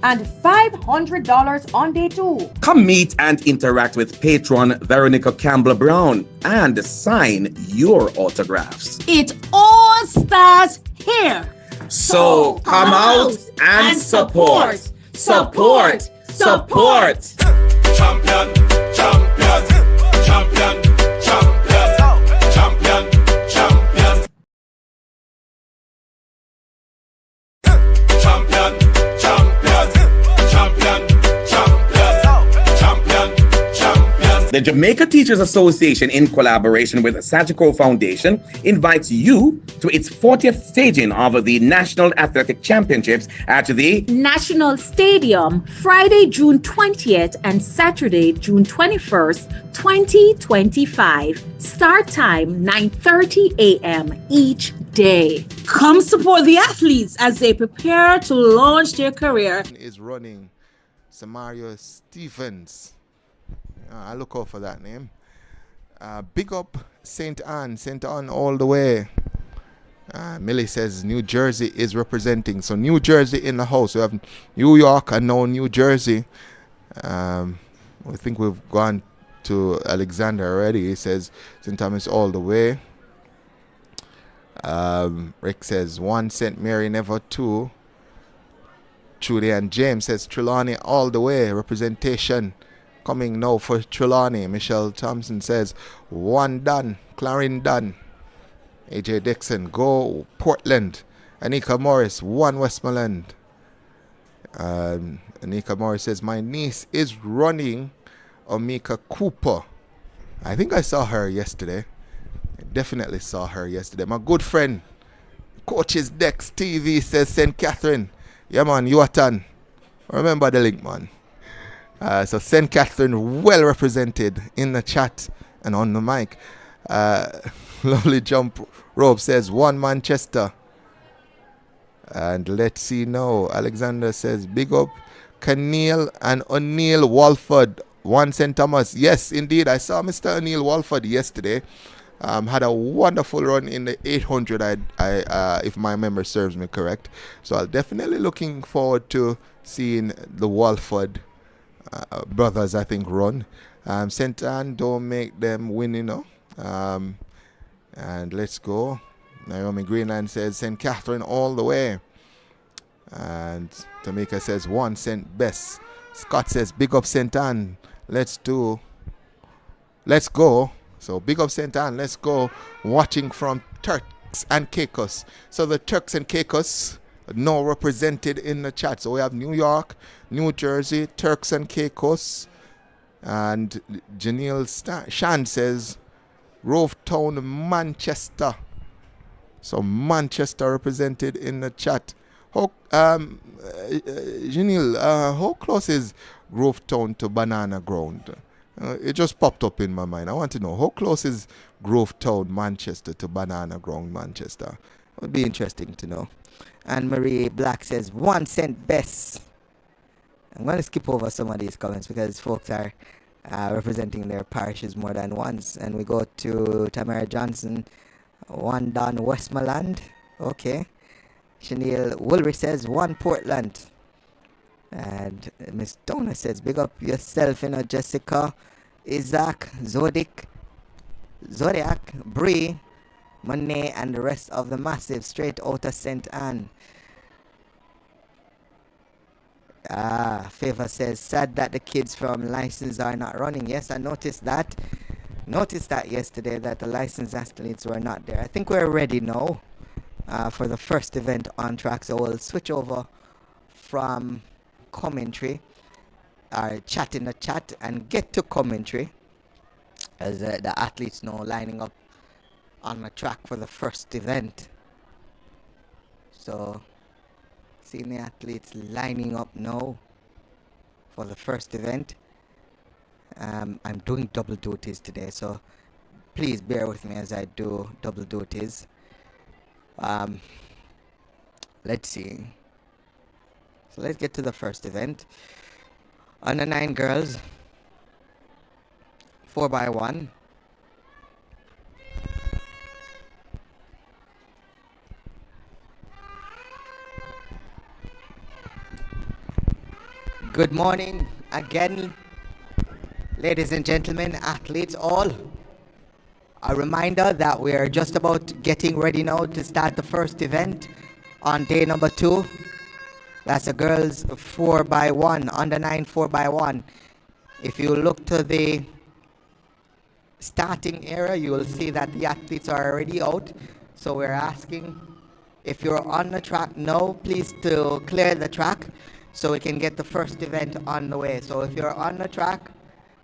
and $500 on day 2. Come meet and interact with patron Veronica Campbell Brown and sign your autographs. It all starts here. So come out and support. Support. Support. Champion, champion, champion, champion, champion, champion. Champion, champion, champion, champion, champion, champion. The Jamaica Teachers Association, in collaboration with Sagicor Foundation, invites you to its 40th staging of the National Athletic Championships at the National Stadium, Friday, June 20th and Saturday, June 21st, 2025. Start time 9:30 a.m. each day. Come support the athletes as they prepare to launch their career. Is running Samario Stephens. I look out for that name. Big up St. Anne all the way. Millie says New Jersey is representing. So New Jersey in the house. We have New York and now New Jersey. I think we've gone to Alexander already. He says St. Thomas all the way. Rick says 1 St. Mary, never 2. Trudy and James says Trelawney all the way. Representation coming now for Trelawney. Michelle Thompson says 1 done. Clarendon. AJ Dixon, go Portland. Anika Morris, 1 Westmoreland. Anika Morris says, my niece is running Omika Cooper. I think I saw her yesterday. I definitely saw her yesterday. My good friend, Coaches Dex TV says St. Catherine. Yeah, man, you are done. Remember the link, man. So St. Catherine well represented in the chat and on the mic. Lovely jump rope says 1 Manchester. And let's see now. Alexander says big up Keneal and O'Neill Walford. 1 St. Thomas. Yes, indeed. I saw Mr. O'Neill Walford yesterday. Had a wonderful run in the 800, if my memory serves me correct. So I'm definitely looking forward to seeing the Walford brothers, I think, run. St. Anne, don't make them win, you know. And let's go. Naomi Greenland says St. Catherine all the way. And Tamika says 1 St. Bess. Scott says big up St. Anne. Let's go. So big up St. Anne. Let's go. Watching from Turks and Caicos. So the Turks and Caicos now represented in the chat. So we have New York, New Jersey, Turks and Caicos. And Janelle Shan says Grovetown, Manchester. So Manchester represented in the chat. Janelle, how close is Grovetown to Banana Ground? It just popped up in my mind. I want to know how close is Grovetown, Manchester to Banana Ground, Manchester? Would be interesting to know. And Marie Black says 1 St. Bess. I'm going to skip over some of these comments because folks are representing their parishes more than once. And we go to Tamara Johnson, 1 Don Westmoreland. Okay. Chanel Woolry says 1 Portland. And Miss Donna says big up yourself, you know, Jessica, Isaac, Zodiac, Bree, Monet, and the rest of the massive straight out of St. Anne. Favor says sad that the kids from license are not running. Yes, I noticed that. Noticed that yesterday that the licensed athletes were not there. I think we're ready now for the first event on track. So we'll switch over from commentary, chat in the chat, and get to commentary as the athletes now lining up on the track for the first event. So seeing the athletes lining up now for the first event. I'm doing double duties today, so please bear with me as I do double duties. Let's see. So let's get to the first event. Under 9 girls, 4x1. Good morning again, ladies and gentlemen, athletes all. A reminder that we are just about getting ready now to start the first event on day number 2. That's the girls 4x1, under 9 4x1. If you look to the starting area, you will see that the athletes are already out. So we're asking if you're on the track now, please to clear the track so we can get the first event on the way. So if you're on the track,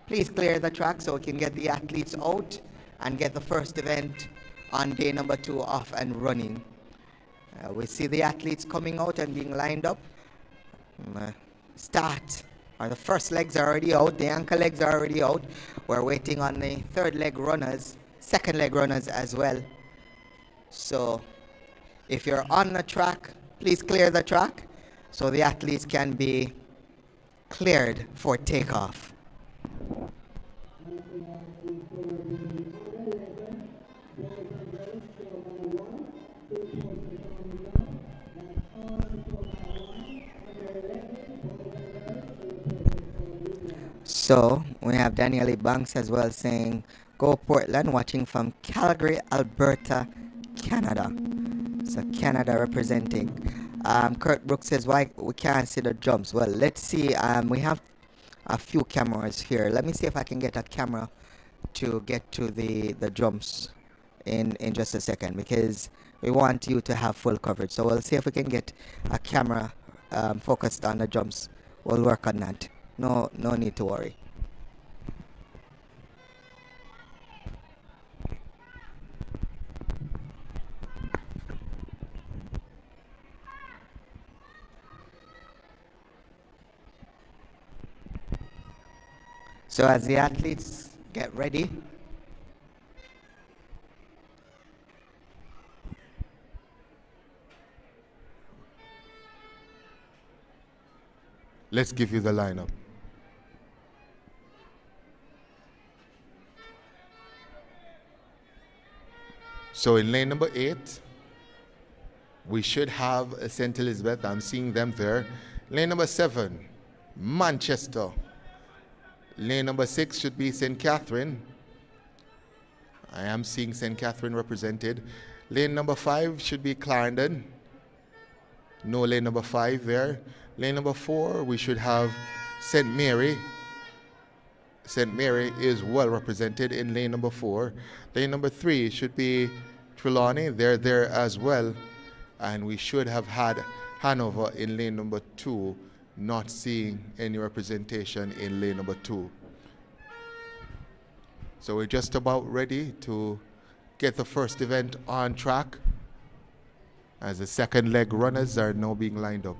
please clear the track so we can get the athletes out and get the first event on day number 2 off and running. We see the athletes coming out and being lined up. Start. The first legs are already out. The anchor legs are already out. We're waiting on the third leg runners, second leg runners as well. So if you're on the track, please clear the track so the athletes can be cleared for takeoff. So we have Danielle Banks as well saying, "Go Portland," watching from Calgary, Alberta, Canada. So Canada representing. Kurt Brooks says, "Why we can't see the jumps?" Well, let's see. We have a few cameras here. Let me see if I can get a camera to get to the jumps in just a second, because we want you to have full coverage. So we'll see if we can get a camera focused on the jumps. We'll work on that. No need to worry. So as the athletes get ready, Let's give you the lineup. So in lane number 8, we should have St. Elizabeth. I'm seeing them there. Lane number 7, Manchester. Lane number 6 should be St. Catherine. I am seeing St. Catherine represented. Lane number 5 should be Clarendon. No lane number 5 there. Lane number 4, we should have St. Mary. St. Mary is well represented in lane number 4. Lane number 3 should be Trelawney. They're there as well. And we should have had Hanover in lane number 2, not seeing any representation in lane number 2. So we're just about ready to get the first event on track, as the second leg runners are now being lined up.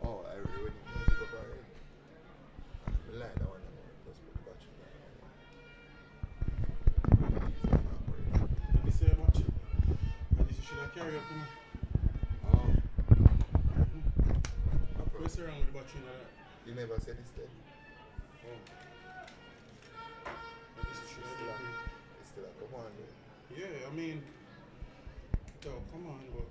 Oh, I really need to go back. I like that one. Let's put the battery down. Let me say about you. I just should have carry up to me. Oh. What's around with the battery and all that? You never said it's dead. Oh. This is should have carry. It's still a command. Yeah, I mean, come on, but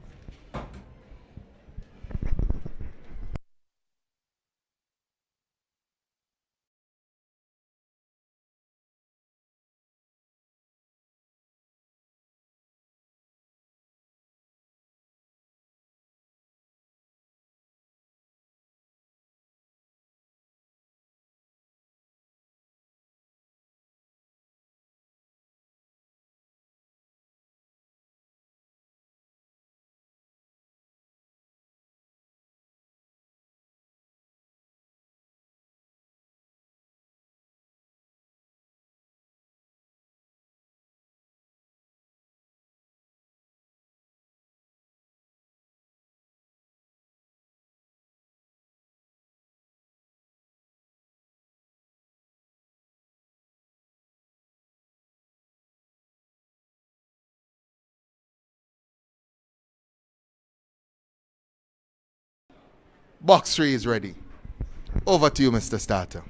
Box 3 is ready. Over to you, Mr. Starter.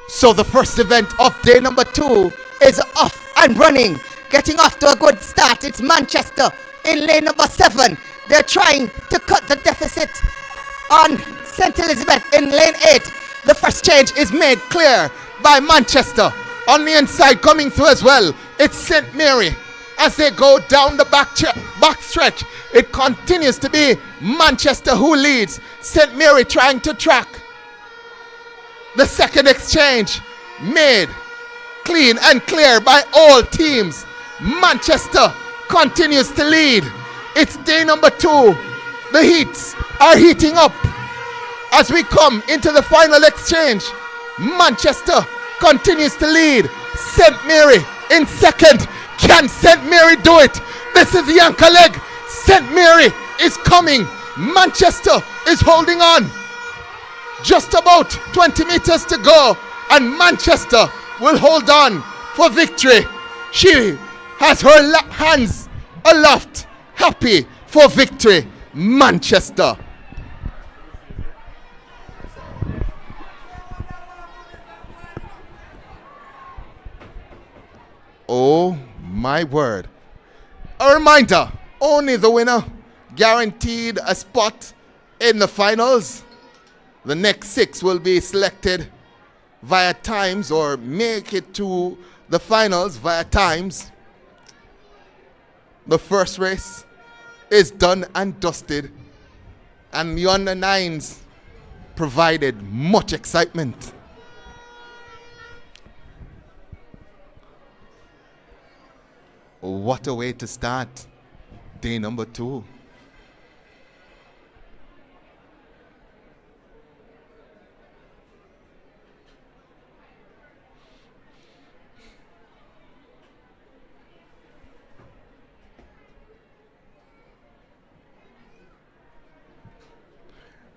So the first event of day number 2 is off and running. Getting off to a good start. It's Manchester in lane number 7. They're trying to cut the deficit on St. Elizabeth in lane 8. The first change is made clear by Manchester. On the inside coming through as well, it's St. Mary. As they go down the back stretch, it continues to be Manchester who leads. St. Mary trying to track. The second exchange made clean and clear by all teams. Manchester continues to lead. It's day number 2. The heats are heating up as we come into the final exchange. Manchester continues to lead. St. Mary in second. Can St. Mary do it? This is the anchor leg. St. Mary is coming. Manchester is holding on. Just about 20 meters to go, and Manchester will hold on for victory. She has her hands aloft, happy for victory. Manchester. Oh my word. A reminder, only the winner guaranteed a spot in the finals. The next 6 will be selected via times or make it to the finals via times. The first race is done and dusted, and the under 9s provided much excitement. What a way to start day number 2.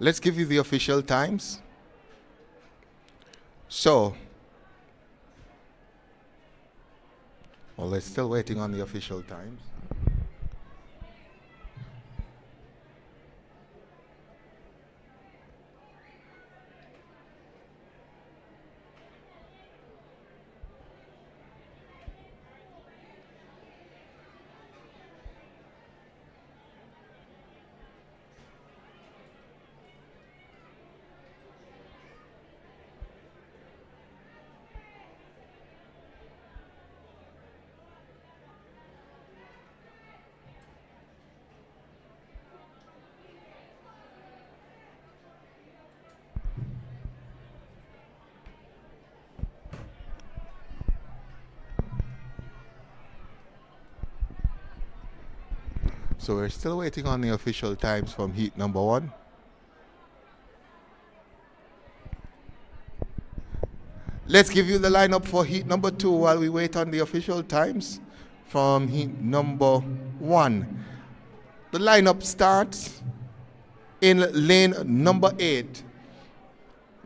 Let's give you the official times. So, well, they're still waiting on the official times. So we're still waiting on the official times from heat number 1. Let's give you the lineup for heat number 2 while we wait on the official times from heat number 1. The lineup starts in lane number 8.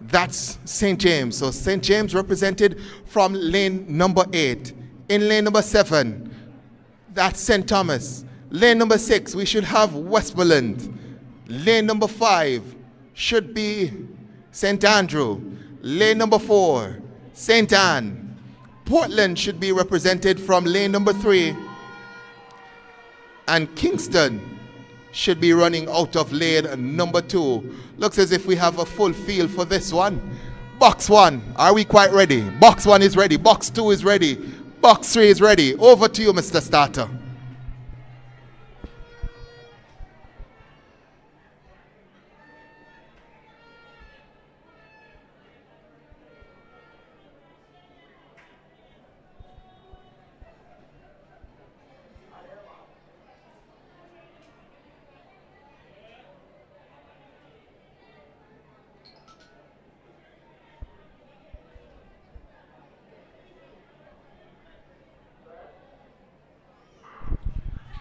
That's St. James. So St. James represented from lane number 8. In lane number 7, that's St. Thomas. Lane number 6, we should have Westmoreland. Lane number 5 should be St. Andrew. Lane number 4, St. Anne. Portland should be represented from lane number 3. And Kingston should be running out of lane number 2. Looks as if we have a full field for this one. Box 1, are we quite ready? Box 1 is ready. Box 2 is ready. Box 3 is ready. Over to you, Mr. Starter.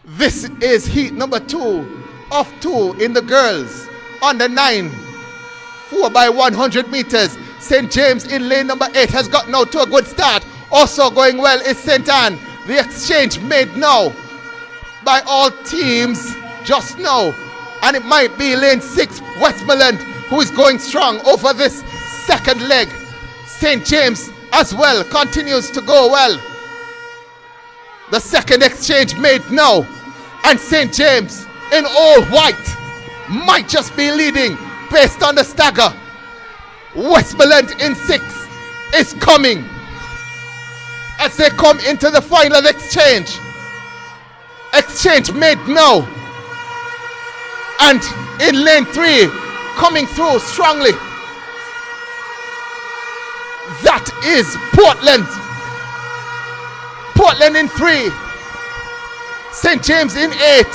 This is heat number 2 of 2 in the girls. Under 9, 4 by 100 meters. St. James in lane number 8 has gotten out to a good start. Also going well is St. Anne. The exchange made now by all teams just now. And it might be lane 6, Westmoreland, who is going strong over this second leg. St. James as well continues to go well. The second exchange made now. And St. James in all white might just be leading based on the stagger. Westmoreland in 6 is coming as they come into the final exchange. Exchange made now. And in lane 3, coming through strongly, that is Portland. Portland in 3. St. James in 8.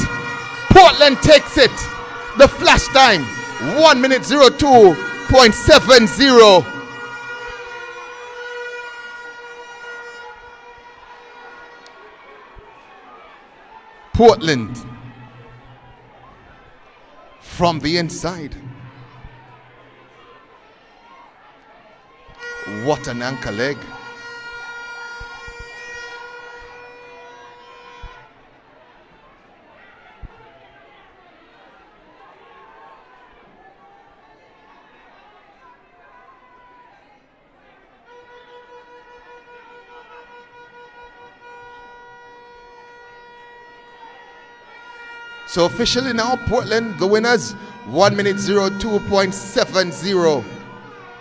Portland takes it. The flash time, 1 minute 02.70. Portland from the inside. What an anchor leg. So officially now, Portland, the winners, 1 minute 02.70.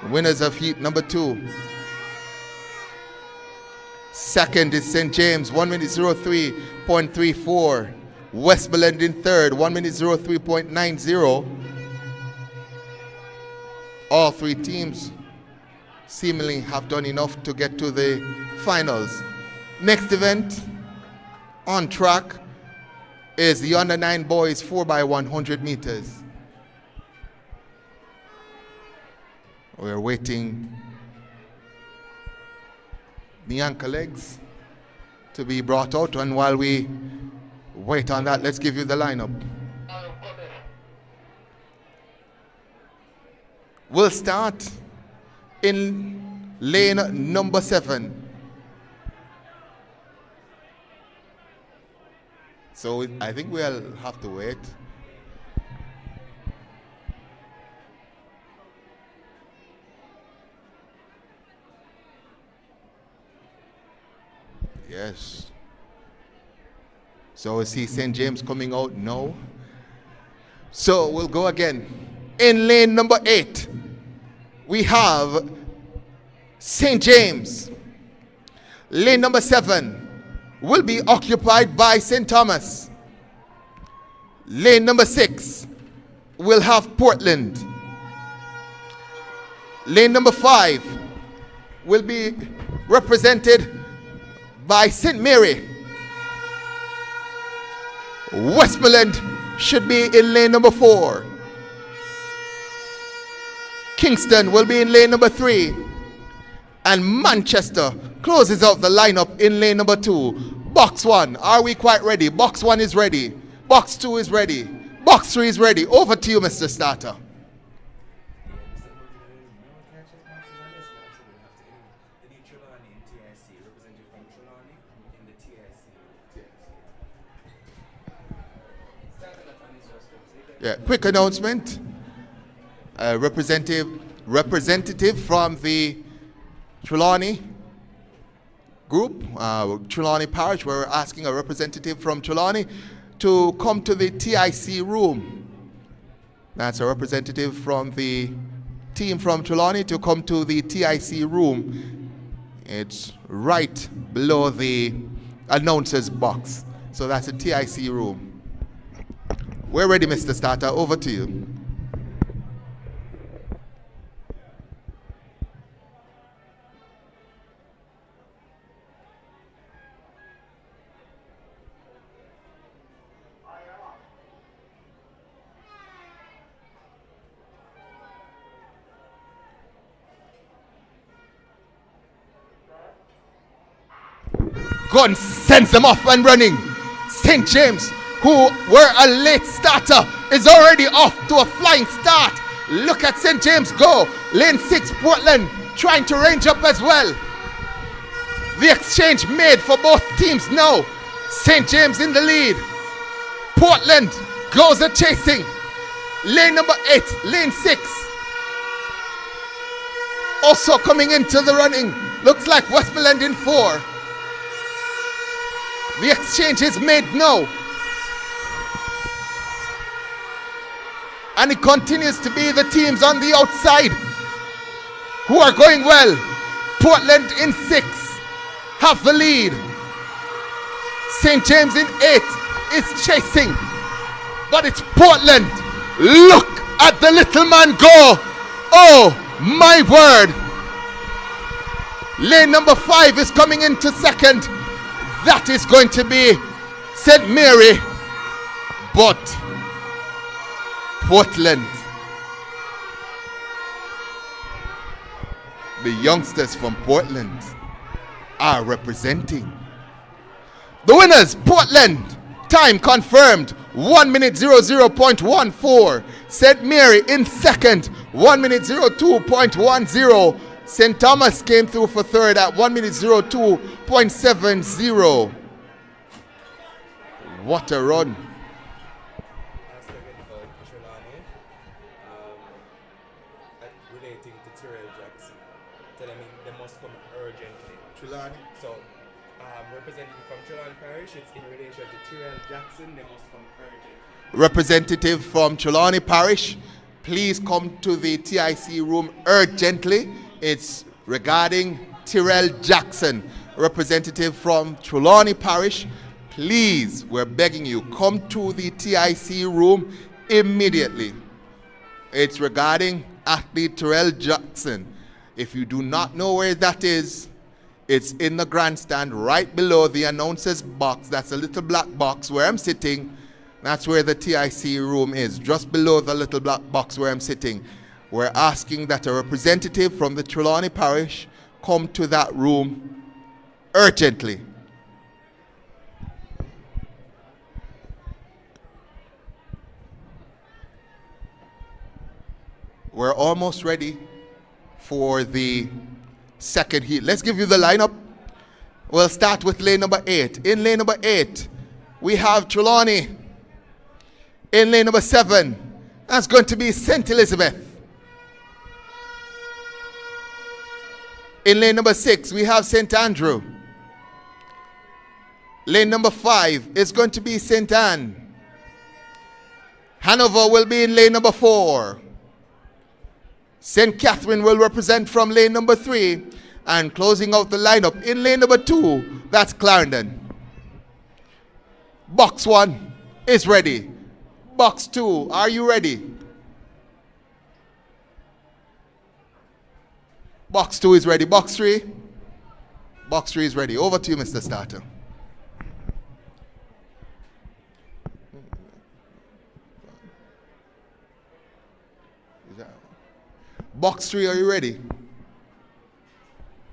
Winners of heat number 2. Second is St. James, 1 minute 03.34. Westmoreland in third, 1 minute 03.90. All 3 teams seemingly have done enough to get to the finals. Next event on track is the under 9 boys 4 by 100 meters. We're waiting the anchor legs to be brought out, and while we wait on that, let's give you the lineup. We'll start in lane number 7. So I think we'll have to wait. Yes. So is he St. James coming out? No. So we'll go again. In lane number 8, we have St. James. Lane number 7 will be occupied by St. Thomas. Lane number 6 will have Portland. Lane number 5 will be represented by St. Mary. Westmoreland should be in lane number 4. Kingston will be in lane number 3. And Manchester closes out the lineup in lane number 2. Box 1, are we quite ready? Box 1 is ready. Box 2 is ready. Box 3 is ready. Over to you, Mr. Starter. Yeah, quick announcement. Representative from the Trelawney group, Trelawney Parish. We're asking a representative from Trelawney to come to the TIC room. That's a representative from the team from Trelawney to come to the TIC room. It's right below the announcer's box. So that's a TIC room. We're ready, Mr. Starter. Over to you. Gun sends them off and running. St. James who were a late starter, is already off to a flying start. Look at St. James go. Lane 6, Portland trying to range up as well. The exchange made for both teams now. St. James in the lead. Portland goes a chasing. Lane number 8, lane 6. Also coming into the running. Looks like Westmoreland in 4. The exchange is made now. And it continues to be the teams on the outside who are going well. Portland in 6 have the lead. St. James in 8 is chasing. But it's Portland. Look at the little man go. Oh my word. Lane number 5 is coming into second. That is going to be St. Mary. But Portland, the youngsters from Portland are representing. The winners, Portland, time confirmed, 1 minute 00.14. St. Mary in second, 1 minute 02.10. St. Thomas came through for third at 1 minute 02.70. What a run. Relating to Tyrell Jackson, telling me they must come urgently. Trelawney. So, representative from Trelawney Parish, it's in relation to Tyrell Jackson, they must come urgently. Representative from Trelawney Parish, please come to the TIC room urgently. It's regarding Tyrell Jackson. Representative from Trelawney Parish, please, we're begging you, come to the TIC room immediately. It's regarding athlete Tyrell Jackson. If you do not know where that is, it's in the grandstand right below the announcer's box. That's a little black box where I'm sitting. That's where the TIC room is, just below the little black box where I'm sitting. We're asking that a representative from the Trelawney Parish come to that room urgently. We're almost ready for the second heat. Let's give you the lineup. We'll start with lane number 8. In lane number 8, we have Trelawney. In lane number 7, that's going to be St. Elizabeth. In lane number 6, we have St. Andrew. Lane number 5 is going to be St. Anne. Hanover will be in lane number 4. St. Catherine will represent from lane number 3. And closing out the lineup in lane number 2, that's Clarendon. Box 1 is ready. Box 2, are you ready? Box 2 is ready. Box 3? Box 3 is ready. Over to you, Mr. Starter. Box 3, are you ready?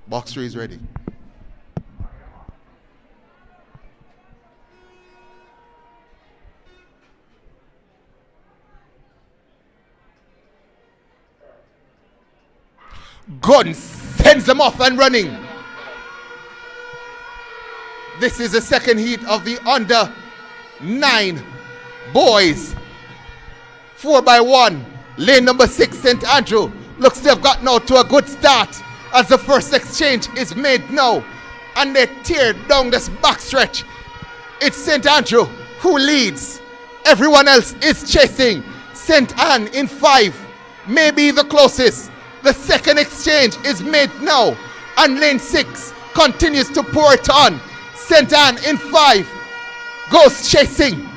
Box 3 is ready. Gun sends them off and running. This is the second heat of the under 9 boys. 4x1. Lane number 6, St. Andrew. Looks to have gotten out to a good start as the first exchange is made now. And they tear down this backstretch. It's St. Andrew who leads. Everyone else is chasing. St. Anne in 5, maybe the closest. The second exchange is made now. And lane 6 continues to pour it on. St. Anne in 5 goes chasing.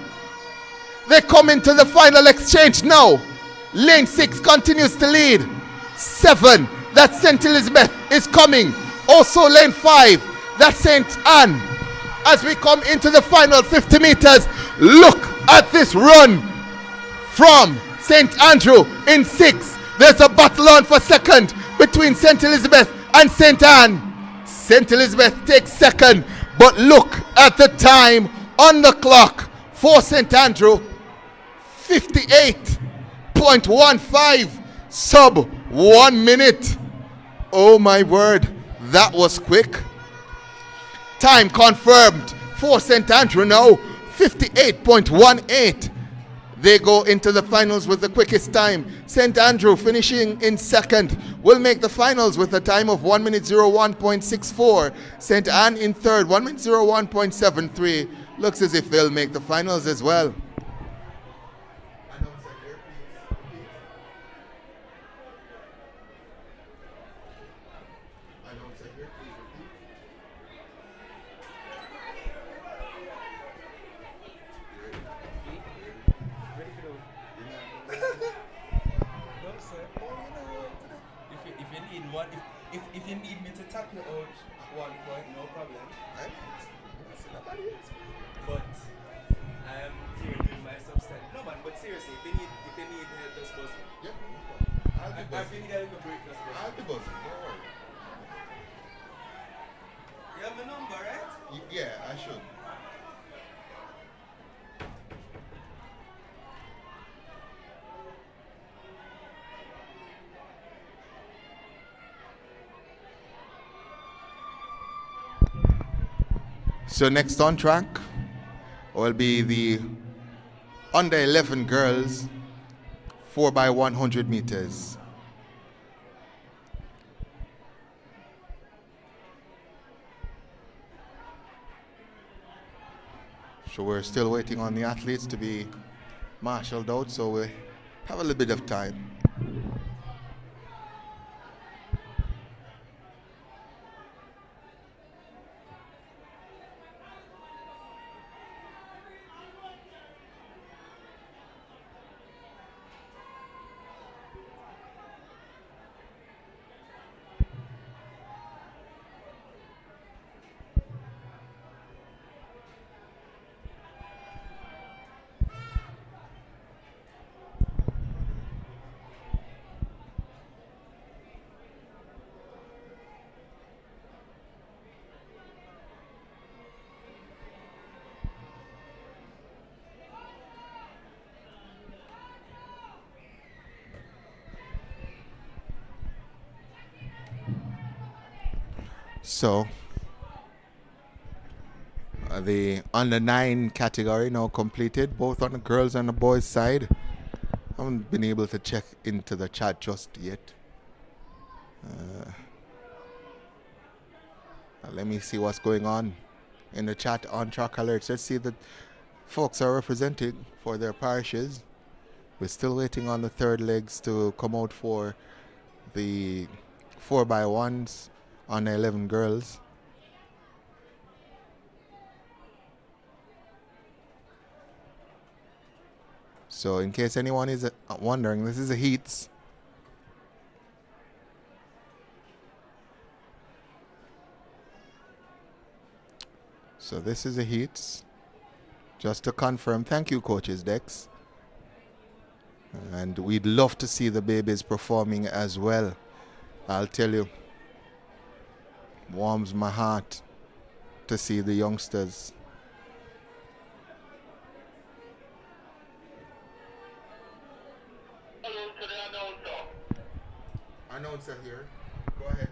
They come into the final exchange now. Lane 6 continues to lead. 7, that's St. Elizabeth is coming. Also lane 5, that's St. Anne. As we come into the final 50 meters, look at this run from St. Andrew in 6. There's a battle on for second between St. Elizabeth and St. Anne. St. Elizabeth takes second, but look at the time on the clock. For St. Andrew, 58.15, sub 1 minute. Oh my word, that was quick. Time confirmed for St. Andrew now, 58.18. They go into the finals with the quickest time. St. Andrew finishing in second will make the finals with a time of 1 minute 01.64. St. Anne in third, 1 minute 01.73. Looks as if they'll make the finals as well. If you need me to tap you out 1 point, no problem. But I am here doing my substance. No man, but seriously, if you need help, just buzz me. Yep, I'll be If buzzing. you need a little break, just buzz me. I'll be buzzing, don't worry. You have my number, right? Yeah, I should. So next on track will be the under 11 girls 4x100 meters. So we're still waiting on the athletes to be marshaled out, so we have a little bit of time. So the under 9 category now completed, both on the girls and the boys side. I haven't been able to check into the chat just yet. Let me see what's going on in the chat on track alerts. Let's see that folks are represented for their parishes. We're still waiting on the third legs to come out for the 4x1s on the 11 girls. So in case anyone is wondering, this is the heats. So this is the heats. Just to confirm, thank you coaches Dex. And we'd love to see the babies performing as well. I'll tell you, warms my heart to see the youngsters. Hello to the announcer. Announcer here. Go ahead.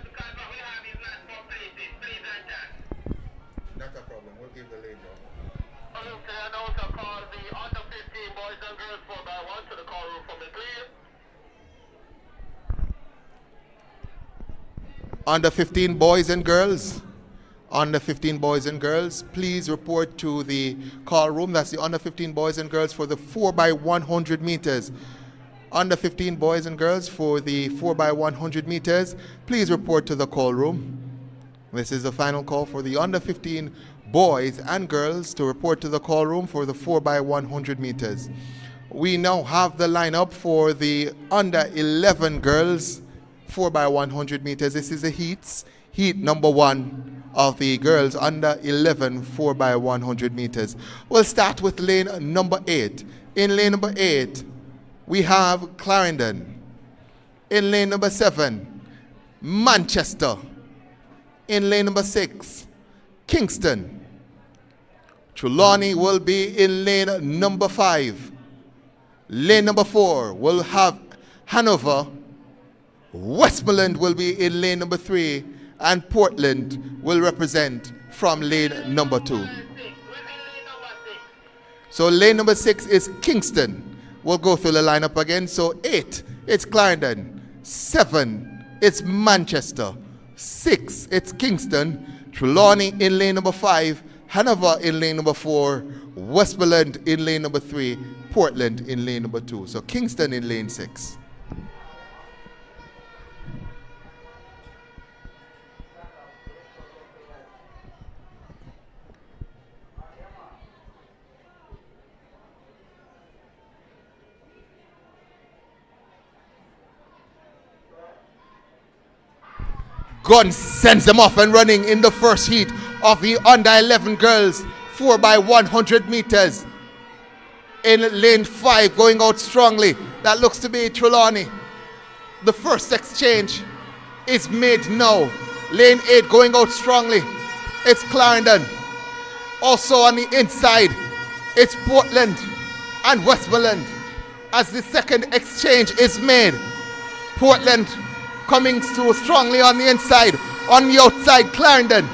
Because what we have is not completed. Please enter. Not a problem. We'll give the lane now. Hello to the announcer. Call the under 15 boys and girls 4x1 to the call room for me, please. Under 15 boys and girls. Under 15 boys and girls, please report to the call room. That's the under 15 boys and girls for the 4x100 meters. Under 15 boys and girls for the 4x100 meters, please report to the call room. This is the final call for the under 15 boys and girls to report to the call room for the 4x100 meters. We now have the lineup for the under 11 girls 4x100 meters. This is the heats. Heat number 1 of the girls under 11 4x100 meters. We'll start with lane number 8. In lane number 8, we have Clarendon. In lane number 7, Manchester. In lane number 6, Kingston. Trelawney will be in lane number 5. Lane number 4 will have Hanover. Westmoreland will be in lane number 3, and Portland will represent from lane number 2. So lane number 6 is Kingston. We'll go through the lineup again. So 8, it's Clarendon. 7, it's Manchester. 6, it's Kingston. Trelawney in lane number 5. Hanover in lane number 4. Westmoreland in lane number 3. Portland in lane number 2. So Kingston in lane 6. Gunn sends them off and running in the first heat of the under 11 girls 4x100 meters. In lane 5, going out strongly. That looks to be Trelawney. The first exchange is made now. Lane 8 going out strongly. It's Clarendon. Also on the inside, it's Portland and Westmoreland. As the second exchange is made, Portland coming through strongly on the inside. On the outside, Clarendon.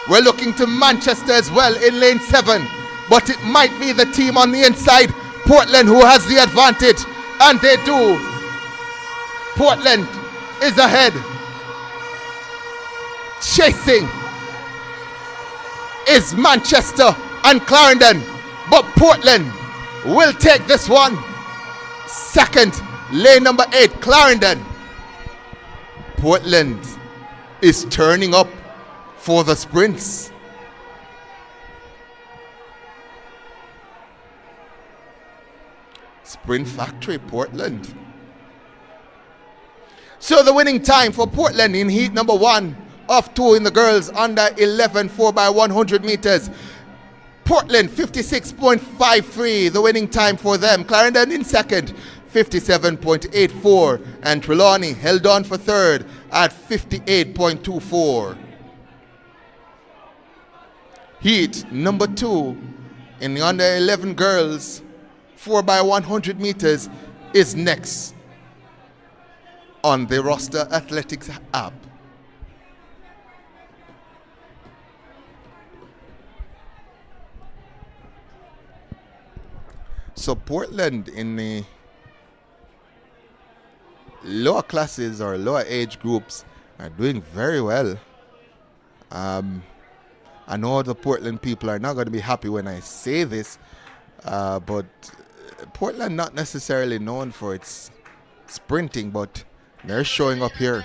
We're looking to Manchester as well in lane 7. But it might be the team on the inside, Portland, who has the advantage. And they do. Portland is ahead. Chasing is Manchester and Clarendon. But Portland will take this one. Second, lane number 8, Clarendon. Portland is turning up for the sprints. Sprint Factory, Portland. So the winning time for Portland in heat number 1 of 2 in the girls under 11 4x100 meters. Portland 56.53, the winning time for them. Clarendon in second, 57.84, and Trelawney held on for third at 58.24. Heat number 2 in the under 11 girls 4x100 meters is next on the Roster Athletics app. So Portland in the lower classes or lower age groups are doing very well. I know the Portland people are not going to be happy when I say this, but Portland not necessarily known for its sprinting, but they're showing up here.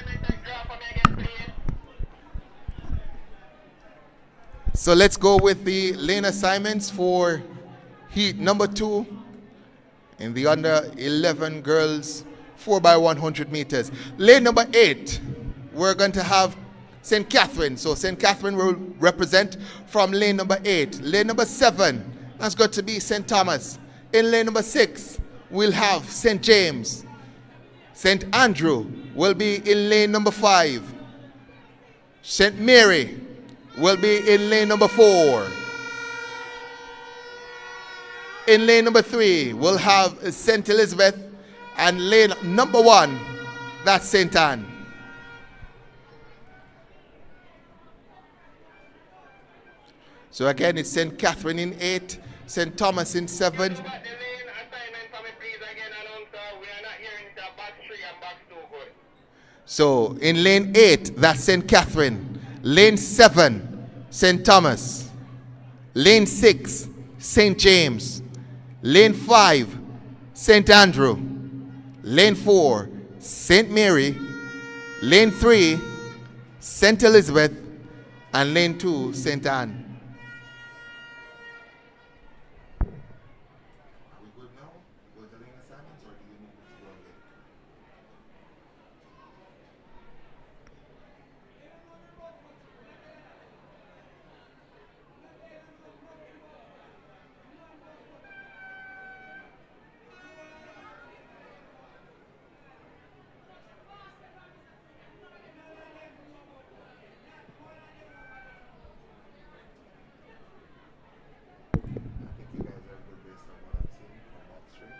So let's go with the lane assignments for heat number 2 in the under 11 girls 4x100 meters. Lane number 8, we're going to have St. Catherine. So St. Catherine will represent from lane number 8. Lane number 7, that's got to be St. Thomas. In lane number 6, we'll have St. James. St. Andrew will be in lane number 5. St. Mary will be in lane number 4. In lane number 3, we'll have St. Elizabeth. And lane number 1, that's St. Anne. So again, it's St. Catherine in 8, St. Thomas in 7. So in lane 8, that's St. Catherine. Lane 7, St. Thomas. Lane 6, St. James. Lane 5, St. Andrew. Lane 4, St. Mary. Lane 3, St. Elizabeth. And lane 2, St. Anne. you guys are good based on what I'm seeing from Box Street.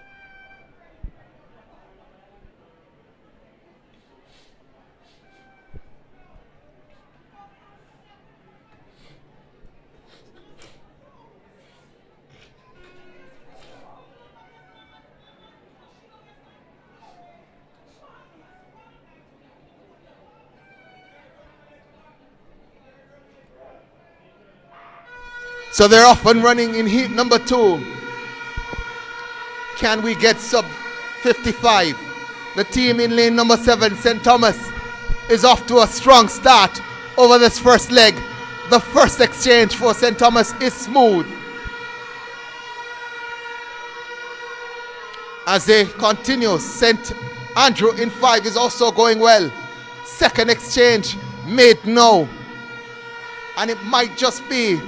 So they're off and running in heat number 2. Can we get sub 55? The team in lane number 7, St. Thomas, is off to a strong start over this first leg. The first exchange for St. Thomas is smooth. As they continue, St. Andrew in 5 is also going well. Second exchange made now. And it might just be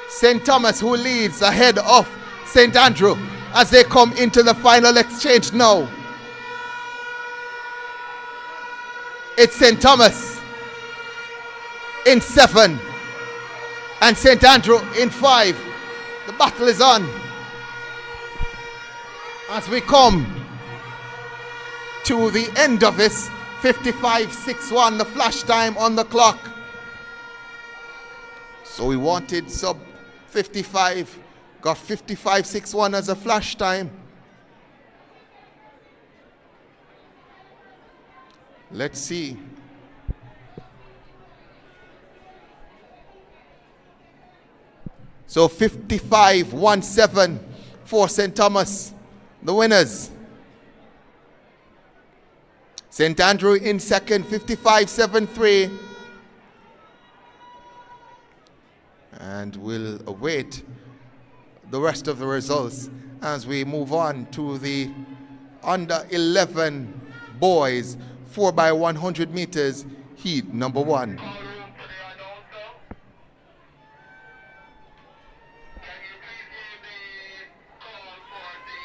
St. Thomas who leads ahead of St. Andrew as they come into the final exchange now. It's St. Thomas in 7 and St. Andrew in 5. The battle is on as we come to the end of this. 55-6-1, the flash time on the clock. So we wanted sub 55, got 55-6-1 as a flash time. Let's see. So 55-17 for St. Thomas, the winners. St. Andrew in second, 55-7-3. And we'll await the rest of the results as we move on to the under 11 boys 4x100 meters heat number 1. Call room to the announcer. Can you please give the call for the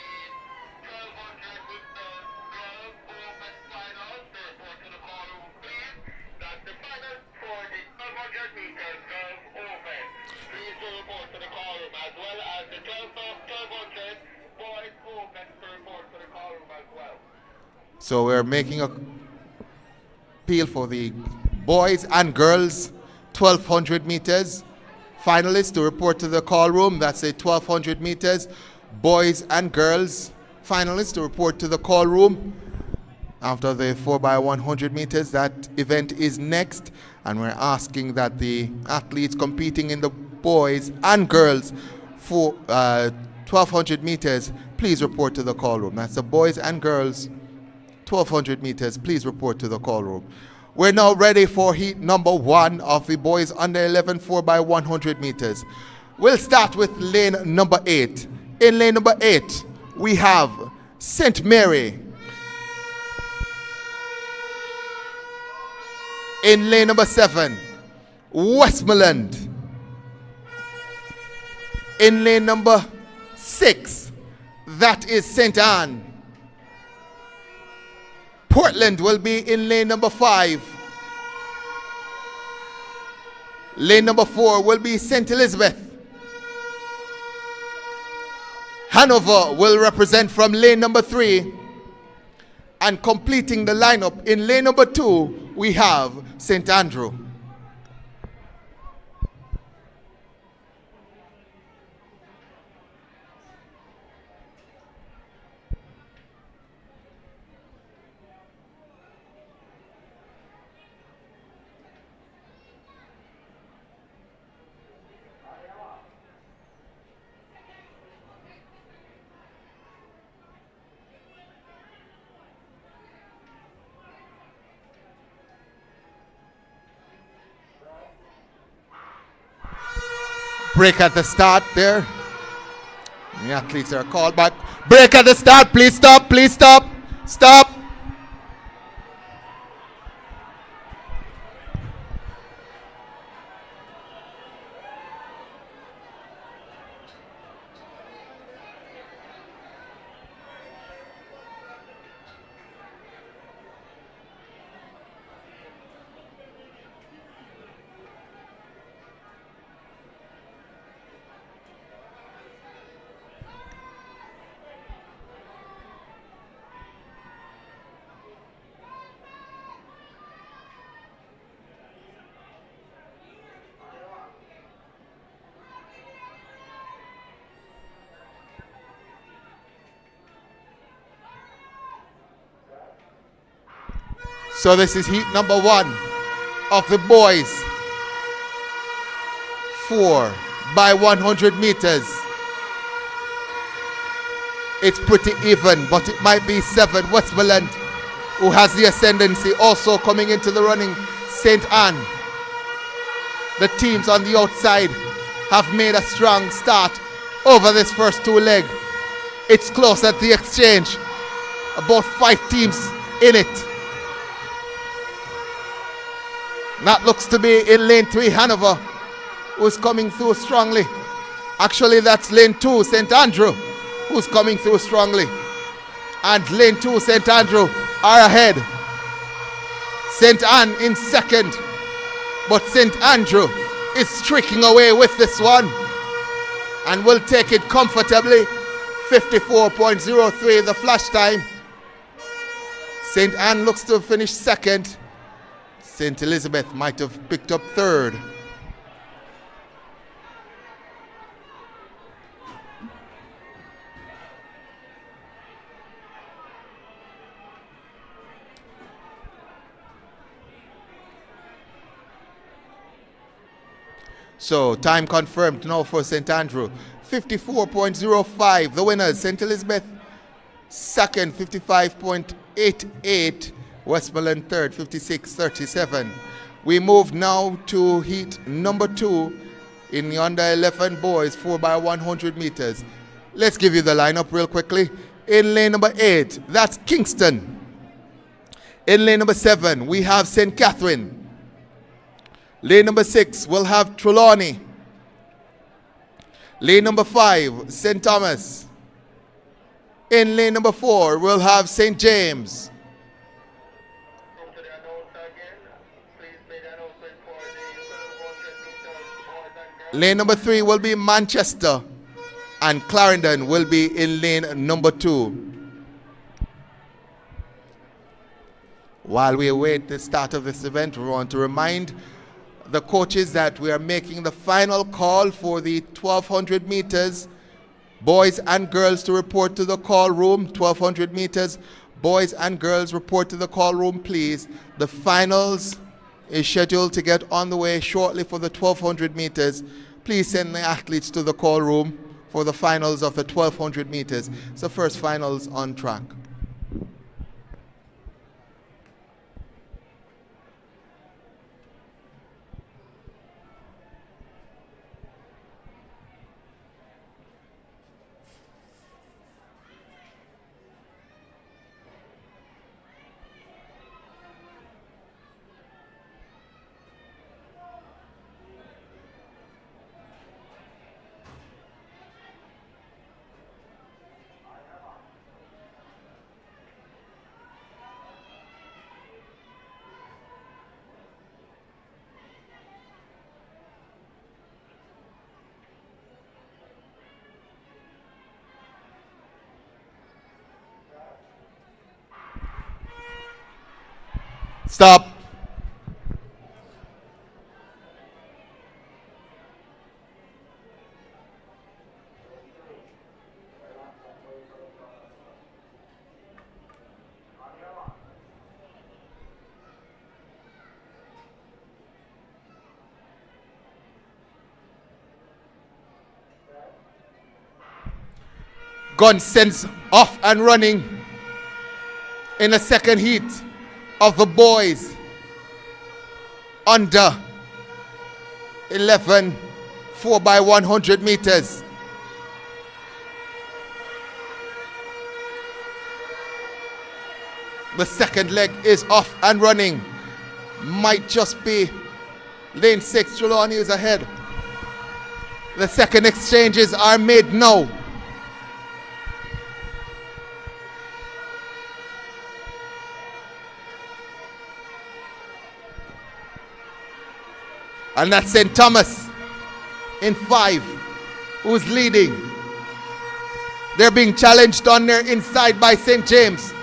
1200 meters girls open finals? They report to the call room, please. That's the final for the 1200 meters girls open. Please do report to the call room as well as the 1200 boys open to report to the call room as well. So we're making a appeal for the boys and girls 1200 meters finalists to report to the call room. That's a 1200 meters boys and girls finalists to report to the call room. After the 4x100 meters, that event is next, and we're asking that the athletes competing in the boys and girls for 1200 meters please report to the call room. That's the boys and girls 1200 meters, please report to the call room. We're now ready for heat number 1 of the boys under 11 4x100 meters. We'll start with lane number 8. In lane number 8, we have St. Mary. In lane number 7, Westmoreland. In lane number 6, that is St. Anne. Portland will be in lane number 5. Lane number 4 will be St. Elizabeth. Hanover will represent from lane number 3. And completing the lineup in lane number 2, we have St. Andrew. Break at the start there. The athletes are called back. Break at the start. Please stop. Please stop. Stop. So this is heat number 1 of the boys. 4 by 100 meters. It's pretty even, but it might be 7. Westmoreland, who has the ascendancy, also coming into the running. St. Anne. The teams on the outside have made a strong start over this first 2 leg. It's close at the exchange. About 5 teams in it. That looks to be in lane 3, Hanover, who's coming through strongly. Actually, that's lane 2, St. Andrew, who's coming through strongly. And lane 2, St. Andrew, are ahead. St. Anne in second. But St. Andrew is streaking away with this one and will take it comfortably. 54.03 the flash time. St. Anne looks to have finished second. St. Elizabeth might have picked up third. So time confirmed now for St. Andrew. 54.05 the winners. St. Elizabeth second, 55.88. Westmoreland third, 56.37. We move now to heat number 2 in the under 11 boys, 4 by 100 meters. Let's give you the lineup real quickly. In lane number 8, that's Kingston. In lane number 7, we have St. Catherine. Lane number 6, we'll have Trelawney. Lane number 5, St. Thomas. In lane number 4, we'll have St. James. Come to the announcer again. Please make the announcement for the 1200 meters boys and girls. Lane number 3 will be Manchester. And Clarendon will be in lane number 2. While we await the start of this event, we want to remind the coaches that we are making the final call for the 1200 meters. Boys and girls to report to the call room. 1200 meters. Boys and girls report to the call room, please. The finals is scheduled to get on the way shortly for the 1200 meters. Please send the athletes to the call room for the finals of the 1200 meters. It's the first finals on track. Stop. Gun sends off and running in the second heat of the boys under 11 4 by 100 meters. The second leg is off and running. Might just be lane 6. Trelawney is ahead. The second exchanges are made now. And that's St. Thomas in 5, who's leading. They're being challenged on their inside by St. James.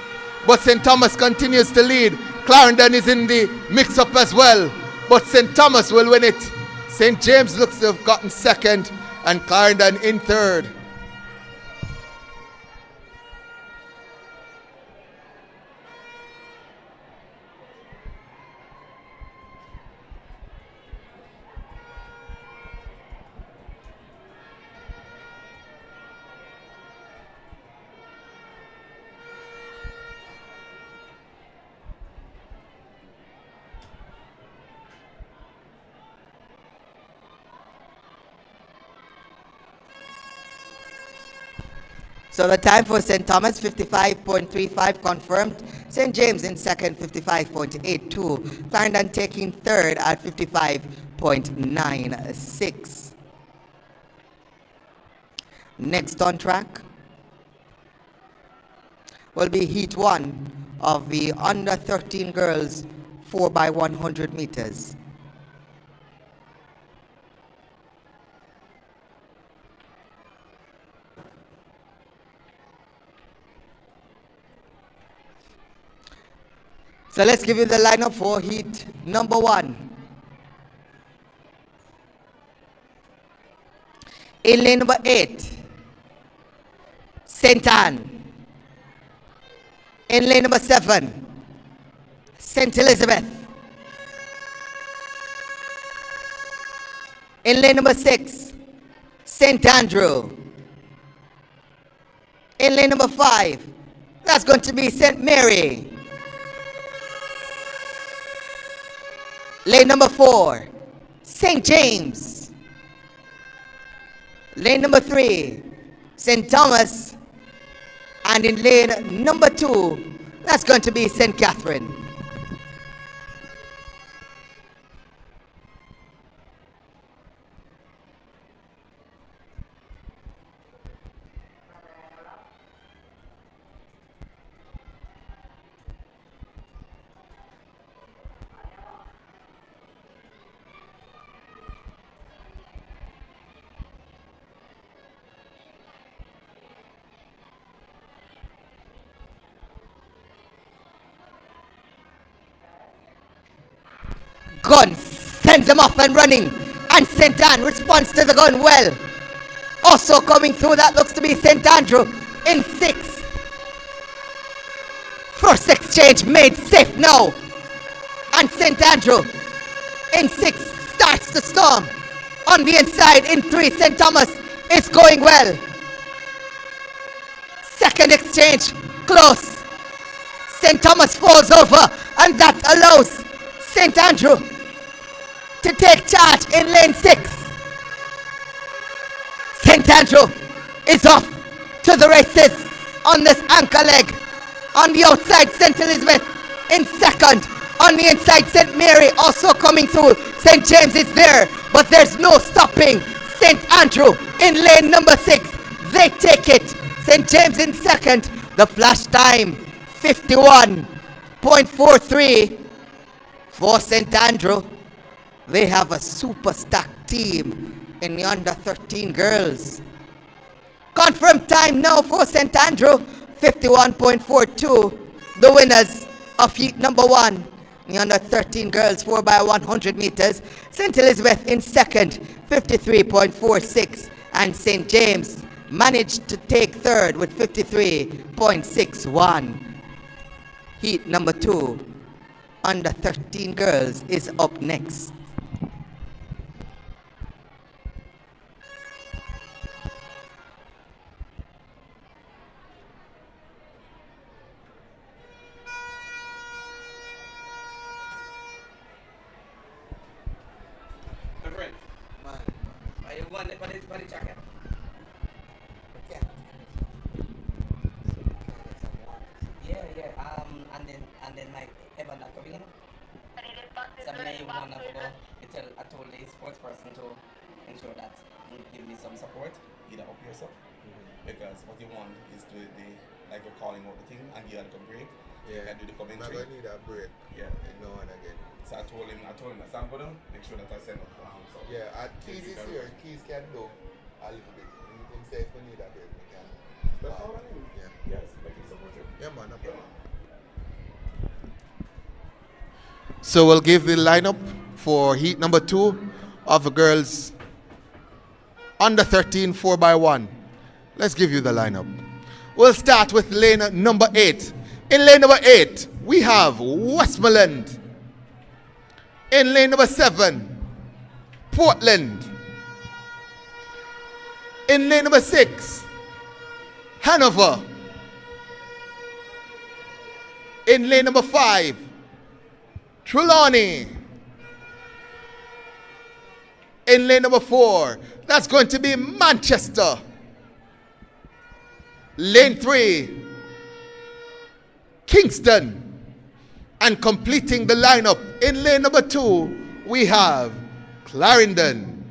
But St. Thomas continues to lead. Clarendon is in the mix-up as well. But St. Thomas will win it. St. James looks to have gotten second and Clarendon in third. So the time for St. Thomas, 55.35 confirmed. St. James in second, 55.82. Clarendon taking third at 55.96. Next on track will be heat 1 of the under 13 girls 4x100 meters. So let's give you the lineup for heat number 1. In lane number 8, St. Anne. In lane number 7, St. Elizabeth. In lane number 6, St. Andrew. In lane number 5, that's going to be St. Mary. Lane number 4, St. James. Lane number 3, St. Thomas. And in lane number 2, that's going to be St. Catherine. Gun sends them off and running, and St. Anne responds to the gun well. Also coming through, that looks to be St. Andrew in 6. First exchange made safe now, and St. Andrew in 6 starts to storm. On the inside in 3, St. Thomas is going well. Second exchange close. St. Thomas falls over, and that allows St. Andrew to take charge in lane 6. St. Andrew is off to the races on this anchor leg. On the outside, St. Elizabeth in second. On the inside, St. Mary also coming through. St. James is there, but there's no stopping St. Andrew in lane number 6. They take it. St. James in second. The flash time, 51.43 for St. Andrew. They have a super stacked team in the under 13 girls. Confirmed time now for St. Andrew, 51.42. The winners of heat number 1, the under 13 girls 4x100 meters. St. Elizabeth in second, 53.46. And St. James managed to take third with 53.61. Heat number 2, under 13 girls, is up next. Because what you want is to like you're calling out the thing and you have to break. Yeah. You can do the commentary. I'm gonna need a break. Yeah. And no one again. So I told him that. So I'm gonna make sure that I send up so yeah, Keys is here. Keys can do a little bit. You can say if we need a break, we can. But how are you? Yeah. Yes, make it support you. Yeah man, no problem. So we'll give the lineup for heat number 2 of the girls under 13 4x1. Let's give you the lineup. We'll start with lane number 8. In lane number 8, we have Westmoreland. In lane number 7, Portland. In lane number 6, Hanover. In lane number 5, Trelawney. In lane number 4, that's going to be Manchester. Lane 3, Kingston. And completing the lineup in lane number 2, we have Clarendon.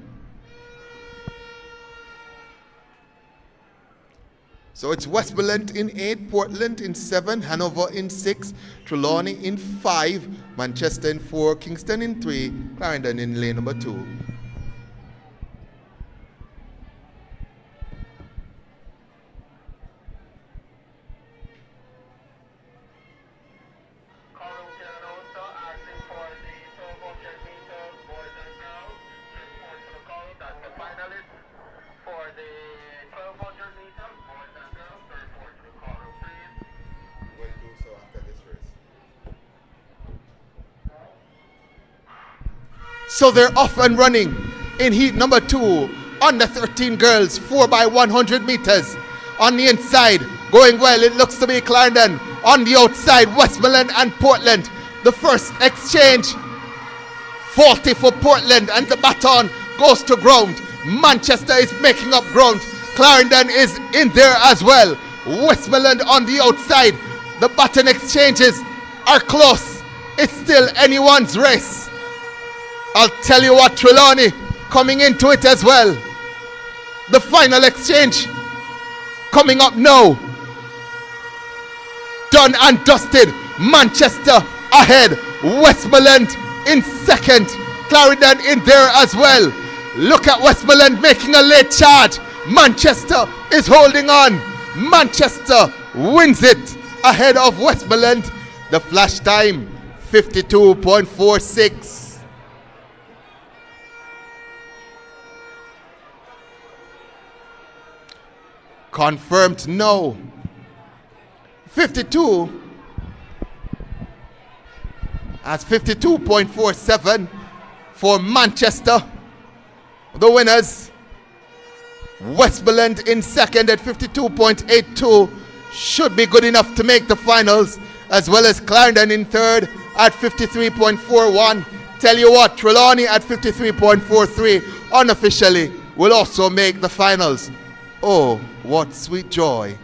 So it's Westmoreland in 8, Portland in 7, Hanover in 6, Trelawney in 5, Manchester in 4, Kingston in 3, Clarendon in lane number 2. Column can also asking for the 1200 meters boys and girls. Report to the column that the finalists for the 1200 meters boys and girls. Report to the column, please. We'll do so after this race. So they're off and running in heat number 2. Under 13 girls, 4x100 meters. On the inside, going well, it looks to be Clarendon. On the outside, Westmoreland and Portland. The first exchange, 40 for Portland, and the baton goes to ground. Manchester is making up ground. Clarendon is in there as well. Westmoreland on the outside. The baton exchanges are close. It's still anyone's race. I'll tell you what, Trelawney coming into it as well. The final exchange coming up now. Done and dusted. Manchester ahead. Westmoreland in second. Clarendon in there as well. Look at Westmoreland making a late charge. Manchester is holding on. Manchester wins it ahead of Westmoreland. The flash time 52.46. Confirmed no. 52 as 52.47 for Manchester. The winners, Westmoreland in second at 52.82, should be good enough to make the finals, as well as Clarendon in third at 53.41. Tell you what, Trelawney at 53.43 unofficially will also make the finals. Oh, what sweet joy.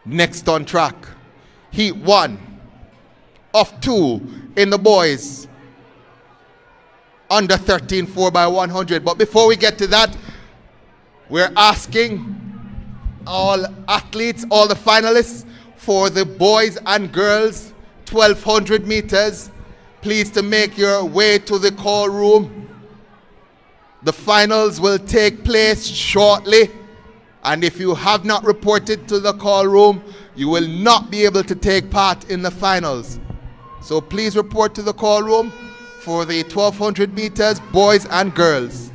Next on track, heat 1 of 2 in the boys. Under 13 4x100. But before we get to that, we're asking all athletes, all the finalists for the boys and girls 1200 meters, please to make your way to the call room. The finals will take place shortly, and if you have not reported to the call room, you will not be able to take part in the finals. So please report to the call room for the 1200 meters, boys and girls.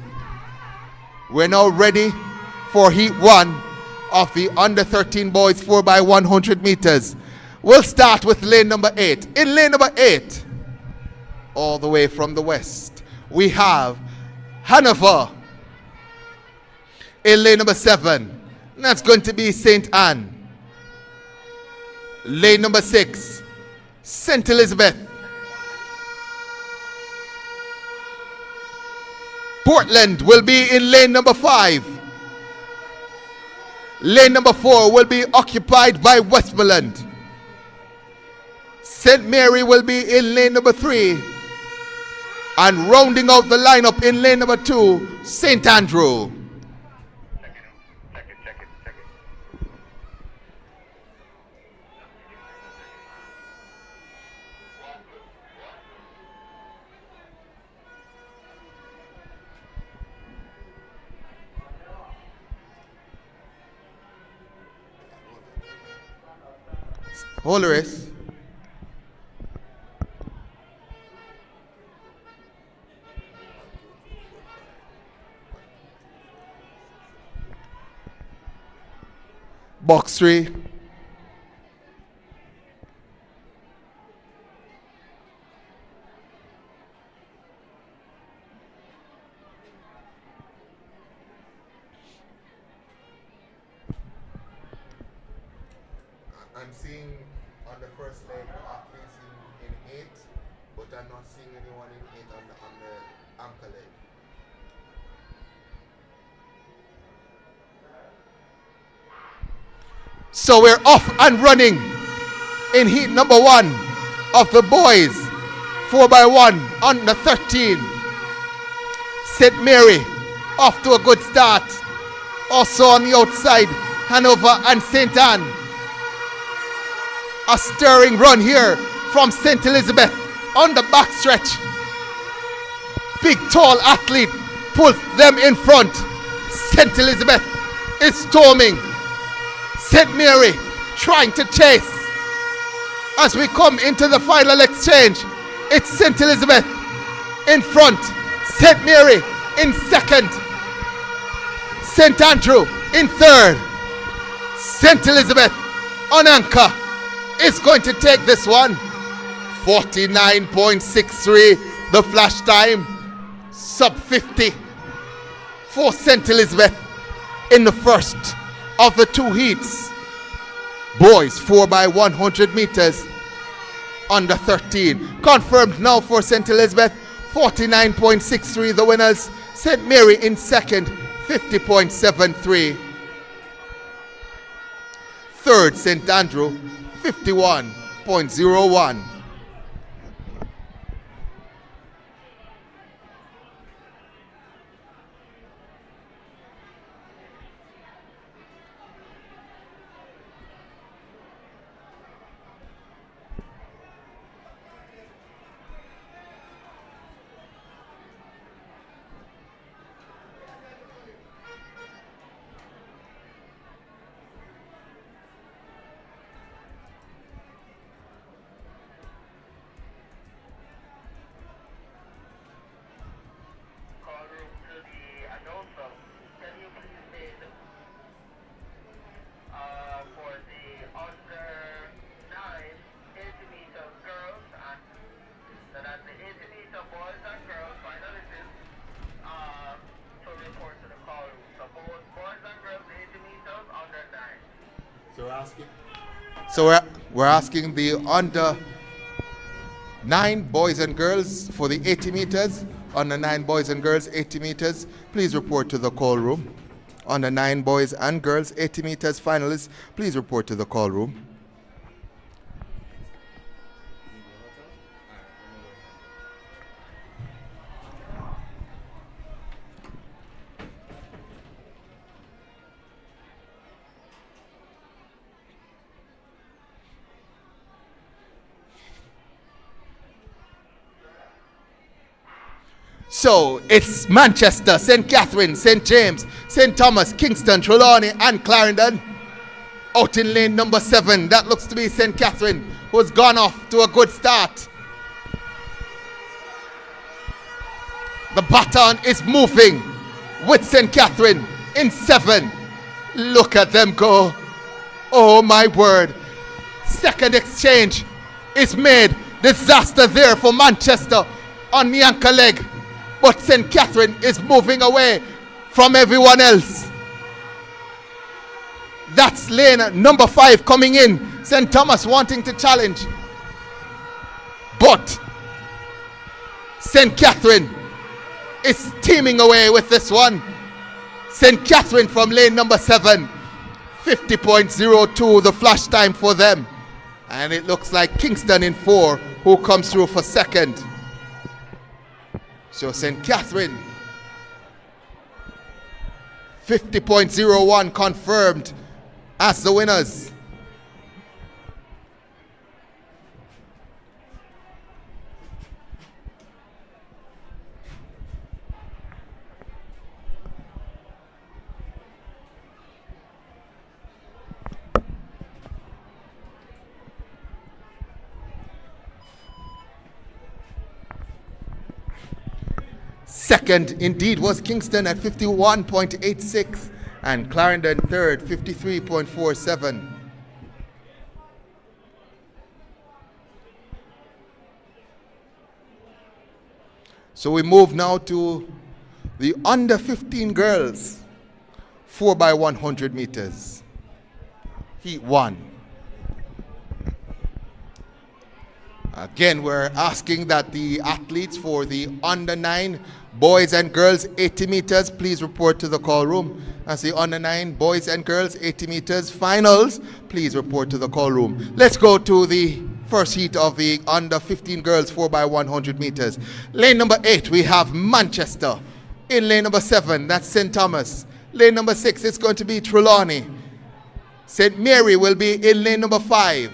We're now ready for heat 1 of the under 13 boys 4x100 meters. We'll start with lane number 8. In lane number 8, all the way from the west, we have Hanover. In lane number 7, that's going to be St. Anne. Lane number 6, St. Elizabeth. Portland will be in lane number 5. Lane number 4 will be occupied by Westmoreland. St. Mary will be in lane number 3. And rounding out the lineup in lane number 2, St. Andrew. Check it. Hold the race. Box 3. the first leg athletes in 8, but I'm not seeing anyone in 8 on the anchor leg. So we're off and running in heat number 1 of the boys 4x1 under 13. St. Mary off to a good start. Also on the outside, Hanover and St. Anne. A stirring run here from St. Elizabeth on the backstretch. Big tall athlete pulls them in front. St. Elizabeth is storming. St. Mary trying to chase. As we come into the final exchange, it's St. Elizabeth in front. St. Mary in second. St. Andrew in third. St. Elizabeth on anchor is going to take this one. 49.63 the flash time. Sub 50 for St. Elizabeth in the first of the 2 heats. Boys 4x100 meters under 13. Confirmed now for St. Elizabeth. 49.63 the winners. St. Mary in second. 50.73. Third, St. Andrew, 51.01. Call room to the announcer. Can you please name for the under 9 80-meter girls and so that's the 80-meter boys and girls finalists to report to the call room. So both boys and girls 80 meters under 9. So we're asking the under 9 boys and girls for the 80 meters. Under 9 boys and girls 80 meters. Please report to the call room. Under 9 boys and girls 80 meters finalists. Please report to the call room. So it's Manchester, St. Catherine, St. James, St. Thomas, Kingston, Trelawney and Clarendon. Out in lane number 7, that looks to be St. Catherine, who has gone off to a good start. The baton is moving with St. Catherine in 7. Look at them go. Oh my word. Second exchange is made. Disaster there for Manchester on the anchor leg. But St. Catherine is moving away from everyone else. That's lane number 5 coming in. St. Thomas wanting to challenge. But St. Catherine is teaming away with this one. St. Catherine from lane number 7. 50.02 the flash time for them. And it looks like Kingston in 4 who comes through for second. So St. Catherine, 50.01 confirmed as the winners. Second indeed was Kingston at 51.86 and Clarendon third 53.47. So we move now to the under 15 girls 4x100 meters. Heat 1. Again, we're asking that the athletes for the under 9 boys and girls 80 meters, please report to the call room. As the under 9 boys and girls 80 meters finals, please report to the call room. Let's go to the first heat of the under 15 girls 4x100 meters. Lane number 8, we have Manchester. In lane number 7, that's St. Thomas. Lane number 6, it's going to be Trelawney. St. Mary will be in lane number 5.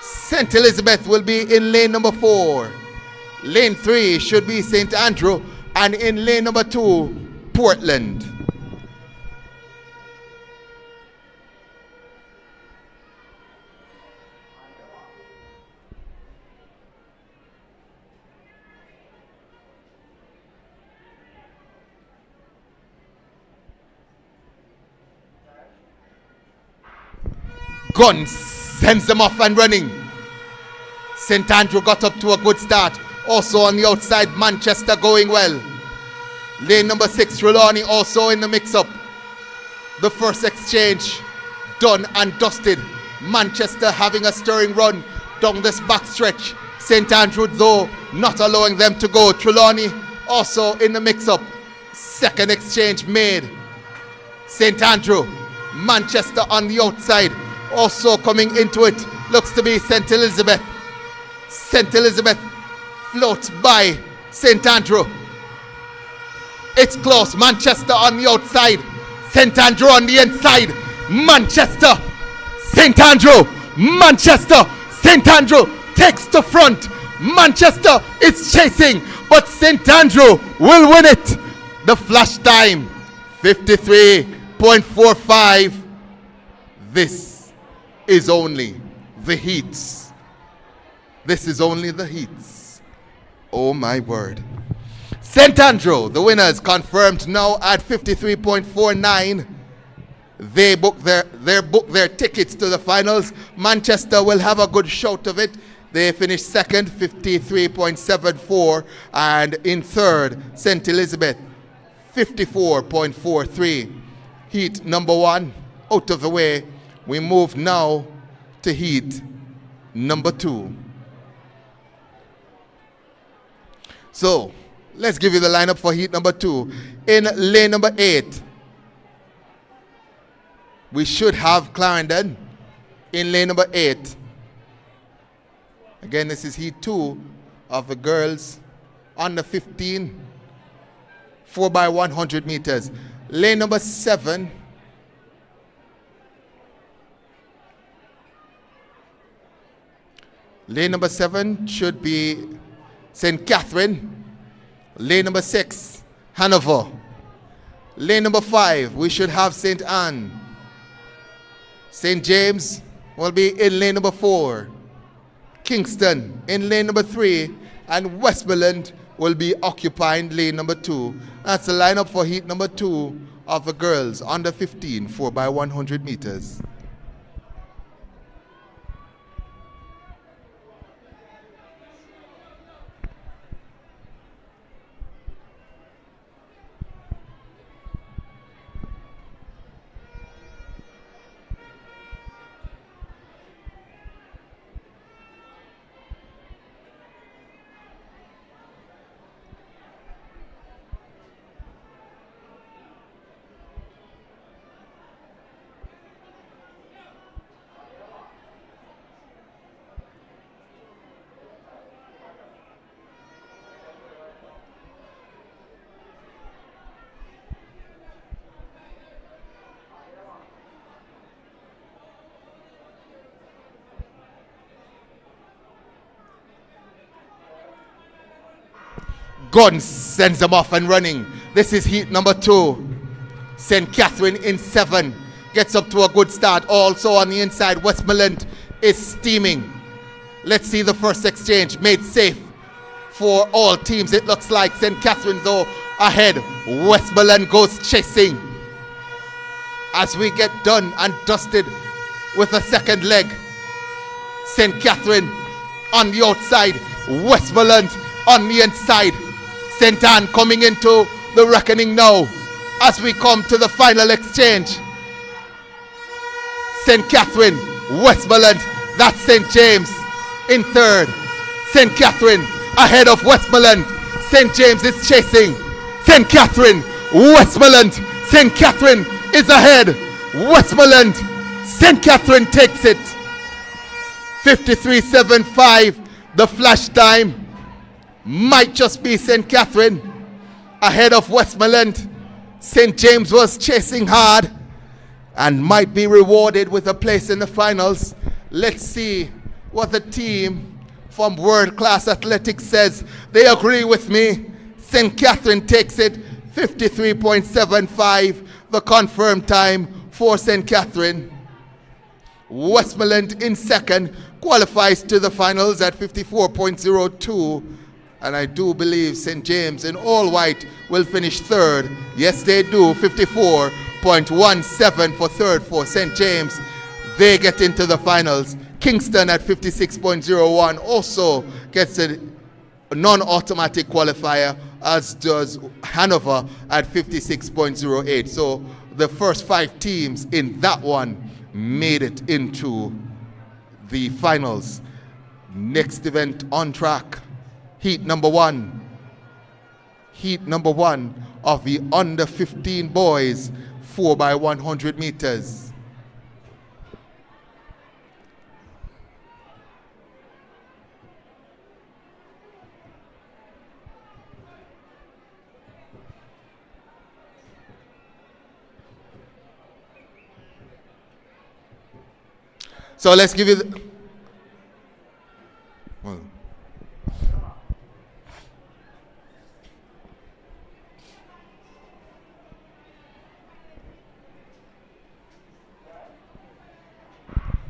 St. Elizabeth will be in lane number 4. Lane 3 should be St. Andrew. And in lane number 2, Portland. Gun sends them off and running. St. Andrew got up to a good start. Also on the outside, Manchester going well. Lane number 6, Trelawney also in the mix-up. The first exchange done and dusted. Manchester having a stirring run down this back stretch. St. Andrew, though, not allowing them to go. Trelawney also in the mix-up. Second exchange made. St. Andrew, Manchester on the outside. Also coming into it looks to be St. Elizabeth. St. Elizabeth floats by St. Andrew. It's close. Manchester on the outside. St. Andrew on the inside. Manchester. St. Andrew. Manchester. St. Andrew takes the front. Manchester is chasing, but St. Andrew will win it. The flash time 53.45. This is only the heats. This is only the heats. Oh my word. St. Andrew, the winners confirmed now at 53.49. They booked their tickets to the finals. Manchester will have a good shout of it. They finished second, 53.74, and in third, St. Elizabeth, 54.43. Heat number 1 out of the way. We move now to heat number 2. So, let's give you the lineup for heat number 2. In lane number 8, we should have Clarendon in lane number 8. Again, this is heat 2 of the girls under 15, 4x100 meters. Lane number 7, lane number 7 should be St. Catherine. Lane number 6, Hanover. Lane number 5, we should have St. Anne. St. James will be in lane number 4. Kingston in lane number 3. And Westmoreland will be occupying lane number 2. That's the lineup for heat number 2 of the girls under 15, 4x100 meters. Gun sends them off and running. This is heat number 2. St. Catherine in 7. Gets up to a good start. Also on the inside, Westmoreland is steaming. Let's see the first exchange made safe for all teams. It looks like St. Catherine, though, ahead. Westmoreland goes chasing. As we get done and dusted with a second leg, St. Catherine on the outside, Westmoreland on the inside. St. Anne coming into the reckoning now as we come to the final exchange. St. Catherine, Westmoreland, that's St. James. in third. St. Catherine ahead of Westmoreland. St. James is chasing. St. Catherine, Westmoreland. St. Catherine is ahead. Westmoreland. St. Catherine takes it. 53.75. The flash time might just be St. Catherine ahead of Westmoreland. St. James was chasing hard and might be rewarded with a place in the finals. Let's see what the team from World Class Athletics says. They agree with me. St. Catherine takes it. 53.75, the confirmed time for St. Catherine. Westmoreland in second qualifies to the finals at 54.02. And I do believe St. James in all white will finish third. Yes, they do. 54.17 for third for St. James. They get into the finals. Kingston at 56.01 also gets a non-automatic qualifier, as does Hanover at 56.08. So the first 5 teams in that one made it into the finals. Next event on track. Heat number 1. Heat number 1 of the under 15 boys 4x100 meters. So let's give you the, well,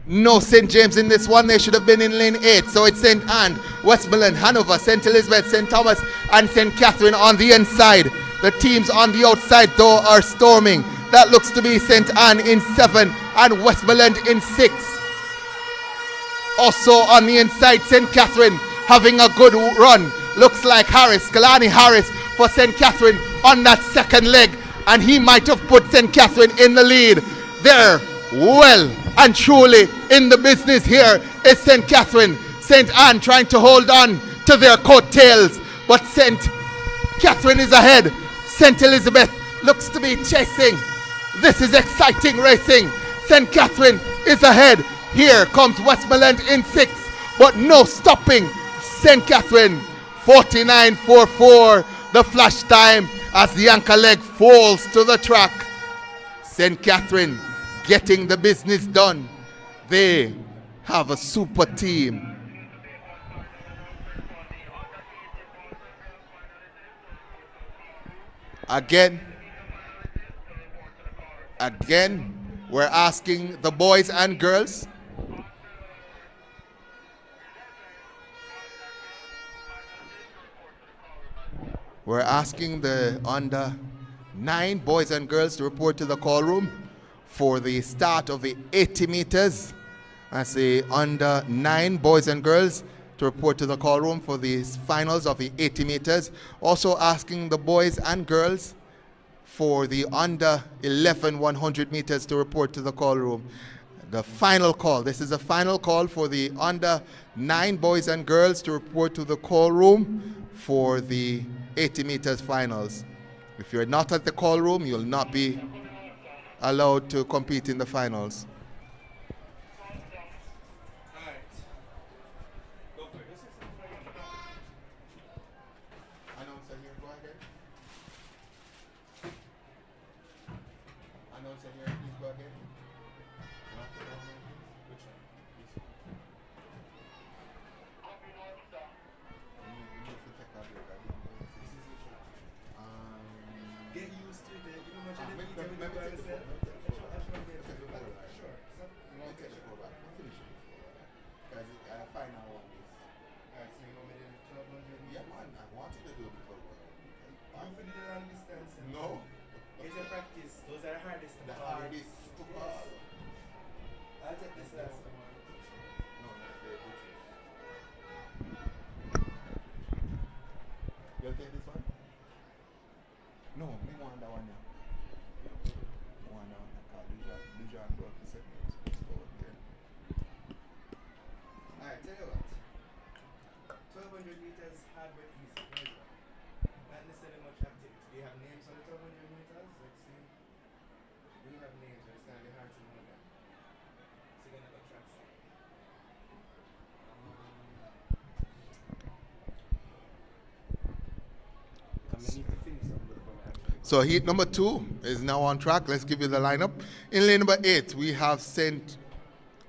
no St. James in this one. They should have been in lane 8. So it's St. Anne, Westmoreland, Hanover, St. Elizabeth, St. Thomas, and St. Catherine on the inside. The teams on the outside, though, are storming. That looks to be St. Anne in 7 and Westmoreland in 6. Also on the inside, St. Catherine having a good run. Looks like Harris, Kalani Harris for St. Catherine on that second leg. And he might have put St. Catherine in the lead. There, well and truly in the business here is St. Catherine. St. Anne trying to hold on to their coattails, but St. Catherine is ahead. St. Elizabeth looks to be chasing. This is exciting racing. St. Catherine is ahead. Here comes Westmoreland in 6, but no stopping. St. Catherine 49.44, the flash time as the anchor leg falls to the track. St. Catherine getting the business done. They have a super team. Again, we're asking the boys and girls. We're asking the under 9 boys and girls to report to the call room for the start of the 80 meters. I say under 9 boys and girls to report to the call room for the finals of the 80 meters. Also asking the boys and girls for the under 11 100 meters to report to the call room. The final call. This is a final call for the under 9 boys and girls to report to the call room for the 80 meters finals. If you're not at the call room, you'll not be allowed to compete in the finals. Announcer here, go ahead. Announcer here, please go ahead. Which one? Get used to it. You know much of Let the me take the yourself. Sure. Final one is. Alright, so you want me to do 1200? Yeah, man, I wanted to do the 12 I'm for the long distance. No. Get your practice. Those are the hardest. The hardest to pass. I'll take this last one. No, not the butchers. You'll take this one? No, me want that one now. Me want that one. Lujan brought the segment over here. Alright, tell you what. 1200 meters hard but easy. Pleasure. Not necessarily much activity. Do you have names on the 1200 meters? Let's see. Do you have names? Or it's going to be hard to know them. So you're going to go track side. I'm going to need to finish something before we actually. So heat number 2 is now on track. Let's give you the lineup. In lane number 8, we have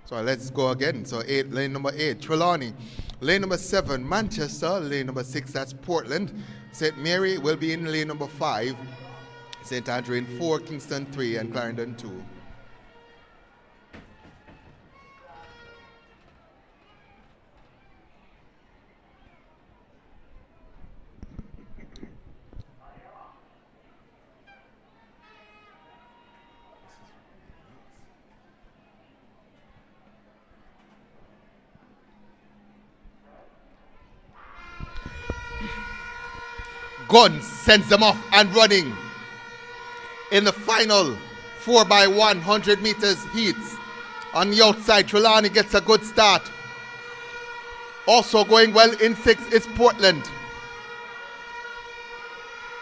let's go again. So lane number 8, Trelawney. Lane number 7, Manchester. Lane number 6, that's Portland. St. Mary will be in lane number 5. St. Andrew in 4, Kingston 3, and Clarendon 2. Gunn sends them off and running in the final 4x100 meters heats. On the outside, Trelawney gets a good start. Also going well in 6 is Portland.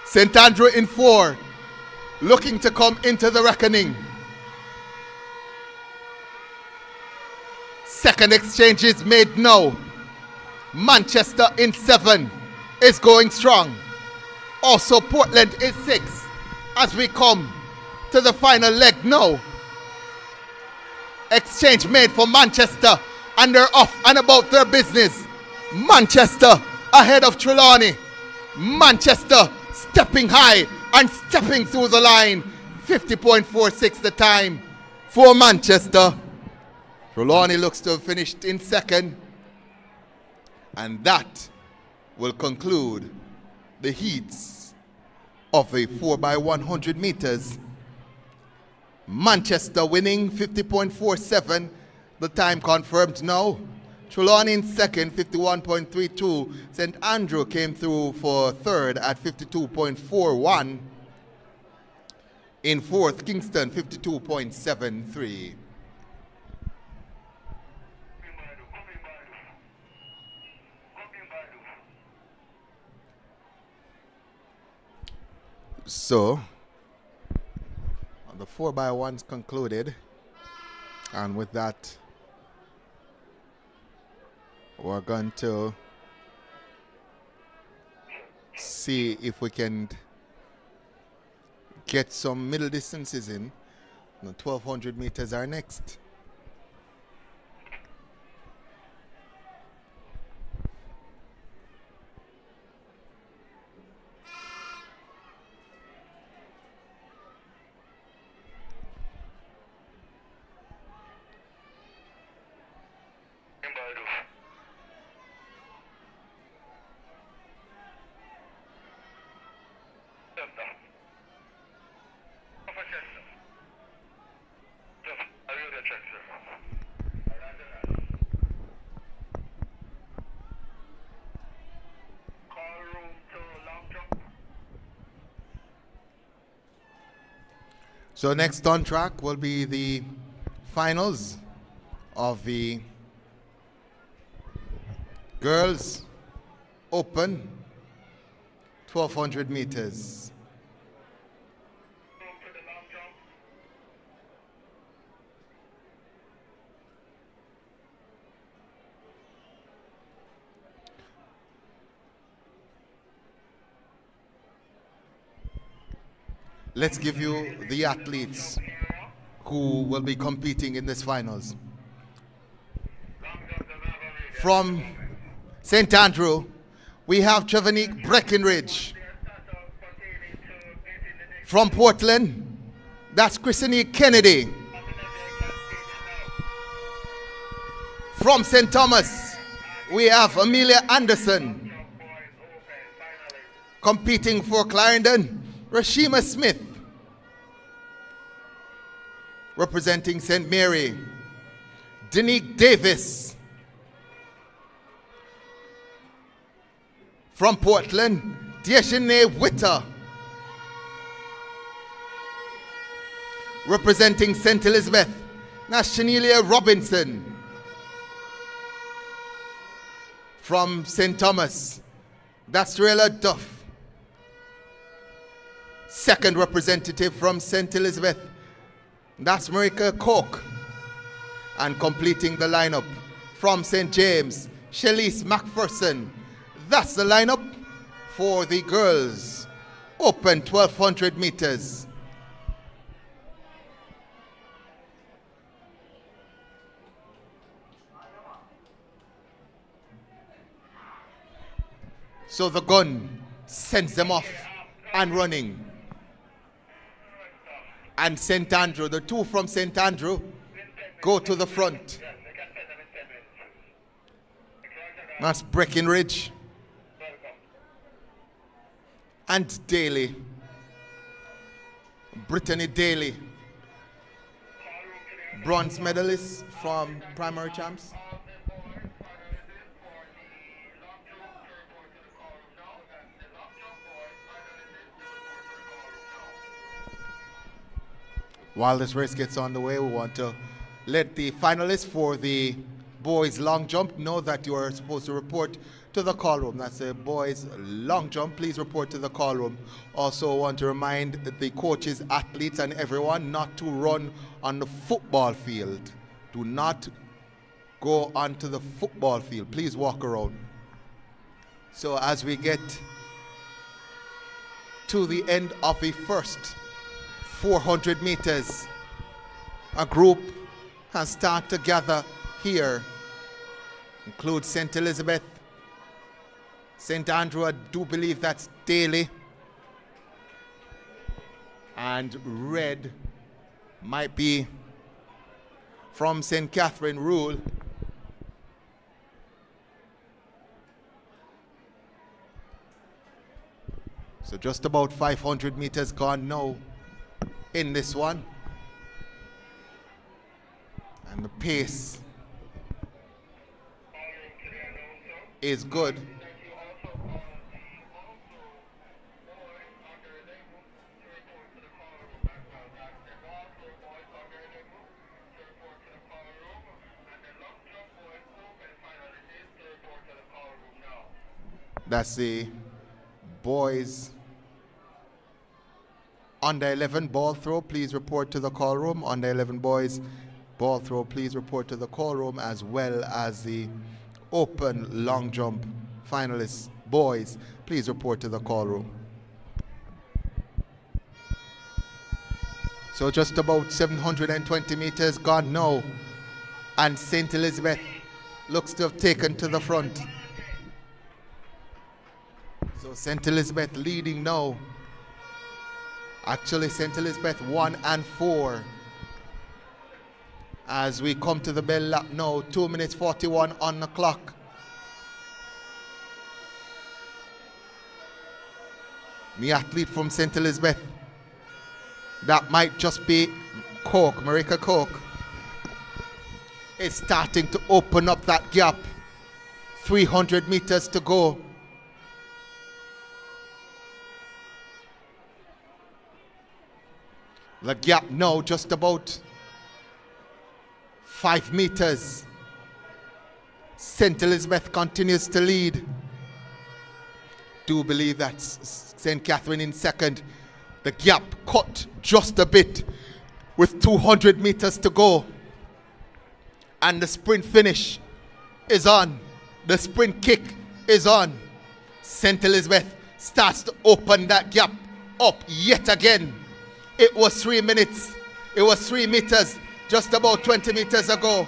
St. Andrew in 4, looking to come into the reckoning. Second exchange is made now. Manchester in 7 is going strong. Also, Portland is 6 as we come to the final leg now. Exchange made for Manchester and they're off and about their business. Manchester ahead of Trelawney. Manchester stepping high and stepping through the line. 50.46 the time for Manchester. Trelawney looks to have finished in 2nd. And that will conclude the heats of a 4x100 meters. Manchester winning 50.47. The time confirmed now. Trelawney in 2nd, 51.32. St. Andrew came through for 3rd at 52.41. In 4th, Kingston 52.73. So, the 4x1s concluded, and with that, we're going to see if we can get some middle distances in. The 1200 meters are next. So next on track will be the finals of the Girls Open 1200 meters. Let's give you the athletes who will be competing in this finals. From St. Andrew, we have Trevanique Breckenridge. From Portland, that's Christine Kennedy. From St. Thomas, we have Amelia Anderson. Competing for Clarendon, Rashima Smith. Representing St. Mary, Denique Davis. From Portland, Diashine Witter. Representing St. Elizabeth, Nashanelia Robinson. from St. Thomas, that's Rayla Duff. Second representative from St. Elizabeth, that's Marika Coke. And completing the lineup from St. James, Shelise McPherson. That's the lineup for the girls. Open 1200 meters. So the gun sends them off and running. And St. Andrew, the two from St. Andrew, go to the front. That's Breckenridge and Daly. Brittany Daly, bronze medalist from primary champs. While this race gets on the way, we want to let the finalists for the boys long jump know that you are supposed to report to the call room. That's the boys long jump. Please report to the call room. Also want to remind the coaches, athletes, and everyone not to run on the football field. Do not go onto the football field. Please walk around. So as we get to the end of the first 400 meters, a group has started to gather here. Includes St. Elizabeth, St. Andrew, I do believe that's Daly, and red might be from St. Catherine Rule. So just about 500 meters gone now in this one. And the pace is good. That's the boys under 11 ball throw. Please report to the call room. Under 11 boys ball throw, please report to the call room, as well as the open long jump finalists boys. Please report to the call room. So just about 720 meters gone now, and St. Elizabeth looks to have taken to the front. So St. Elizabeth leading now. Actually, St. Elizabeth 1 and 4. As we come to the bell lap now, 2 minutes 41 on the clock. The athlete from St. Elizabeth, that might just be Coke, Marika Coke, is starting to open up that gap. 300 meters to go. The gap now just about 5 meters. St. Elizabeth continues to lead. Do believe that's St. Catherine in second. The gap cut just a bit with 200 meters to go. And the sprint finish is on. The sprint kick is on. St. Elizabeth starts to open that gap up yet again. It was 3 minutes. It was 3 meters just about 20 meters ago.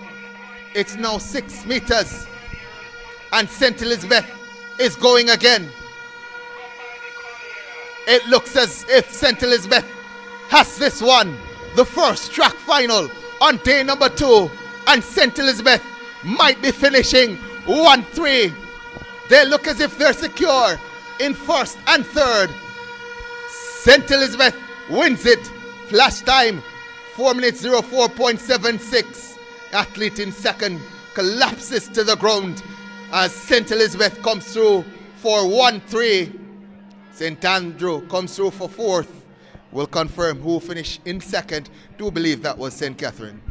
It's now 6 meters. And St. Elizabeth is going again. It looks as if St. Elizabeth has this one. The first track final on day number 2. And St. Elizabeth might be finishing 1-3. They look as if they're secure in first and third. St. Elizabeth wins it. Flash time 4 minutes 04.76. Athlete in second collapses to the ground as St. Elizabeth comes through for 1-3. St. Andrew comes through for 4th. We'll confirm who finished in second. Do believe that was St. Catherine.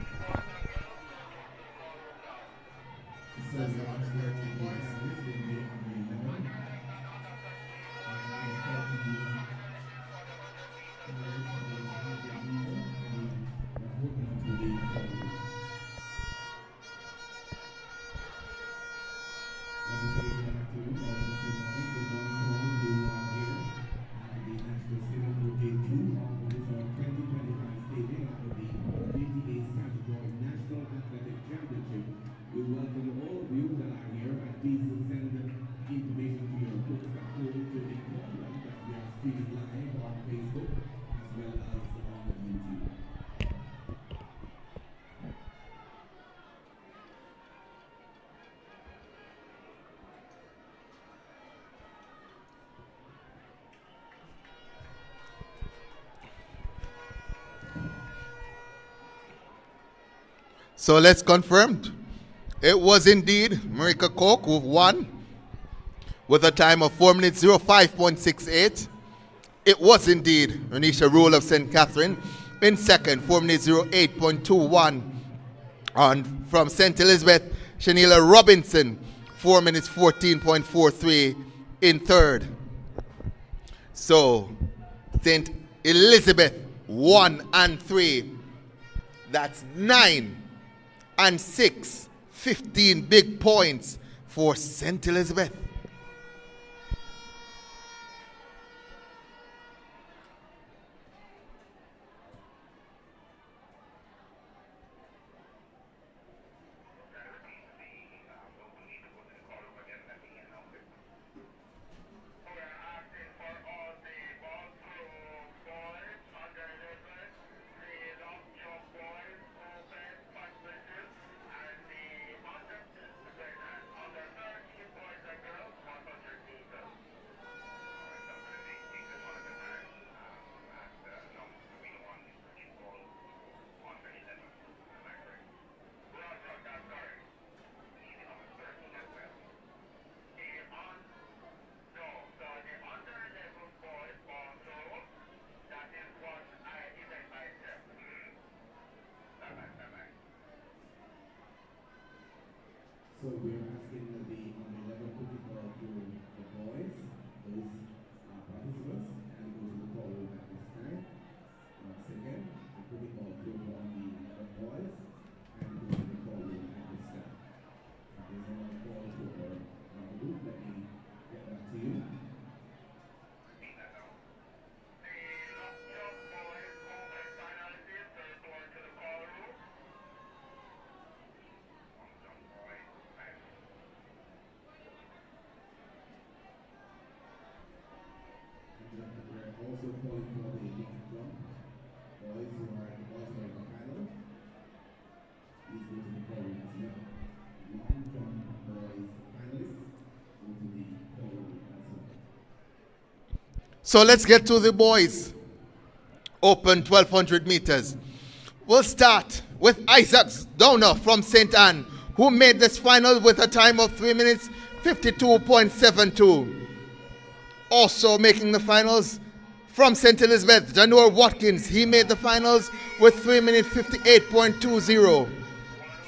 So let's confirm. It was indeed Marika Koch who won with a time of 4 minutes 05.68. It was indeed Renisha Rule of St. Catherine in second, 4 minutes 08.21. And from St. Elizabeth, Shanila Robinson, 4 minutes 14.43 in third. So St. Elizabeth 1 and 3. That's 9 and 6. 15 big points for St. Elizabeth. So we're asking the under 11 cookie ball to the boys, those participants, and go to the ball room at this time. Once again, the cookie ball to the under 11 boys, and go to the ball room at this time. There's another ball to the room. Let me get that to you. Also calling for the big club boys who are in the final. Please go to the ballroom as well. Long jump boys finalists go to the ballroom as well. So let's get to the boys. Open 1200 meters. We'll start with Isaac Downer from St. Anne, who made this final with a time of 3 minutes 52.72. Also making the finals from St. Elizabeth, Janor Watkins, he made the finals with 3 minutes 58.20.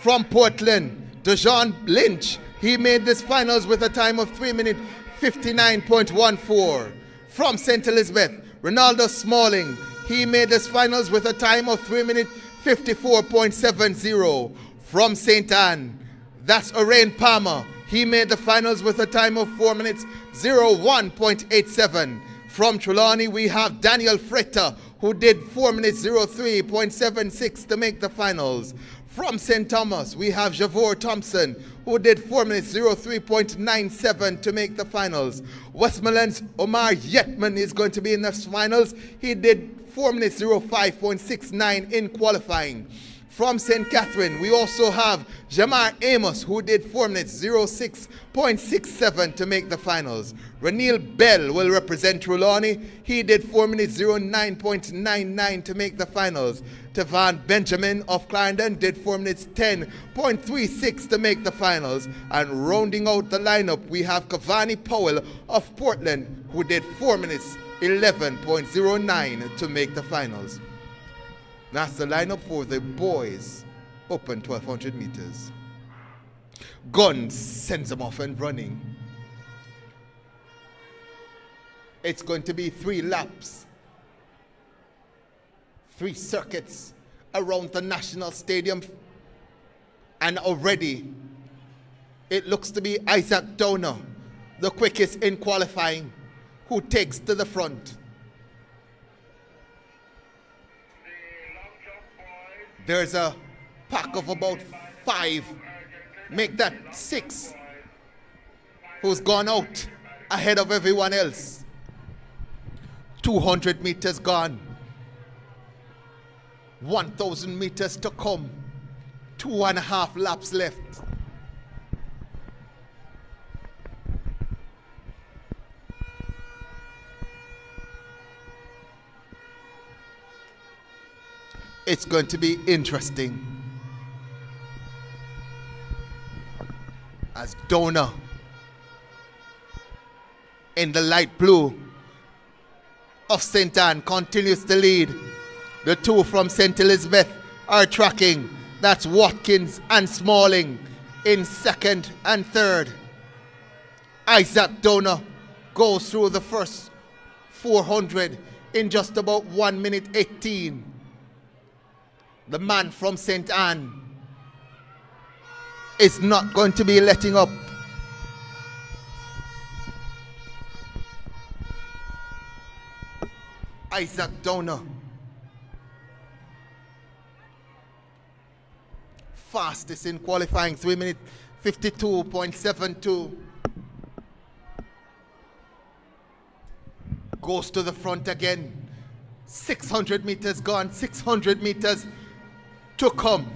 From Portland, Dejan Lynch, he made this finals with a time of 3 minutes 59.14. From St. Elizabeth, Ronaldo Smalling, he made this finals with a time of 3 minutes 54.70. From St. Anne, that's Orain Palmer, he made the finals with a time of 4 minutes 01.87. From Trelawney, we have Daniel Fretter, who did 4 minutes 03.76 to make the finals. From St. Thomas, we have Javor Thompson, who did 4 minutes 03.97 to make the finals. Westmoreland's Omar Yetman is going to be in the finals. He did 4 minutes 05.69 in qualifying. From St. Catherine, we also have Jamar Amos, who did 4 minutes 06.67 to make the finals. Ranil Bell will represent Trelawney. He did 4 minutes 09.99 to make the finals. Tevan Benjamin of Clarendon did 4 minutes 10.36 to make the finals. And rounding out the lineup, we have Cavani Powell of Portland, who did 4 minutes 11.09 to make the finals. That's the lineup for the boys. Open 1200 meters. Guns sends them off and running. It's going to be 3 laps. 3 circuits around the National Stadium. And already it looks to be Isaac Downer, the quickest in qualifying, who takes to the front. There's a pack of about 5, make that 6, who's gone out ahead of everyone else. 200 meters gone, 1,000 meters to come, 2.5 laps left. It's going to be interesting. as Dona in the light blue of St. Anne continues to lead. The two from St. Elizabeth are tracking. That's Watkins and Smalling in second and third. Isaac Dona goes through the first 400 in just about 1 minute 18. The man from St. Anne is not going to be letting up. Isaac Downer. Fastest in qualifying, 3 minutes 52.72. Goes to the front again. 600 meters gone, 600 meters to come.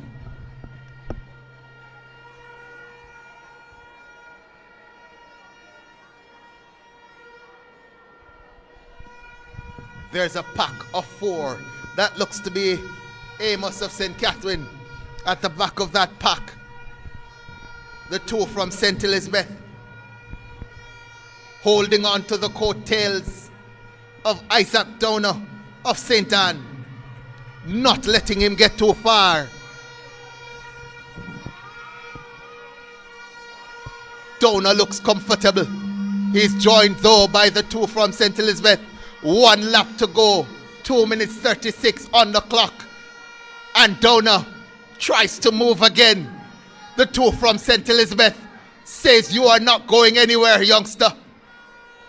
There's a pack of four. That looks to be Amos of St. Catherine at the back of that pack. The two from St. Elizabeth holding on to the coattails of Isaac Downer of St. Anne, not letting him get too far. Downer looks comfortable. He's joined though by the two from St. Elizabeth. 1 lap to go, 2 minutes 36 on the clock. And Downer tries to move again. The two from St. Elizabeth says, "You are not going anywhere, youngster."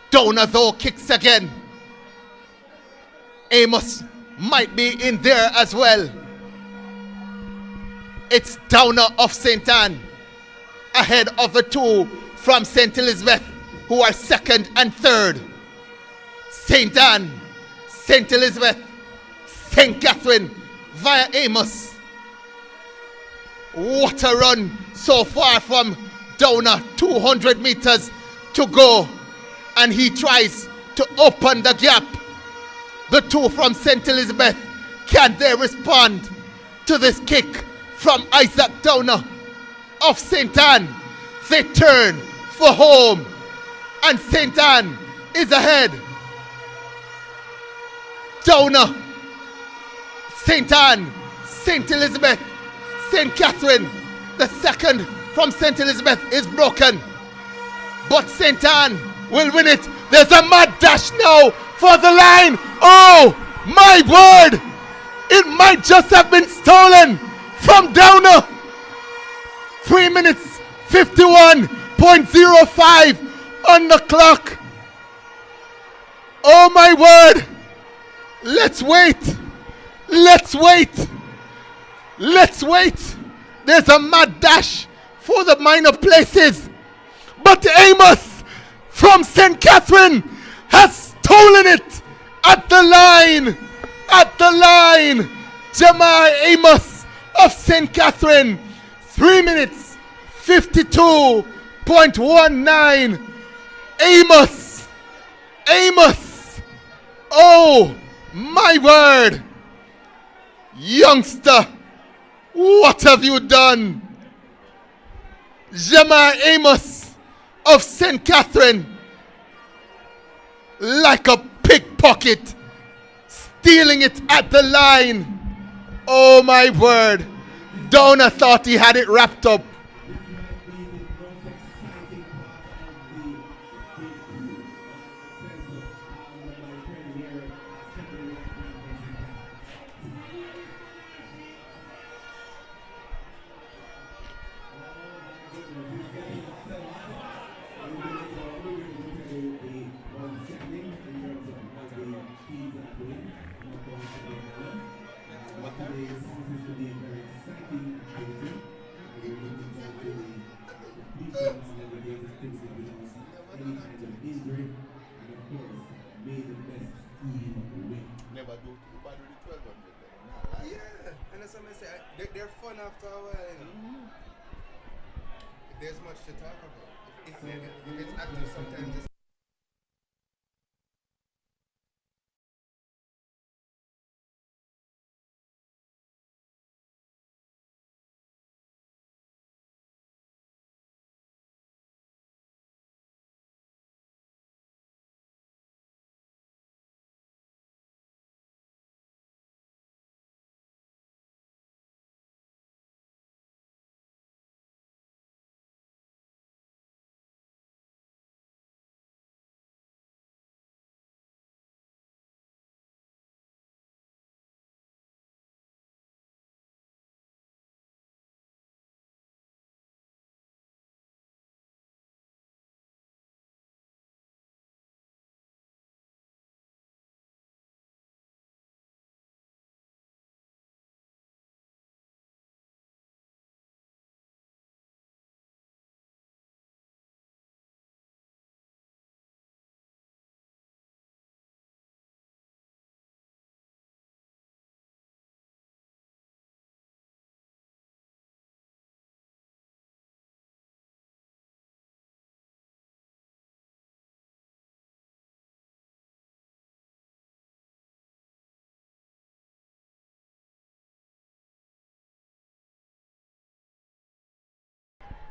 Downer though kicks again. Amos might be in there as well. It's Downer of St. Anne ahead of the two from St. Elizabeth, who are second and third. St. Anne, St. Elizabeth, St. Catherine via Amos. What a run so far from Downer. 200 meters to go, and he tries to open the gap. The two from St. Elizabeth, can they respond to this kick from Isaac Downer of St. Anne? They turn for home, and St. Anne is ahead. Downer, St. Anne, St. Elizabeth, St. Catherine. The second from St. Elizabeth is broken, but St. Anne will win it. There's a mad dash now for the line. Oh my word! It might just have been stolen from Downer. 3 minutes 51.05 on the clock. Oh my word! Let's wait. Let's wait. Let's wait. There's a mad dash for the minor places. But Amos from St. Catherine has stolen it at the line. At the line. Jamar Amos of St. Catherine. 3 minutes 52.19. Amos. Amos. Oh. My word! Youngster, what have you done? Jamar Amos of St. Catherine, like a pickpocket, stealing it at the line. Oh my word! Downer thought he had it wrapped up. Yeah, and that's what I say. They're fun after a while, you know. If there's much to talk about, if it's active, sometimes it's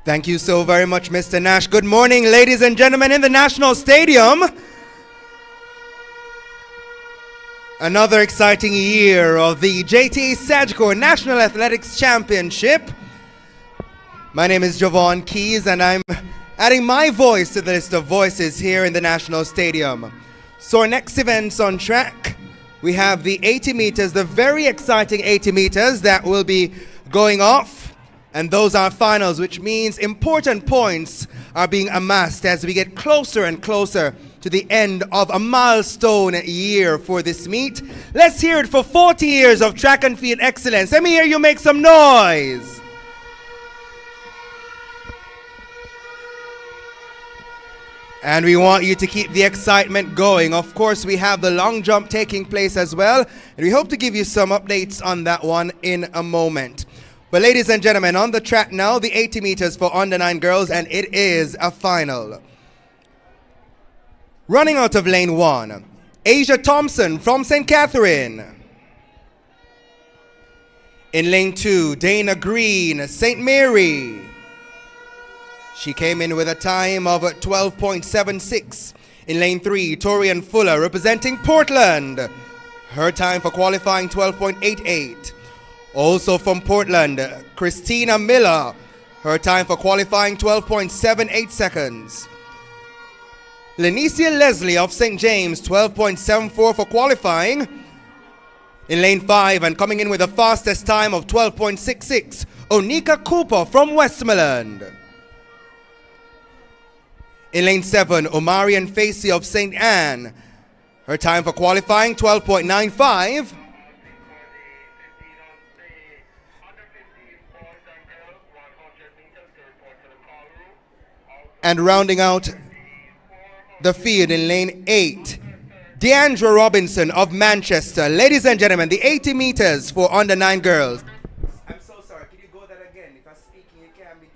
Thank you so very much, Mr. Nash. Good morning, ladies and gentlemen, in the National Stadium. Another exciting year of the JTA Sagicor National Athletics Championship. My name is Javon Keys, and I'm adding my voice to the list of voices here in the National Stadium. So our next events on track, we have the 80 meters, the very exciting 80 meters that will be going off. And those are finals, which means important points are being amassed as we get closer and closer to the end of a milestone year for this meet. Let's hear it for 40 years of track and field excellence. Let me hear you make some noise. And we want you to keep the excitement going. Of course, we have the long jump taking place as well. And we hope to give you some updates on that one in a moment. But ladies and gentlemen, on the track now, the 80 meters for under 9 girls, and it is a final. Running out of lane 1, Asia Thompson from St. Catherine. In lane 2, Dana Green, St. Mary. She came in with a time of 12.76. In lane 3, Torian Fuller representing Portland. Her time for qualifying 12.88. Also from Portland, Christina Miller. Her time for qualifying 12.78 seconds. Lenicia Leslie of St. James, 12.74 for qualifying. In lane 5 and coming in with the fastest time of 12.66, Onika Cooper from Westmoreland. In lane 7, Omarian Facey of St. Anne. Her time for qualifying 12.95. And rounding out the field in lane 8, Deandra Robinson of Manchester. Ladies and gentlemen, the 80 meters for under 9 girls. I'm so sorry. Can you go that again? If I'm speaking, you can't be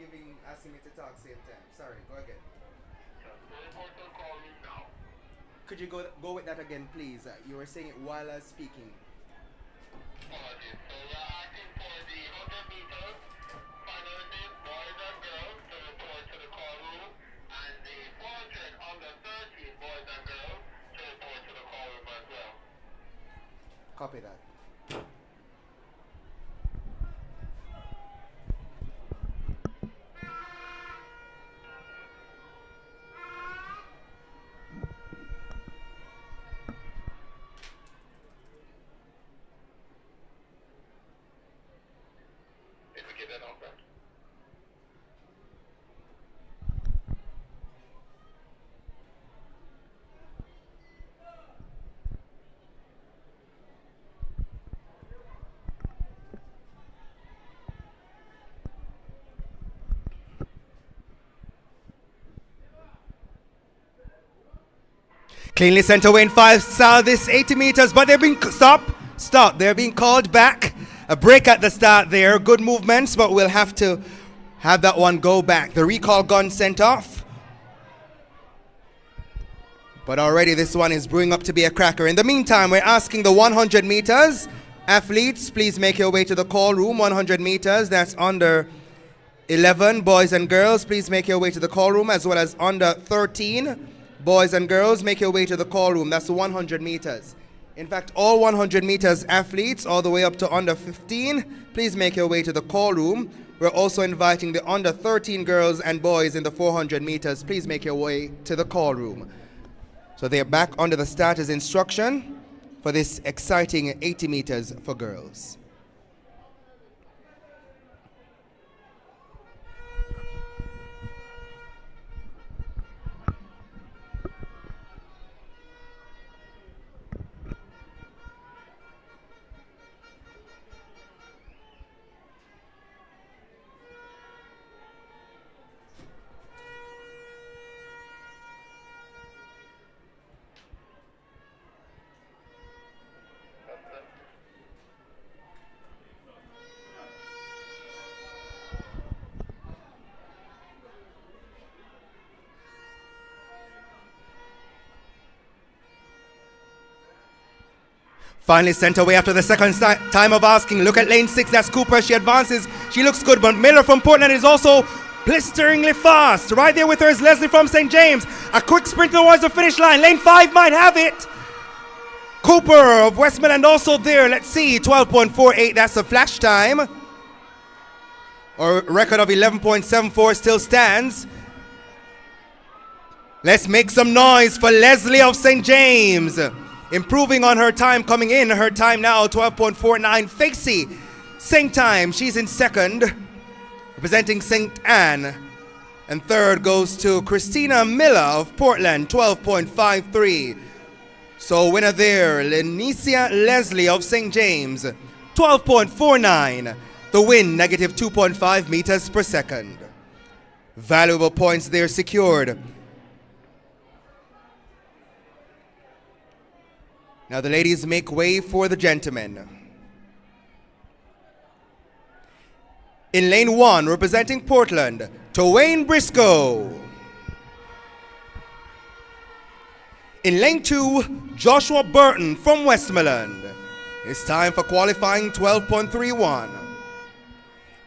asking me to talk same time. Sorry, go again. Could you go with that again, please? You were saying it while I was speaking. Copy that. Cleanly sent away in 5 star this 80 meters, but they're being stop. They're being called back. A break at the start there. Good movements, but we'll have to have that one go back. The recall gun sent off. But already this one is brewing up to be a cracker. In the meantime, we're asking the 100 meters. Athletes, please make your way to the call room. 100 meters, that's under 11. Boys and girls, please make your way to the call room, as well as under 13. Boys and girls, make your way to the call room. That's 100 meters. In fact, all 100 meters athletes, all the way up to under 15, please make your way to the call room. We're also inviting the under 13 girls and boys in the 400 meters. Please make your way to the call room. So they're back under the starters instruction for this exciting 80 meters for girls. Finally sent away after the second time of asking. Look at lane 6, that's Cooper. She advances. She looks good, but Miller from Portland is also blisteringly fast. Right there with her is Leslie from St. James. A quick sprint towards the finish line. Lane 5 might have it. Cooper of Westmoreland also there. Let's see, 12.48, that's the flash time. Our record of 11.74 still stands. Let's make some noise for Leslie of St. James. Improving on her time coming in. Her time now, 12.49. Facey, same time. She's in second, representing St. Anne. And third goes to Christina Miller of Portland, 12.53. So winner there, Lenicia Leslie of St. James, 12.49. The win, negative 2.5 meters per second. Valuable points there secured. Now the ladies make way for the gentlemen. In lane 1, representing Portland, Twain Briscoe. In lane 2, Joshua Burton from Westmoreland. It's time for qualifying 12.31.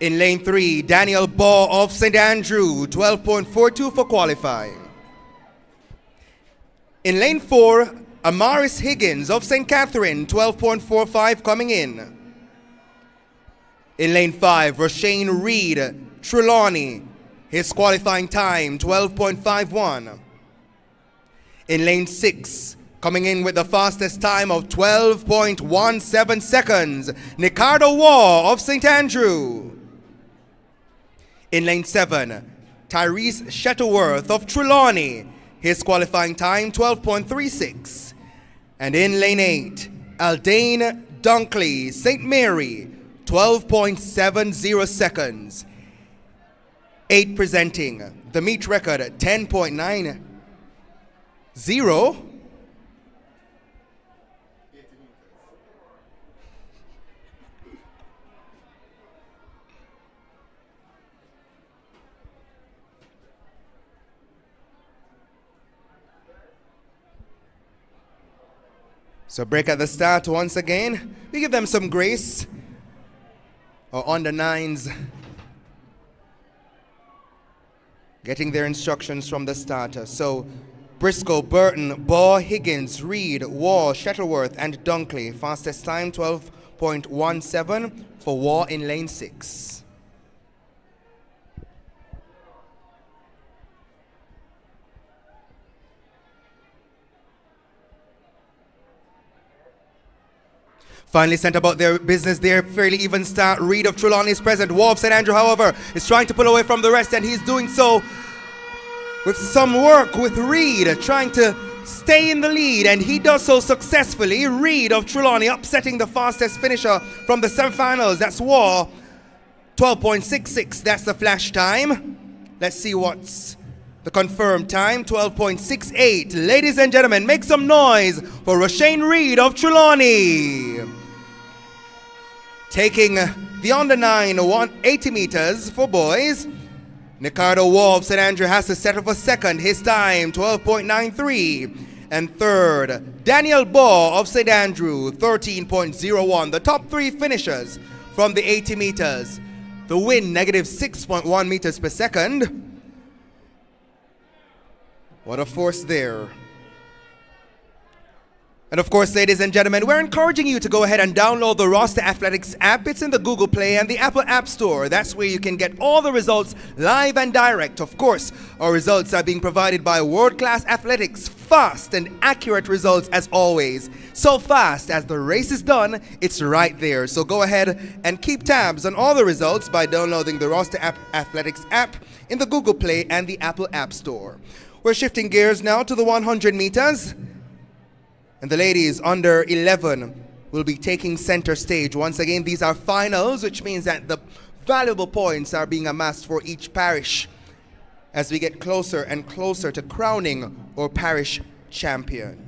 In lane 3, Daniel Baugh of St. Andrew, 12.42 for qualifying. In lane 4, Amaris Higgins of St. Catherine, 12.45 coming in. In lane 5, Roshane Reed, Trelawney, his qualifying time, 12.51. In lane 6, coming in with the fastest time of 12.17 seconds, Nicardo Waugh of St. Andrew. In lane 7, Tyrese Shuttleworth of Trelawney, his qualifying time 12.36. And in lane 8, Aldane Dunkley, St. Mary, 12.70 seconds. 8 presenting the meet record at 10.90. So break at the start once again. We give them some grace. Or on the 9s. Getting their instructions from the starter. So Briscoe, Burton, Baugh, Higgins, Reed, Waugh, Shuttleworth, and Dunkley. Fastest time 12.17 for Waugh in lane 6. Finally sent about their business there. Fairly even start. Reed of Trelawney is present. Waugh of St. Andrew, however, is trying to pull away from the rest, and he's doing so with some work with Reed, trying to stay in the lead, and he does so successfully. Reed of Trelawney upsetting the fastest finisher from the semifinals. That's Waugh, 12.66. That's the flash time. Let's see what's the confirmed time, 12.68. Ladies and gentlemen, make some noise for Roshane Reed of Trelawney. Taking the under 9, 180 meters for boys. Nicardo Waugh of St. Andrew has to settle for second. His time, 12.93. And third, Daniel Baugh of St. Andrew, 13.01. The top 3 finishers from the 80 meters. The win, negative 6.1 meters per second. What a force there. And of course, ladies and gentlemen, we're encouraging you to go ahead and download the Roster Athletics app. It's in the Google Play and the Apple App Store. That's where you can get all the results live and direct. Of course, our results are being provided by world-class athletics. Fast and accurate results as always. So fast as the race is done, it's right there. So go ahead and keep tabs on all the results by downloading the Roster Athletics app in the Google Play and the Apple App Store. We're shifting gears now to the 100 meters. And the ladies under 11 will be taking center stage. Once again, these are finals, which means that the valuable points are being amassed for each parish as we get closer and closer to crowning our parish champion.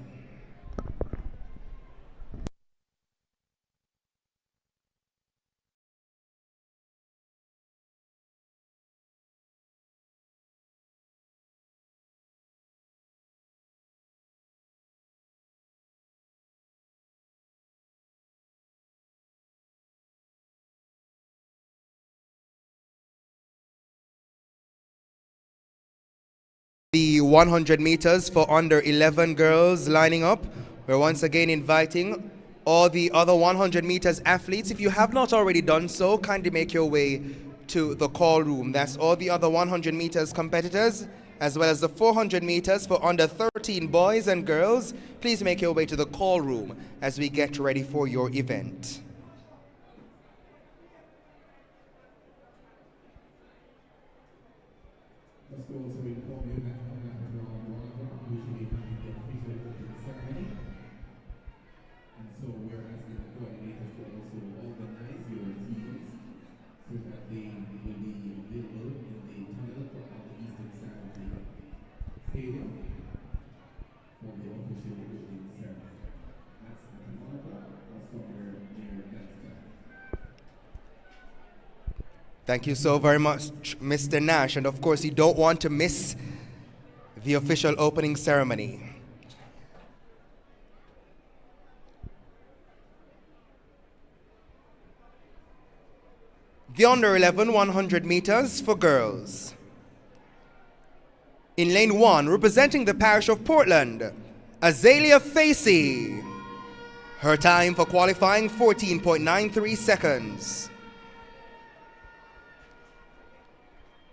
The 100 meters for under 11 girls lining up. We're once again inviting all the other 100 meters athletes. If you have not already done so, kindly make your way to the call room. That's all the other 100 meters competitors, as well as the 400 meters for under 13 boys and girls. Please make your way to the call room as we get ready for your event. Let's go also inform you that around 1 o'clock we should be having the official opening ceremony. And so we're asking the coordinators to also organize your teams so that they will be available in the tunnel on the eastern side of the stadium for the official opening ceremony. That's at 1 o'clock or somewhere near that time. Thank you so very much, Mr. Nash. And of course, you don't want to miss the official opening ceremony. The under 11 100 meters for girls. In lane 1, representing the parish of Portland, Azalea Facey. Her time for qualifying 14.93 seconds.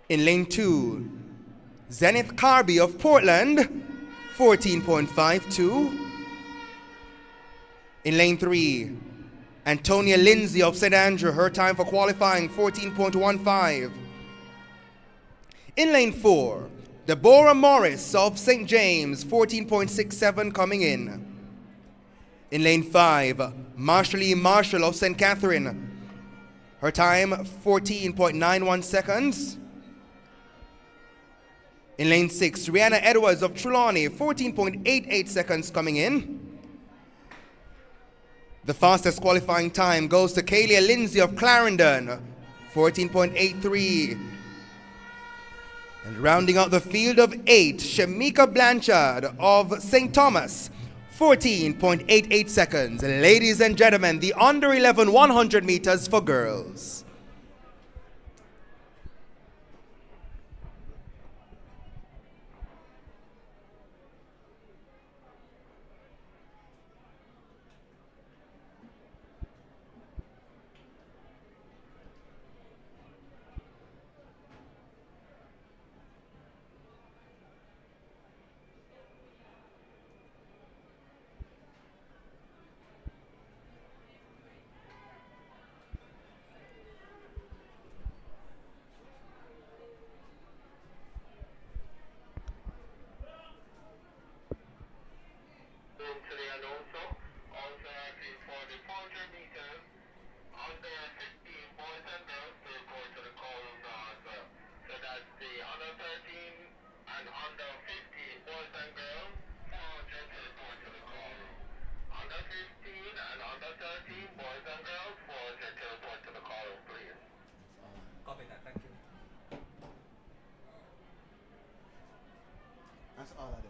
In lane 2, Zenith Carby of Portland, 14.52. In lane 3, Antonia Lindsay of St. Andrew, her time for qualifying 14.15. In lane 4, Deborah Morris of St. James, 14.67 coming in. In lane 5, Marshallee Marshall of St. Catherine, her time 14.91 seconds. In lane 6, Rihanna Edwards of Trelawney, 14.88 seconds coming in. The fastest qualifying time goes to Kalia Lindsay of Clarendon, 14.83. And rounding out the field of 8, Shamika Blanchard of St. Thomas, 14.88 seconds. Ladies and gentlemen, the under 11 100 meters for girls. That's all of them.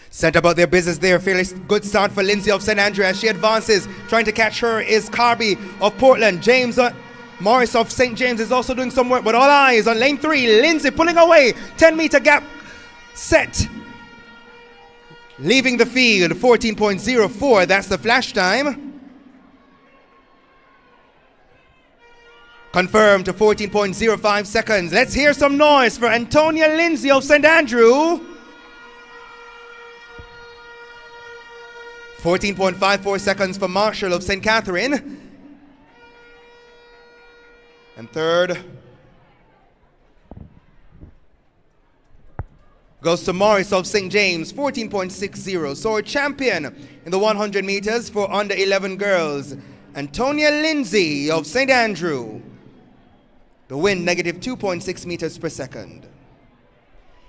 Set about their business there. Fairly good start for Lindsay of St. Andrew as she advances. Trying to catch her is Carby of Portland. James Morris of St. James is also doing some work, but all eyes on lane 3. Lindsay pulling away. 10-meter gap set. Leaving the field, 14.04. That's the flash time. Confirmed to 14.05 seconds. Let's hear some noise for Antonia Lindsay of St. Andrew. 14.54 seconds for Marshall of St. Catherine. And third goes to Morris of St. James, 14.60. So our champion in the 100 meters for under 11 girls, Antonia Lindsay of St. Andrew. The wind negative 2.6 meters per second.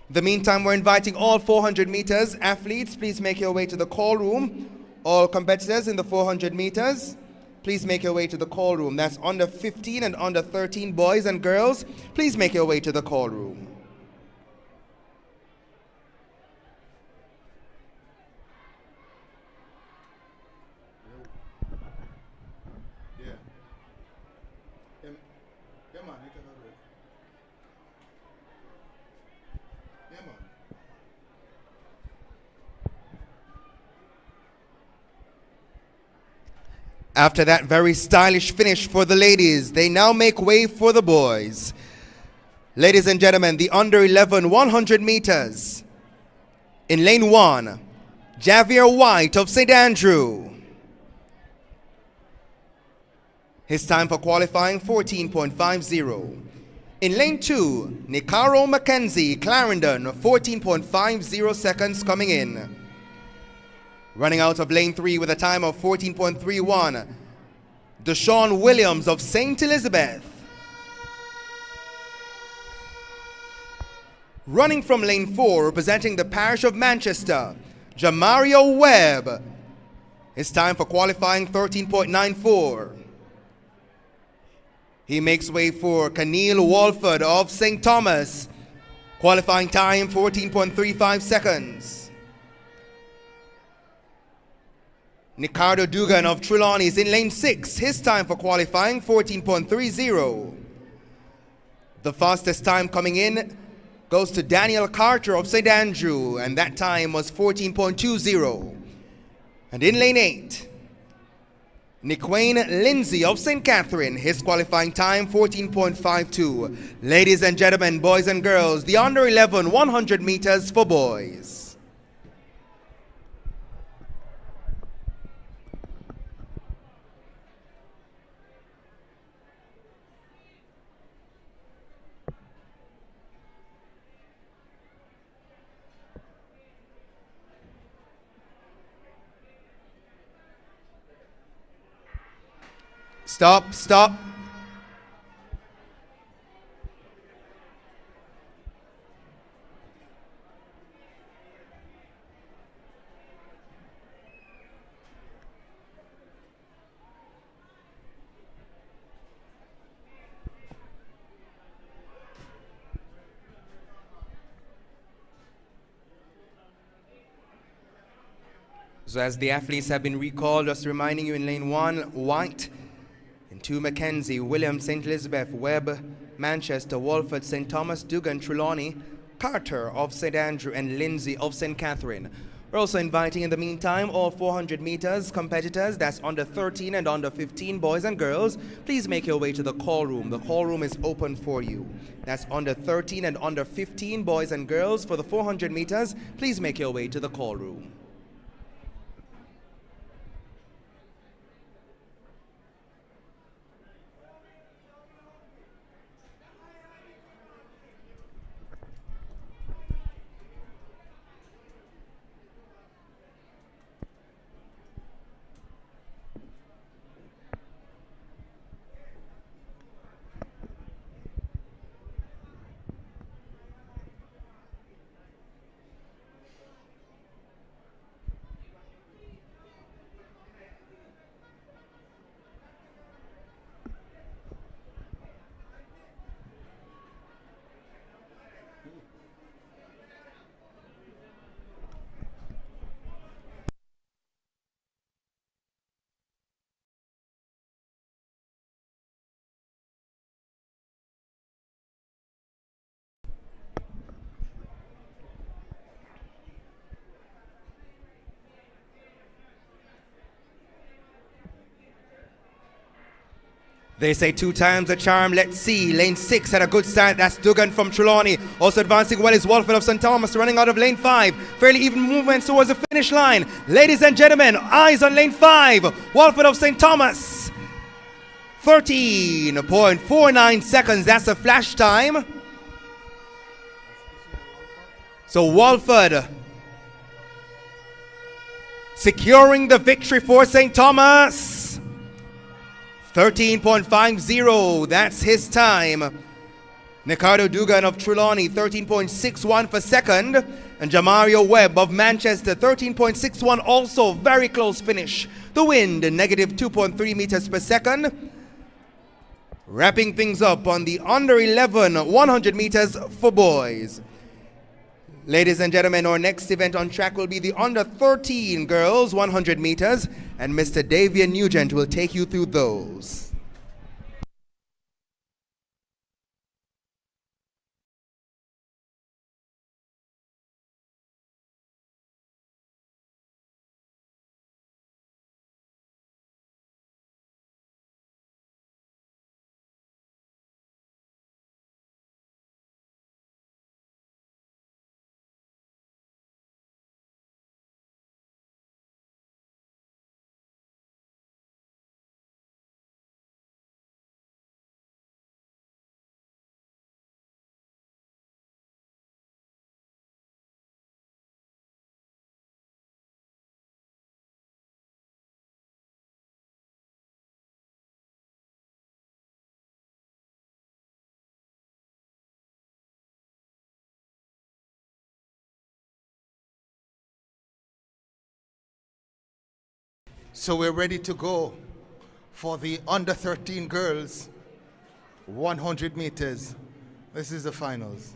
In the meantime, we're inviting all 400 meters athletes. Please make your way to the call room. All competitors in the 400 meters, please make your way to the call room. That's under 15 and under 13 boys and girls. Please make your way to the call room. After that very stylish finish for the ladies, they now make way for the boys. Ladies and gentlemen, the under 11 100 meters. In lane 1, Javier White of St. Andrew. His time for qualifying, 14.50. In lane 2, Nicaro Mackenzie, Clarendon, 14.50 seconds coming in. Running out of lane 3 with a time of 14.31, Deshaun Williams of St. Elizabeth. Running from lane 4, representing the Parish of Manchester, Jamario Webb. His time for qualifying, 13.94. He makes way for Keneal Walford of St. Thomas. Qualifying time, 14.35 seconds. Ricardo Dugan of Trelawney is in lane 6. His time for qualifying, 14.30. The fastest time coming in goes to Daniel Carter of St. Andrew, and that time was 14.20. And in lane 8, Nickwain Lindsay of St. Catherine, his qualifying time, 14.52. Ladies and gentlemen, boys and girls, the under 11 100 meters for boys. Stop, stop. So as the athletes have been recalled, just reminding you in lane 1, White. In 2, Mackenzie, Williams, St. Elizabeth, Webb, Manchester, Walford, St. Thomas, Dugan, Trelawney, Carter of St. Andrew, and Lindsay of St. Catherine. We're also inviting in the meantime all 400 meters competitors, that's under 13 and under 15 boys and girls. Please make your way to the call room. The call room is open for you. That's under 13 and under 15 boys and girls. For the 400 meters, please make your way to the call room. They say 2 times the charm, let's see. Lane 6 had a good start, that's Dugan from Trelawney. Also advancing well is Walford of St. Thomas, running out of lane 5. Fairly even movements towards the finish line. Ladies and gentlemen, eyes on lane 5. Walford of St. Thomas. 13.49 seconds, that's a flash time. So Walford securing the victory for St. Thomas. 13.50, that's his time. Nicardo Dugan of Trelawney, 13.61 for second. And Jamario Webb of Manchester, 13.61, also very close finish. The wind, negative 2.3 meters per second. Wrapping things up on the under 11 100 meters for boys. Ladies and gentlemen, our next event on track will be the under 13 girls 100 meters, and Mr. Davian Nugent will take you through those. So we're ready to go for the under 13 girls 100 meters. This is the finals.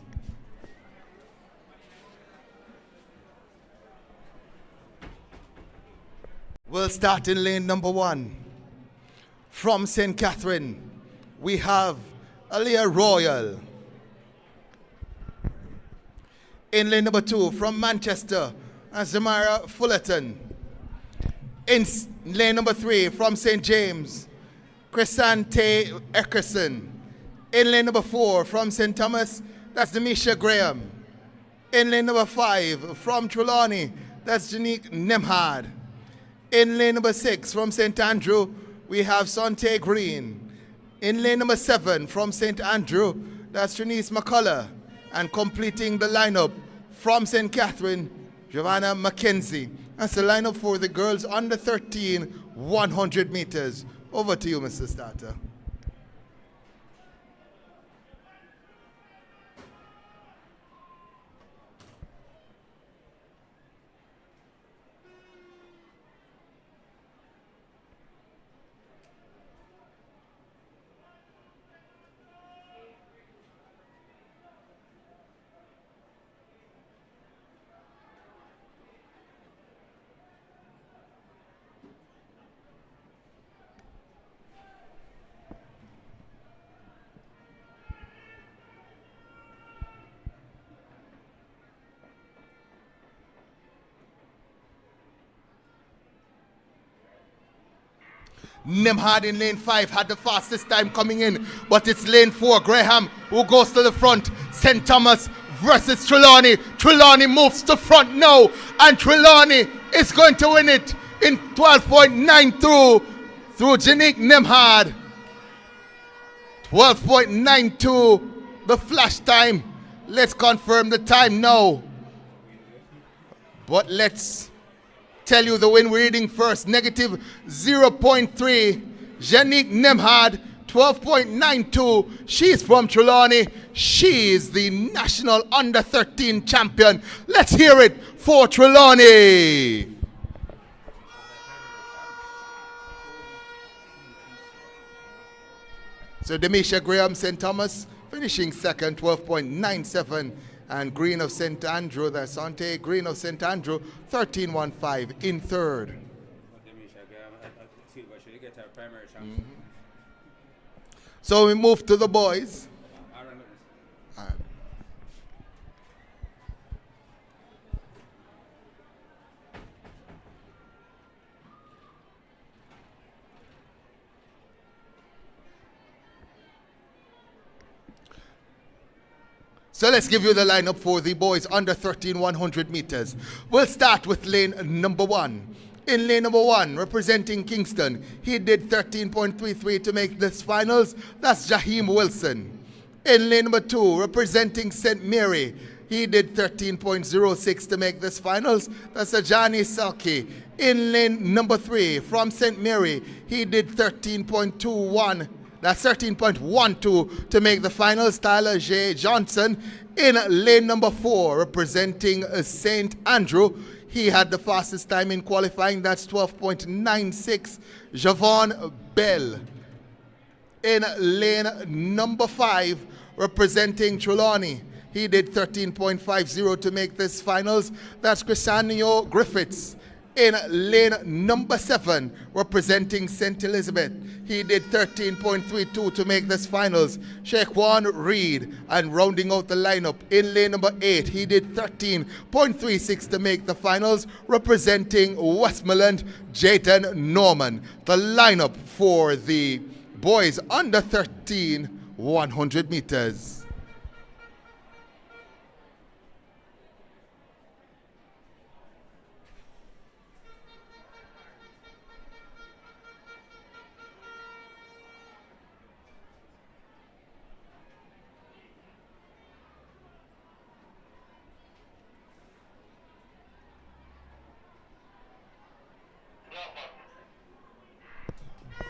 We'll start in lane number 1. From St. Catherine, we have Aliyah Royal. In lane number 2, from Manchester, Azamara Fullerton. In lane number 3, from St. James, Crescente Eckerson. In lane number 4, from St. Thomas, that's Demisha Graham. In lane number 5, from Trelawney, that's Janique Nemhard. In lane number 6, from St. Andrew, we have Sante Green. In lane number 7, from St. Andrew, that's Trinice McCullough. And completing the lineup from St. Catherine, Giovanna McKenzie. That's the lineup for the girls under 13, 100 meters. Over to you, Mr. Starter. Nemhard in lane 5 had the fastest time coming in, but it's lane 4, Graham, who goes to the front. St. Thomas versus Trelawney. Trelawney moves to front now, and Trelawney is going to win it in 12.92 through Janique Nemhard. 12.92, the flash time. Let's confirm the time now. But let's tell you the win reading first. Negative 0.3. Janique Nemhard, 12.92. She's from Trelawney. She is the national under 13 champion. Let's hear it for Trelawney. So Demisha Graham, St. Thomas, finishing second, 12.97. And Green of St. Andrew, that's Sante Green of St. Andrew, 13.15 in third. So we move to the boys. So let's give you the lineup for the boys under 13 100 meters. We'll start with lane number 1. In lane number 1, representing Kingston, he did 13.33 to make this finals. That's Jaheim Wilson. In lane number 2, representing St. Mary, he did 13.06 to make this finals. That's Ajani Salki. In lane number 3, from St. Mary, he did 13.21 That's 13.12 to make the finals. Tyler J. Johnson in lane number 4, representing St. Andrew. He had the fastest time in qualifying. That's 12.96. Javon Bell in lane number 5, representing Trelawney. He did 13.50 to make this finals. That's Crisanio Griffiths in lane number 7, representing St. Elizabeth. He did 13.32 to make this finals. Shaquan Reed, and rounding out the lineup in lane number 8, he did 13.36 to make the finals, representing Westmoreland, Jayton Norman. The lineup for the boys under 13 100 meters.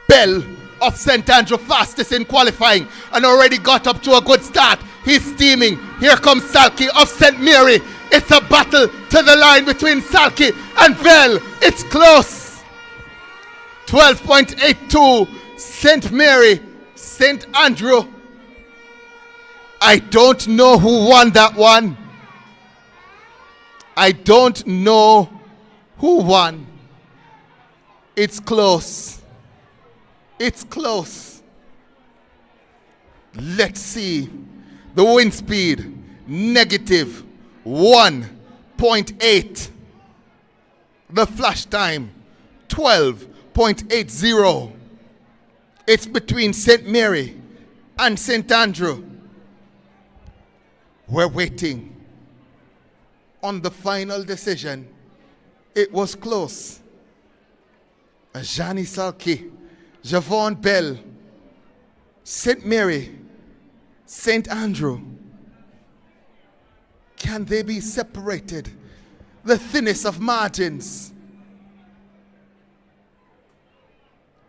Bell of St. Andrew, fastest in qualifying, and already got up to a good start. He's steaming. Here comes Salke of St. Mary. It's a battle to the line between Salke and Bell. It's close. 12.82. St. Mary, St. Andrew. I don't know who won that one. I don't know who won. It's close. It's close. Let's see. The wind speed, negative 1.8. The flash time, 12.80. It's between St. Mary and St. Andrew. We're waiting on the final decision. It was close. Ajani Salke, Javon Bell, St. Mary, St. Andrew. Can they be separated? The thinnest of margins.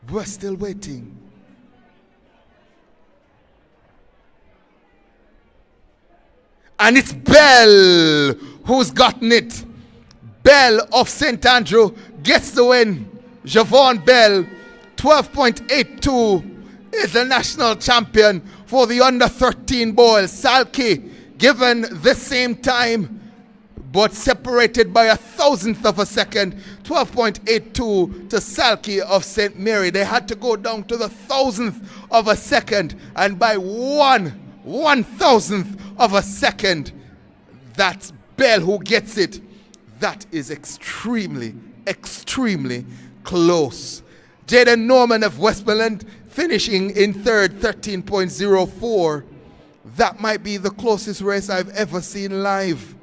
We're still waiting. And it's Bell who's gotten it. Bell of St. Andrew gets the win. Javon Bell, 12.82, is the national champion for the under 13 boys. Salke given the same time, but separated by 1,000th of a second. 12.82 to Salke of St. Mary. They had to go down to the 1,000th of a second, and by 1,000th of a second, that's Bell who gets it. That is extremely, extremely close. Jayden Norman of Westmoreland finishing in third, 13.04. That might be the closest race I've ever seen live.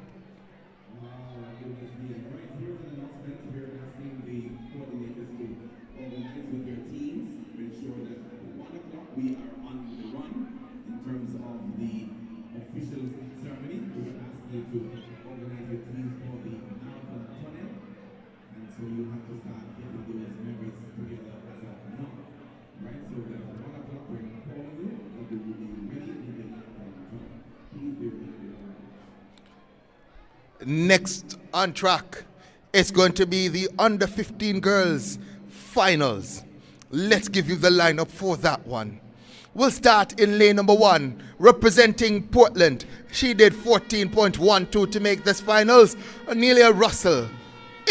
Next on track, it's going to be the under 15 girls finals. Let's give you the lineup for that one. We'll start in lane number 1, representing Portland. She did 14.12 to make this finals. Anelia Russell.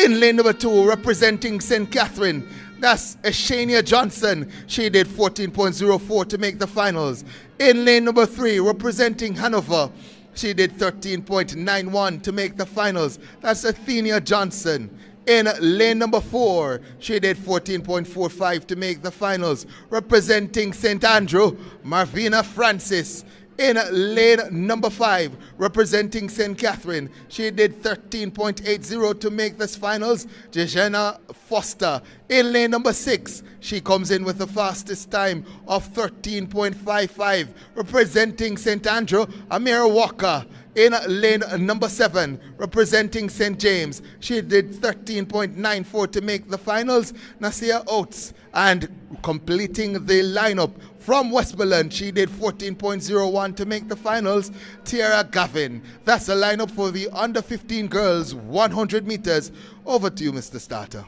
In lane number 2, representing St. Catherine, that's Shania Johnson. She did 14.04 to make the finals. In lane number 3, representing Hanover, she did 13.91 to make the finals. That's Athenia Johnson. In lane number 4, she did 14.45 to make the finals. Representing St. Andrew, Marvina Francis. In lane number 5, representing St. Catherine, she did 13.80 to make this finals. Jejena Foster. In lane number 6, she comes in with the fastest time of 13.55. Representing St. Andrew, Amira Walker. In lane number 7, representing St. James, she did 13.94 to make the finals. Nasia Oates, and completing the lineup from Westmoreland, she did 14.01 to make the finals. Tiara Gavin. That's the lineup for the under 15 girls, 100 meters. Over to you, Mr. Starter.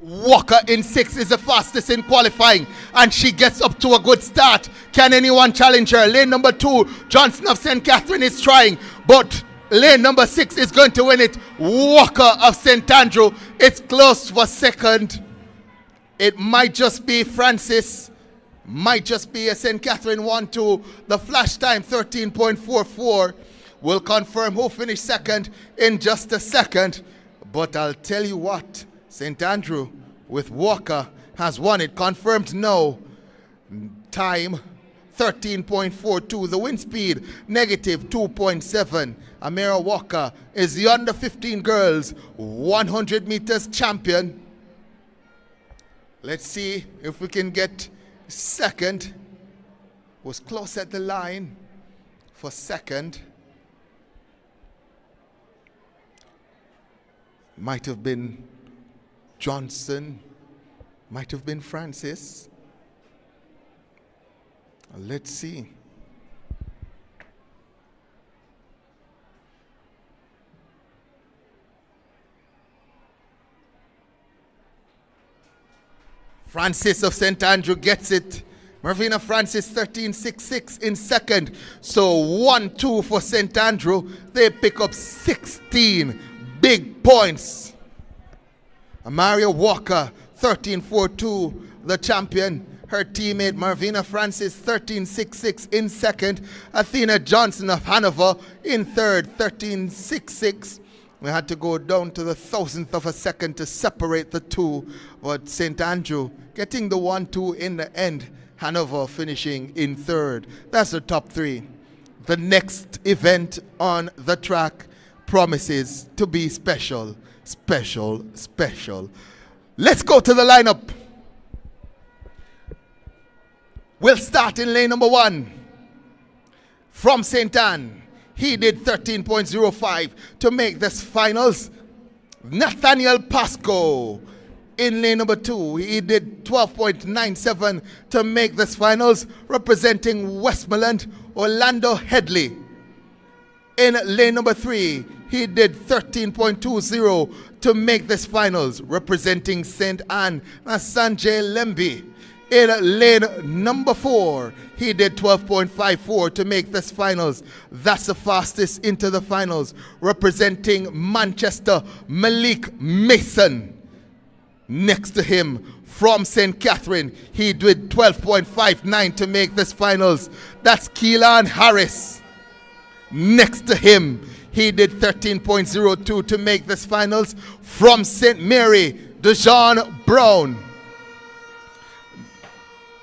Walker in 6 is the fastest in qualifying, and she gets up to a good start. Can anyone challenge her? Lane number 2, Johnson of St. Catherine is trying, but lane number 6 is going to win it. Walker of St. Andrew, it's close for second. It might just be Francis, might just be a St. Catherine 1-2. The flash time 13.44. We'll confirm who finished second in just a second, but I'll tell you what, St. Andrew with Walker has won it. Confirmed now. Time 13.42. The wind speed negative 2.7. Amira Walker is the under 15 girls 100 meters champion. Let's see if we can get second. Was close at the line for second. Might have been Johnson, might have been Francis. Let's see. Francis of St. Andrew gets it. Marvina Francis 13.66 in second. So 1-2 for St. Andrew. They pick up 16 big points. Amaria Walker, 13.42, the champion. Her teammate Marvina Francis, 13.66 in second. Athena Johnson of Hanover in third, 13.66. We had to go down to the thousandth of a second to separate the two. But St. Andrew getting the 1-2 in the end. Hanover finishing in third. That's the top 3. The next event on the track promises to be special. Special. Let's go to the lineup. We'll start in lane number 1. From St. Anne, he did 13.05 to make this finals. Nathaniel Pasco in lane number 2, he did 12.97 to make this finals, representing Westmoreland. Orlando Headley in lane number 3, he did 13.20 to make this finals, representing St. Anne. Sanjay Lembi. In lane number 4, he did 12.54 to make this finals. That's the fastest into the finals, representing Manchester, Malik Mason. Next to him, from St. Catherine, he did 12.59 to make this finals. That's Keelan Harris. Next to him, he did 13.02 to make this finals. From St. Mary, Dejan Brown.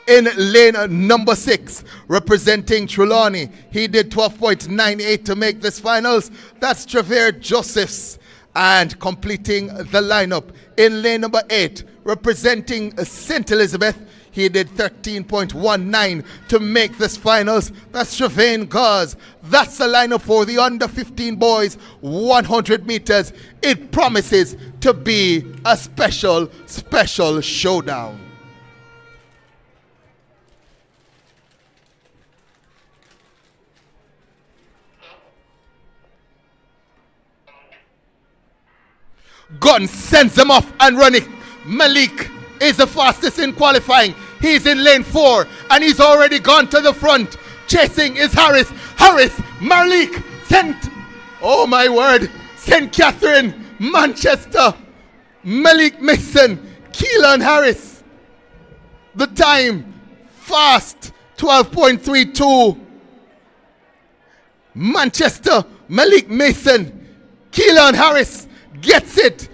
In lane number 6, representing Trelawney, he did 12.98 to make this finals. That's Trevor Josephs. And completing the lineup, in lane number 8, representing St. Elizabeth, he did 13.19 to make this finals. That's Trevane Gause. That's the lineup for the under 15 boys, 100 meters. It promises to be a special showdown. Gunn sends them off and running. Malik is the fastest in qualifying. He's in lane 4 and he's already gone to the front. Chasing is Harris. Malik, oh my word, St. Catherine, Manchester, Malik Mason, Keelan Harris. The time, fast, 12.32. Manchester, Malik Mason. Keelan Harris gets it.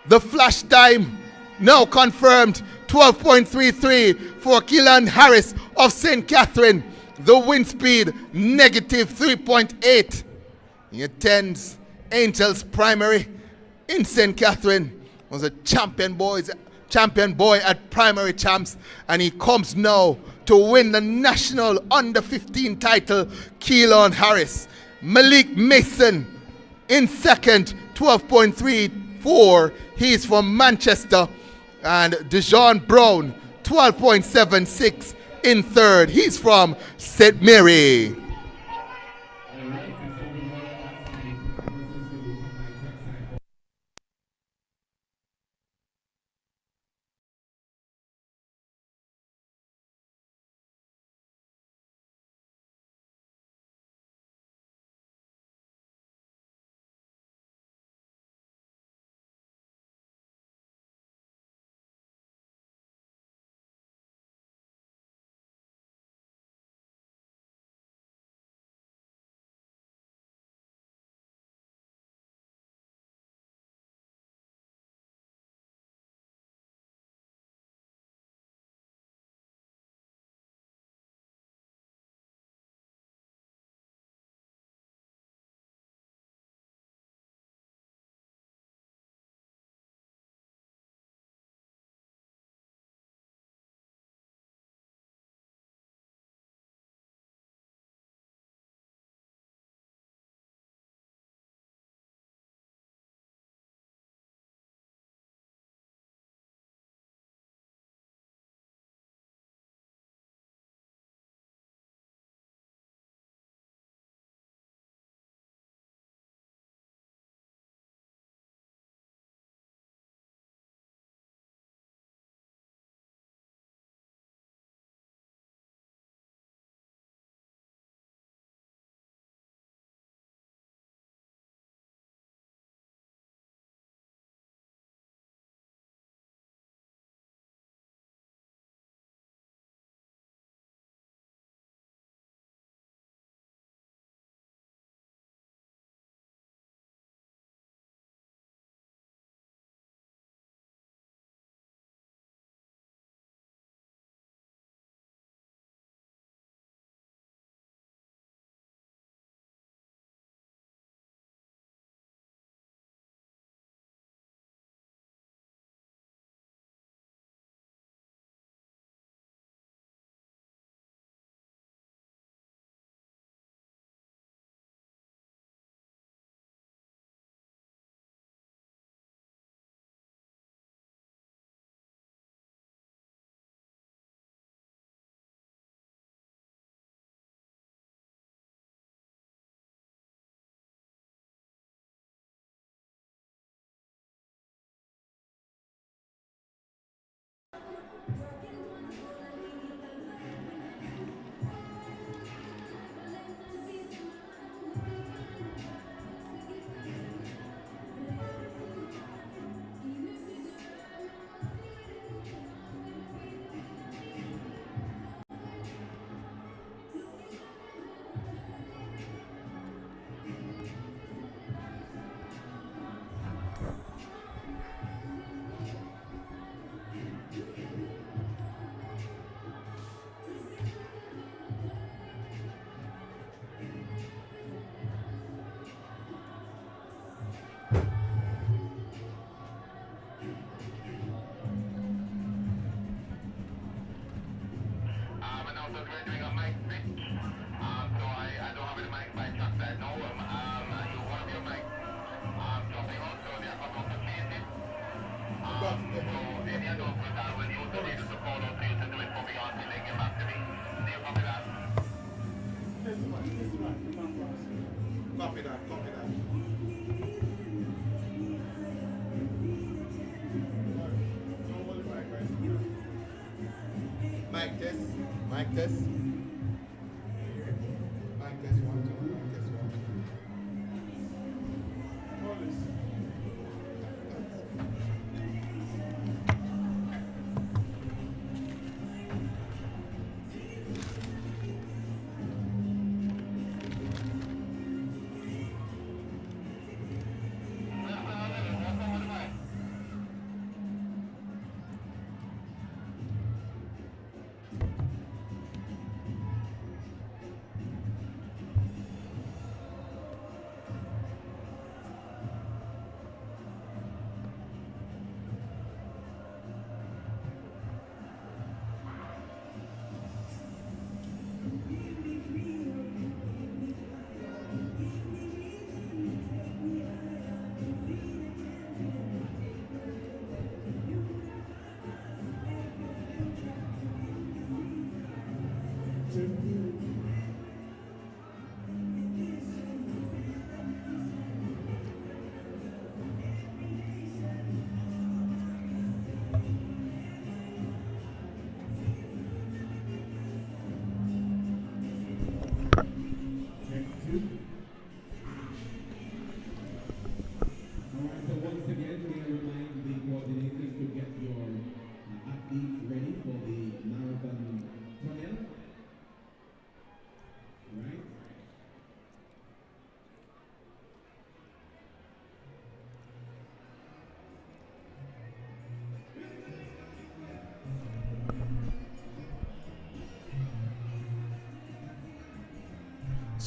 The flash time now confirmed. 12.33 for Keelan Harris of St. Catherine. The wind speed negative 3.8. He attends Angels Primary in St. Catherine. Was a champion boy at primary champs, and he comes now to win the national under 15 title. Keelan Harris. Malik Mason in second, 12.34. He's from Manchester. And Dejon Brown, 12.76 in third. He's from St. Mary. Copy that, copy that. Don't hold the mic, right? Mic test, mic test. Mic test, 1, 2, mic test, 1, 2. Hold this.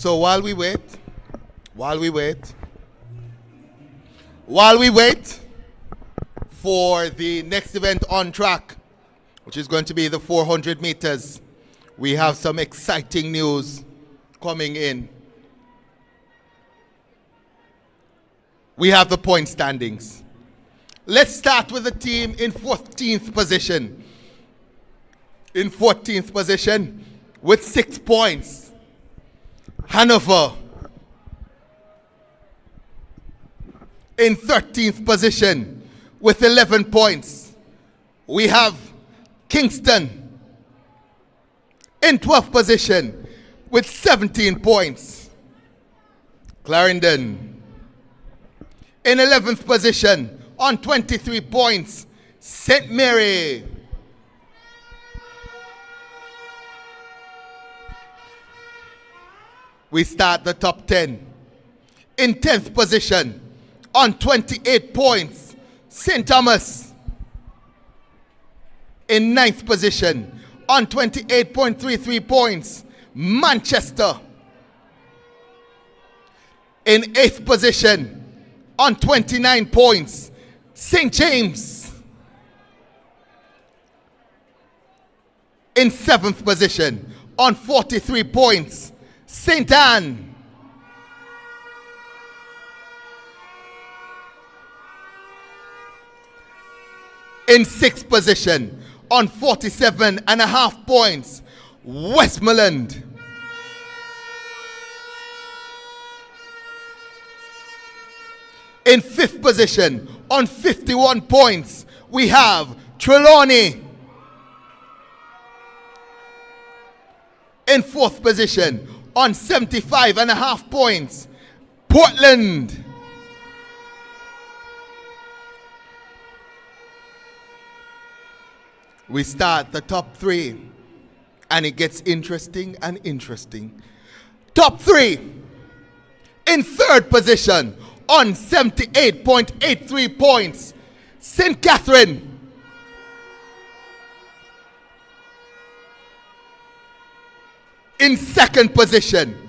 So while we wait for the next event on track, which is going to be the 400 meters, we have some exciting news coming in. We have the point standings. Let's start with the team in 14th position. In 14th position with 6 points, Hanover. In 13th position with 11 points, we have Kingston. In 12th position with 17 points, Clarendon. In 11th position on 23 points, St. Mary. We start the top 10. In 10th position on 28 points, St. Thomas. In 9th position on 28.33 points, Manchester. In 8th position on 29 points, St. James. In 7th position on 43 points, St. Anne. In 6th position on 47.5 points, Westmoreland. In 5th position on 51 points, we have Trelawney. In 4th position on 75.5 points, Portland. We start the top 3, and it gets interesting and interesting. Top 3. In 3rd position on 78.83 points, St. Catherine. In 2nd position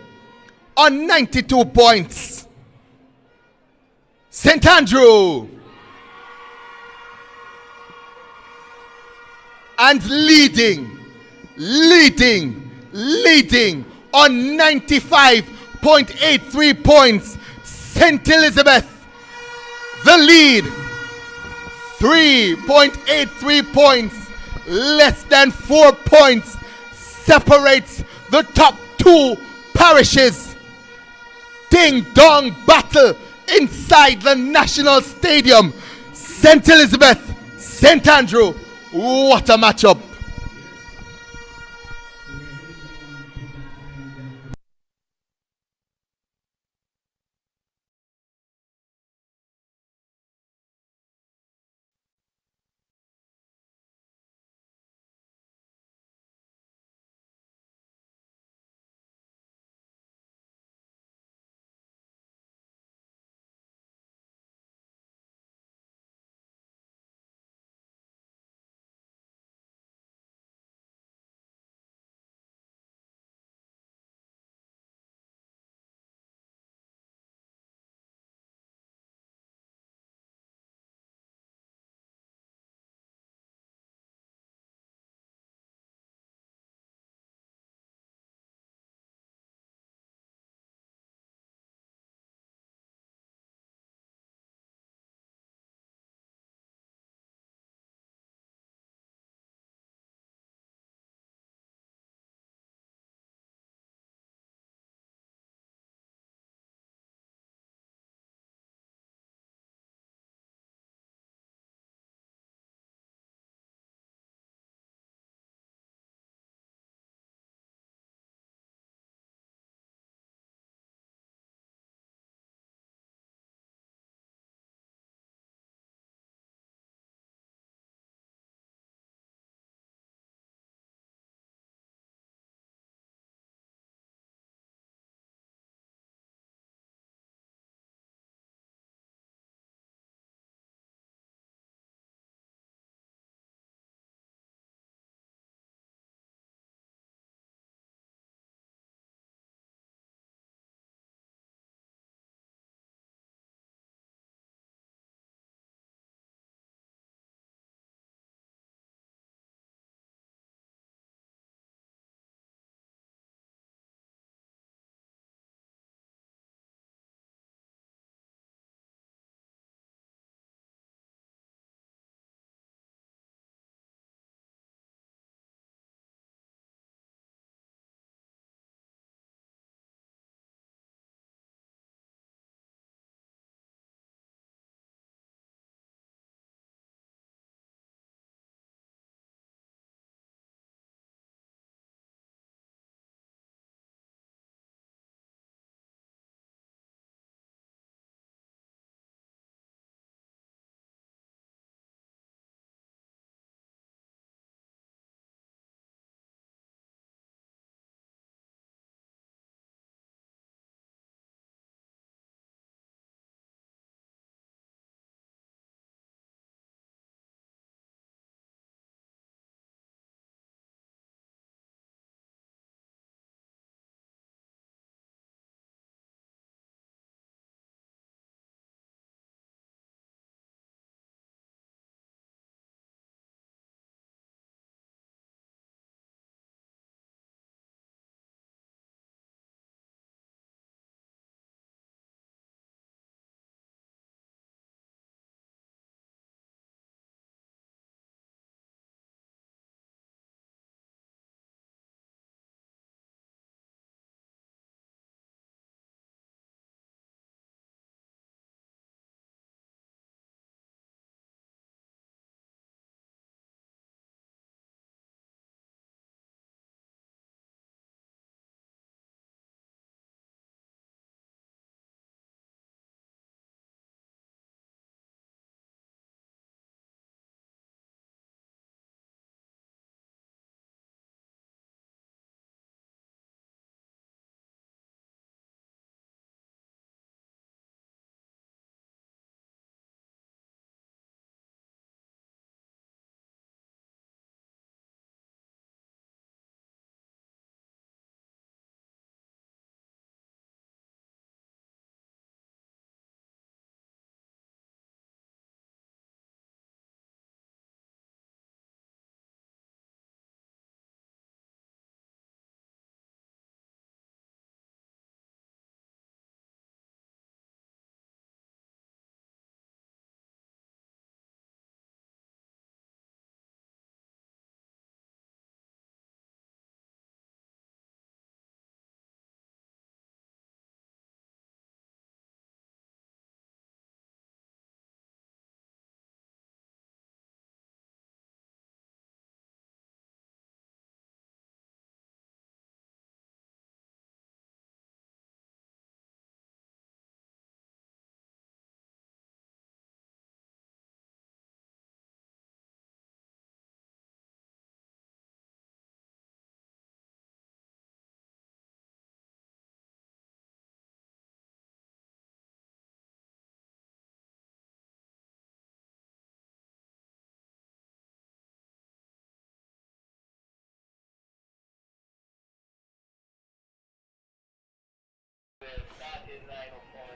on 92 points, St. Andrew. And leading on 95.83 points, St. Elizabeth. The lead, 3.83 points, less than 4 points, separates the top 2 parishes. Ding dong battle inside the National Stadium. St. Elizabeth, St. Andrew. What a matchup.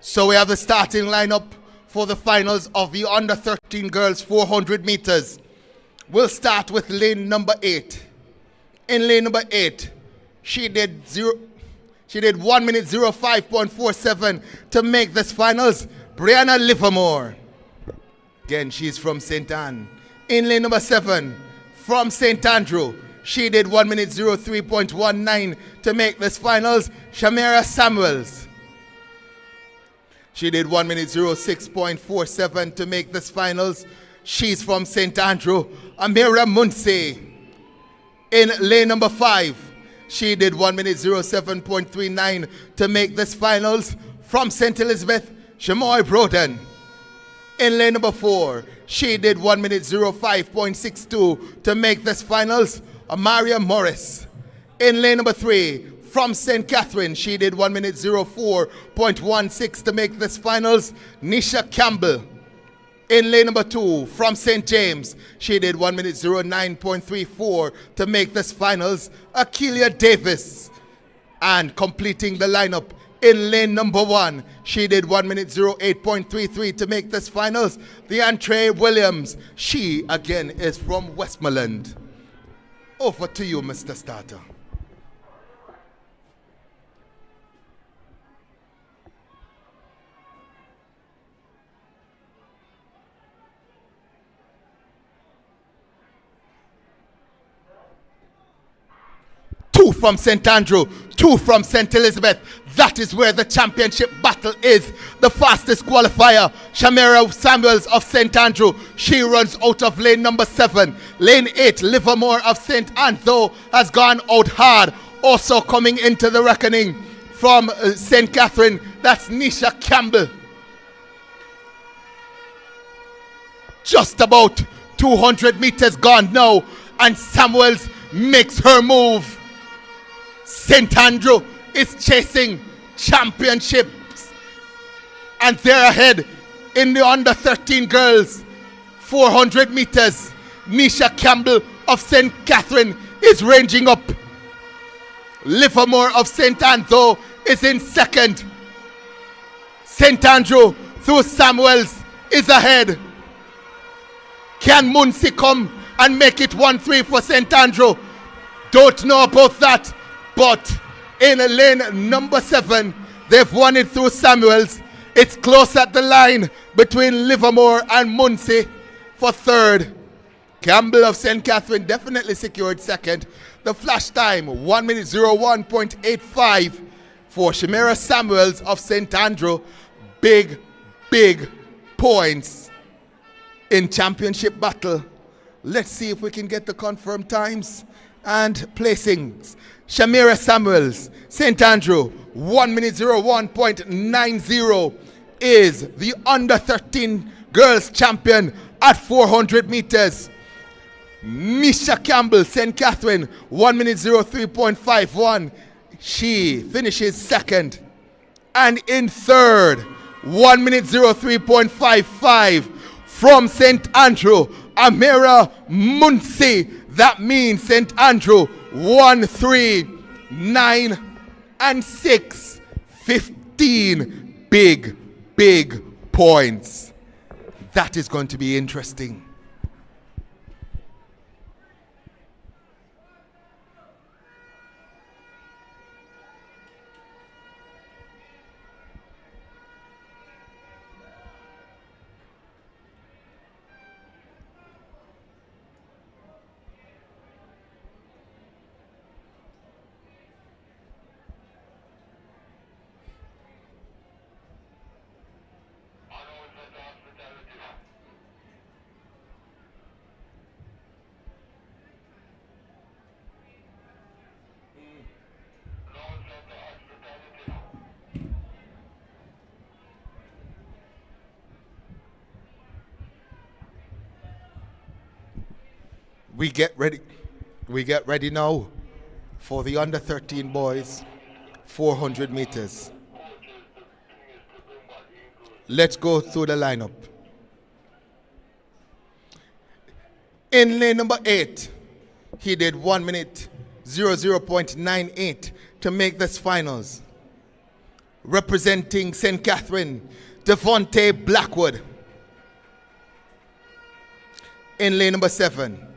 So we have the starting lineup for the finals of the under 13 girls 400 meters. We'll start with lane number 8. In lane number 8, she did 1 minute 05.47 to make this finals. Brianna Livermore. Again, she's from St. Anne. In lane number 7, from St. Andrew, she did 1 minute 03.19 to make this finals. Shamira Samuels. She did 1 minute 06.47 to make this finals. She's from St. Andrew. Amira Munsi. In lane number 5, she did 1 minute 07.39 to make this finals. From St. Elizabeth, Shamoy Broden. In lane number 4, she did 1 minute 05.62 to make this finals. Amaria Morris. In lane number 3, from St. Catherine, she did 1 minute 04.16 to make this finals. Nisha Campbell. In lane number 2, from St. James, she did 1 minute 09.34 to make this finals. Akeelia Davis. And completing the lineup, in lane number 1, she did 1 minute 08.33 to make this finals. The Entree Williams. She, again, is from Westmoreland. Over to you, Mr. Starter. Two from St. Andrew, 2 from St. Elizabeth. That is where the championship battle is. The fastest qualifier, Shamira Samuels of St. Andrew. She runs out of lane number 7. Lane 8, Livermore of St. Anne, has gone out hard. Also coming into the reckoning from St. Catherine, that's Nisha Campbell. Just about 200 meters gone now, and Samuels makes her move. St. Andrew is chasing championships, and they're ahead in the under 13 girls 400 meters. Nisha Campbell of St. Catherine is ranging up. Livermore of St. Anne, is in second. St. Andrew through Samuels is ahead. Can Munsi come and make it 1-3 for St. Andrew? Don't know about that. But in lane number 7, they've won it through Samuels. It's close at the line between Livermore and Munsi for third. Campbell of St. Catherine definitely secured second. The flash time, 1 minute 01.85 for Shamira Samuels of St. Andrew. Big points in championship battle. Let's see if we can get the confirmed times and placings. Shamira Samuels, St. Andrew, 1 minute 01.90 is the under 13 girls champion at 400 meters. Nisha Campbell, St. Catherine, 1 minute 03.51. She finishes second. And in third, 1 minute 03.55 from St. Andrew, Amira Munsi. That means St. Andrew 1, 3, 9, and 6. 15 big points. That is going to be interesting. We get ready now for the under 13 boys 400 meters. Let's go through the lineup. In lane number 8, he did 1 minute 00.98 to make this finals. representing St. Catherine, Devontae Blackwood. In lane number 7,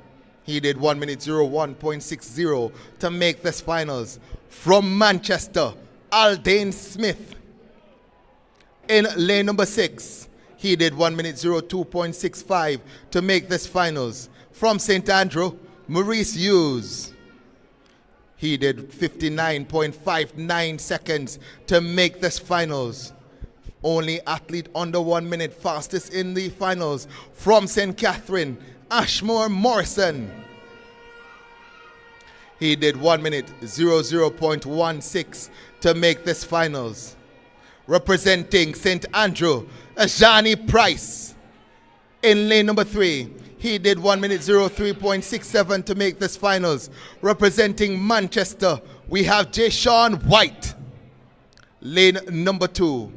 he did 1 minute 01.60 to make this finals. From Manchester, Aldane Smith. In lane number 6, he did 1 minute 02.65 to make this finals. From St. Andrew, Maurice Hughes. He did 59.59 seconds to make this finals. Only athlete under 1 minute fastest in the finals. From St. Catherine, Ashmore Morrison. He did 1 minute 00.16 to make this finals. Representing St. Andrew, Ajani Price. In lane number 3, he did 1 minute 03.67 to make this finals. Representing Manchester, we have Jayshawn White. Lane number 2,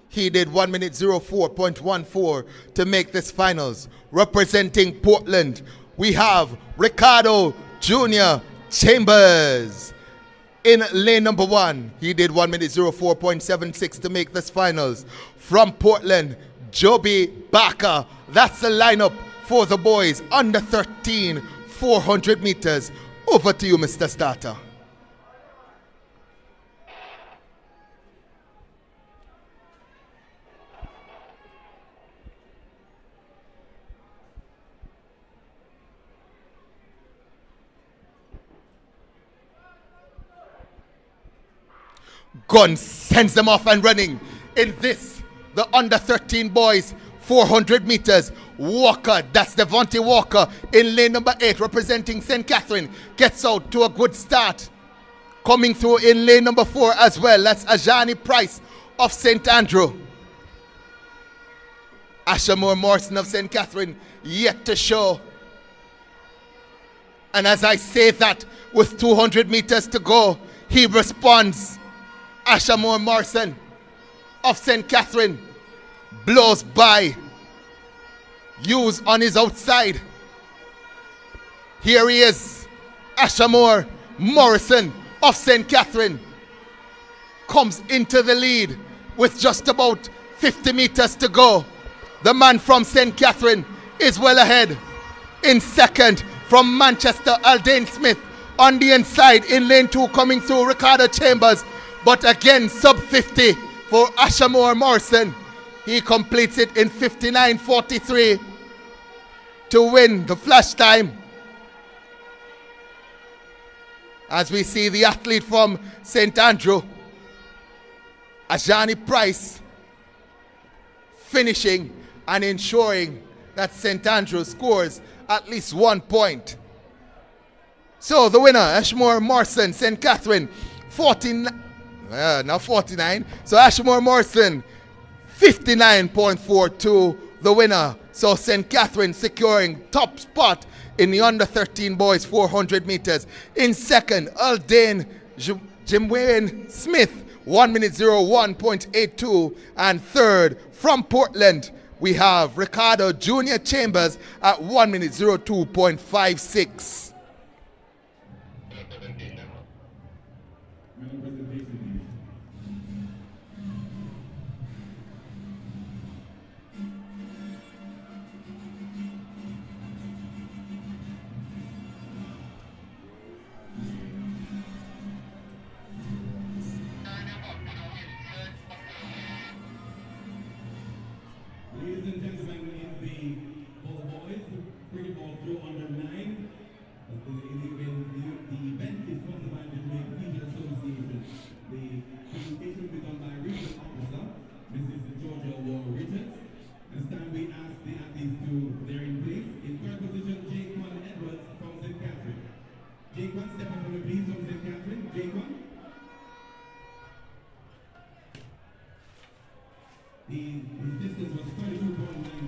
he did 1 minute 04.14 to make this finals. Representing Portland, we have Ricardo Jr. Chambers. In lane number 1, he did 1 minute 04.76 to make this finals. From Portland, Joby Barker. That's the lineup for the boys under 13, 400 meters. Over to you, Mr. Starter. Gun sends them off and running. In this, the under 13 boys, 400 meters. Walker, that's Devontae Walker in lane number 8, representing St. Catherine, gets out to a good start. Coming through in lane number 4 as well, that's Ajani Price of St. Andrew. Ashamore Morrison of St. Catherine yet to show. And as I say that, with 200 meters to go, he responds. Ashamore Morrison of St. Catherine blows by. Hughes on his outside. Here he is. Ashamore Morrison of St. Catherine comes into the lead with just about 50 meters to go. The man from St. Catherine is well ahead. In second, from Manchester, Aldane Smith on the inside in lane 2, coming through Ricardo Chambers. But again, sub 50 for Ashamore Morrison. He completes it in 59.43 to win the flash time. As we see the athlete from St. Andrew, Ajani Price, finishing and ensuring that St. Andrew scores at least 1 point. So the winner, Ashmore Morrison, St. Catherine, 49. Now 49. So Ashmore Morrison, 59.42, the winner. So St. Catherine securing top spot in the under 13 boys 400 meters. In second, Aldane Jimwayne Smith, 1 minute 01.82. And third, from Portland, we have Ricardo Jr. Chambers at 1 minute 02.56. Ladies and gentlemen, in the for the boys, cricket ball through under 9. The event is sponsored by the Jamaican Teachers Association. The presentation will be done by Regional Officer, Mrs. Georgia Wall Richards. This time we ask the athletes to they're in place. In third position, Jaquan Edwards from St. Catherine. Jaquan, step up from the please from St. Catherine. Jaquan. His distance was 32.9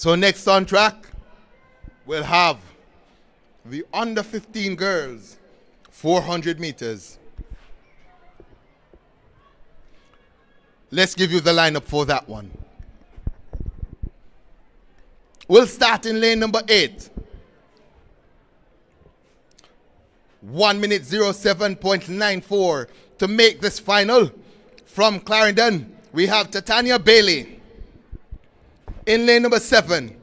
So next on track, we'll have the under 15 girls, 400 meters. Let's give you the lineup for that one. We'll start in lane number 8. 1 minute 07.94 to make this final. From Clarendon, we have Titania Bailey. In lane number 7,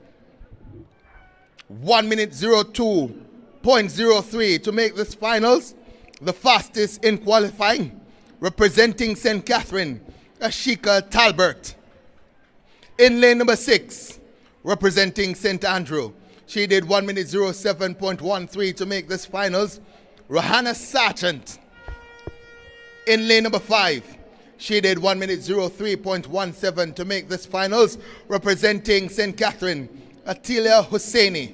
1 minute 02.03 to make this finals. The fastest in qualifying, representing St. Catherine, Ashika Talbert. In lane number 6, representing St. Andrew, she did 1 minute 07.13 to make this finals. Rohanna Sargent. In lane number 5, she did 1 minute 03.17 to make this finals, representing St. Catherine, Atilia Husseini.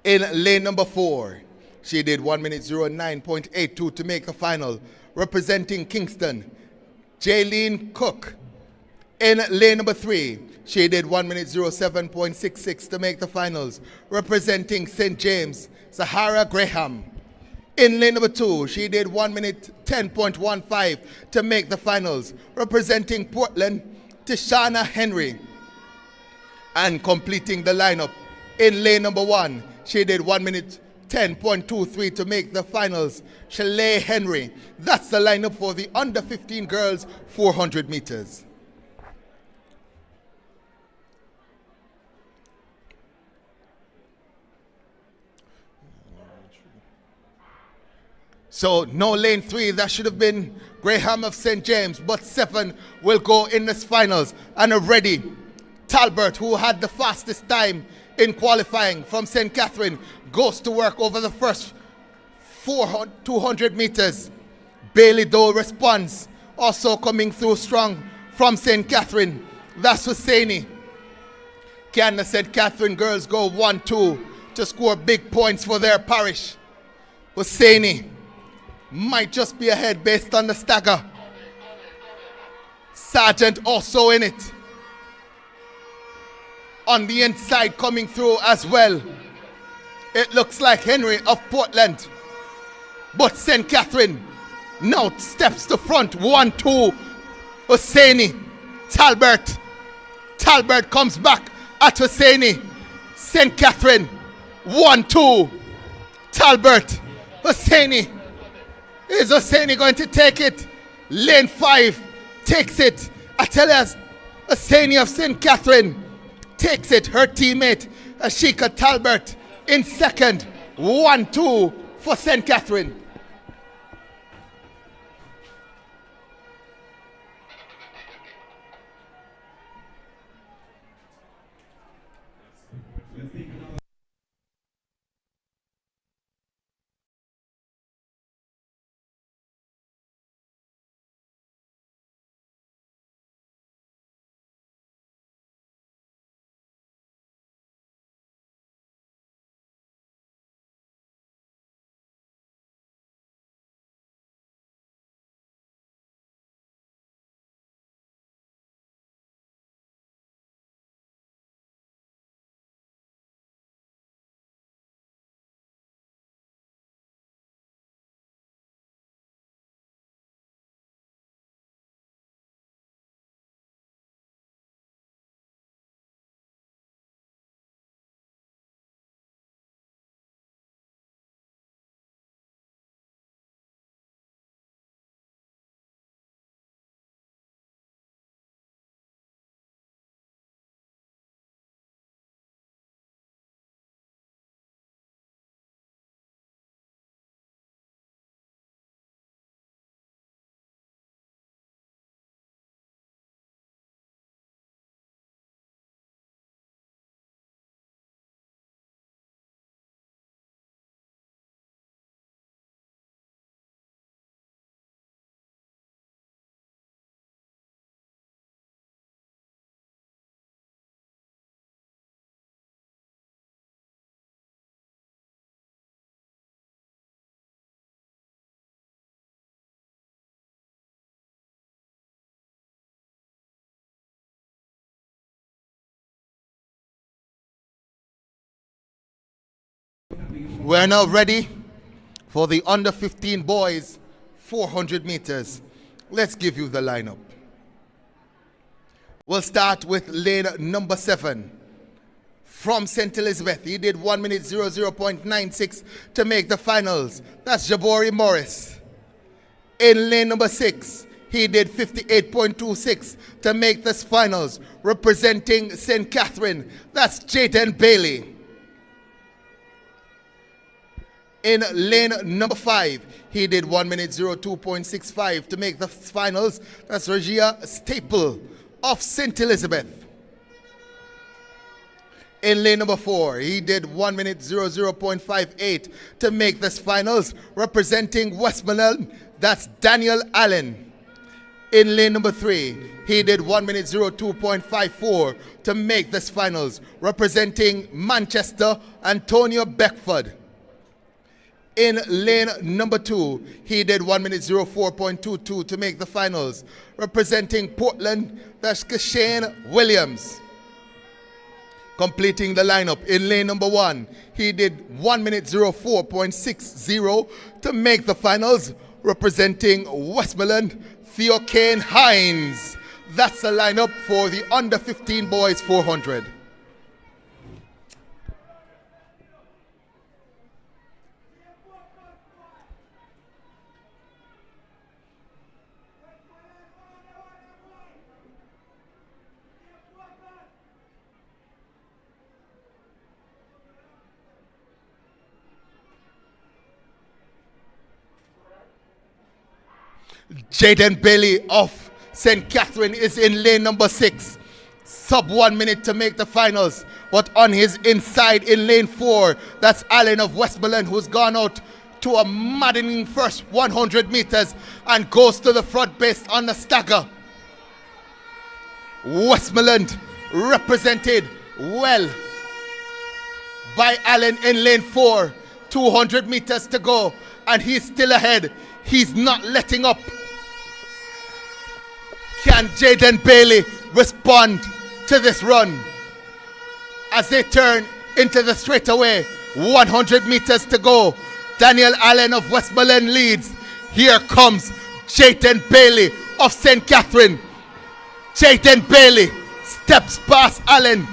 In lane number 4, she did 1 minute 09.82 to make the final, representing Kingston, Jaylene Cook. In lane number 3, she did 1 minute 07.66 to make the finals, representing St. James, Sahara Graham. In lane number 2, she did 1 minute 10.15 to make the finals, representing Portland, Tishana Henry. And completing the lineup, in lane number 1, she did 1 minute 10.23 to make the finals, Shaleigh Henry. That's the lineup for the under 15 girls 400 meters. So no lane 3, that should have been Graham of St. James, but 7 will go in this finals. And already, Talbert, who had the fastest time in qualifying from St. Catherine, goes to work over the first 200 meters. Bailey Doe responds, also coming through strong from St. Catherine. That's Husseini. Can the St. Catherine girls go 1-2 to score big points for their parish? Husseini might just be ahead based on the stagger. Sargent also in it. On the inside coming through as well. It looks like Henry of Portland. But St. Catherine now steps to front. 1-2. Husseini. Talbert. Talbert comes back at Husseini. St. Catherine. 1-2. Talbert. Husseini. Is Husseini going to take it? Lane 5 takes it. I tell you, Husseini of St. Catherine takes it. Her teammate, Ashika Talbert, in second. 1-2 for St. Catherine. We're now ready for the under 15 boys 400 meters. Let's give you the lineup. We'll start with lane number 7. From St. Elizabeth, he did 1 minute 00.96 to make the finals. That's Jabori Morris. In lane number 6, he did 58.26 to make this finals, representing St. Catherine. That's Jaden Bailey. In lane number 5, he did 1 minute 02.65 to make the finals. That's Regia Staple of St. Elizabeth. In lane number 4, he did 1 minute 00.58 to make this finals, representing Westmoreland. That's Daniel Allen. In lane number 3, he did 1 minute 02.54 to make this finals, representing Manchester, Antonio Beckford. In lane number 2, he did 1 minute 04.22 to make the finals, representing Portland. That's Shane Williams. Completing the lineup in lane number 1, he did 1 minute 04.60 to make the finals, representing Westmoreland, Theo Kane Hines. That's the lineup for the under 15 boys 400. Jaden Bailey of St. Catherine is in lane number 6. Sub 1 minute to make the finals. But on his inside in lane 4, that's Allen of Westmoreland, who's gone out to a maddening first 100 meters and goes to the front based on the stagger. Westmoreland represented well by Allen in lane 4. 200 meters to go, and he's still ahead. He's not letting up. Can Jaden Bailey respond to this run as they turn into the straightaway? 100 meters to go. Daniel Allen of Westmoreland leads. Here comes Jaden Bailey of St. Catherine. Jaden Bailey steps past Allen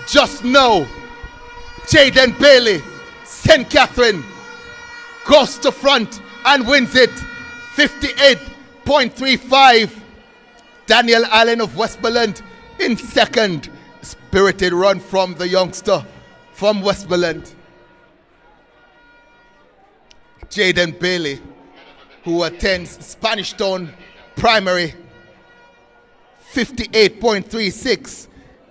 just now. Jaden Bailey, St. Catherine, goes to front and wins it. 58.35. Daniel Allen of Westmoreland in second. Spirited run from the youngster from Westmoreland. Jaden Bailey, who attends Spanish Town Primary. 58.36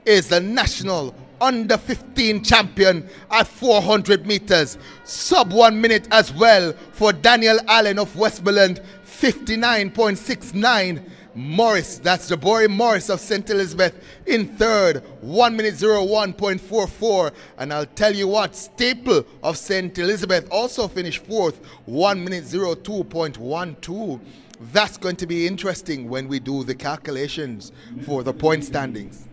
is the national under 15 champion at 400 meters. Sub 1 minute as well for Daniel Allen of Westmoreland. 59.69. Morris, that's Jabori Morris of St. Elizabeth in third, 1 minute 01.44. And I'll tell you what, Staple of St. Elizabeth also finished fourth, 1 minute 02.12. That's going to be interesting when we do the calculations for the point standings.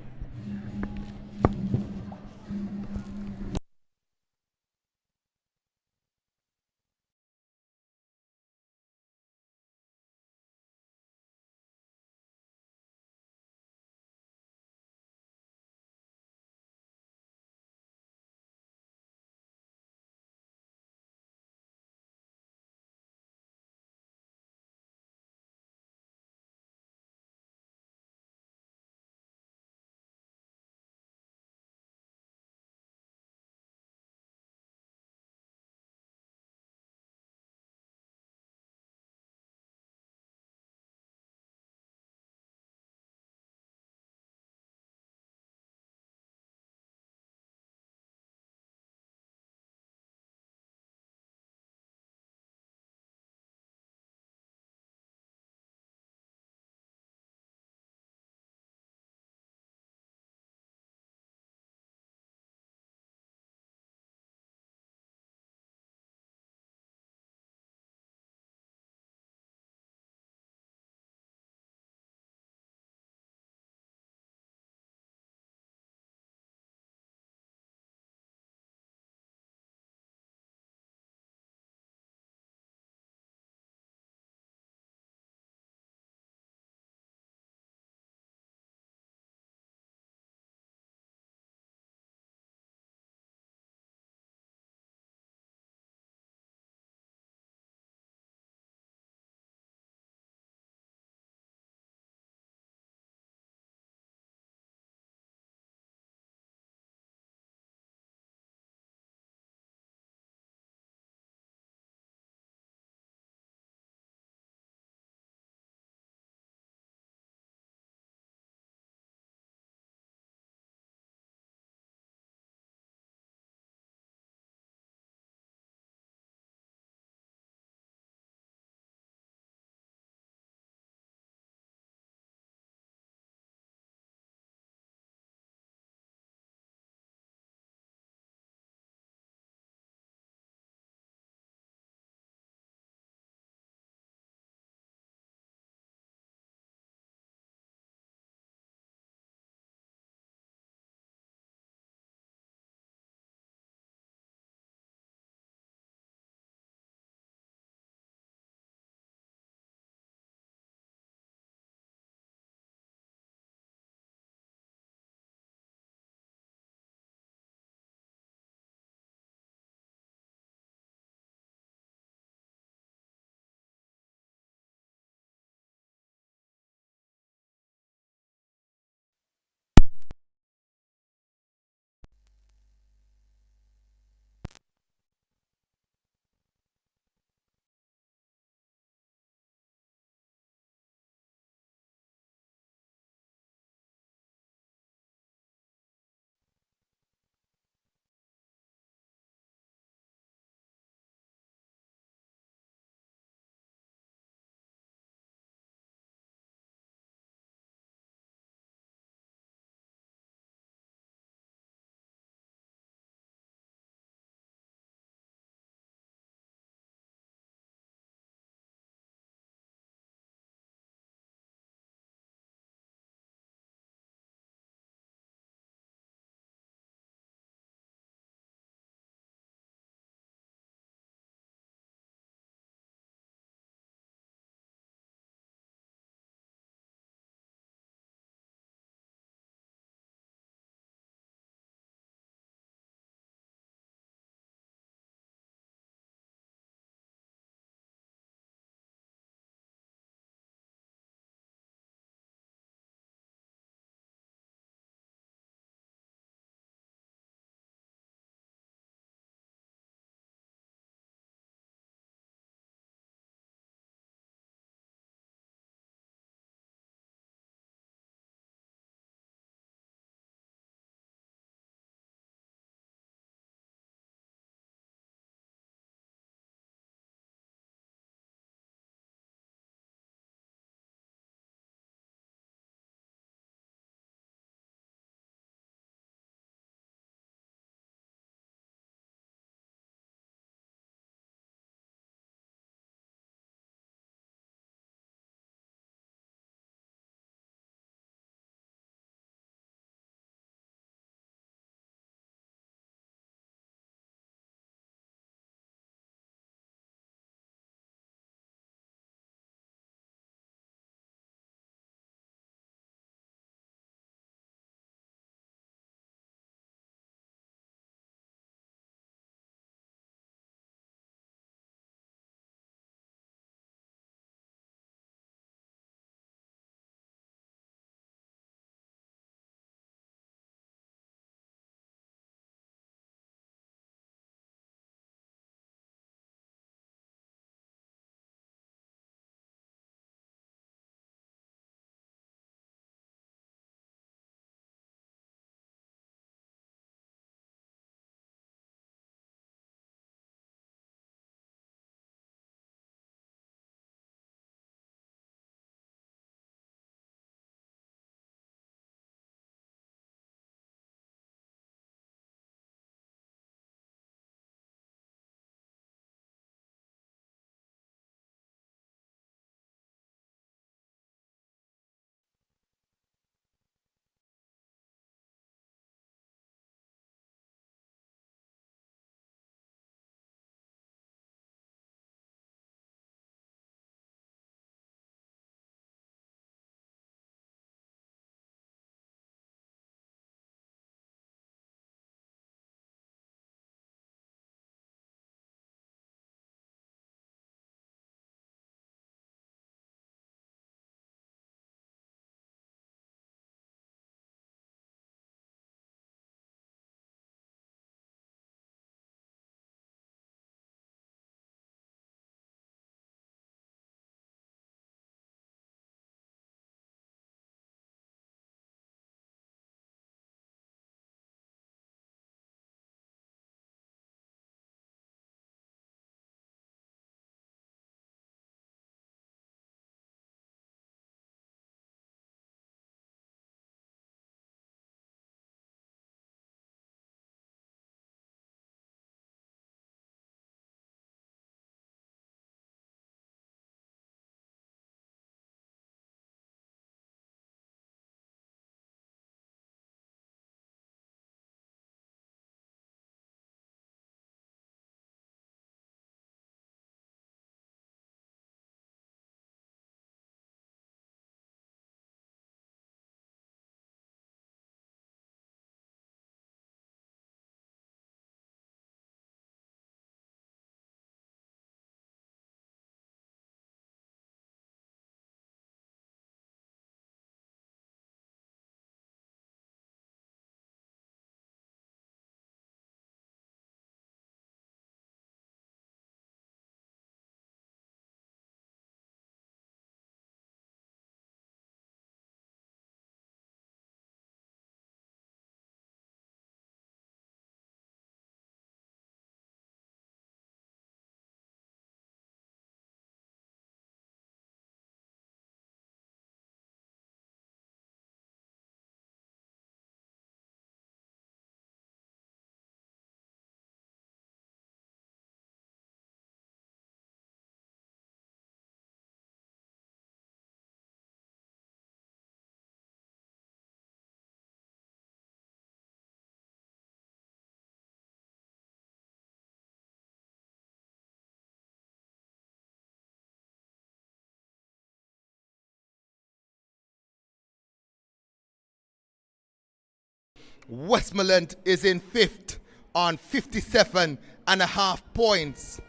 Westmoreland is in fifth on 57.5 points.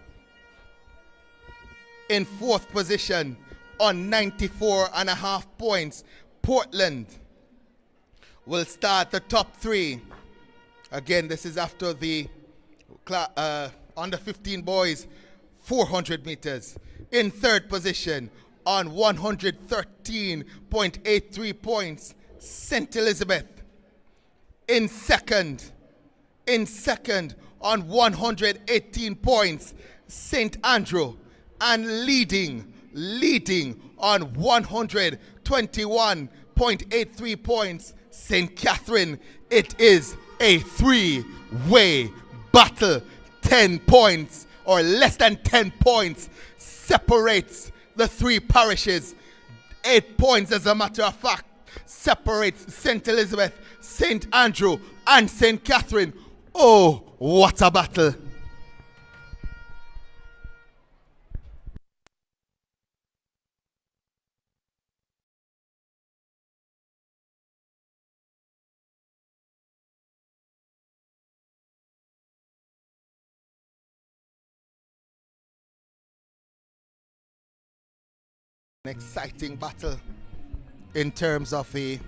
In fourth position on 94.5 points, Portland will start the top three. Again, this is after the under 15 boys 400 meters. In third position on 113.83 points, St. Elizabeth. In second on 118 points, St. Andrew. And leading on 121.83 points, St. Catherine. It is a three-way battle. 10 points or less than 10 points separates the three parishes. 8 points, as a matter of fact, separates St. Elizabeth, St. Andrew, and St. Catherine. Oh, what a battle! An exciting battle in terms of the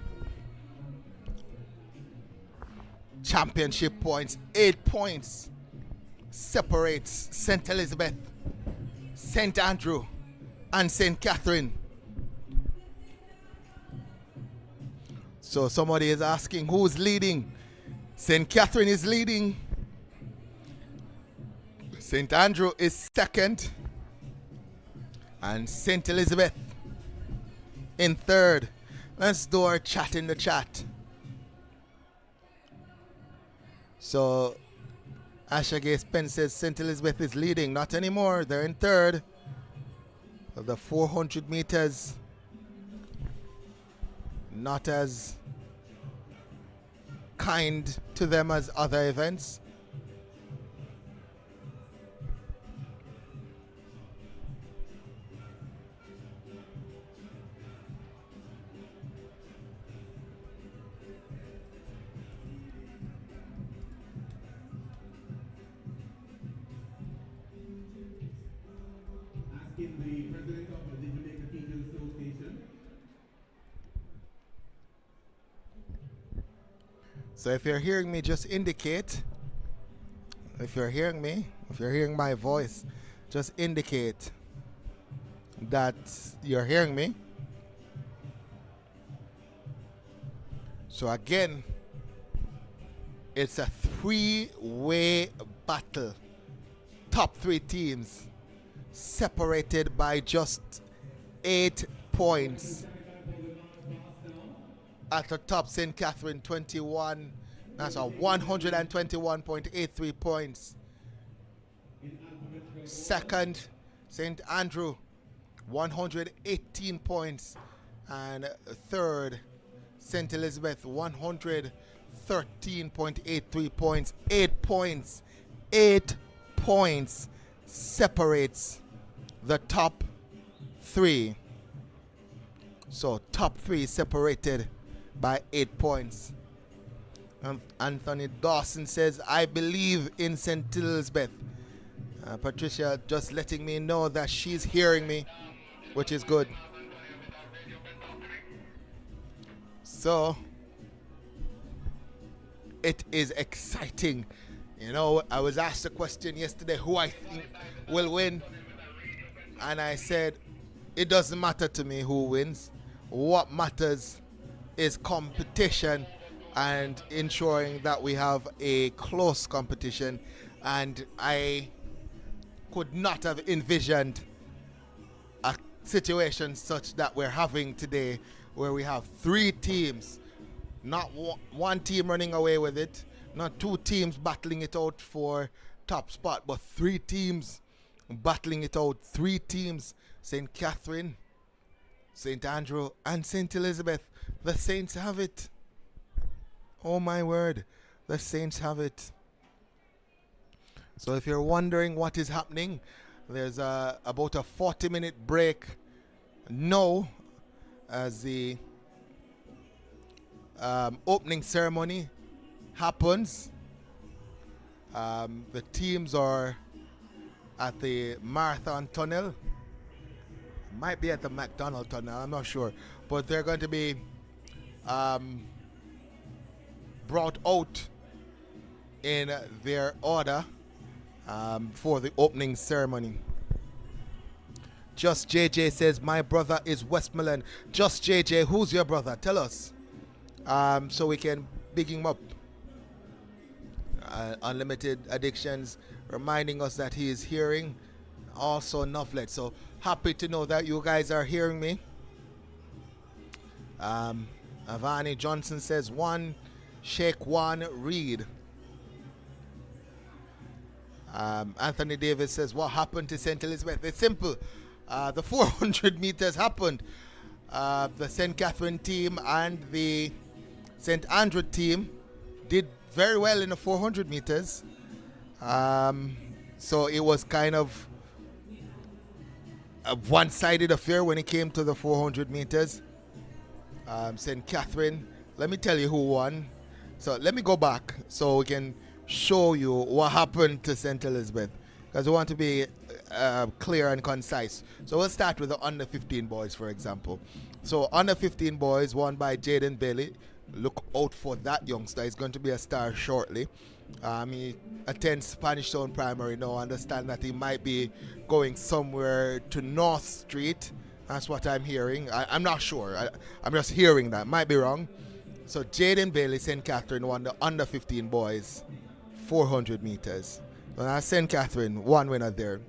championship points. 8 points separates St. Elizabeth, St. Andrew, and St. Catherine. So somebody is asking who's leading. St. Catherine is leading. St. Andrew is second. And St. Elizabeth in third. Let's do our chat in the chat. So Asha Gay Spence says St. Elizabeth is leading. Not anymore. They're in third. Of the 400 meters. Not as kind to them as other events. Asking the president of the Jamaica Teachers Association. So if you're hearing me, just indicate. If you're hearing me, if you're hearing my voice, just indicate that you're hearing me. So again, it's a three-way battle. Top three teams separated by just 8 points. At the top, St. Catherine 21. That's a 121.83 points. Second, St. Andrew 118 points. And third, St. Elizabeth 113.83 points. 8 points. 8 points separates the top three. So top three separated by 8 points. Anthony Dawson says, I believe in St. Elizabeth. Patricia just letting me know that she's hearing me, which is good. So it is exciting. You know, I was asked a question yesterday who I think will win. And I said, it doesn't matter to me who wins. What matters is competition and ensuring that we have a close competition. And I could not have envisioned a situation such that we're having today, where we have 3 teams, not one team running away with it, not 2 teams battling it out for top spot, but 3 teams battling it out. 3 teams, St. Catherine, St. Andrew, and St. Elizabeth. The Saints have it. Oh my word, the Saints have it. So if you're wondering what is happening, there's about a 40-minute break now as the opening ceremony happens. The teams are at the Marathon Tunnel. Might be at the McDonald Tunnel, I'm not sure. But they're going to be brought out in their order for the opening ceremony. Just JJ says, my brother is Westmoreland. Just JJ, who's your brother? Tell us. So we can big him up. Unlimited Addictions reminding us that he is hearing. Also Novlet. So happy to know that you guys are hearing me. Avani Johnson says, one, shake one, read. Anthony Davis says, what happened to St. Elizabeth? It's simple. The 400 meters happened. The St. Catherine team and the St. Andrew team did very well in the 400 meters. So it was kind of a one-sided affair when it came to the 400 meters. St. Catherine, let me tell you who won. So let me go back so we can show you what happened to St. Elizabeth, because we want to be clear and concise. So we'll start with the under 15 boys, for example. So under 15 boys won by Jaden Bailey. Look out for that youngster. He's going to be a star shortly. He attends Spanish Town Primary now. Understand that he might be going somewhere to North Street. That's what I'm hearing. I'm not sure. I'm just hearing that. Might be wrong. So Jaden Bailey, St. Catherine, won the under 15 boys 400 meters. So now St. Catherine, one winner there.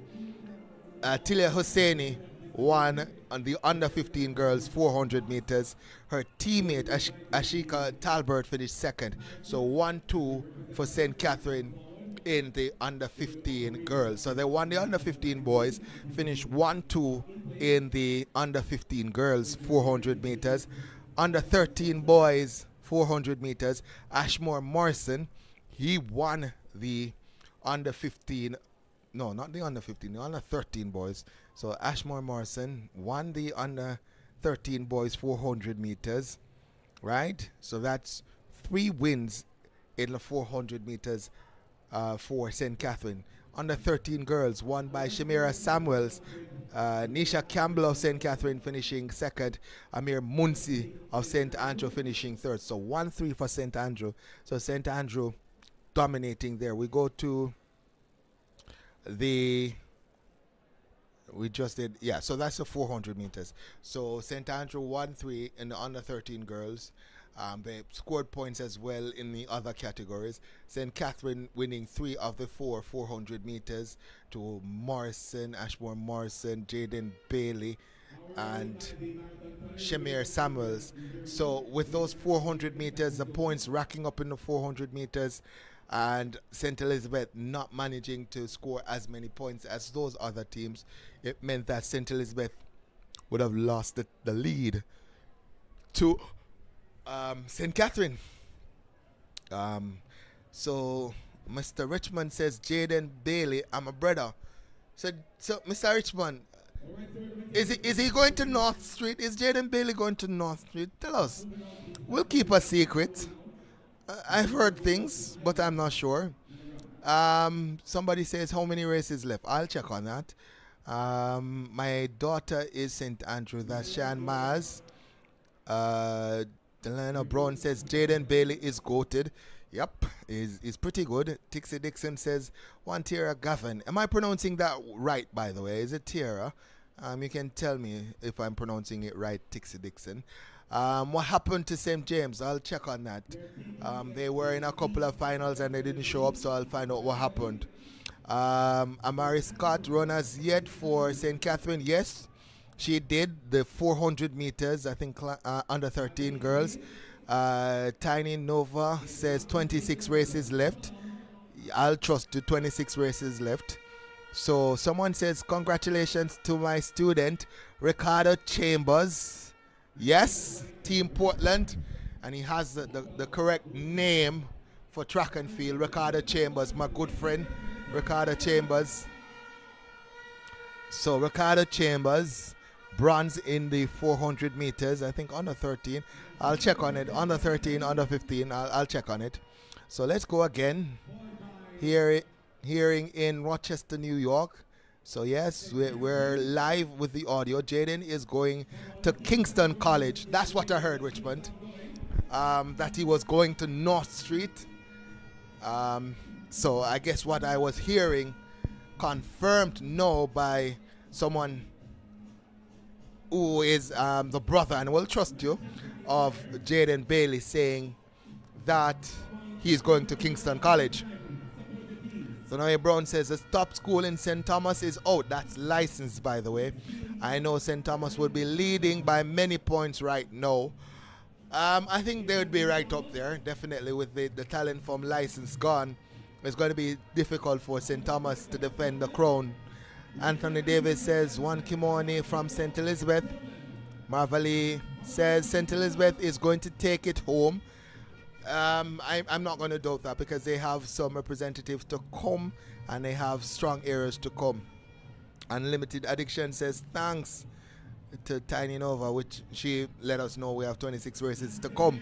Tilia Hosseini won on the under 15 girls 400 meters. Her teammate Ashika Talbert finished second. So 1-2 for St. Catherine in the under 15 girls. So they won the under 15 boys, finished 1-2 in the under 15 girls 400 meters. Under 13 boys 400 meters, Ashmore Morrison, he won the under 15, no, not the under 15, the under 13 boys. So Ashmore Morrison won the under 13 boys 400 meters, right? So that's 3 wins in the 400 meters for St. Catherine. Under 13 girls won by Shamira Samuels, Nisha Campbell of St. Catherine finishing second, Amir Munsi of St. Andrew finishing third. So 1-3 for St. Andrew. So St. Andrew dominating there. We go to we just did, yeah, so that's the 400 meters. So St. Andrew 1-3 in the under 13 girls. They scored points as well in the other categories. St. Catherine winning 3 of the 4 400 meters to Morrison, Ashmore Morrison, Jaden Bailey, and Shamir Samuels. So with those 400 meters, the points racking up in the 400 meters, and St. Elizabeth not managing to score as many points as those other teams, it meant that St. Elizabeth would have lost the lead to St. Catherine. So Mr. Richmond says, Jaden Bailey, I'm a brother. So Mr. Richmond, is he going to North Street? Is Jaden Bailey going to North Street? Tell us. We'll keep a secret. I've heard things, but I'm not sure. Somebody says, how many races left? I'll check on that. My daughter is St. Andrew. That's Shan Maz. Delana Brown says, Jaden Bailey is goated. Yep, he's pretty good. Tixie Dixon says, one Tierra Gavin. Am I pronouncing that right, by the way? Is it Tierra? You can tell me if I'm pronouncing it right, Tixie Dixon. What happened to St. James? I'll check on that. They were in a couple of finals and they didn't show up, so I'll find out what happened. Amari Scott run as yet for St. Catherine. Yes, she did the 400 meters, I think, under 13 girls. Tiny Nova says 26 races left. I'll trust the 26 races left. So someone says, congratulations to my student, Ricardo Chambers. Yes, Team Portland. And he has the correct name for track and field, Ricardo Chambers, my good friend, Ricardo Chambers. So Ricardo Chambers, bronze in the 400 meters, I think under 13. I'll check on it. Under 13, under 15, I'll check on it. So let's go again. Hearing in Rochester, New York. So yes, we're live with the audio. Jaden is going to Kingston College. That's what I heard, Richmond. That he was going to North Street. So I guess what I was hearing confirmed no by someone who is the brother, and will trust you, of Jaden Bailey, saying that he's going to Kingston College. So now Brown says the top school in St. Thomas is out. That's licensed, by the way. I know St. Thomas would be leading by many points right now. I think they would be right up there, definitely, with the talent from license gone. It's going to be difficult for St. Thomas to defend the crown. Anthony Davis says one Kimoni from St. Elizabeth. Marvali says St. Elizabeth is going to take it home. I'm not going to doubt that, because they have some representatives to come and they have strong areas to come. Unlimited Addiction says thanks to Tiny Nova, which she let us know we have 26 races to come.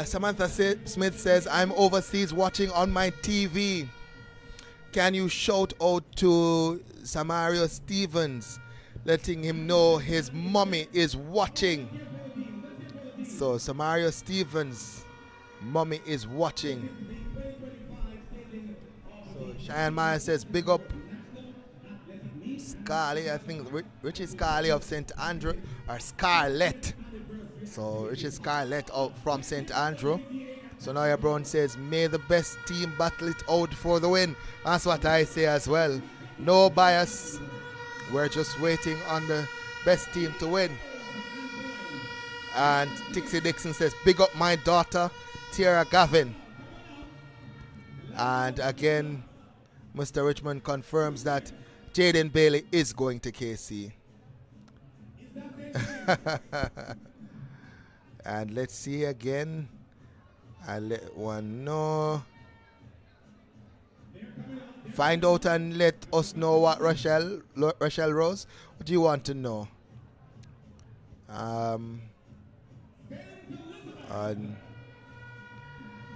Samantha Smith says I'm overseas watching on my TV. Can you shout out to Samario Stevens, letting him know his mommy is watching? So Samario Stevens, mommy is watching. So Cheyenne Maya says big up Scarlett. I think Richie Scarlett of St. Andrew, or Scarlett. So Richie Scarlett out from St. Andrew. So now Brown says may the best team battle it out for the win. That's what I say as well. No bias. We're just waiting on the best team to win. And Tixie Dixon says big up my daughter Tiara Gavin. And again, Mr. Richmond confirms that Jaden Bailey is going to KC. And let's see again. I'll let one know. Find out and let us know what Rochelle Rose. What do you want to know? And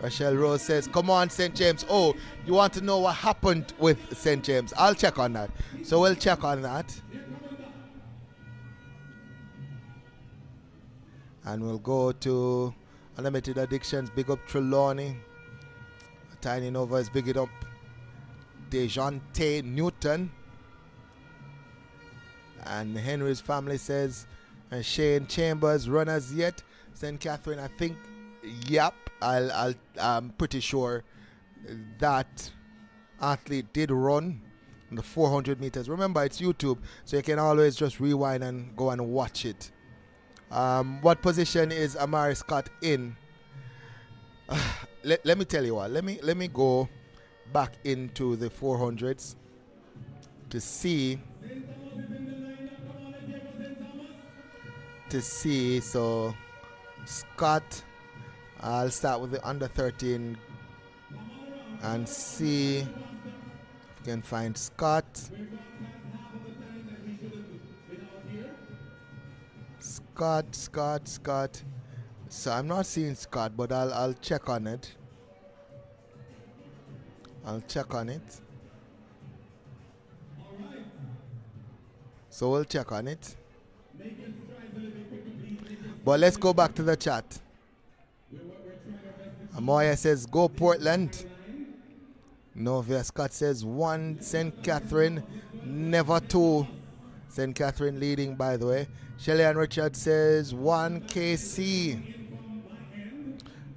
Rochelle Rose says, come on, St. James. Oh, you want to know what happened with St. James? I'll check on that. So we'll check on that. And we'll go to Unlimited Addictions. Big up Trelawney. Tiny Nova is big it up Dejounte Newton. And Henry's family says, and Shane Chambers runners yet. St. Catherine, I think, yep. I'm pretty sure that athlete did run the 400 meters. Remember, it's YouTube, so you can always just rewind and go and watch it. What position is Amari Scott in? Let me tell you what. Let me go back into the 400s to see. So Scott, I'll start with the under 13 and see if we can find Scott. Scott. So I'm not seeing Scott, but I'll check on it. So we'll check on it. But let's go back to the chat. Amoya says go Portland. Novia Scott says 1 St. Catherine, never 2. St. Catherine leading, by the way. Shelly Ann Richard says 1 KC.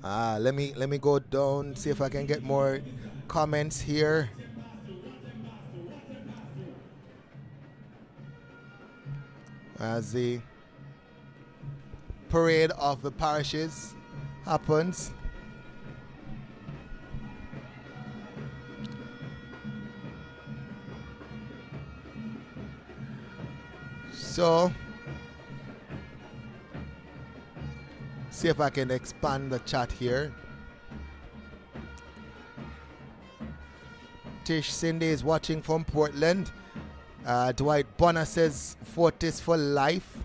Let me go down, see if I can get more comments here. As the parade of the parishes happens. So, see if I can expand the chat here. Tish Cindy is watching from Portland. Dwight Bonner says Fortis for life.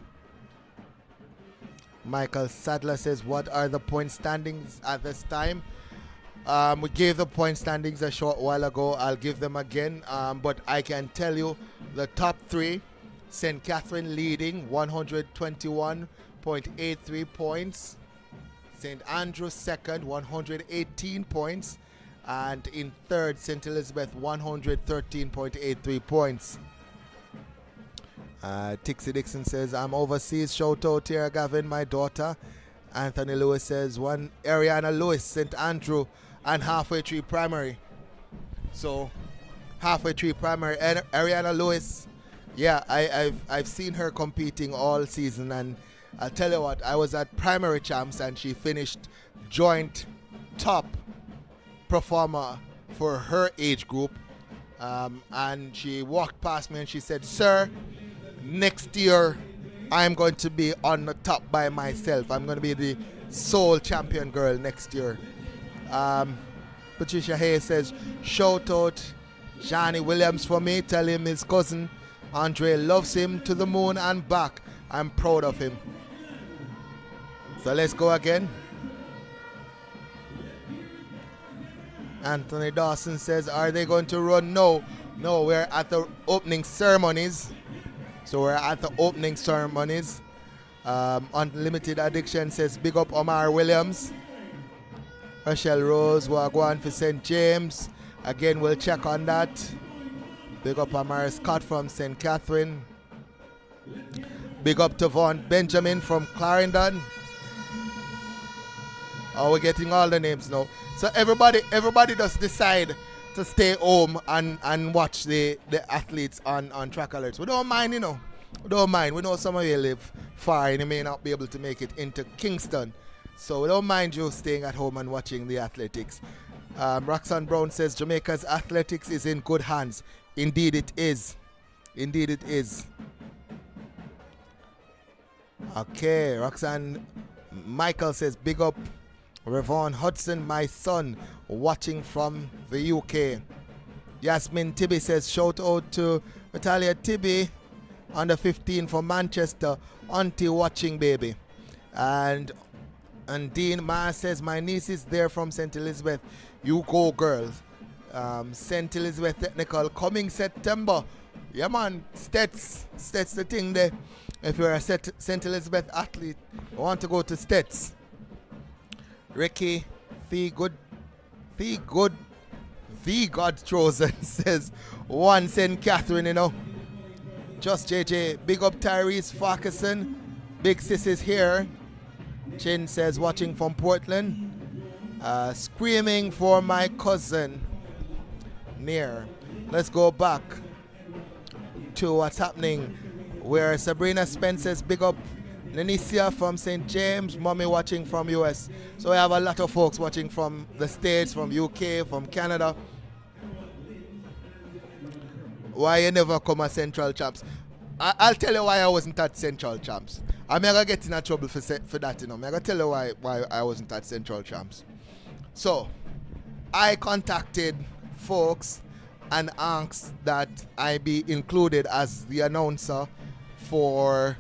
Michael Sadler says what are the point standings at this time? We gave the point standings a short while ago. I'll give them again. But I can tell you the top three. St. Catherine leading 121.83 points. St. Andrew second, 118 points. And in third, St. Elizabeth, 113.83 points. Tixie Dixon says, I'm overseas. Shout out here, Gavin, my daughter. Anthony Lewis says, Ariana Lewis, St. Andrew, and halfway through primary. So, halfway through primary. And Ariana Lewis, yeah, I've seen her competing all season. And I'll tell you what, I was at primary champs and she finished joint top performer for her age group. And she walked past me and she said, sir, next year I'm going to be on the top by myself. I'm going to be the sole champion girl next year. Patricia Hayes says, shout out Johnny Williams for me. Tell him his cousin Andre loves him to the moon and back. I'm proud of him. So let's go again. Anthony Dawson says, are they going to run? No, we're at the opening ceremonies. So we're at the opening ceremonies. Unlimited Addiction says, big up Omar Williams. Rachel Rose, we're going for St. James. Again, we'll check on that. Big up Omar Scott from St. Catherine. Big up to Vaughn Benjamin from Clarendon. Oh, we're getting all the names now. So everybody just decide to stay home and watch the athletes on track alerts. We don't mind, you know. We don't mind. We know some of you live far and you may not be able to make it into Kingston. So we don't mind you staying at home and watching the athletics. Roxanne Brown says Jamaica's athletics is in good hands. Indeed it is. Indeed it is. Okay, Roxanne Michael says big up Revon Hudson, my son, watching from the UK. Yasmin Tibby says, shout out to Natalia Tibby, under 15 from Manchester, auntie watching baby. And Dean Ma says, my niece is there from St. Elizabeth. You go, girls. St. Elizabeth Technical coming September. Yeah, man, Stets the thing there. If you're a St. Elizabeth athlete, you want to go to Stets. Ricky, the God chosen says, one St. Catherine, you know. Just JJ, big up Tyrese Farquharson. Big sis is here. Chin says, watching from Portland. Screaming for my cousin. Near. Let's go back to what's happening. Where Sabrina Spencer's big up Lenicia from St. James, mommy watching from US. So we have a lot of folks watching from the States, from UK, from Canada. Why you never come at Central Champs? I'll tell you why I wasn't at Central Champs. I'm going to get in trouble for that, you know. I'm going to tell you why I wasn't at Central Champs. So, I contacted folks and asked that I be included as the announcer for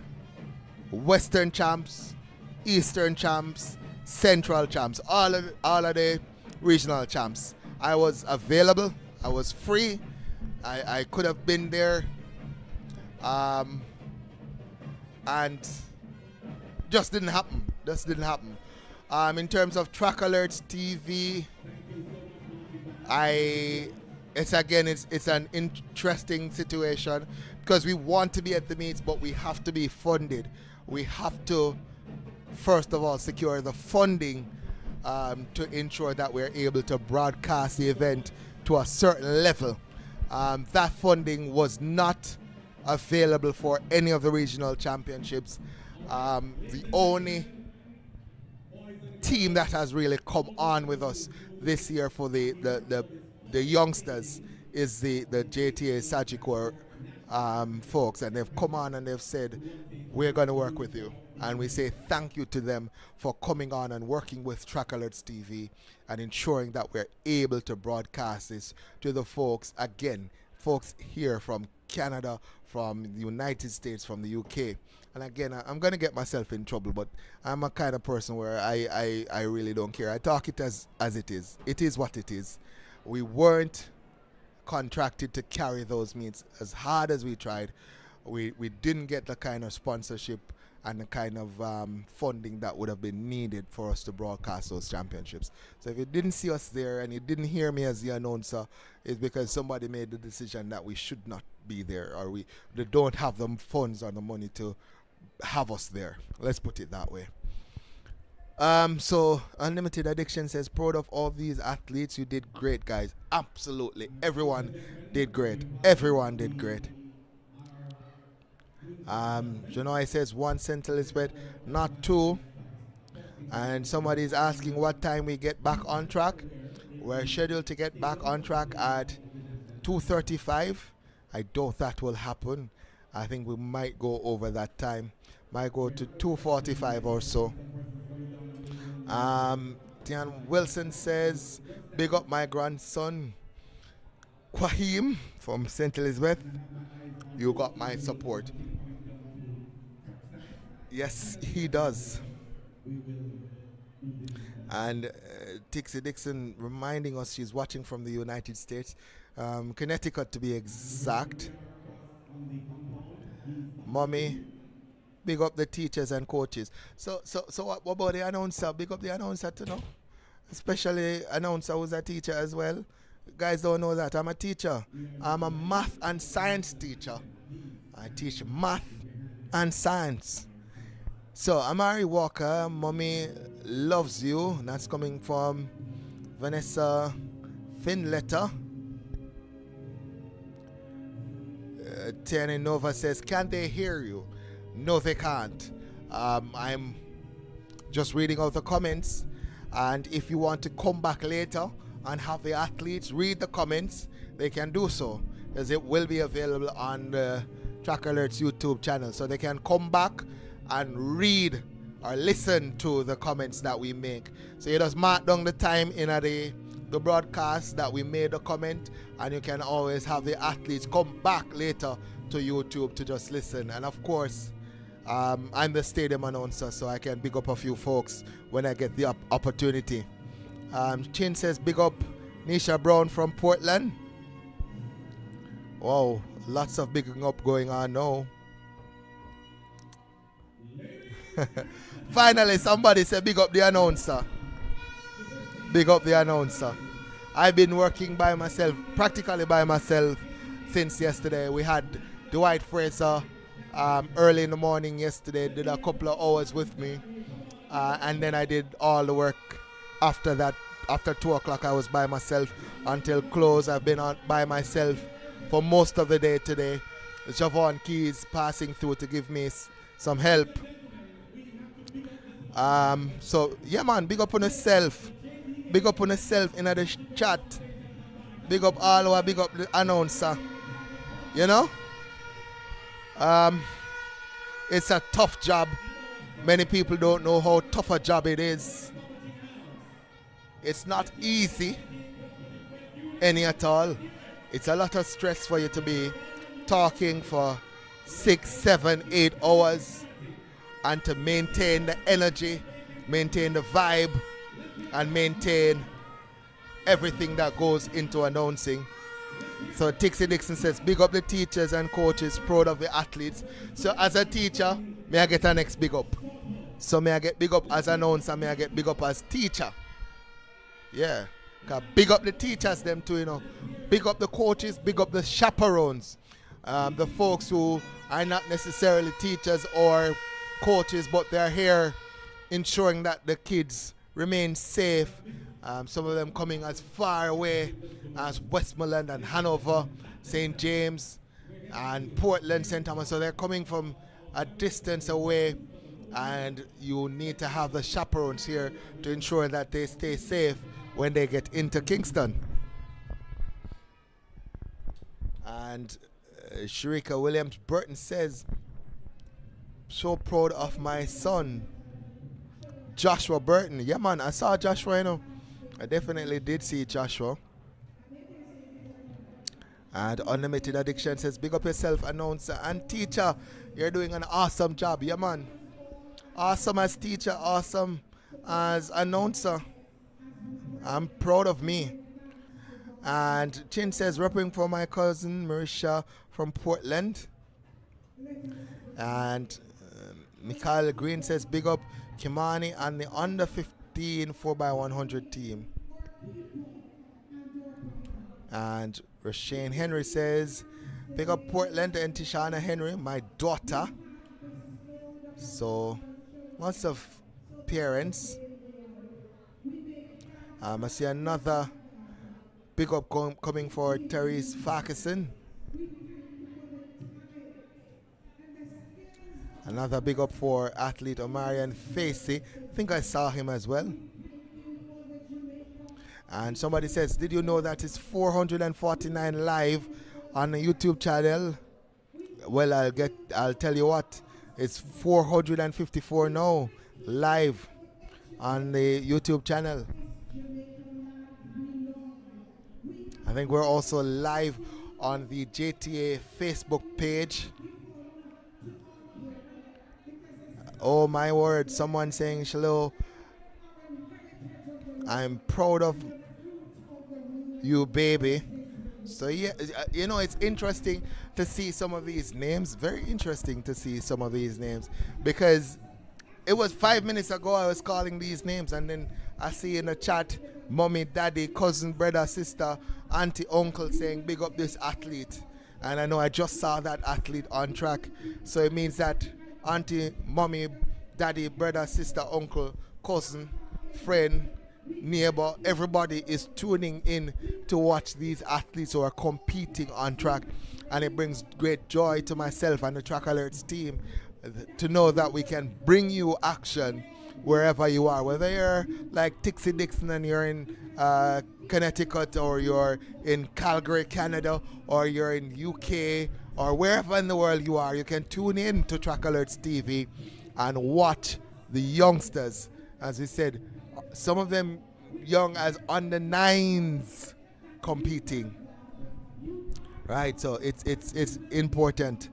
Western Champs, Eastern Champs, Central Champs, all of the regional champs. I was available. I was free. I could have been there. And just didn't happen. In terms of Track Alerts TV, it's an interesting situation because we want to be at the meets, but we have to be funded. We have to, first of all, secure the funding to ensure that we're able to broadcast the event to a certain level. That funding was not available for any of the regional championships. The only team that has really come on with us this year for the youngsters is the JTA Sagicor folks, and they've come on and they've said, we're going to work with you. And we say thank you to them for coming on and working with Track Alerts TV and ensuring that we're able to broadcast this to the folks, again, folks here from Canada, from the United States, from the UK. And again, I'm going to get myself in trouble, but I'm a kind of person where I really don't care. I talk it as it is. It is what it is. We weren't contracted to carry those meets. As hard as we tried, we didn't get the kind of sponsorship and the kind of funding that would have been needed for us to broadcast those championships. So if you didn't see us there and you didn't hear me as the announcer, it's because somebody made the decision that we should not be there, or they don't have the funds or the money to have us there. Let's put it that way. So Unlimited Addiction says, proud of all these athletes. You did great, guys. Absolutely. Everyone did great. Everyone did great. Janoi says 1 St. Elizabeth, not 2. And somebody's asking what time we get back on track. We're scheduled to get back on track at 2:35. I doubt that will happen. I think we might go over that time. Might go to 2:45 or so. Tian Wilson says, big up my grandson Quahim from St. Elizabeth. You got my support. Yes, he does. And Tixie Dixon reminding us she's watching from the United States, Connecticut to be exact. Mommy, big up the teachers and coaches. So what about the announcer? Big up the announcer to know. Especially announcer who's a teacher as well. You guys don't know that. I'm a teacher. I'm a math and science teacher. I teach math and science. So Amari Walker, Mommy loves you. That's coming from Vanessa Finletter. Tierney Nova says, can they hear you? No, they can't. I'm just reading out the comments, and if you want to come back later and have the athletes read the comments, they can do so, as it will be available on the Track Alerts YouTube channel, so they can come back and read or listen to the comments that we make. So you just mark down the time in the broadcast that we made a comment, and you can always have the athletes come back later to YouTube to just listen. And of course, I'm the stadium announcer, so I can big up a few folks when I get the opportunity. Chin says, big up Nisha Brown from Portland. Wow, lots of bigging up going on now. Finally, somebody said, big up the announcer. Big up the announcer. I've been working by myself, practically by myself, since yesterday. We had Dwight Fraser early in the morning yesterday, did a couple of hours with me. And then I did all the work after that. After 2 o'clock, I was by myself until close. I've been on by myself for most of the day today. Javon Keys passing through to give me some help. So, yeah, man, big up on yourself. Big up on yourself in the chat. Big up all our, big up the announcer. You know? It's a tough job. Many people don't know how tough a job it is. It's not easy, any at all. It's a lot of stress for you to be talking for 6, 7, 8 hours and to maintain the energy, maintain the vibe, and maintain everything that goes into announcing. So Tixie Dixon says, big up the teachers and coaches, proud of the athletes. So as a teacher, may I get a next big up? So may I get big up as announcer, may I get big up as teacher? Yeah, big up the teachers them too, you know. Big up the coaches, big up the chaperones. The folks who are not necessarily teachers or coaches, but they're here ensuring that the kids remain safe. Some of them coming as far away as Westmoreland and Hanover, St. James and Portland, St. Thomas. So they're coming from a distance away, and you need to have the chaperones here to ensure that they stay safe when they get into Kingston. And Sharika Williams Burton says, so proud of my son, Joshua Burton. Yeah, man, I saw Joshua, you know. I definitely did see Joshua. And Unlimited Addiction says, big up yourself, announcer and teacher. You're doing an awesome job. Yeah, man. Awesome as teacher, awesome as announcer. I'm proud of me. And Chin says, repping for my cousin Marisha from Portland. And Mikhail Green says, big up Kimani and the under 15 4x100 team. And Rashane Henry says, big up Portland and Tishana Henry, my daughter. So, lots of parents. I see another big up coming for Therese Farquharson. Another big up for athlete Omarion Facey. I think I saw him as well. And somebody says, did you know that it's 449 live on the YouTube channel? Well, I'll tell you what, it's 454 now live on the YouTube channel. I think we're also live on the JTA Facebook page. Oh my word, someone saying hello. I'm proud of you, baby. So yeah, you know, it's interesting to see some of these names. Very interesting to see some of these names, because it was 5 minutes ago I was calling these names, and then I see in the chat mommy, daddy, cousin, brother, sister, auntie, uncle saying big up this athlete. And I know I just saw that athlete on track. So it means that auntie, mommy, daddy, brother, sister, uncle, cousin, friend, neighbor, everybody is tuning in to watch these athletes who are competing on track. And it brings great joy to myself and the Track Alerts team to know that we can bring you action wherever you are, whether you're like Tixie Dixon and you're in Connecticut, or you're in Calgary, Canada, or you're in UK, or wherever in the world you are. You can tune in to Track Alerts TV and watch the youngsters. As we said, some of them young as under nines competing. Right, so it's important.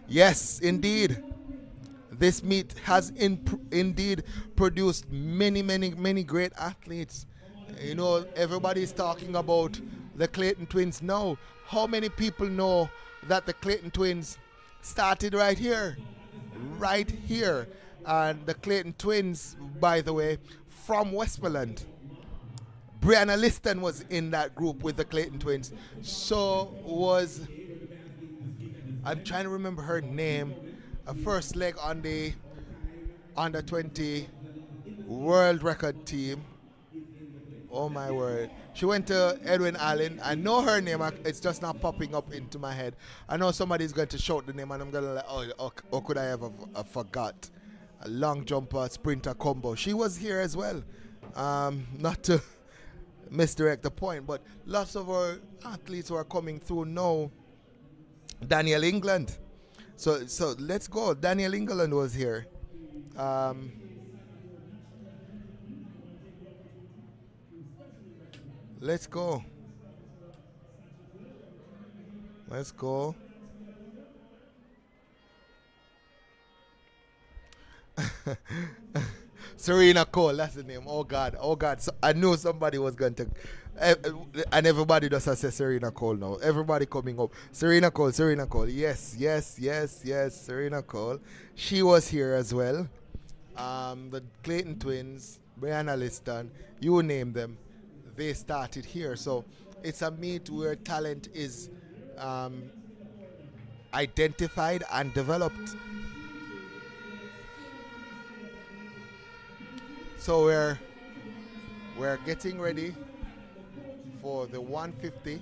Yes, indeed. This meet has indeed produced many great athletes. You know, everybody's talking about the Clayton twins now. How many people know that the Clayton twins started right here? Right here. And the Clayton twins, by the way, from Westmoreland. Brianna Liston was in that group with the Clayton twins. So was, I'm trying to remember her name, a first leg on the under 20 world record team. Oh my word. She went to Edwin Allen. I know her name, it's just not popping up into my head. I know somebody's going to shout the name and I'm going to like, oh, could I ever forgot? A long jumper, sprinter combo. She was here as well. Not to misdirect the point, but lots of our athletes who are coming through now. Daniel England. So let's go. Daniel England was here. Let's go. Let's go. Serena Cole, that's the name. Oh God. So I knew somebody was going to, and everybody does say Serena Cole now. Everybody coming up. Serena Cole. Yes. Serena Cole. She was here as well. The Clayton twins, Brianna Liston, you name them, they started here. So it's a meet where talent is identified and developed. So we're getting ready for the 150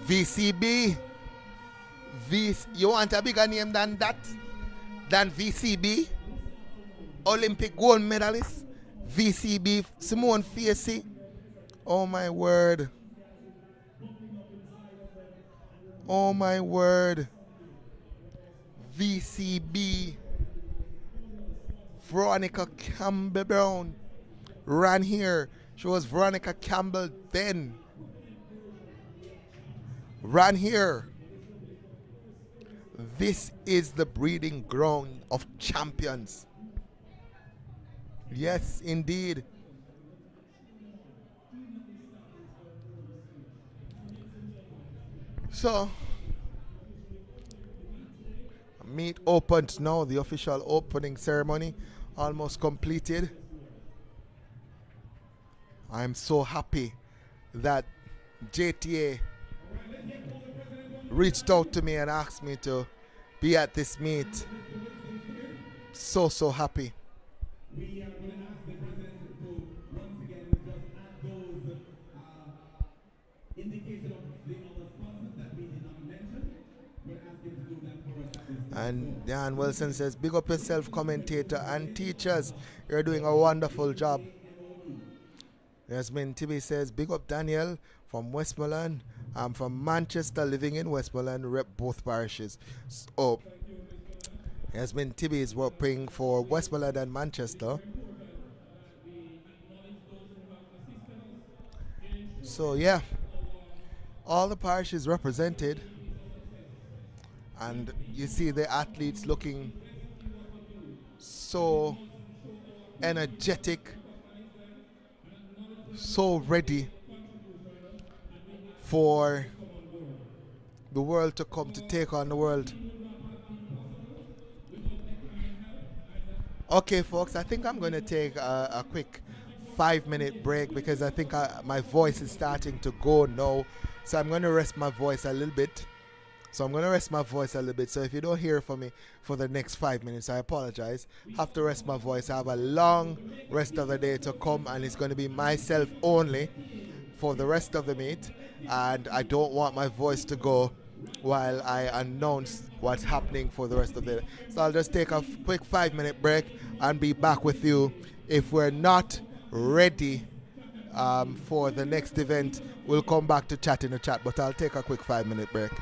VCB. You want a bigger name than that? Than VCB? Olympic gold medalist? VCB Simone Facey? Oh my word. Oh my word. VCB Veronica Campbell Brown ran here. She was Veronica Campbell then. Ran here. This is the breeding ground of champions. Yes, indeed. So, meet opened now. The official opening ceremony almost completed. I'm so happy that JTA reached out to me and asked me to be at this meet. So happy. We are going to ask the president to once again just add those indication of the other sponsors that we did not mention. We're going to ask him to do that for us at this time. And Dan Wilson says, big up yourself, commentator and teachers. You're doing a wonderful job. Yasmin Tibi says, big up Daniel from Westmoreland. I'm from Manchester, living in Westmoreland, rep both parishes. So, Yasmin Tibi is working for Westmoreland and Manchester. So, yeah, all the parishes represented. And you see the athletes looking so energetic, so ready for the world to come to take on the world. Okay, folks, I think I'm going to take a quick 5-minute break because I think my voice is starting to go now. So I'm going to rest my voice a little bit. So if you don't hear from me for the next 5 minutes, I apologize. Have to rest my voice. I have a long rest of the day to come, and it's going to be myself only for the rest of the meet. And I don't want my voice to go while I announce what's happening for the rest of the day. So I'll just take a quick 5-minute break and be back with you. If we're not ready for the next event, we'll come back to chat in the chat, but I'll take a quick 5-minute break.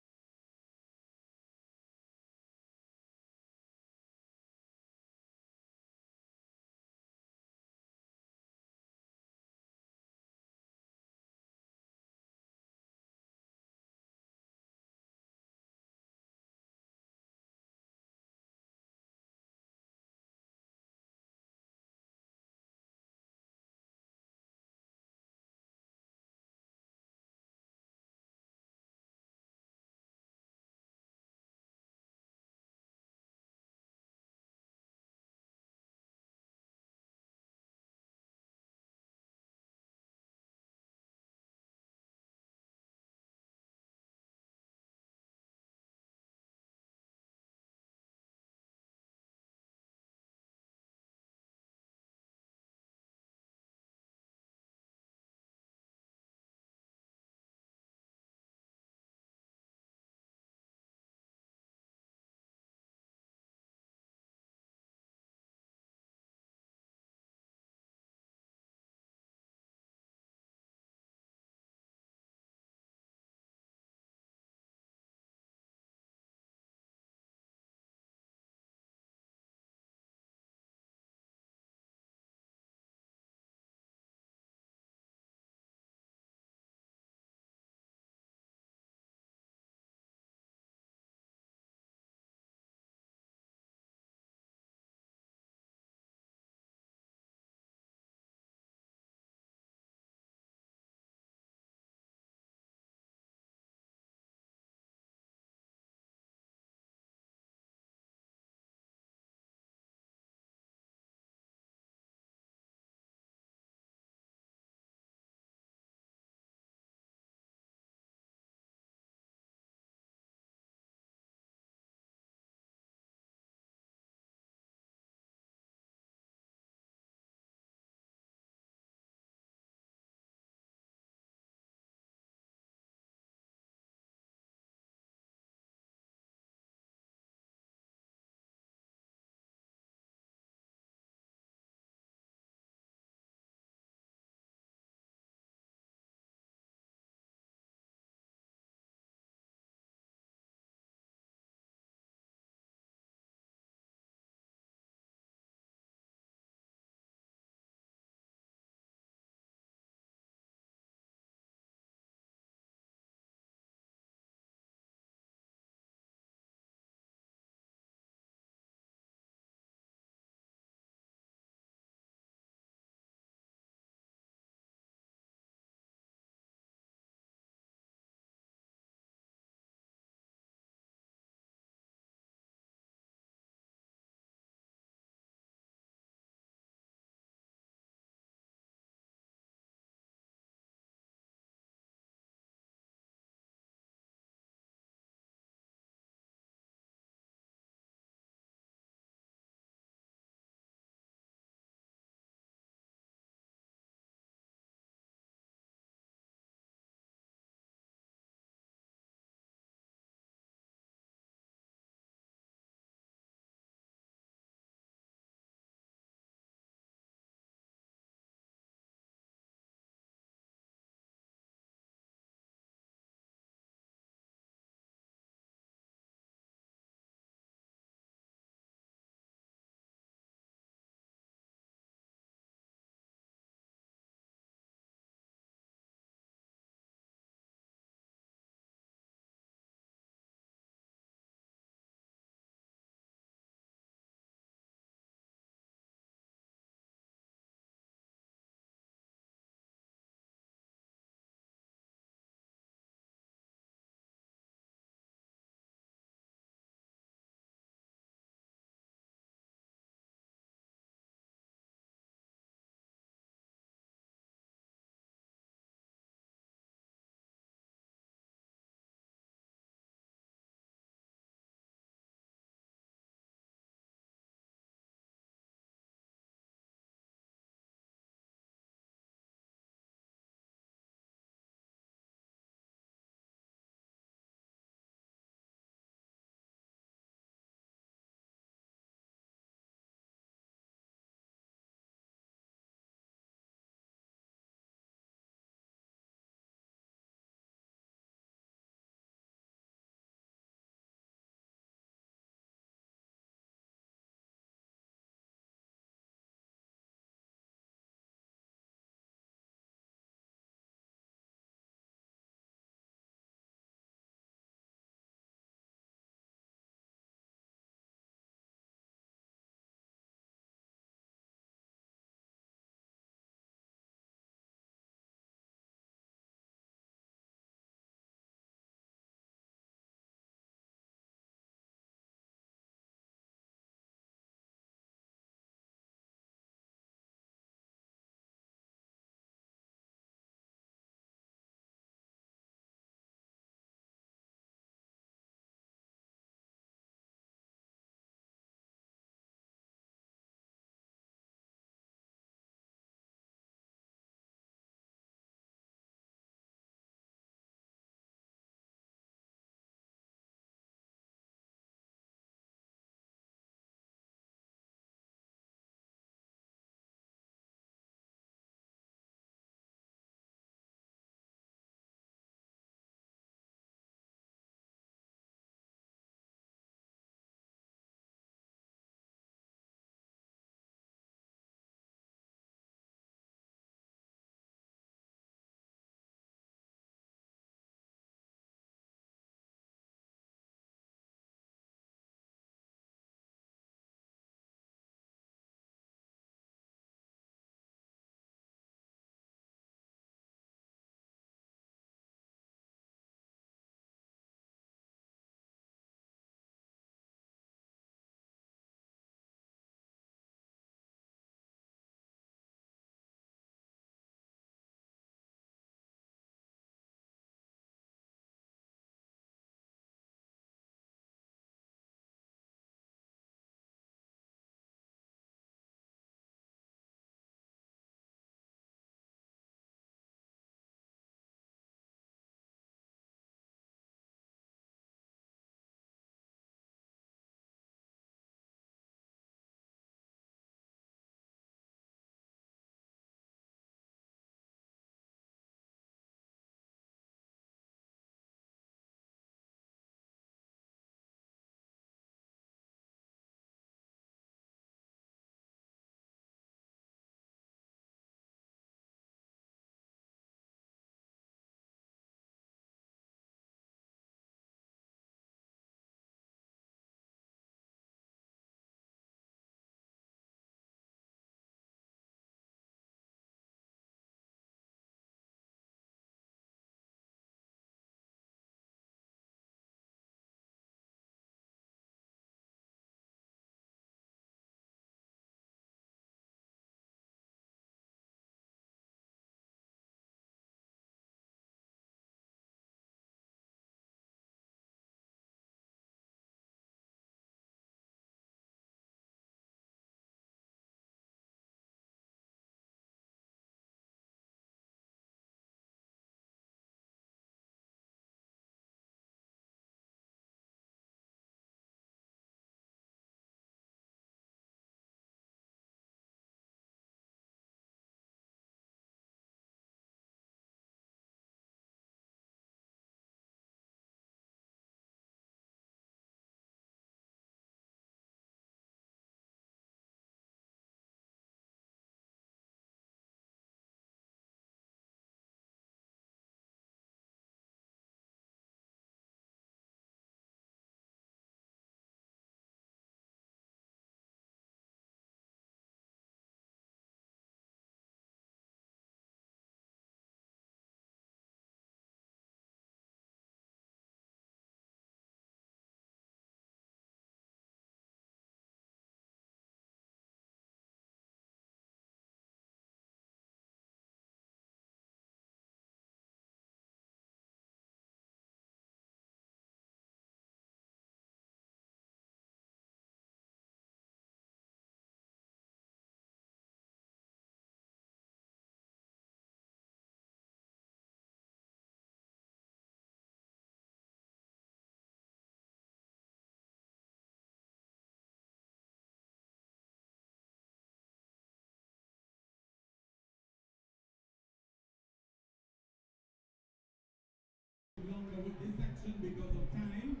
longer with this section because of time.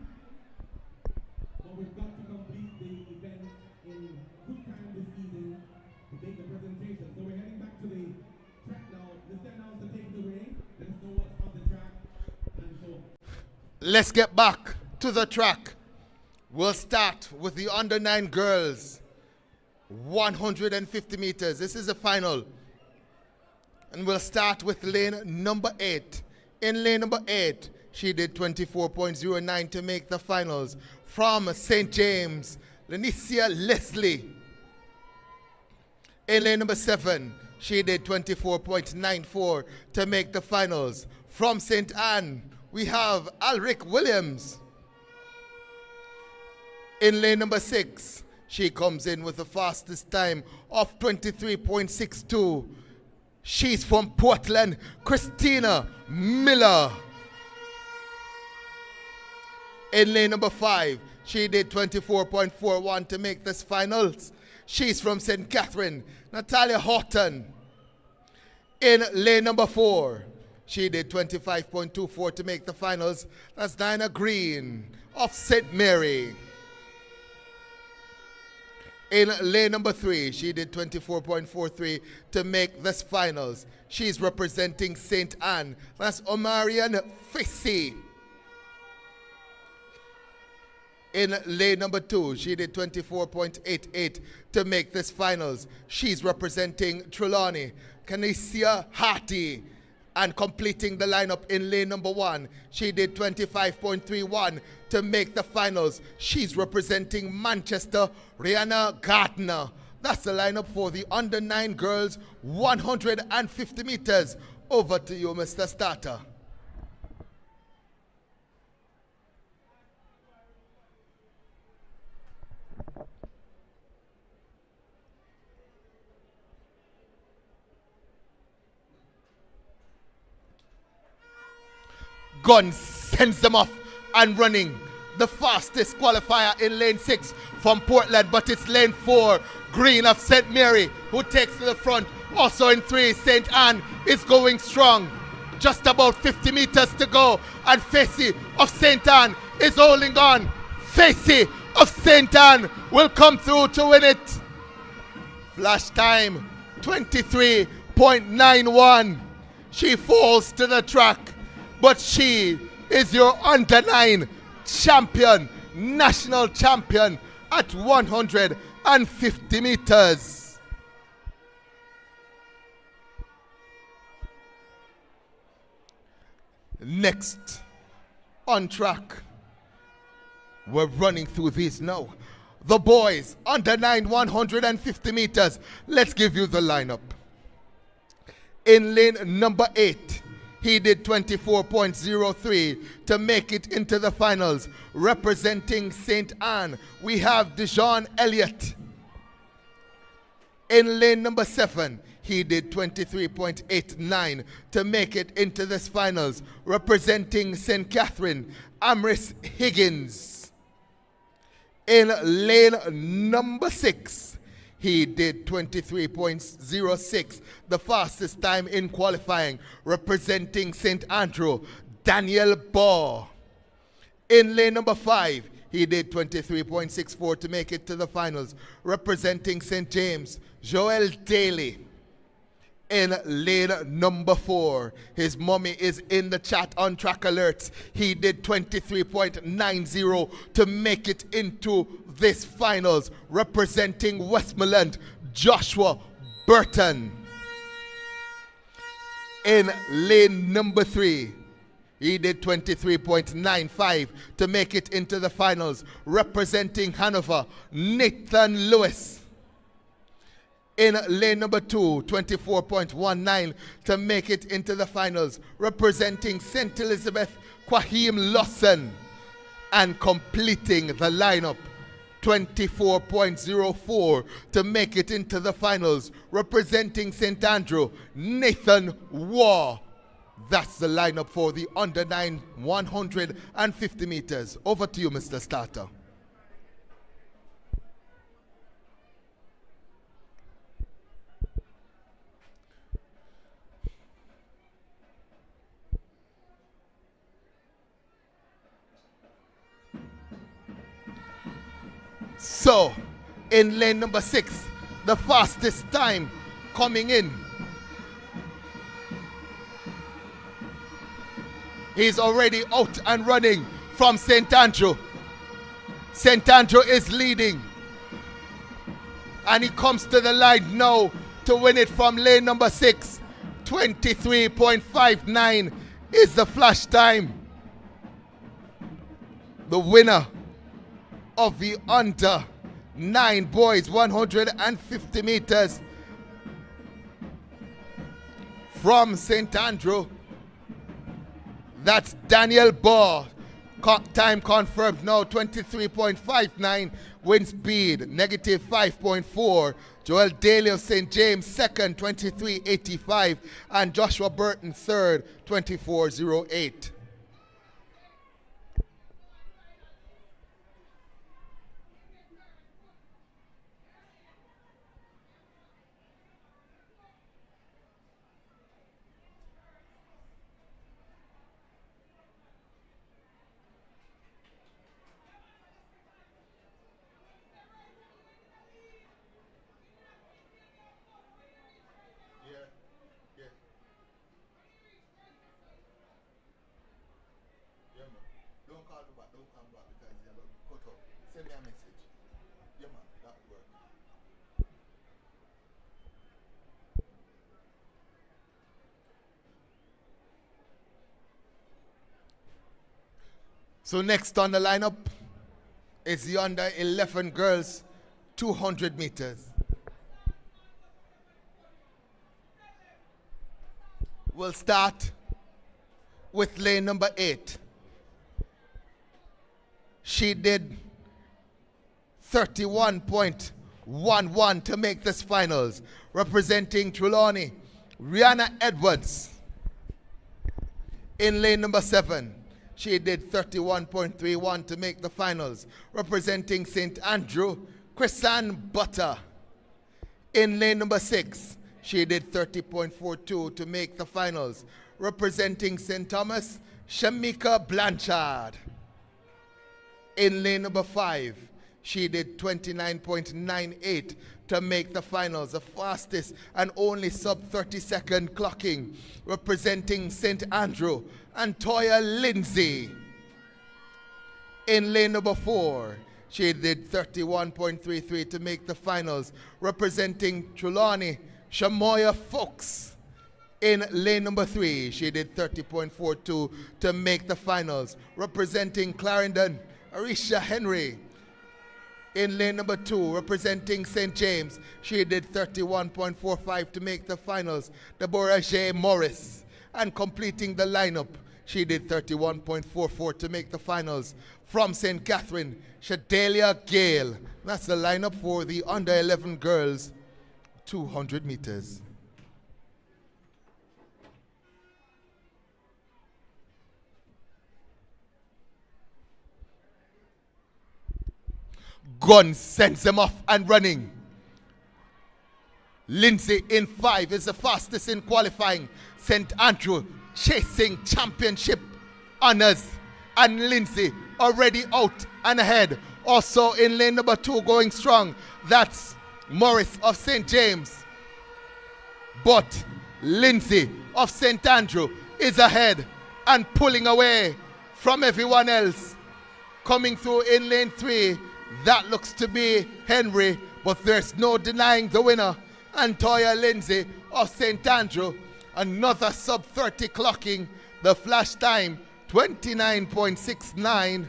But we've got to complete the event in good time this evening to make the presentation. So we're heading back to the track now. Mr. Announcer, take it away. Let us know what's on the track. And so Let's get back to the track. We'll start with the under 9 girls. 150 meters. This is the final. And we'll start with lane number 8. In lane number 8, she did 24.09 to make the finals. From St. James, Lenicia Leslie. In lane number 7, she did 24.94 to make the finals. From St. Anne, we have Alric Williams. In lane number 6, she comes in with the fastest time of 23.62. She's from Portland, Christina Miller. In lane number 5, she did 24.41 to make this finals. She's from St. Catherine, Natalia Horton. In lane number 4, she did 25.24 to make the finals. That's Dinah Green of St. Mary. In lane number 3, she did 24.43 to make this finals. She's representing St. Anne. That's Omarian Fissy. In lane number 2, she did 24.88 to make this finals. She's representing Trelawney. Canicia Harty. And completing the lineup in lane number 1, she did 25.31 to make the finals. She's representing Manchester, Rihanna Gardner. That's the lineup for the under 9 girls, 150 meters. Over to you, Mr. Starter. Gun sends them off and running. The fastest qualifier in lane 6 from Portland, but it's lane 4, Green of St. Mary, who takes to the front. Also in 3, St. Anne is going strong. Just about 50 meters to go, and Facey of St. Anne is holding on. Facey of St. Anne will come through to win it. Flash time, 23.91. She falls to the track. But she is your under 9 champion, national champion at 150 meters. Next on track, we're running through these now. The boys, under 9, 150 meters. Let's give you the lineup. In lane number 8, he did 24.03 to make it into the finals. Representing St. Anne, we have Dijon Elliott. In lane number 7, he did 23.89 to make it into this finals. Representing St. Catherine, Amris Higgins. In lane number 6, he did 23.06, the fastest time in qualifying, representing St. Andrew, Daniel Baugh. In lane number 5, he did 23.64 to make it to the finals, representing St. James, Joel Daly. In lane number 4, his mommy is in the chat on track alerts. He did 23.90 to make it into this finals, representing Westmoreland, Joshua Burton. In lane number 3, he did 23.95 to make it into the finals, representing Hanover, Nathan Lewis. In lane number 2, 24.19 to make it into the finals, representing St. Elizabeth, Quahim Lawson. And completing the lineup, 24.04 to make it into the finals, representing St. Andrew, Nathan Waugh. That's the lineup for the under 9 150 meters. Over to you, Mr. Starter. So, in lane number 6, the fastest time coming in. He's already out and running from St. Andrew. St. Andrew is leading. And he comes to the line now to win it from lane number 6. 23.59 is the flash time. The winner of the under 9 boys 150 meters from St. Andrew. That's Daniel Barr. Time confirmed now, 23.59. Wind speed, negative 5.4. Joel Daly of St. James, second, 23.85. And Joshua Burton, third, 24.08. Send me a message. Yeah, man, that work. So next on the lineup is the under 11 girls 200 meters. We'll start with lane number 8. She did 31.11 to make this finals, representing Trelawney, Rihanna Edwards. In lane number 7, she did 31.31 to make the finals, representing St. Andrew, Chrisanne Butter. In lane number 6, she did 30.42 to make the finals, representing St. Thomas, Shamika Blanchard. In lane number 5, she did 29.98 to make the finals, the fastest and only sub-30-second clocking, representing St. Andrew, Antoya Lindsay. In lane number 4, she did 31.33 to make the finals, representing Trelawney, Shamoya Fox. In lane number 3, she did 30.42 to make the finals, representing Clarendon, Arisha Henry. In lane number 2, representing St. James, she did 31.45 to make the finals, Deborah J. Morris. And completing the lineup, she did 31.44 to make the finals. From St. Catherine, Shadelia Gale. That's the lineup for the under 11 girls 200 meters. Gun sends them off and running. Lindsay in 5 is the fastest in qualifying. St. Andrew chasing championship honors. And Lindsay already out and ahead. Also in lane number 2 going strong. That's Morris of St. James. But Lindsay of St. Andrew is ahead and pulling away from everyone else. Coming through in lane 3. That looks to be Henry, but there's no denying the winner, Antoya Lindsay of St. Andrew. Another sub-30 clocking, the flash time, 29.69.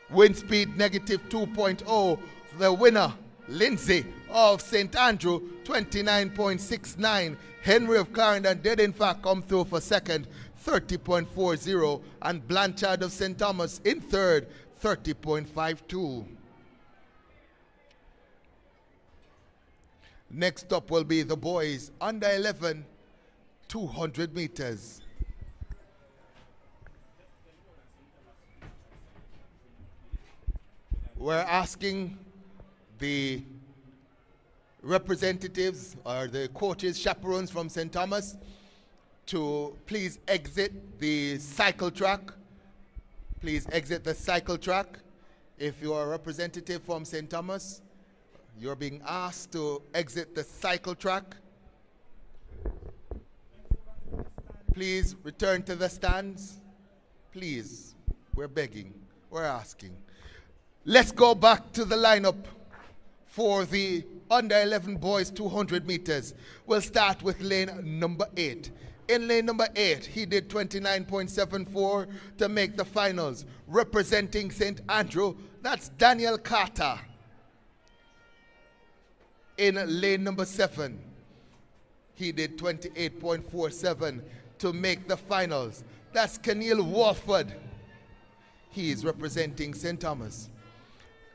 Wind speed, negative 2.0. The winner, Lindsay of St. Andrew, 29.69. Henry of Clarendon did in fact come through for second, 30.40. And Blanchard of St. Thomas in third, 30.52. Next up will be the boys under 11, 200 meters. We're asking the representatives or the coaches, chaperones from St. Thomas to please exit the cycle track. Please exit the cycle track If you are a representative from St. Thomas, you're being asked to exit the cycle track. Please return to the stands. Please, we're begging, we're asking. Let's go back to the lineup for the under 11 boys 200 meters. We'll start with lane number 8. In lane number 8, he did 29.74 to make the finals. Representing St. Andrew, that's Daniel Carter. In lane number 7, he did 28.47 to make the finals. That's Keneal Walford. He is representing St. Thomas.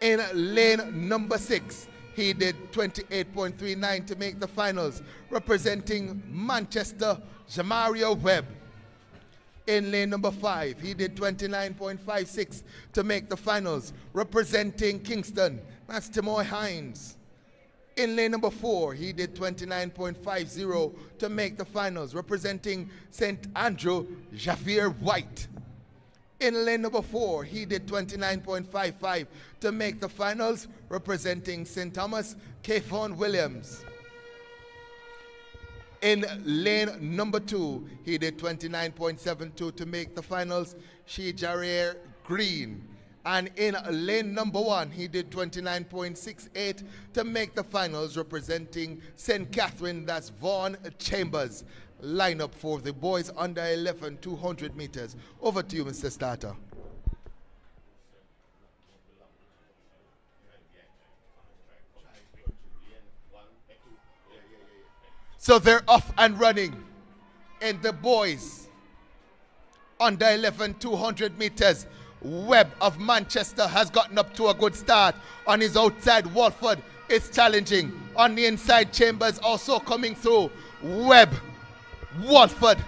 In lane number 6, he did 28.39 to make the finals, representing Manchester, Jamario Webb. In lane number 5, he did 29.56 to make the finals, representing Kingston. That's Timoy Hines. In lane number 4, he did 29.50 to make the finals, representing St. Andrew, Javier White. In lane number 4, he did 29.55 to make the finals, representing St. Thomas, Kayvon Williams. In lane number 2, he did 29.72 to make the finals, Shijare Green. And in lane number 1, he did 29.68 to make the finals, representing St. Catherine, that's Vaughn Chambers. Lineup for the boys under 11 200 meters. Over to you, Mr. Starter. So they're off and running in the boys under 11 200 meters. Webb of Manchester has gotten up to a good start. On his outside, Walford is challenging. On the inside, Chambers also coming through. Webb, Walford,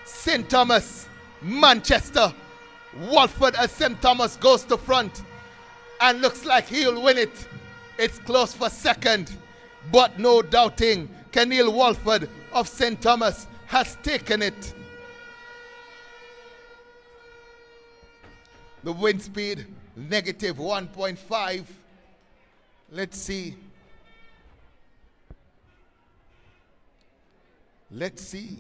St. Thomas, Manchester. Walford as St. Thomas goes to front and looks like he'll win it. It's close for second, but no doubting, Keneal Walford of St. Thomas has taken it. The wind speed, negative 1.5. Let's see. Let's see.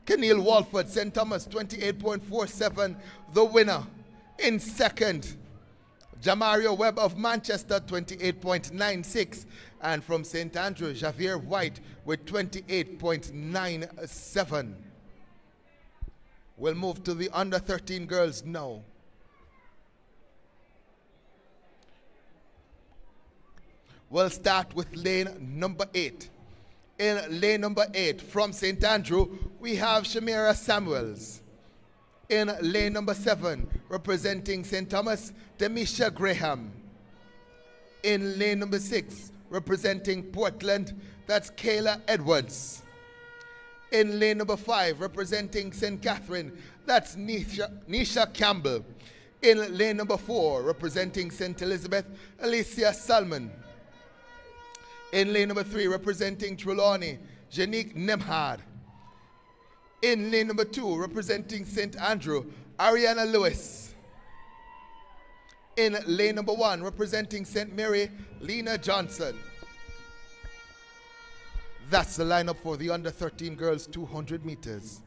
Keneal Walford, St. Thomas, 28.47, the winner. In second, Jamario Webb of Manchester, 28.96. And from St. Andrew, Javier White with 28.97. We'll move to the under 13 girls now. We'll start with lane number 8. In lane number 8, from St. Andrew, we have Shamira Samuels. In lane number 7, representing St. Thomas, Demisha Graham. In lane number 6, representing Portland, that's Kayla Edwards. In lane number 5, representing St. Catherine, that's Nisha Campbell. In lane number 4, representing St. Elizabeth, Alicia Salmon. In lane number 3, representing Trelawney, Janique Nemhard. In lane number 2, representing St. Andrew, Ariana Lewis. In lane number 1, representing St. Mary, Lena Johnson. That's the lineup for the under 13 girls 200 meters.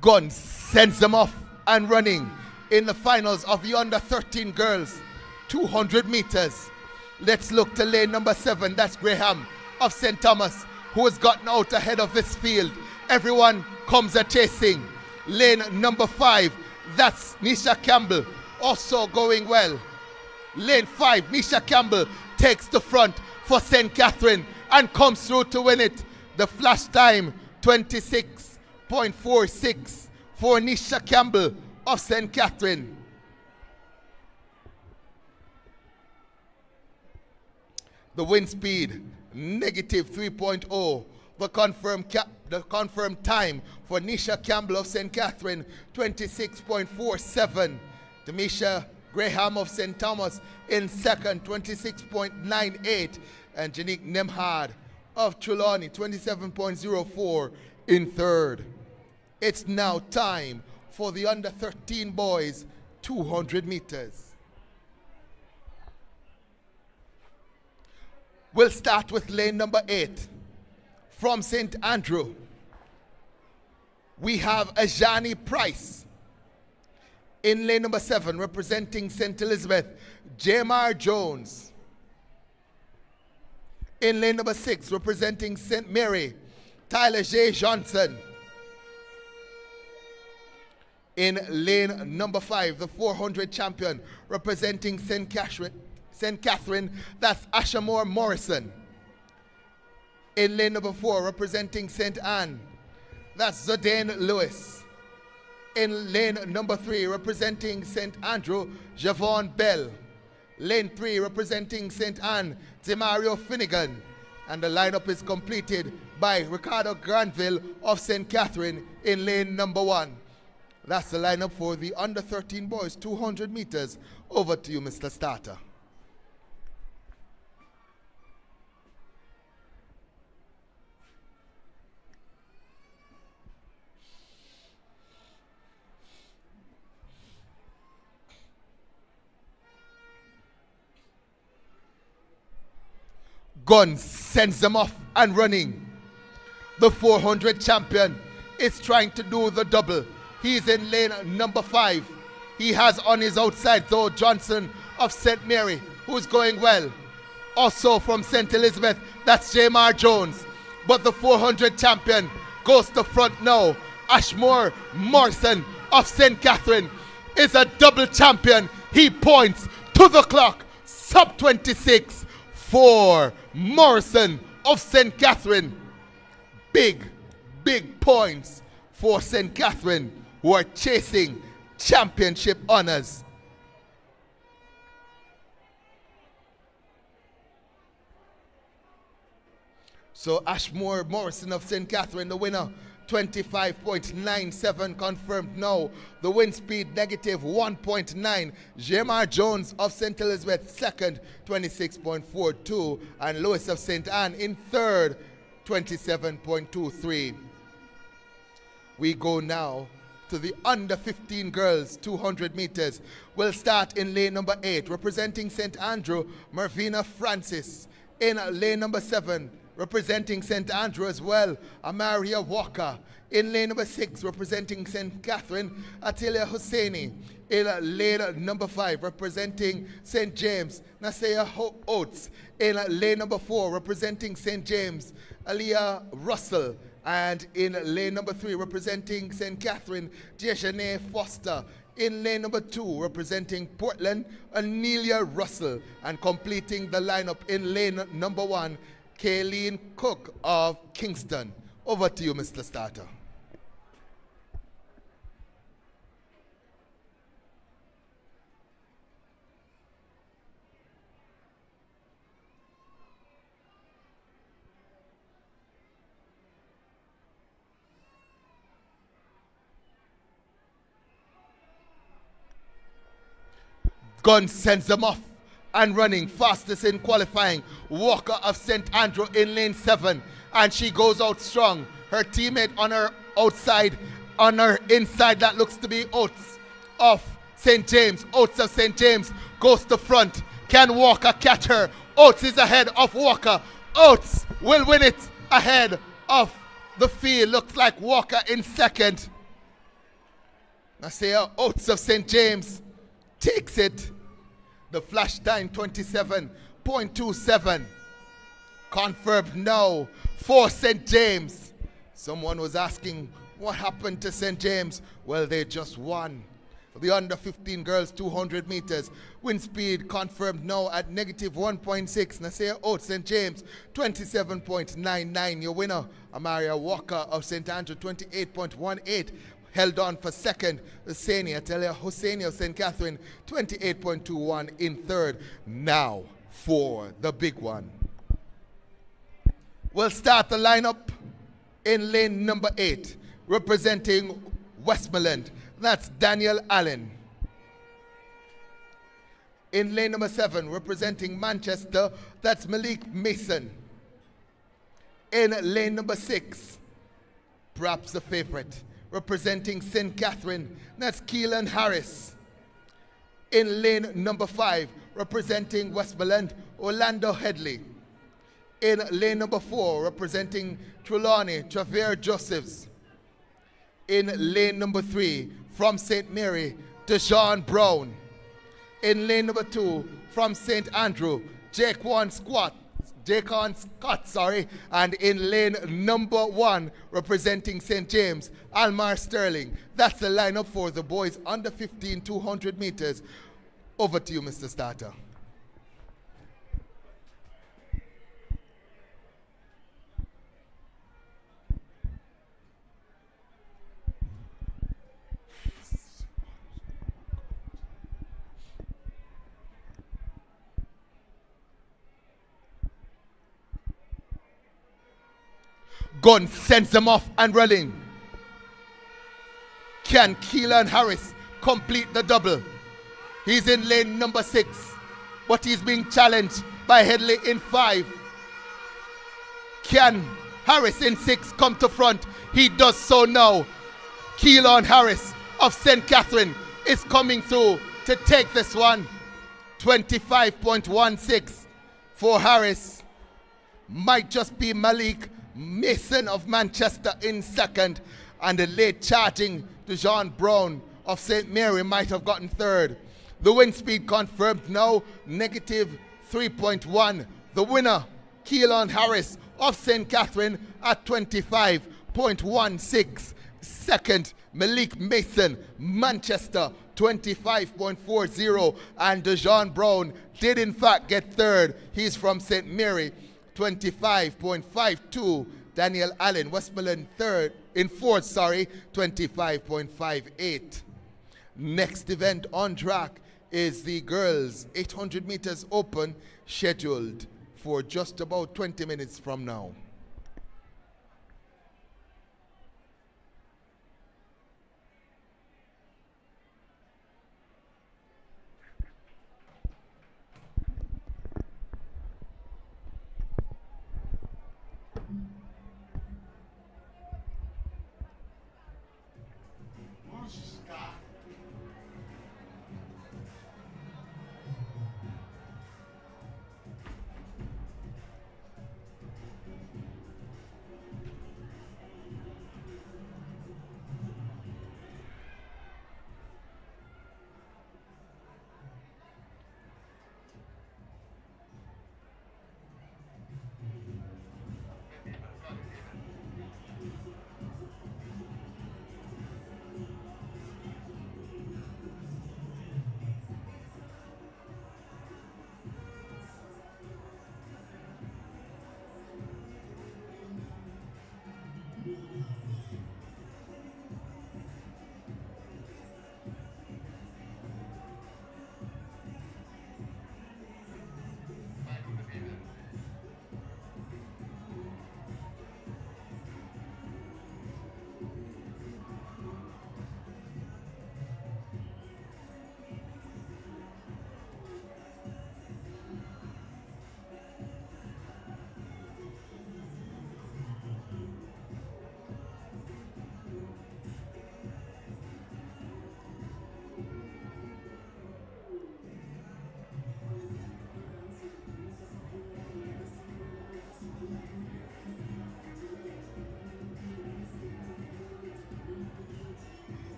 Gun sends them off and running in the finals of the under 13 girls 200 meters. Let's look to lane number 7. That's Graham of St. Thomas, who has gotten out ahead of this field. Everyone comes a chasing. Lane number 5, that's Nisha Campbell, also going well. Lane 5, Nisha Campbell takes the front for St. Catherine and comes through to win it. The flash time, 26.46 for Nisha Campbell of St. Catherine. The wind speed, negative 3.0. The confirmed time for Nisha Campbell of St. Catherine, 26.47. Demisha Graham of St. Thomas in second, 26.98. And Janique Nemhard of Trelawney, 27.04 in third. It's now time for the under 13 boys 200 meters. We'll start with lane number 8 from St. Andrew. We have Ajani Price. In lane number 7, representing St. Elizabeth, Jamar Jones. In lane number 6, representing St. Mary, Tyler J. Johnson. In lane number 5, the 400 champion, representing St. Catherine, that's Ashamore Morrison. In lane number 4, representing St. Anne, that's Zidane Lewis. In lane number 3, representing St. Andrew, Javon Bell. Lane 3, representing St. Anne, Demario Finnegan. And the lineup is completed by Ricardo Granville of St. Catherine in lane number 1. That's the lineup for the under 13 boys, 200 meters. Over to you, Mr. Starter. Gun sends them off and running. The 400 champion is trying to do the double. He's in lane number 5. He has on his outside, though, Johnson of St. Mary, who's going well. Also from St. Elizabeth, that's Jamar Jones. But the 400 champion goes to front now. Ashmore Morrison of St. Catherine is a double champion. He points to the clock. Sub 26 for Morrison of St. Catherine. Big points for St. Catherine, who are chasing championship honors. So Ashmore Morrison of St. Catherine, the winner, 25.97 confirmed now. The wind speed negative 1.9. Jamar Jones of St. Elizabeth second, 26.42. And Lewis of St. Anne in third, 27.23. We go now to the under 15 girls 200 meters. We'll start in lane number 8, representing St. Andrew, Marvina Francis. In lane number 7, representing St. Andrew as well, Amaria Walker. In lane number 6, representing St. Catherine, Atilia Hosseini. In lane number 5, representing St. James, Nasea Oates. In lane number 4, representing St. James, Aliyah Russell. And in lane number 3, representing St. Catherine, Diashane Foster. In lane number 2, representing Portland, Anelia Russell. And completing the lineup in lane number 1, Kayleen Cook of Kingston. Over to you, Mr. Starter. Gun sends them off and running fastest in qualifying. Walker of St. Andrew in lane 7, and she goes out strong. Her teammate on her outside, on her inside, that looks to be Oates of St. James. Oates of St. James goes to front. Can Walker catch her? Oates is ahead of Walker. Oates will win it ahead of the field. Looks like Walker in second. Nasea Oates of St. James takes it. The flash time 27.27. Confirmed now for St. James. Someone was asking what happened to St. James. Well, they just won. The under 15 girls 200 meters. Wind speed confirmed now at negative 1.6. Nasea Oates, St. James, 27.99. Your winner, Amaria Walker of St. Andrew, 28.18. Held on for second, Hosseini Atelia Hosseini of St. Catherine, 28.21 in third. Now for the big one. We'll start the lineup in lane number 8, representing Westmoreland. That's Daniel Allen. In lane number 7, representing Manchester, that's Malik Mason. In lane number 6, perhaps the favorite, representing St. Catherine, that's Keelan Harris. In lane number 5, representing Westmoreland, Orlando Headley. In lane number 4, representing Trelawney, Travere Josephs. In lane number 3, from St. Mary, Dejan Brown. In lane number 2, from St. Andrew, Jacon Scott. And in lane number 1, representing St. James, Almar Sterling. That's the lineup for the boys under 15, 200 meters. Over to you, Mr. Starter. Gun sends them off and running. Can Keelan Harris complete the double? He's in lane number 6, but he's being challenged by Headley in 5. Can Harris in 6 come to front? He does so now. Keelan Harris of St. Catherine is coming through to take this one. 25.16 for Harris. Might just be Malik Mason of Manchester in second, and the late charging Dejan Brown of St. Mary might have gotten third. The wind speed confirmed now, negative 3.1. The winner, Keelan Harris of St. Catherine at 25.16. Second, Malik Mason, Manchester, 25.40. And Dejan Brown did in fact get third. He's from St. Mary, 25.52. Daniel Allen, Westmoreland in fourth, 25.58. Next event on track is the girls 800 meters open, scheduled for just about 20 minutes from now.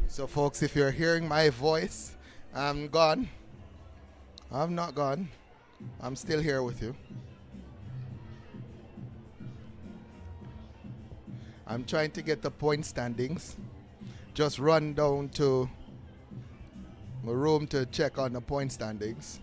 So folks, if you're hearing my voice, I'm gone. I'm not gone. I'm still here with you. I'm trying to get the point standings. Just run down to my room to check on the point standings.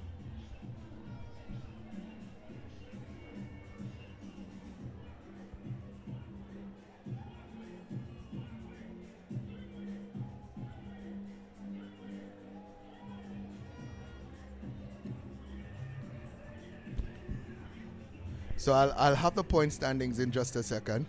So I'll have the point standings in just a second.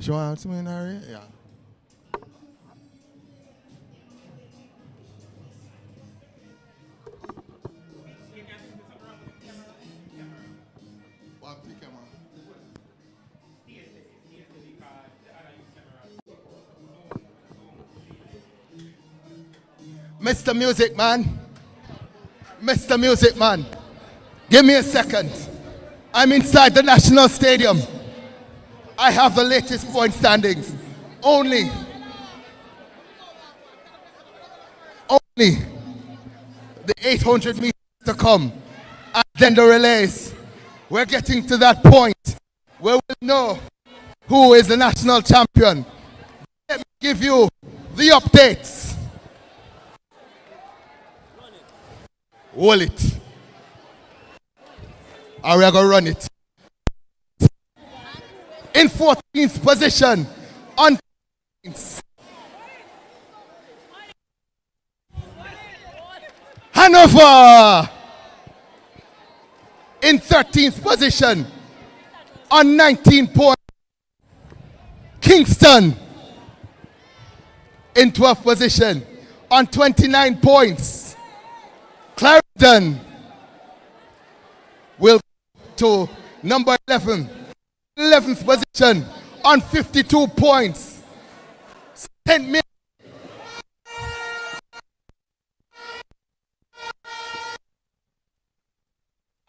Show out to me, Nari? Yeah. Mr. Music Man. Mr. Music Man. Give me a second. I'm inside the National Stadium. I have the latest point standings. Only the 800 meters to come. And then the relays. We're getting to that point where we'll know who is the national champion. Let me give you the updates. Hold it. And we're going to run it. In 14th position on points. Hanover. In 13th position on 19 points. Kingston in 12th position on 29 points. Clarendon will go to number 11. 11th position on 52 points. St. Mary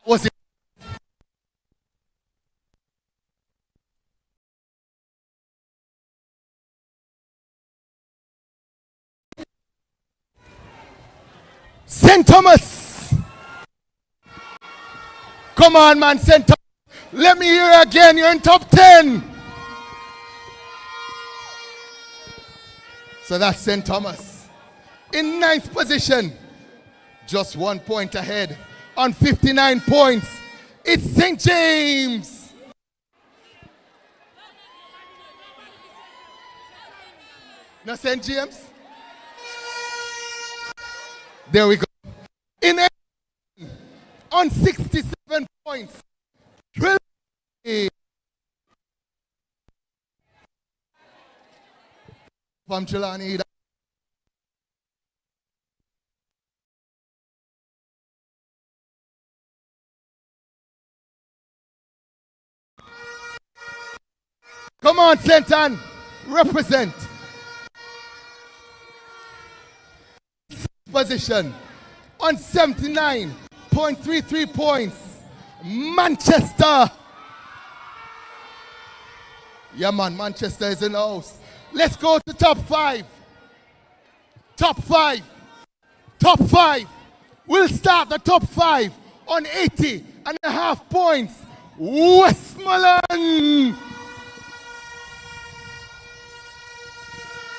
was it? St. Thomas. Come on, man, St. Thomas. Let me hear again. You're in top 10. So that's St. Thomas. In 9th position, just 1 point ahead on 59 points. It's St. James. No St. James? There we go. In on 67 points. Trinity from Jelani. Come on, Clinton. Represent. Position on 79.33 points. Manchester. Yeah, man, Manchester is in the house. Let's go to top five. Top five. Top five. We'll start the top five on 80.5 points. Westmoreland.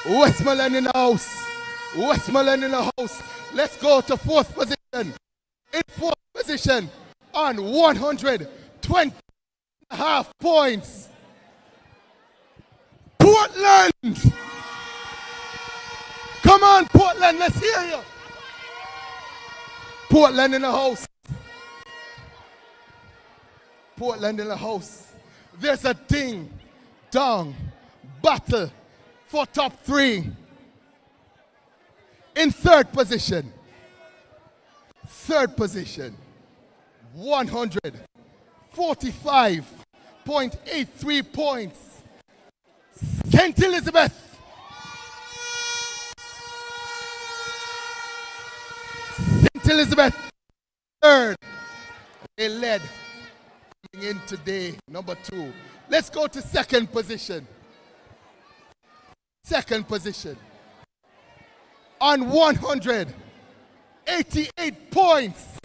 Westmoreland in the house. Westmoreland in the house. Let's go to fourth position. In fourth position on 120.5 points. Portland. Come on, Portland, let's hear you. Portland in the house. Portland in the house. There's a ding dong battle for top three. In third position, 145.83 points. St. Elizabeth. St. Elizabeth, third. They led coming in today, number 2. Let's go to second position. Second position. On 188 points,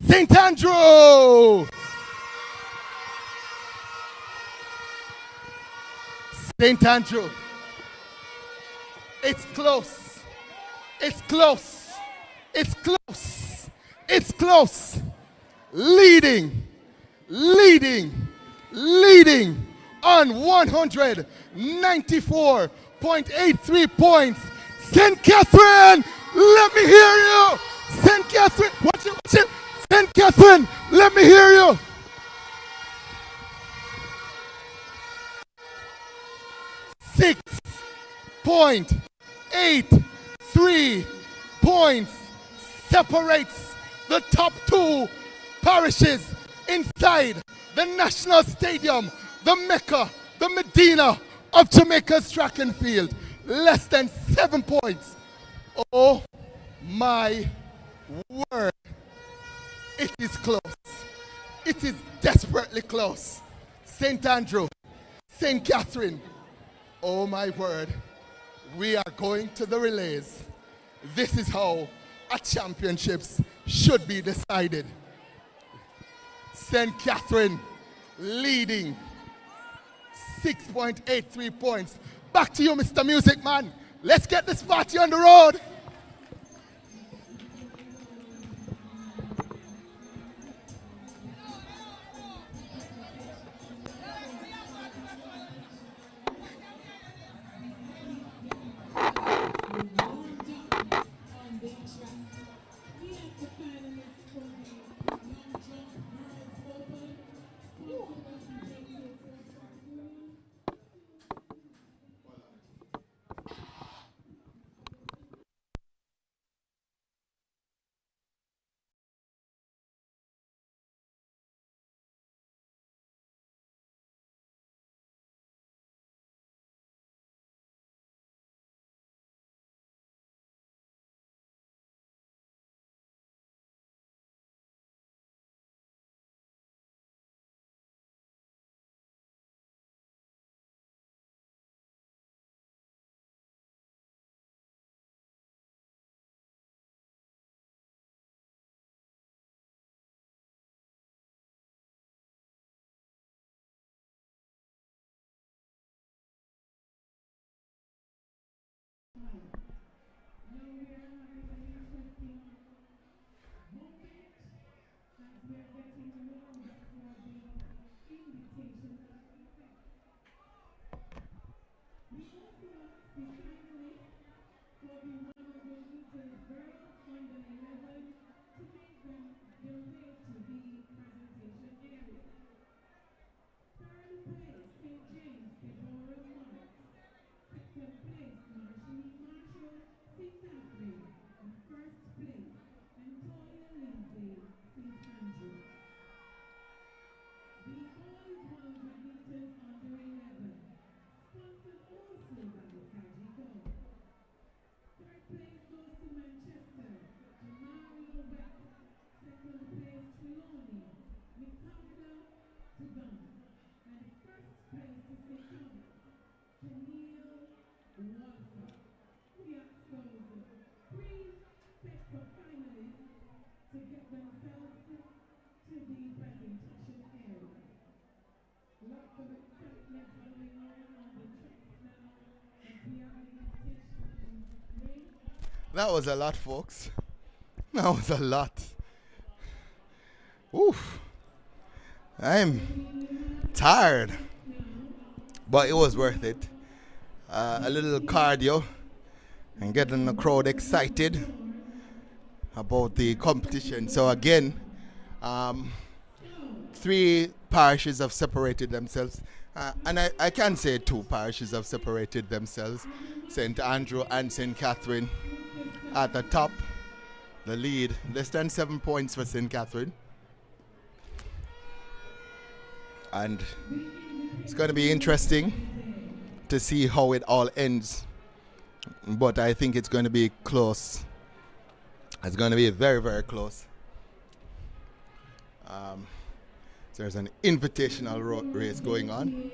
St. Andrew. St. Andrew. It's close. It's close. It's close. It's close. Leading on 194.83 points. St. Catherine, let me hear you. St. Catherine, watch it. St. Catherine, let me hear you. .83 points separates the top 2 parishes inside the National Stadium, the Mecca, the Medina of Jamaica's track and field. Less than 7 points. Oh my word. It is close. It is desperately close. St. Andrew, St. Catherine. Oh my word. We are going to the relays. This is how a championships should be decided. St. Catherine leading 6.83 points. Back to you, Mr. Music Man. Let's get this party on the road. That was a lot, folks. That was a lot. Oof. I'm tired. But it was worth it. A little cardio and getting the crowd excited about the competition. So again, 3 parishes have separated themselves. And I can say 2 parishes have separated themselves. St. Andrew and St. Catherine at the top. The lead, less than 7 points for St. Catherine. And it's going to be interesting to see how it all ends. But I think it's going to be close. It's going to be very, very close. There's an invitational race going on.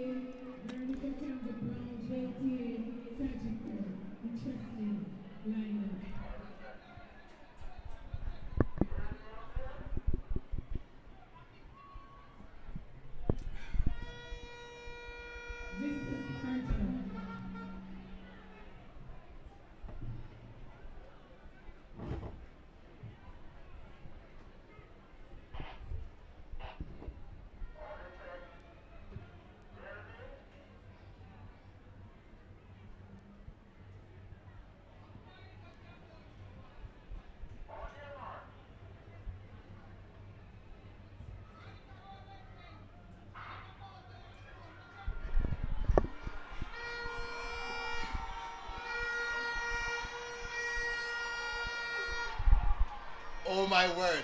Oh my word.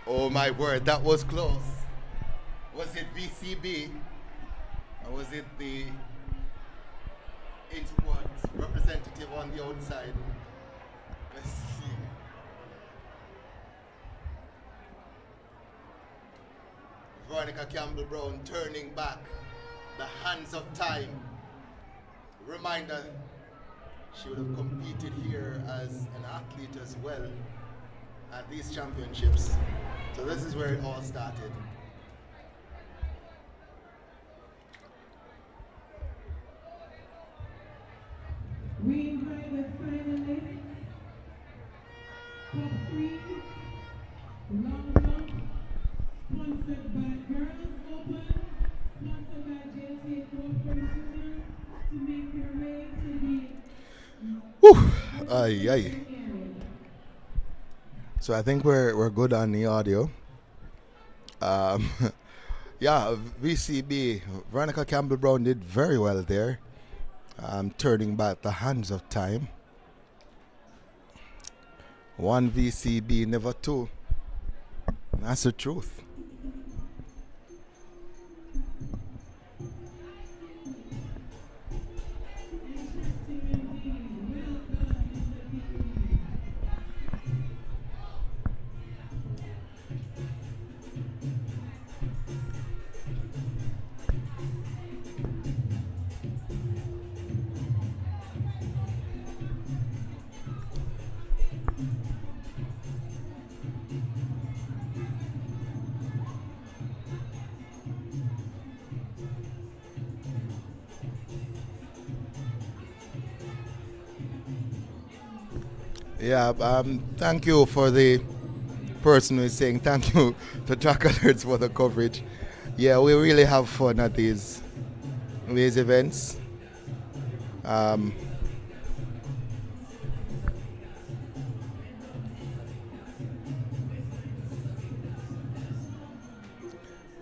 Oh my word, that was close. Was it VCB? Or was it the Interport representative on the outside? Let's see. Veronica Campbell Brown turning back the hands of time. Reminder, she would have competed here as an athlete as well at these championships. So this is where it all started. We invite the finalists, top 3, long jump, sponsored by Girls Open, sponsored by JTA Corporation, to make their way to the Whew. Aye, aye. So I think we're good on the audio. Yeah, VCB, Veronica Campbell Brown did very well there. Turning back the hands of time. 1 VCB, never 2. That's the truth. Yeah, thank you for the person who is saying thank you to Track Alerts for the coverage. Yeah, we really have fun at these events.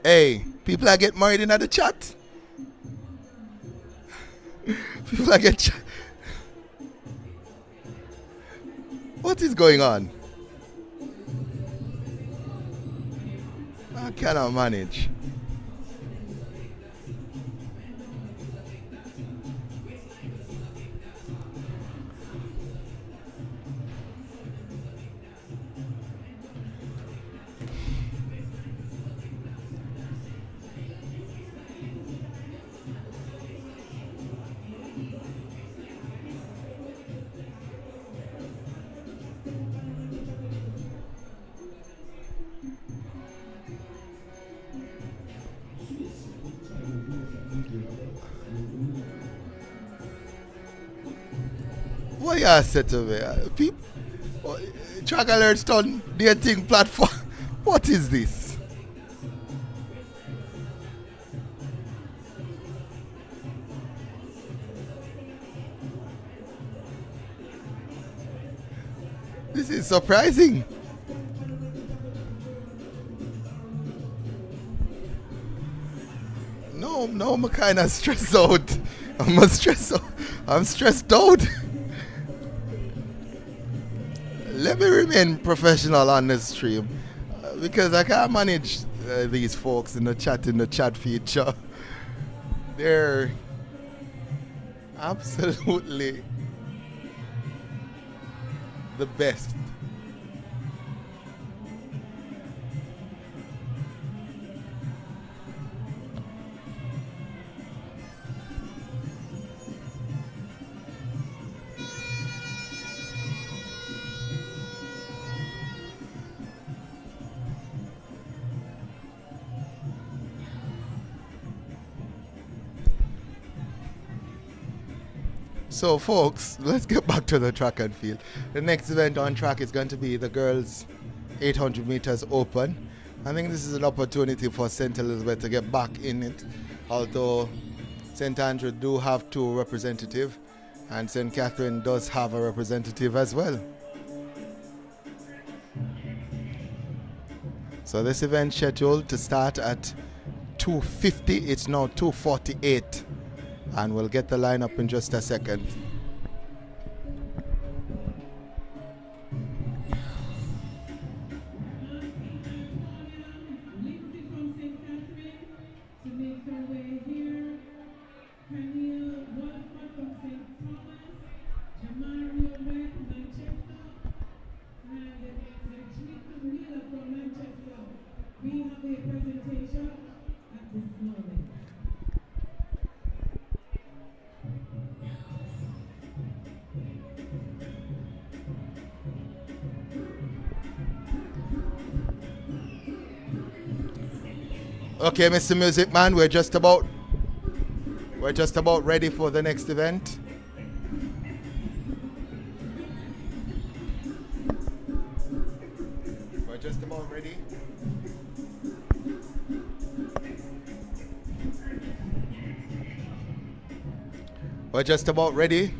Hey, people are get married in the chat. People are get. What is going on? I cannot manage. What you said to me? People, track alerts on their thing platform. What is this? This is surprising. No, I'm kind of stressed out. I'm stressed out. Let me remain professional on this stream because I can't manage these folks in the chat feature. They're absolutely the best. So folks, let's get back to the track and field. The next event on track is going to be the girls 800 meters open. I think this is an opportunity for St. Elizabeth to get back in it, although St. Andrew do have two representatives and St. Catherine does have a representative as well. So this event scheduled to start at 2:50. It's now 2:48. And we'll get the lineup in just a second. We have a presentation at this moment. Okay, Mr. Music Man, we're just about ready for the next event. We're just about ready. We're just about ready.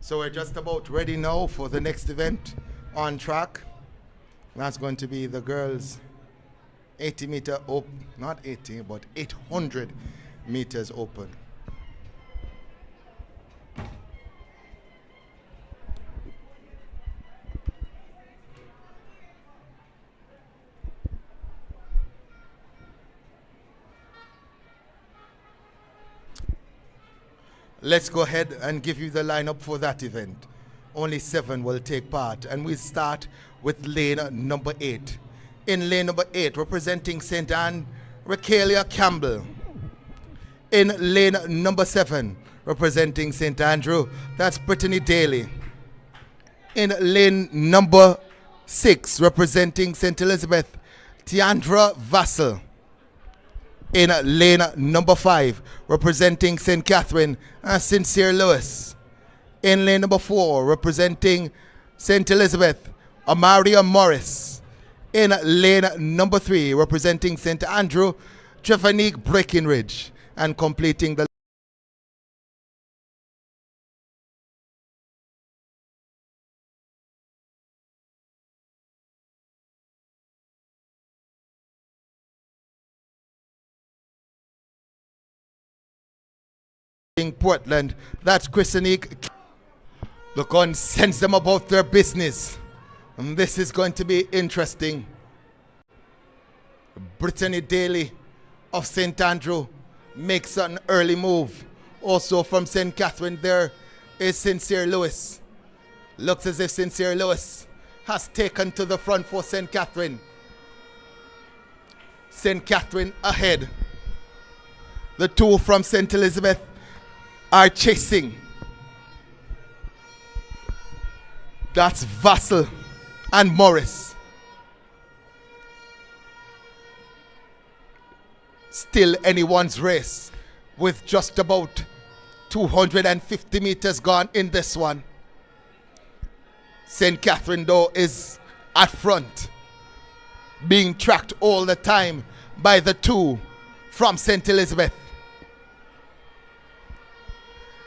So we're just about ready now for the next event on track. That's going to be the girls 80 meter open, not 80, but 800 meters open. Let's go ahead and give you the lineup for that event. Only 7 will take part, and we start with lane number 8. In lane number 8, representing St. Anne, Raquelia Campbell. In lane number 7, representing St. Andrew, that's Brittany Daly. In lane number 6, representing St. Elizabeth, Tiandra Vassell. In lane number 5, representing St. Catherine, Sincere Lewis. In lane number 4, representing St. Elizabeth, Amaria Morris. In lane number 3, representing St. Andrew, Trevanique Breckenridge. And completing the in Portland, that's Christinique. The gun sends them about their business. And this is going to be interesting. Brittany Daly of St. Andrew makes an early move. Also from St. Catherine there is Sincere Lewis. Looks as if Sincere Lewis has taken to the front for St. Catherine. St. Catherine ahead. The two from St. Elizabeth are chasing. That's Vassell and Morris. Still anyone's race with just about 250 meters gone in this one. St. Catherine though is at front, being tracked all the time by the two from St. Elizabeth.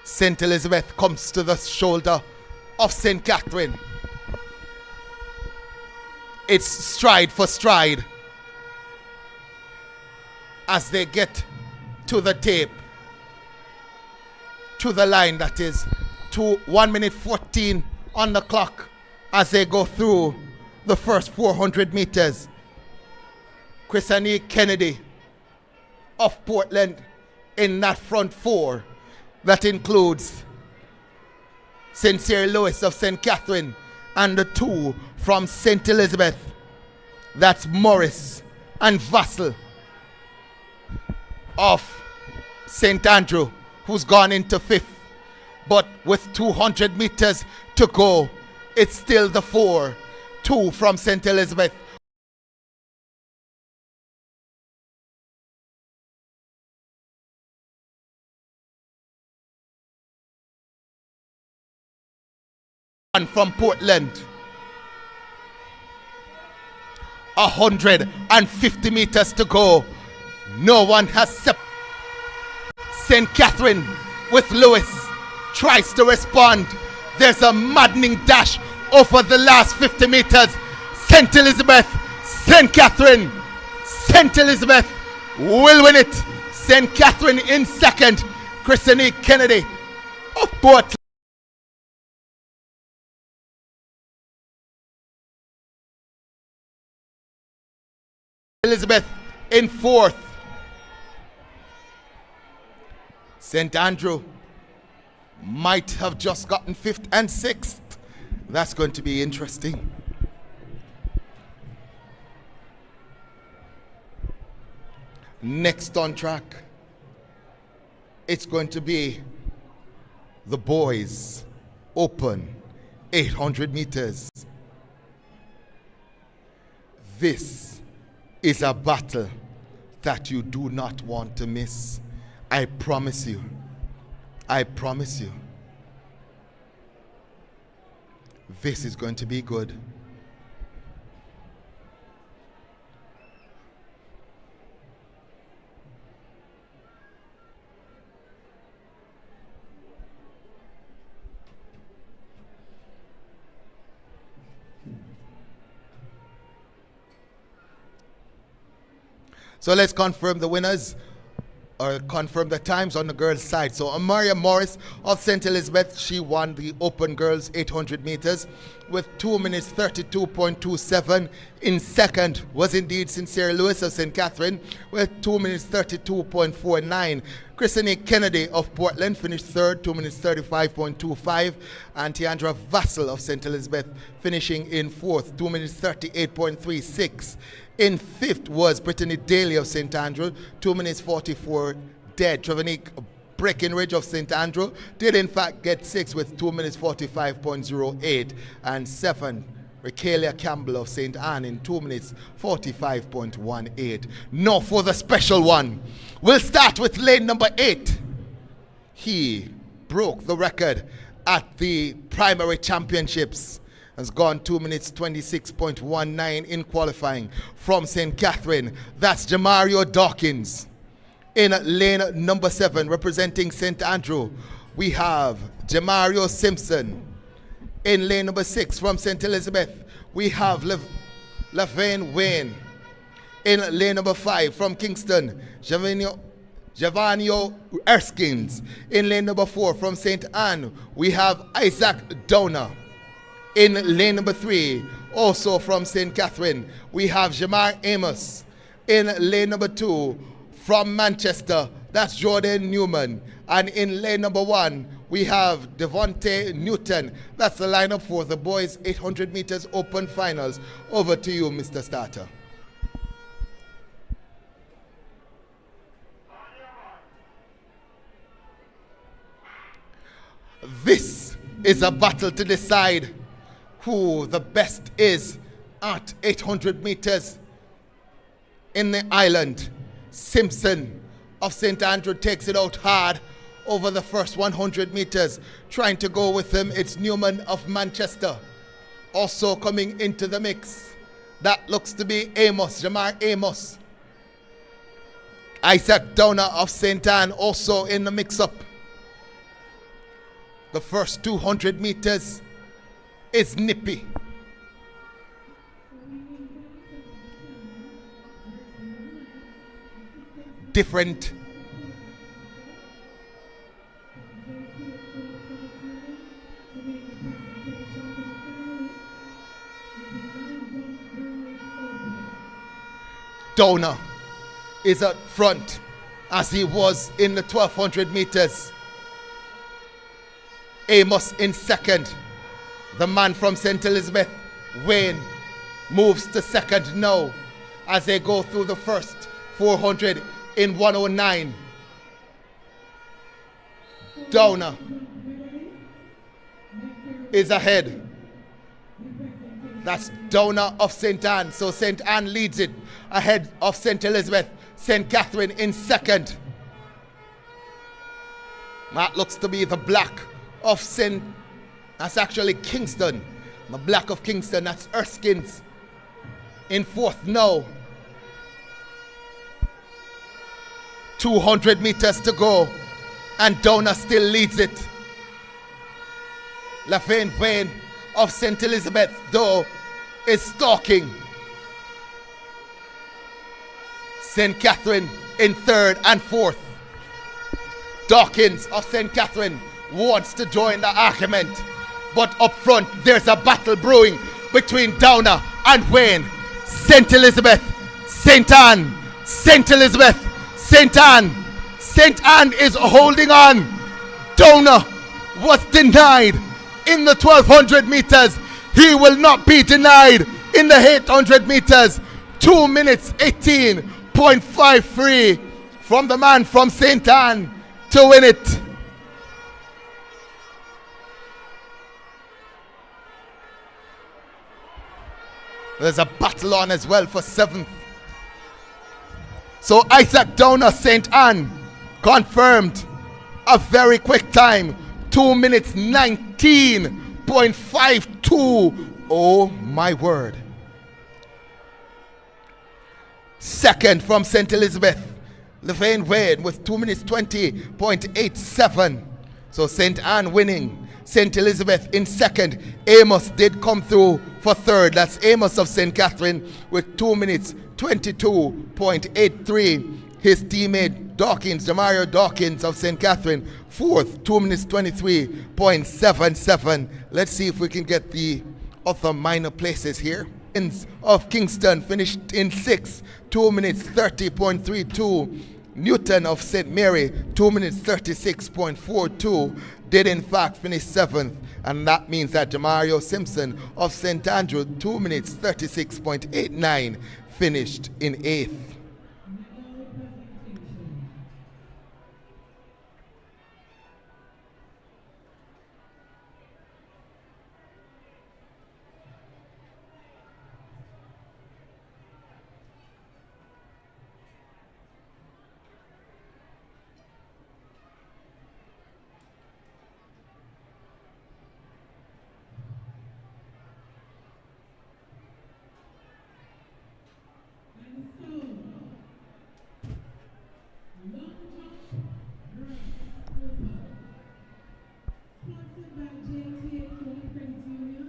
St. Elizabeth comes to the shoulder of St. Catherine. It's stride for stride as they get to the tape, to the line, that is, to 1 minute 14 on the clock as they go through the first 400 meters. Christinique Kennedy of Portland in that front four. That includes Sincere Lewis of St. Catherine and the two from St. Elizabeth. That's Morris and Vassell of St. Andrew, who's gone into 5th. But with 200 meters to go, it's still the four. Two from St. Elizabeth. And from Portland. 150 meters to go. No one has St. Catherine with Lewis tries to respond. There's a maddening dash over the last 50 meters. St. Elizabeth, St. Catherine, St. Elizabeth will win it. St. Catherine in second. Christinique Kennedy of Portland. Elizabeth in 4th. St. Andrew might have just gotten 5th and 6th. That's going to be interesting. Next on track, it's going to be the boys open 800 meters. This is a battle that you do not want to miss. I promise you. I promise you. This is going to be good. So let's confirm the winners, or confirm the times on the girls' side. So Amaria Morris of St. Elizabeth, she won the open girls 800 meters with 2 minutes 32.27. In second was indeed Sincere Lewis of St. Catherine with 2 minutes 32.49. Christine Kennedy of Portland finished third, 2 minutes 35.25. And Tiandra Vassell of St. Elizabeth finishing in fourth, 2 minutes 38.36. In fifth was Brittany Daly of St. Andrew, 2 minutes 44 dead. Trevanique Breckenridge of St. Andrew did in fact get sixth with 2 minutes 45.08. And seven, Raquelia Campbell of St. Anne in 2 minutes 45.18. Now for the special one. We'll start with lane number 8. He broke the record at the primary championships. Has gone 2 minutes 26.19 in qualifying from St. Catherine. That's Jamario Dawkins. In lane number 7, representing St. Andrew, we have Jamario Simpson. In lane number 6 from St. Elizabeth, we have Laverne Wayne. In lane number 5 from Kingston, Javanio Erskines. In lane number 4 from St. Anne, we have Isaac Downer. In lane number 3, also from St. Catherine, we have Jamar Amos. In lane number 2, from Manchester, that's Jordan Newman. And in lane number 1, we have Devontae Newton. That's the lineup for the boys 800 meters open finals. Over to you, Mr. Starter. This is a battle to decide who the best is at 800 meters in the island. Simpson of St. Andrew takes it out hard over the first 100 meters. Trying to go with him, it's Newman of Manchester. Also coming into the mix, that looks to be Amos, Jamar Amos. Isaac Downer of St. Anne also in the mix-up. The first 200 meters is nippy. Different. Downer is up front as he was in the 1200 meters. Amos in second. The man from St. Elizabeth, Wayne, moves to second now as they go through the first 400 in 109. Downer is ahead. That's Downer of St. Anne. So St. Anne leads it ahead of St. Elizabeth. St. Catherine in second. That looks to be the black of St. That's actually Kingston. The black of Kingston, that's Erskines in fourth now. 200 meters to go, and Downer still leads it. Laverne Wayne of St. Elizabeth, though, is stalking. St. Catherine in third and fourth. Dawkins of St. Catherine wants to join the argument, but up front there's a battle brewing between Downer and Wayne. St. Elizabeth, St. Anne, St. Elizabeth, St. Anne. St. Anne is holding on. Downer was denied in the 1200 meters. He will not be denied in the 800 meters. 2 minutes 18.53 from the man from St. Anne to win it. There's a battle on as well for seventh. So Isaac Downer, St. Anne, confirmed a very quick time. 2 minutes 19.52. Oh my word. Second from St. Elizabeth, Laverne Wade with 2 minutes 20.87. So St. Anne winning. St. Elizabeth in second. Amos did come through for third. That's Amos of St. Catherine with 2 minutes 22.83. His teammate Dawkins, Jamario Dawkins of St. Catherine, fourth, 2 minutes 23.77. Let's see if we can get the other minor places here. Of Kingston finished in sixth, 2 minutes 30.32. Newton of St. Mary, 2 minutes 36.42, did in fact finish 7th. And that means that Jamario Simpson of St. Andrew, 2 minutes 36.89, finished in 8th. Sponsored by JTA Credit Union.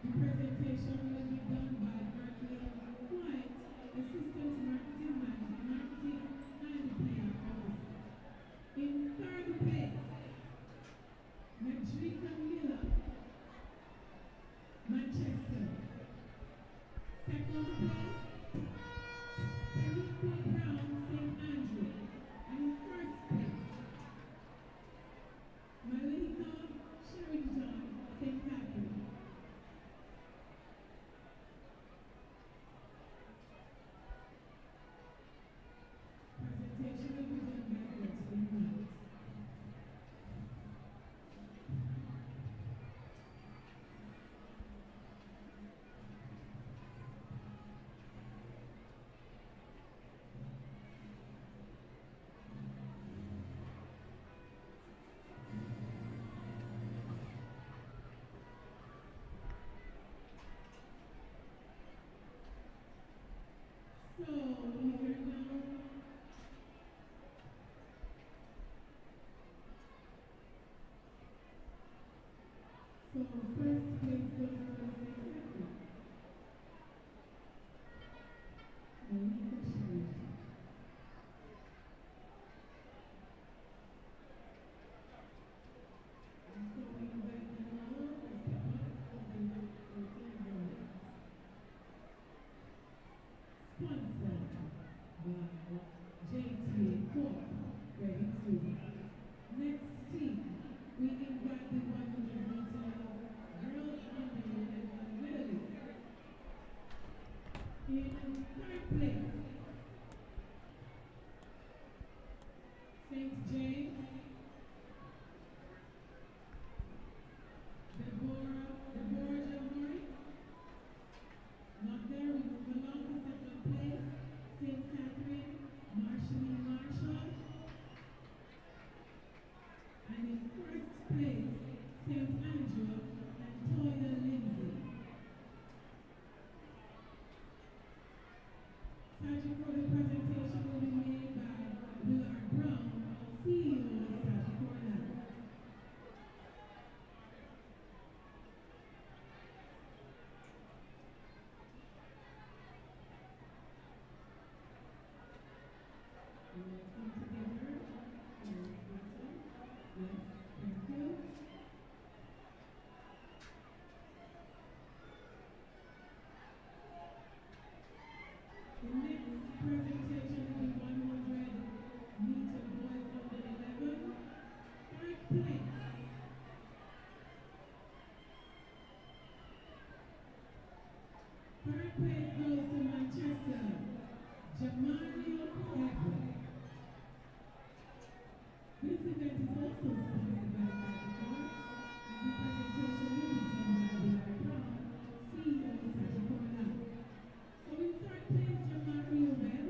The presentation will be done by Berkeley White, Assistant Marketing and PR Officer. In third place, Madrika Miller, Manchester. Second place, Tariqua Brown, St. Andrew. And in first place, Malika Sherrington, St. Catherine. Presentation will be done by Berkeley White. So, we are now so first place goes to St. Catherine. Malika Sherrington. And so we invite them all to step up and visit sponsored by JTA Corp Credit Union. Next team, we invite the 100-meter girls under medley. In third place, St. James, Deborah Jamori. Not there, we move along to second place, St. Catherine, Marshall. And in first place, St. Andrew and Toya Lindsay. Sagicor, the presentation will be made by Willard Brown, CEO of Sagicor Lab. We will come together. Yes, thank you. The next presentation will be 100-meter boys under 11. Third place. Third place goes to Manchester, Jamario Edward. This event is also sponsored by Sagicor, and the presentation will be done by Willard Brown, CEO of Sagicor Lab. So in third place, Jamario Webb.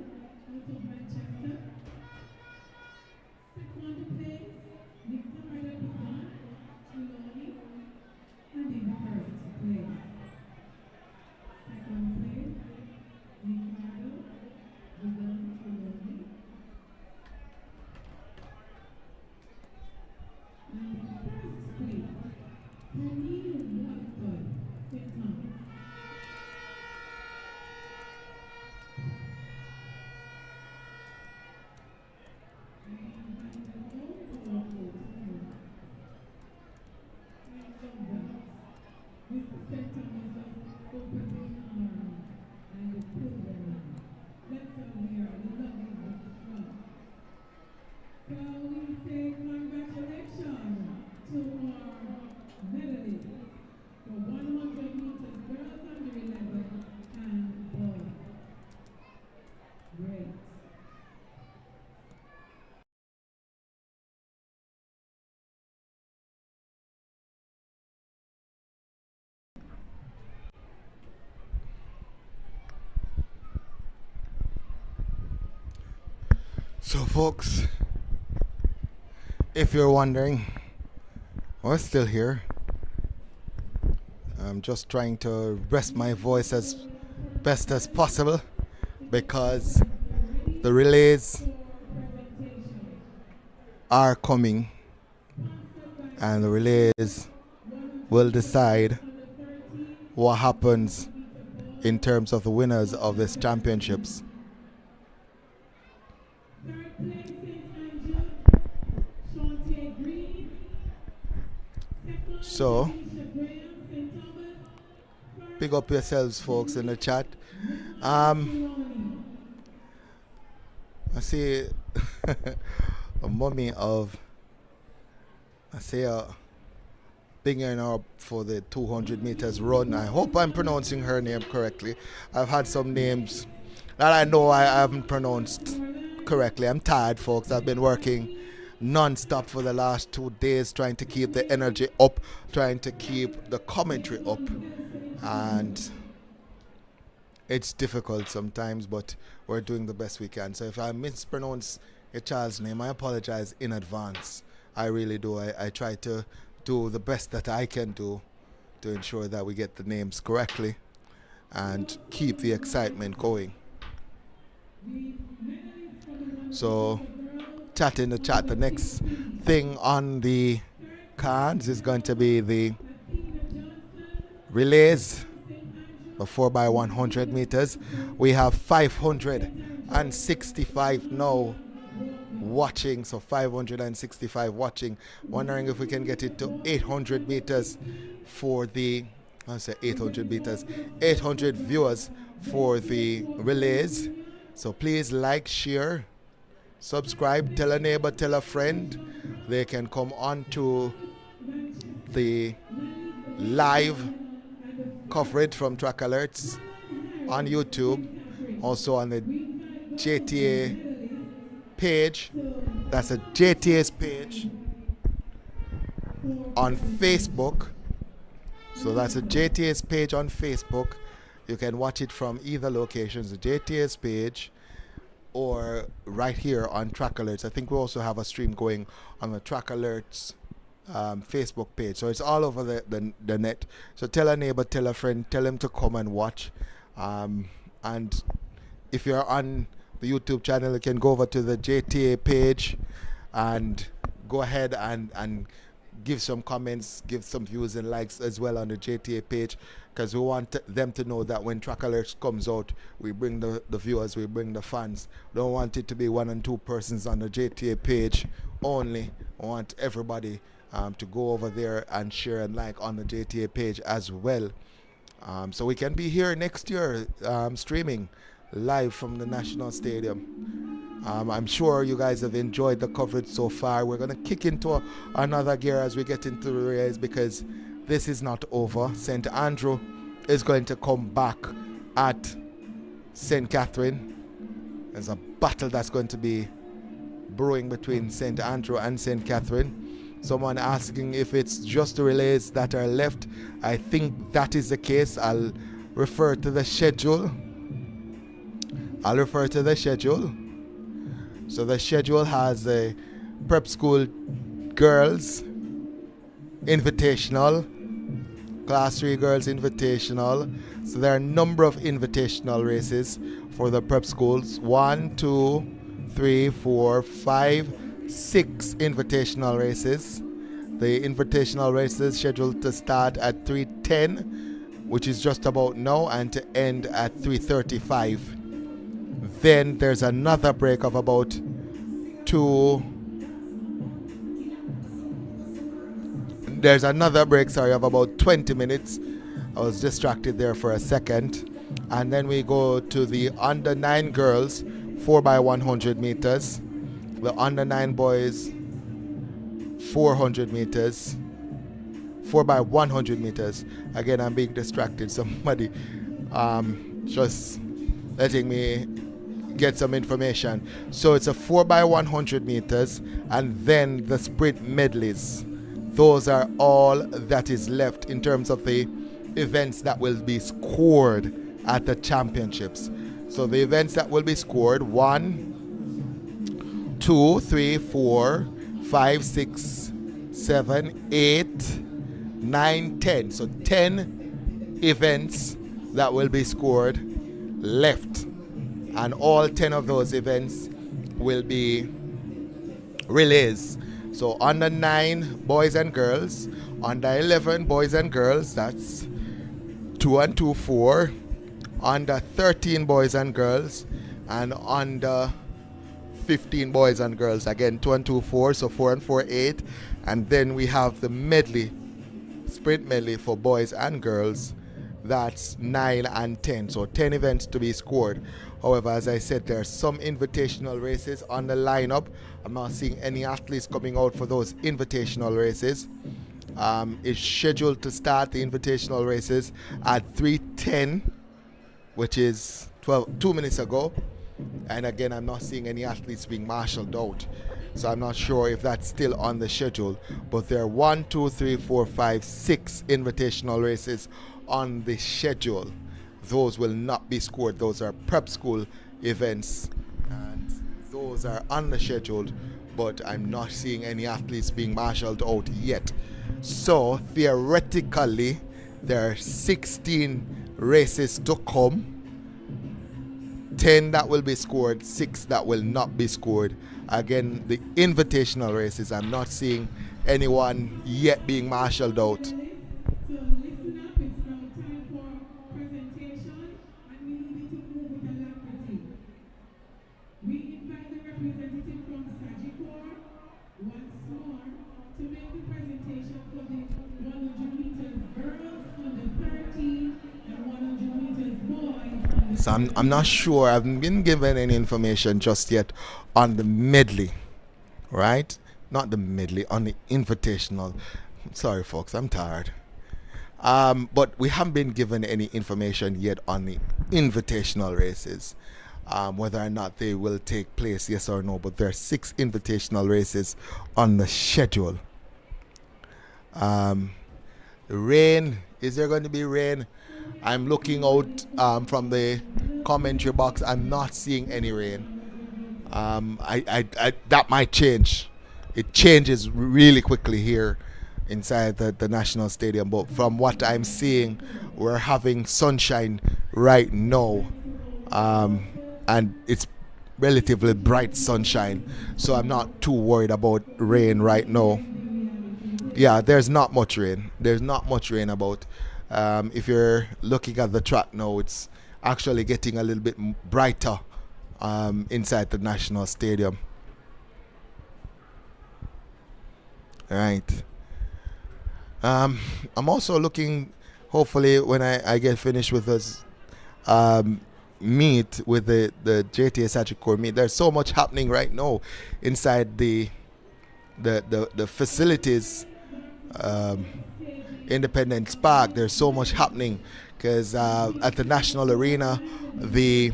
Great. So, folks, if you're wondering, we're still here. I'm just trying to rest my voice as best as possible because the relays are coming and the relays will decide what happens in terms of the winners of these championships. Third place, St. Andrew, Shante Green. Second, So, Alicia Graham, St. Thomas. big up yourselves, folks, in the chat. Ronnie. I see a mummy of, I say a big her up for the 200 meters run. I hope I'm pronouncing her name correctly. I've had some names that I know I haven't pronounced correctly. I'm tired, folks. I've been working non-stop for the last 2 days trying to keep the energy up, trying to keep the commentary up, and it's difficult sometimes, but we're doing the best we can. So if I mispronounce a child's name, I apologize in advance. I really do. I try to do the best that I can do to ensure that we get the names correctly and keep the excitement going. So, chat in the chat. The next thing on the cards is going to be the relays, the 4x100 meters. We have 565 now watching, so 565 watching. Wondering if we can get it to 800 meters for the, I say 800 meters, 800 viewers for the relays. So please like, share, subscribe, tell a neighbor, tell a friend. They can come on to the live coverage from Track Alerts on YouTube, also on the JTA page. That's a JTA's page on Facebook. So that's a JTA's page on Facebook. You can watch it from either locations, the JTA's page or right here on Track Alerts. I think we also have a stream going on the Track Alerts Facebook page. So it's all over the net. So tell a neighbor, tell a friend, tell them to come and watch. And if you're on the YouTube channel, you can go over to the JTA page and go ahead and give some comments, give some views and likes as well on the JTA page, because we want them to know that when Track Alerts comes out, we bring the viewers, we bring the fans. We don't want it to be 1 and 2 persons on the JTA page only. We want everybody to go over there and share and like on the JTA page as well. So we can be here next year streaming live from the National Stadium. I'm sure you guys have enjoyed the coverage so far. We're going to kick into another gear as we get into the race, because this is not over. St. Andrew is going to come back at St. Catherine. There's a battle that's going to be brewing between St. Andrew and St. Catherine. Someone asking if it's just the relays that are left. I think that is the case. I'll refer to the schedule. So the schedule has a prep school girls invitational, class 3 girls invitational. So there are a number of invitational races for the prep schools. 1, 2, 3, 4, 5, 6 invitational races. The invitational races scheduled to start at 3:10, which is just about now, and to end at 3:35. Then there's another break of about of about 20 minutes. I was distracted there for a second. And then we go to the under 9 girls 4x100 meters, the under 9 boys 400 meters, 4x100 meters. Again, I'm being distracted. Somebody just letting me get some information. So it's a 4x100 meters, and then the sprint medleys. Those are all that is left in terms of the events that will be scored at the championships. So the events that will be scored: 1, 2, 3, 4, 5, 6, 7, 8, 9, 10. So 10 events that will be scored left. And all 10 of those events will be relays. So under 9 boys and girls, under 11 boys and girls, that's 2 and 2, 4. Under 13 boys and girls, and under 15 boys and girls, again 2 and 2, 4, so 4 and 4, 8. And then we have the medley, sprint medley for boys and girls, that's 9 and 10, so 10 events to be scored. However, as I said, there are some invitational races on the lineup. I'm not seeing any athletes coming out for those invitational races. It's scheduled to start the invitational races at 3:10, which is 2 minutes ago. And again, I'm not seeing any athletes being marshaled out. So I'm not sure if that's still on the schedule. But there are 1, 2, 3, 4, 5, 6 invitational races on the schedule. Those will not be scored. Those are prep school events. And those are on the schedule. But I'm not seeing any athletes being marshaled out yet. So theoretically, there are 16 races to come. 10 that will be scored, 6 that will not be scored. Again, the invitational races, I'm not seeing anyone yet being marshaled out. So listen up, it's now time for presentation, and we need to move with alacrity. We invite the representative from Sagicor once more to make the presentation for the 100 meters girls under 13 and 100 meters boys under. So I'm not sure. I haven't been given any information just yet on the medley, right? Not the medley, on the invitational. Sorry, folks, I'm tired. But we haven't been given any information yet on the invitational races, whether or not they will take place, yes or no. But there are 6 invitational races on the schedule. Rain, is there going to be rain? I'm looking out from the commentary box. I'm not seeing any rain. That might change. It changes really quickly here inside the National Stadium. But from what I'm seeing, we're having sunshine right now. And it's relatively bright sunshine. So I'm not too worried about rain right now. Yeah, there's not much rain. There's not much rain about. If you're looking at the track now, it's actually getting a little bit brighter inside the National Stadium. Right. I'm also looking, hopefully, when I get finished with this meet with the JTA Sagicor meet, there's so much happening right now inside the facilities. Independence Park, there's so much happening because at the National Arena, the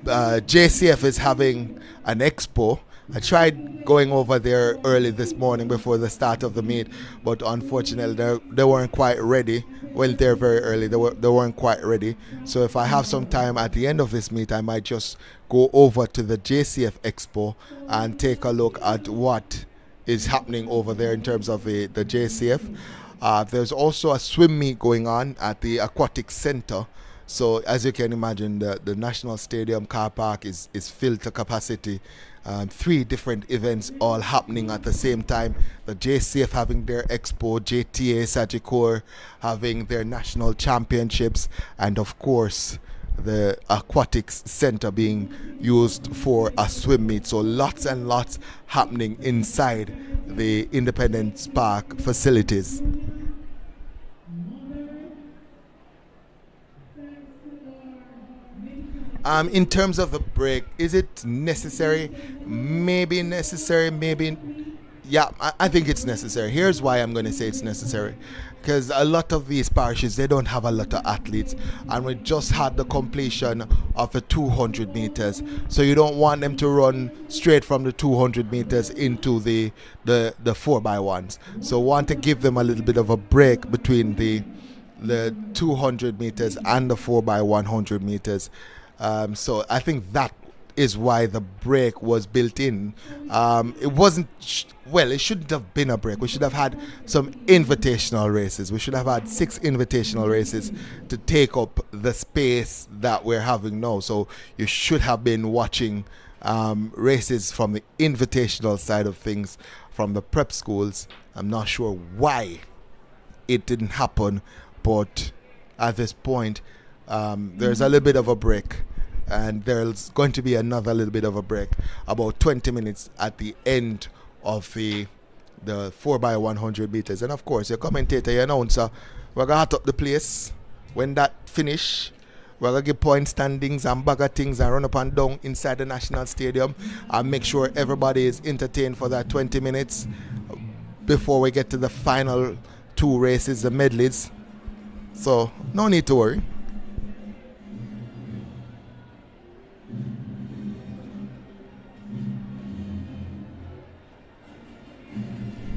JCF is having an expo. I tried going over there early this morning before the start of the meet, but unfortunately they weren't quite ready. Went there very early. They weren't quite ready. So if I have some time at the end of this meet, I might just go over to the JCF expo and take a look at what is happening over there in terms of the JCF. There's also a swim meet going on at the Aquatic Center. So as you can imagine, the National Stadium car park is filled to capacity. 3 different events all happening at the same time. The JCF having their expo, JTA Sagicor having their national championships, and of course the aquatics center being used for a swim meet. So lots and lots happening inside the Independence Park facilities. In terms of the break, is it necessary? Maybe necessary, maybe Yeah, I think it's necessary. Here's why I'm going to say it's necessary. Because a lot of these parishes, they don't have a lot of athletes. And we just had the completion of the 200 meters. So you don't want them to run straight from the 200 meters into the 4x1s. So want to give them a little bit of a break between the 200 meters and the 4x100 meters. So I think that is why the break was built in. It wasn't, well, it shouldn't have been a break. We should have had some invitational races. We should have had 6 invitational races to take up the space that we're having now. So you should have been watching races from the invitational side of things from the prep schools. I'm not sure why it didn't happen, but at this point, there's a little bit of a break. And there's going to be another little bit of a break, about 20 minutes at the end of the 4x100 meters. And of course, your commentator, your announcer, we're going to hot up the place. When that finish, we're going to give point standings and bag of things and run up and down inside the National Stadium and make sure everybody is entertained for that 20 minutes before we get to the final 2 races, the medleys. So, no need to worry.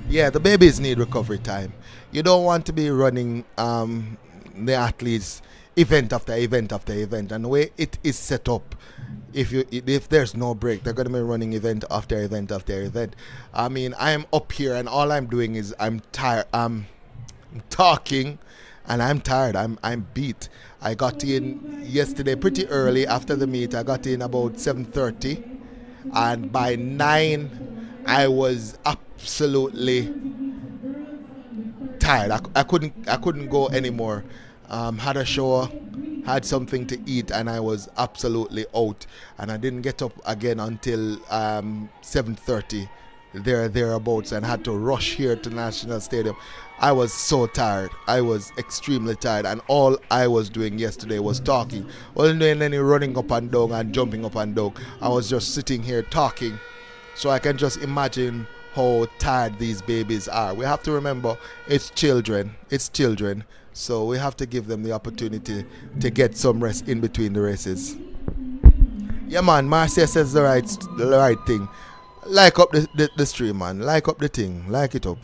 Yeah, the babies need recovery time. You don't want to be running the athletes event after event after event. And the way it is set up, if there's no break, they're going to be running event after event after event. I mean, I'm up here and all I'm doing is I'm tired. I'm talking and I'm tired. I'm beat. I got in yesterday pretty early after the meet. I got in about 7:30, and by 9 I was absolutely tired. I couldn't go anymore. Had a shower, had something to eat, and I was absolutely out. And I didn't get up again until 7:30, thereabouts, and had to rush here to National Stadium. I was so tired. I was extremely tired, and all I was doing yesterday was talking. Wasn't doing any running up and down and jumping up and down. I was just sitting here talking. So I can just imagine how tired these babies are. We have to remember it's children. It's children. So we have to give them the opportunity to get some rest in between the races. Yeah, man. Marcia says the right thing. Like up the stream, man. Like up the thing. Like it up.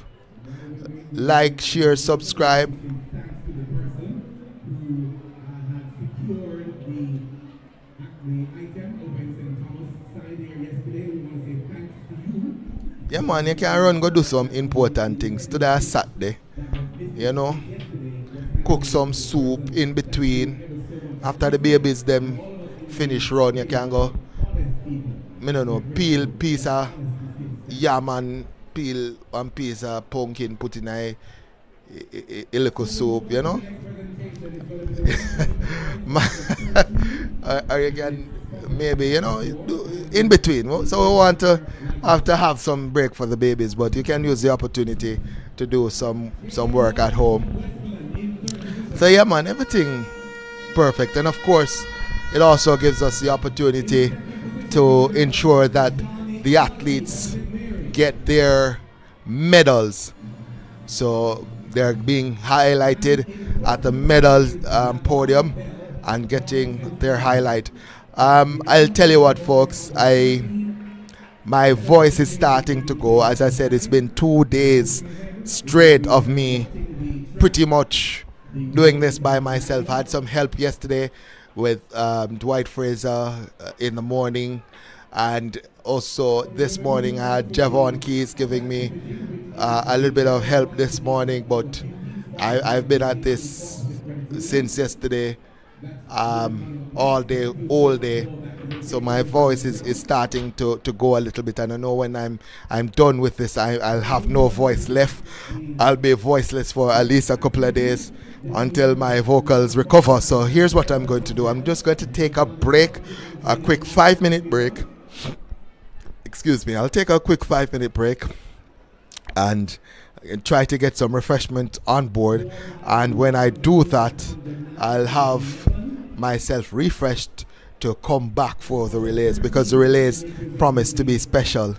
Like, share, subscribe. Thanks to the person who had secured the item over in St. Thomas side here yesterday. We want to say thanks to you. Yeah, man, you can run, go do some important things. Today is Saturday. You know, cook some soup in between. After the babies them finish run, you can go, I don't know, peel piece of yam and peel one piece of pumpkin, put in a little soup, you know. Or you can maybe, you know, in between. So we want to have some break for the babies, but you can use the opportunity to do some work at home. So yeah, man, everything perfect. And of course, it also gives us the opportunity to ensure that the athletes get their medals. So they're being highlighted at the medal podium and getting their highlight. I'll tell you what, folks, my voice is starting to go. As I said, it's been 2 days straight of me pretty much doing this by myself. I had some help yesterday with Dwight Fraser in the morning, and also this morning I had Javon Keys giving me a little bit of help this morning, but I've been at this since yesterday, all day, so my voice is starting to go a little bit, and I know when I'm done with this, I'll have no voice left. I'll be voiceless for at least a couple of days until my vocals recover. So here's what I'm going to do. I'm just going to take a break, a quick 5-minute break. Excuse me, I'll take a quick 5-minute break and try to get some refreshment on board, and when I do that, I'll have myself refreshed to come back for the relays, because the relays promise to be special.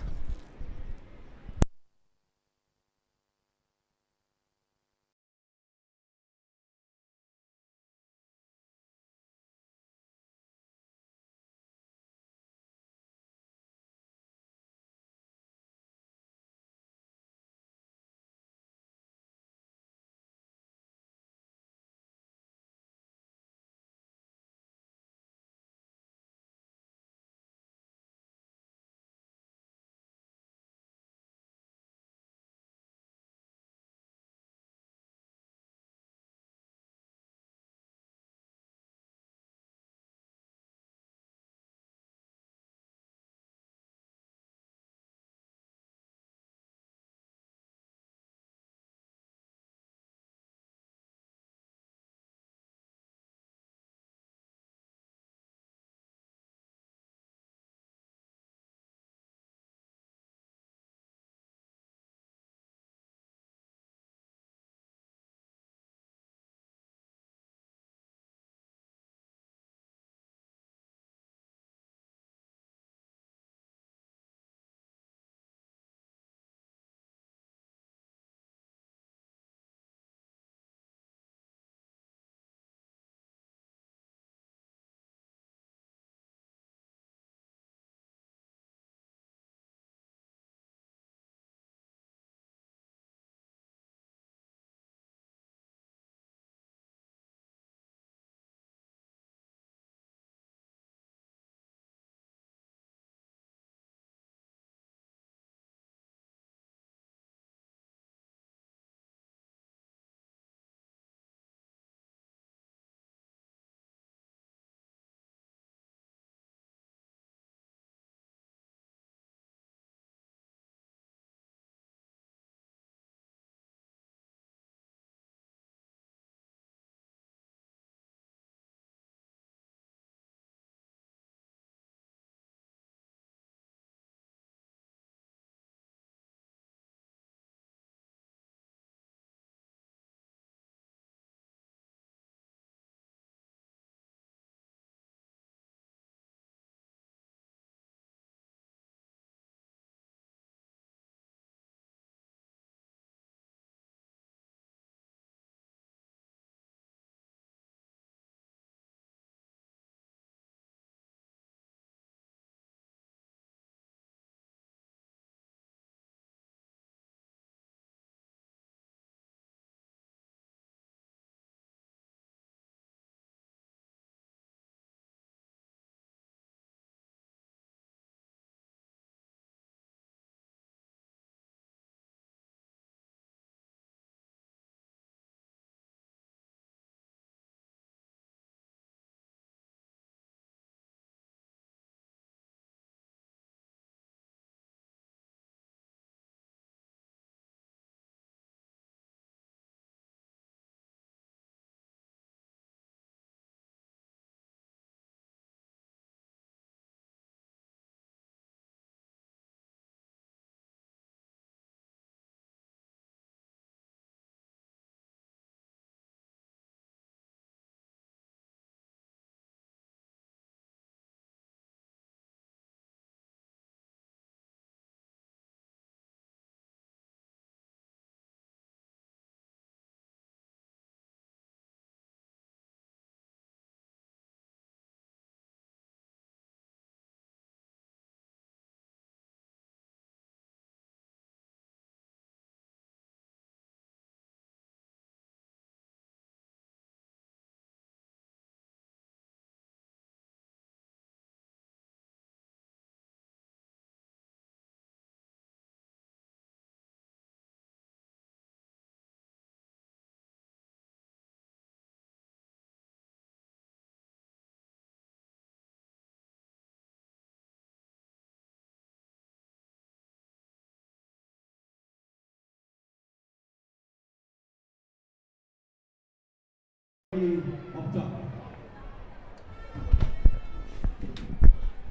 Up top.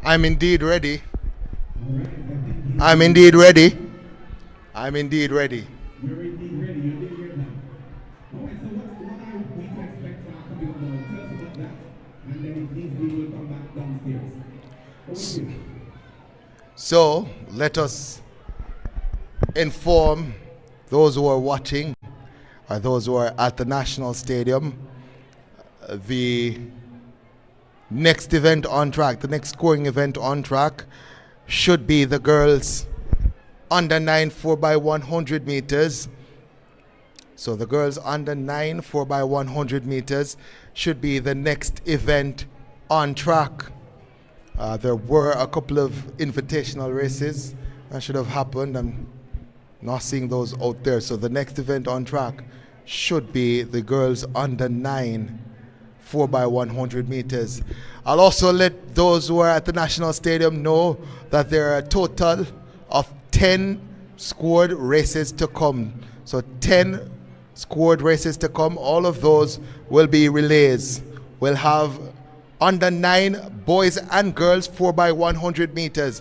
I'm indeed ready. All right, I think I'm indeed ready. I'm indeed ready. you're indeed ready. You did hear that. All right, so what are we to expect coming up now? Tell us about that, and then if needs be, we'll come back downstairs. Over to you. So let us inform those who are watching or those who are at the National Stadium the next event on track, the next scoring event on track should be the girls under 9 4x100 meters. So the girls under 9 4x100 meters should be the next event on track. There were a couple of invitational races that should have happened. I'm not seeing those out there. So the next event on track should be the girls under 9 4x100 meters. I'll also let those who are at the National Stadium know that there are a total of 10 scored races to come. So 10 scored races to come. All of those will be relays. We'll have under 9 boys and girls 4x100 meters.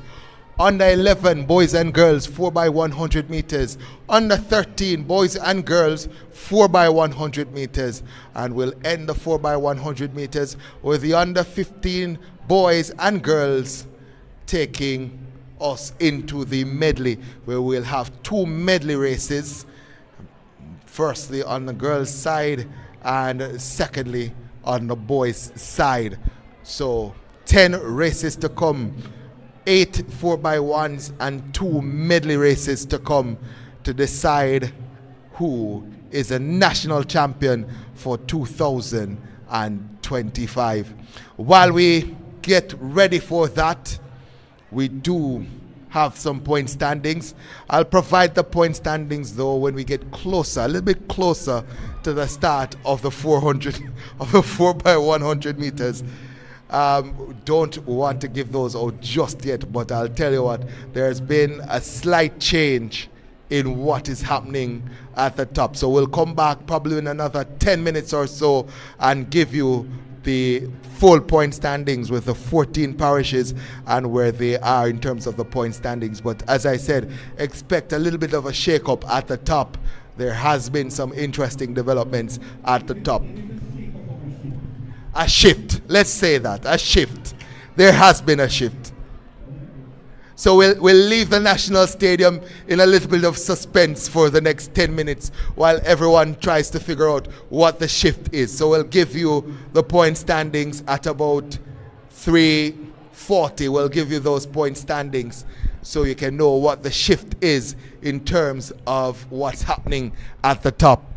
Under 11 boys and girls 4x100 meters. Under 13 boys and girls 4x100 meters. And we'll end the 4x100 meters with the under 15 boys and girls taking us into the medley, where we'll have 2 medley races. Firstly on the girls' side and secondly on the boys' side. So 10 races to come. 8 4x1s and 2 medley races to come to decide who is a national champion for 2025. While we get ready for that, we do have some point standings. I'll provide the point standings though when we get closer, a little bit closer to the start of the 400 of the 4x100 meters. Don't want to give those out just yet, but I'll tell you what, there's been a slight change in what is happening at the top. So we'll come back probably in another 10 minutes or so and give you the full point standings with the 14 parishes and where they are in terms of the point standings. But as I said, expect a little bit of a shake-up at the top. There has been some interesting developments at the top. A shift. Let's say that. A shift. There has been a shift. So we'll leave the National Stadium in a little bit of suspense for the next 10 minutes while everyone tries to figure out what the shift is. So we'll give you the point standings at about 3:40. We'll give you those point standings so you can know what the shift is in terms of what's happening at the top.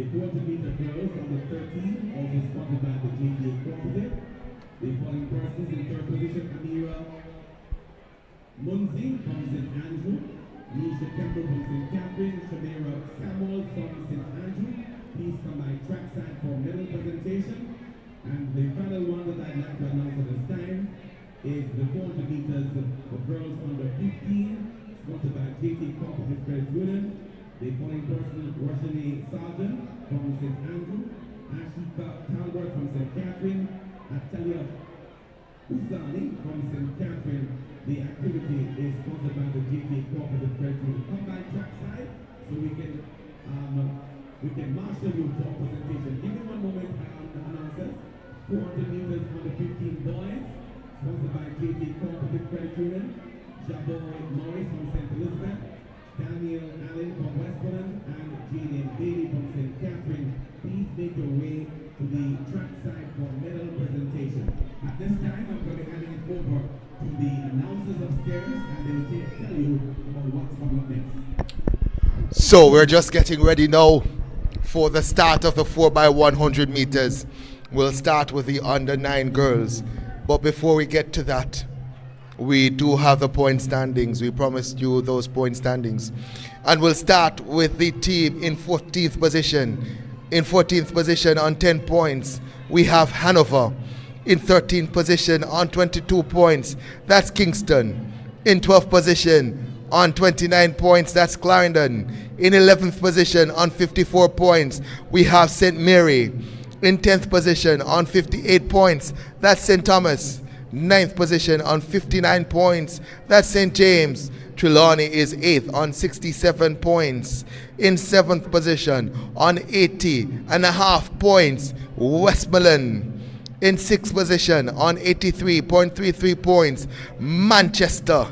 400 meter girls under 13, also sponsored by the JTA Cooperative. The following persons in third position: Amira Munzi from St. Andrew, Nisha Campbell from St. Catherine, Shamira Samuel from St. Andrew. Please come by trackside for medal presentation. And the final one that I'd like to announce at this time is the 400 meters for girls under 15, sponsored by JTA Cooperative Credit Union. The following person: Roshani Sargent from St. Andrew, Ashika Talbot from St. Catherine, Atalia Uzani from St. Catherine. The activity is sponsored by the JTA Cooperative Credit Union. Come by trackside so we can marshal you for presentation. Give me one moment, announcers. 400 meters under 15 boys, sponsored by JTA Cooperative Credit Union. Jaboy Morris from St. Elizabeth, Daniel Allen from Westmoreland, and Jalen Bailey from St. Catherine. Please make your way to the trackside for medal presentation. At this time, I'm going to be handing it over to the announcers upstairs, and they will tell you about what's coming up next. So we're just getting ready now for the start of the 4x100 meters. We'll start with the under 9 girls. But before we get to that, we do have the point standings. We promised you those point standings. And we'll start with the team in 14th position. In 14th position on 10 points, we have Hanover. In 13th position on 22 points, that's Kingston. In 12th position on 29 points, that's Clarendon. In 11th position on 54 points, we have St. Mary. In 10th position on 58 points, that's St. Thomas. 9th position on 59 points, that's St. James. Trelawney is 8th on 67 points. In 7th position on 80.5 points, Westmoreland. In 6th position on 83.33 points, Manchester.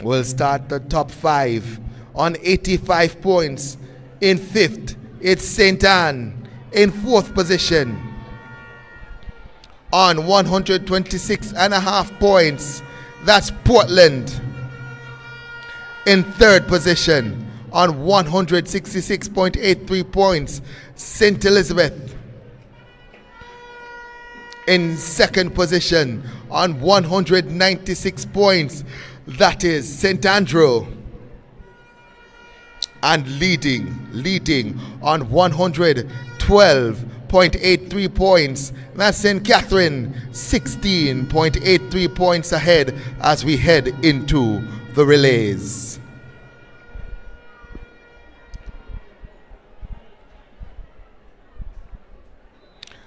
We'll start the top 5 on 85 points. In 5th, it's St. Anne. In 4th position on 126.5 points, that's Portland. In 3rd position on 166.83 points, St. Elizabeth. In 2nd position on 196 points, that is St. Andrew. And leading on 112.83 points, that's St. Catherine. 16.83 points ahead as we head into the relays.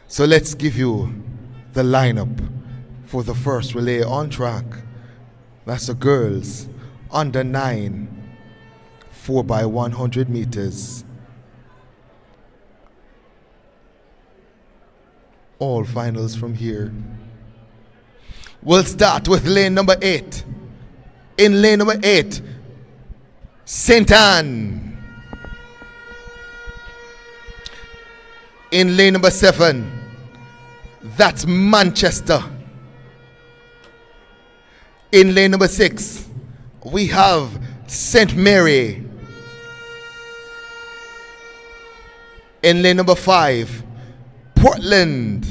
So let's give you the lineup for the first relay on track. That's the girls under 9, 4x100 meters. All finals from here. We'll start with lane number 8. In lane number 8, St. Anne. In lane number 7, that's Manchester. In lane number 6, we have St. Mary. In lane number 5, Portland.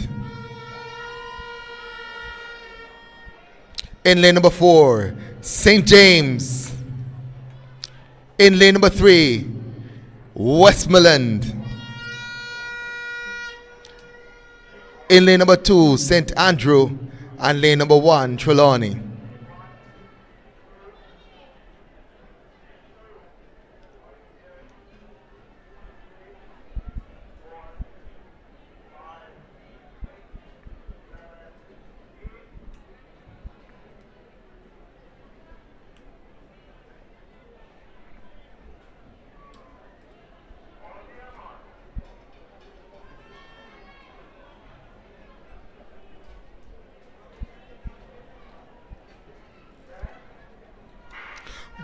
In lane number 4, St. James. In lane number 3, Westmoreland. In lane number 2, St. Andrew. And lane number 1, Trelawney.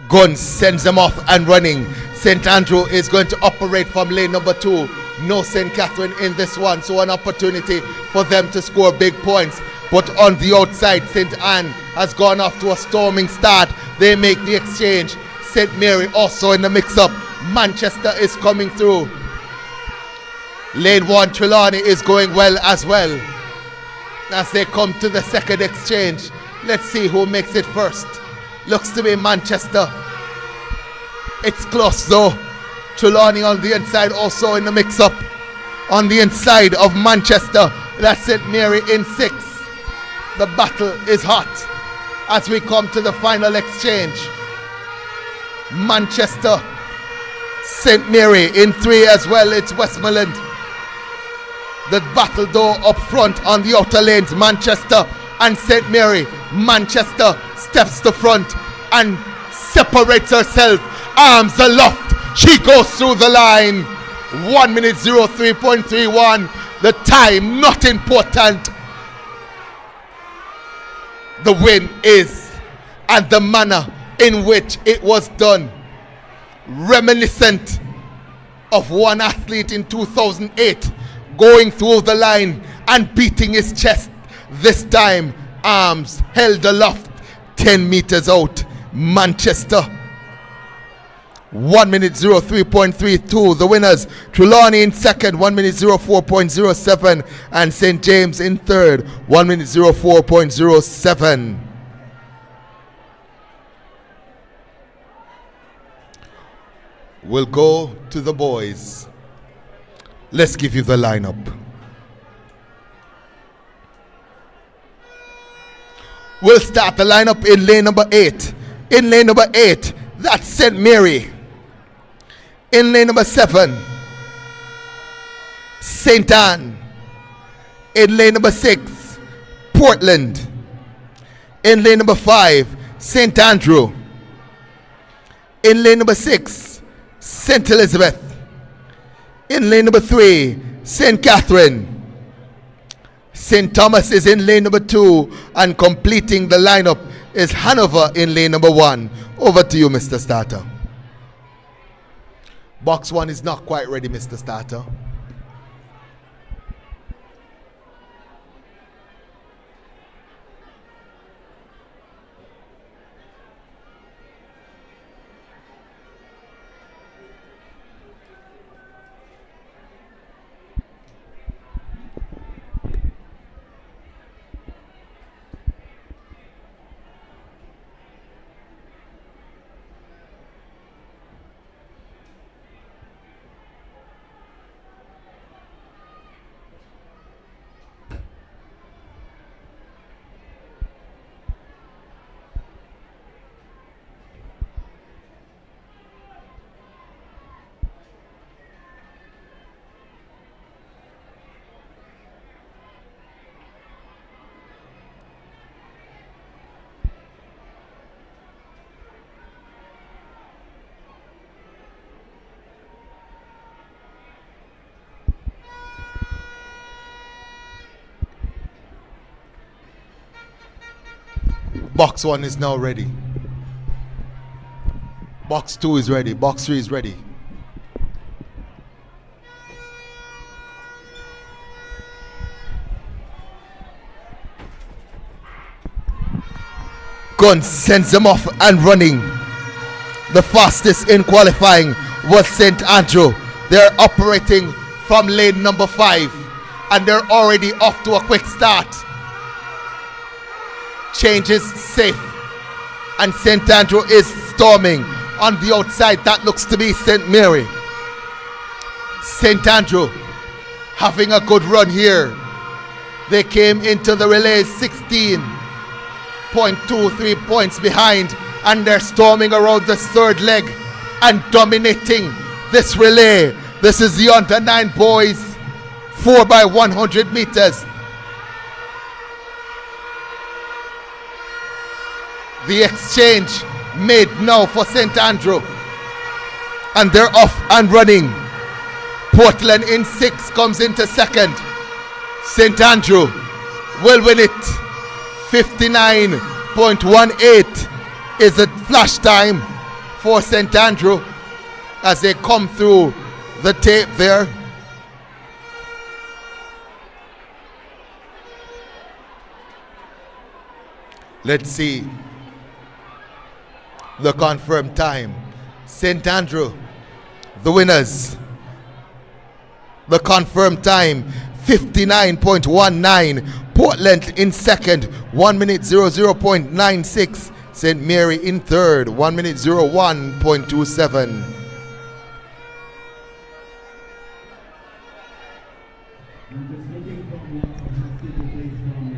Gun sends them off and running. St. Andrew is going to operate from lane number 2. No St. Catherine in this one, so an opportunity for them to score big points. But on the outside, St. Anne has gone off to a storming start. They make the exchange. St. Mary also in the mix-up. Manchester is coming through. Lane 1, Trelawney is going well as well. As they come to the second exchange, let's see who makes it first. Looks to be Manchester. It's close though. Trelawney on the inside also in the mix-up. On the inside of Manchester, that's St. Mary in 6. The battle is hot as we come to the final exchange. Manchester, St. Mary in 3 as well. It's Westmoreland. The battle though up front on the outer lanes, Manchester and St. Mary. Manchester steps to front and separates herself. Arms aloft. She goes through the line. 1 minute 03.31. The time not important. The win is, and the manner in which it was done, reminiscent of one athlete in 2008 going through the line and beating his chest. This time, arms held aloft, 10 meters out. Manchester. 1 minute 03.32. The winners, Trelawney in second, 1 minute 04.07, and St. James in third, 1 minute 04.07. We'll go to the boys. Let's give you the lineup. We'll start the lineup in lane number 8. In lane number 8, that's St. Mary. In lane number 7, St. Anne. In lane number 6, Portland. In lane number 5, St. Andrew. In lane number 6, St. Elizabeth. In lane number 3, St. Catherine. St. Thomas is in lane number 2, and completing the lineup is Hanover in lane number 1. Over to you, Mr. Starter. Box 1 is not quite ready, Mr. Starter. Box 1 is now ready. Box 2 is ready. Box 3 is ready. Gun sends them off and running. The fastest in qualifying was St. Andrew. They're operating from lane number 5, and they're already off to a quick start. Changes safe, and St. Andrew is storming. On the outside, that looks to be St. Mary. St. Andrew having a good run here. They came into the relay 16.23 points behind, and they're storming around the third leg and dominating this relay. This is the under 9 boys 4x100 meters. The exchange made now for St. Andrew, and they're off and running. Portland in 6 comes into second. St. Andrew will win it. 59.18 is the flash time for St. Andrew as they come through the tape there. Let's see the confirmed time. St. Andrew, the winners. The confirmed time 59.19. Portland in second, 1 minute 00.96. St. Mary in third, 1 minute 01.27. I'm just looking from what has taken place from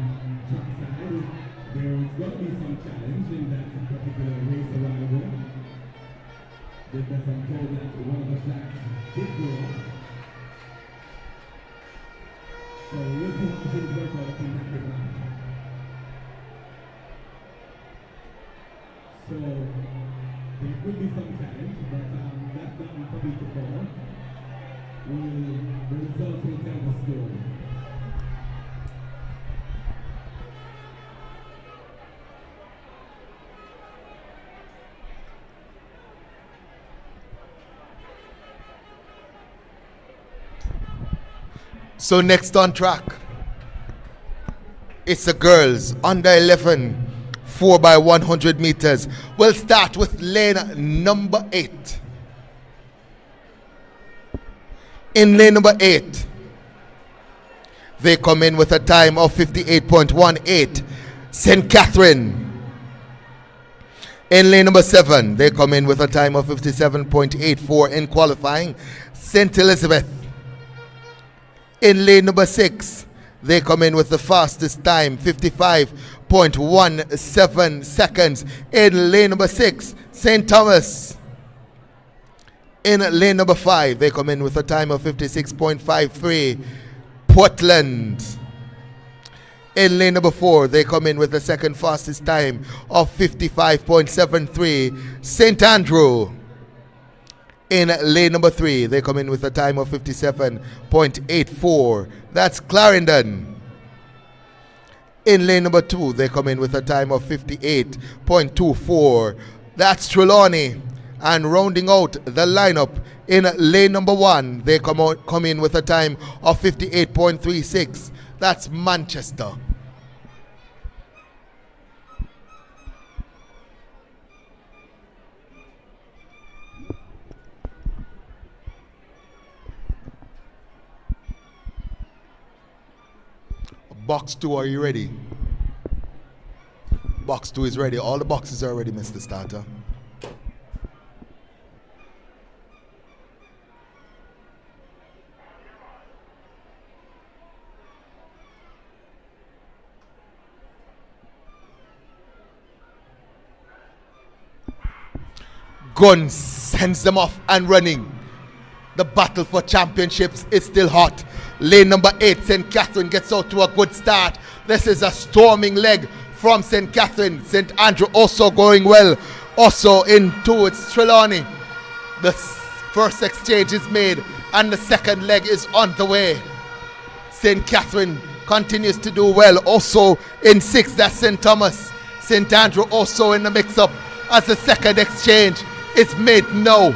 trackside. There's got to be some challenge in that particular race a while ago. Because I'm told that one of the tracks did go up. So we'll see how things work out in that regard. So there could be some challenge, but that's not for me to call. The results will tell the story. So next on track, it's the girls under 11 4x100 meters. We'll start with lane number 8. In lane number 8, they come in with a time of 58.18. St. Catherine. In lane number 7, they come in with a time of 57.84 in qualifying. St. Elizabeth. In lane number 6, they come in with the fastest time, 55.17 seconds. In lane number 6, St. Thomas. In lane number 5, they come in with a time of 56.53. Portland. In lane number 4, they come in with the second fastest time of 55.73. St. Andrew. In lane number 3, they come in with a time of 57.84. That's Clarendon. In lane number 2, they come in with a time of 58.24. That's Trelawney. And rounding out the lineup in lane number 1, they come in with a time of 58.36. That's Manchester. Box 2, are you ready? Box 2 is ready. All the boxes are ready, Mr. Starter. Gun sends them off and running. The battle for championships is still hot. Lane number 8, St. Catherine gets out to a good start. This is a storming leg from St. Catherine. St. Andrew also going well. Also into it's Trelawney. The first exchange is made and the second leg is on the way. St. Catherine continues to do well. Also in 6, that's St. Thomas. St. Andrew also in the mix-up as the second exchange is made now.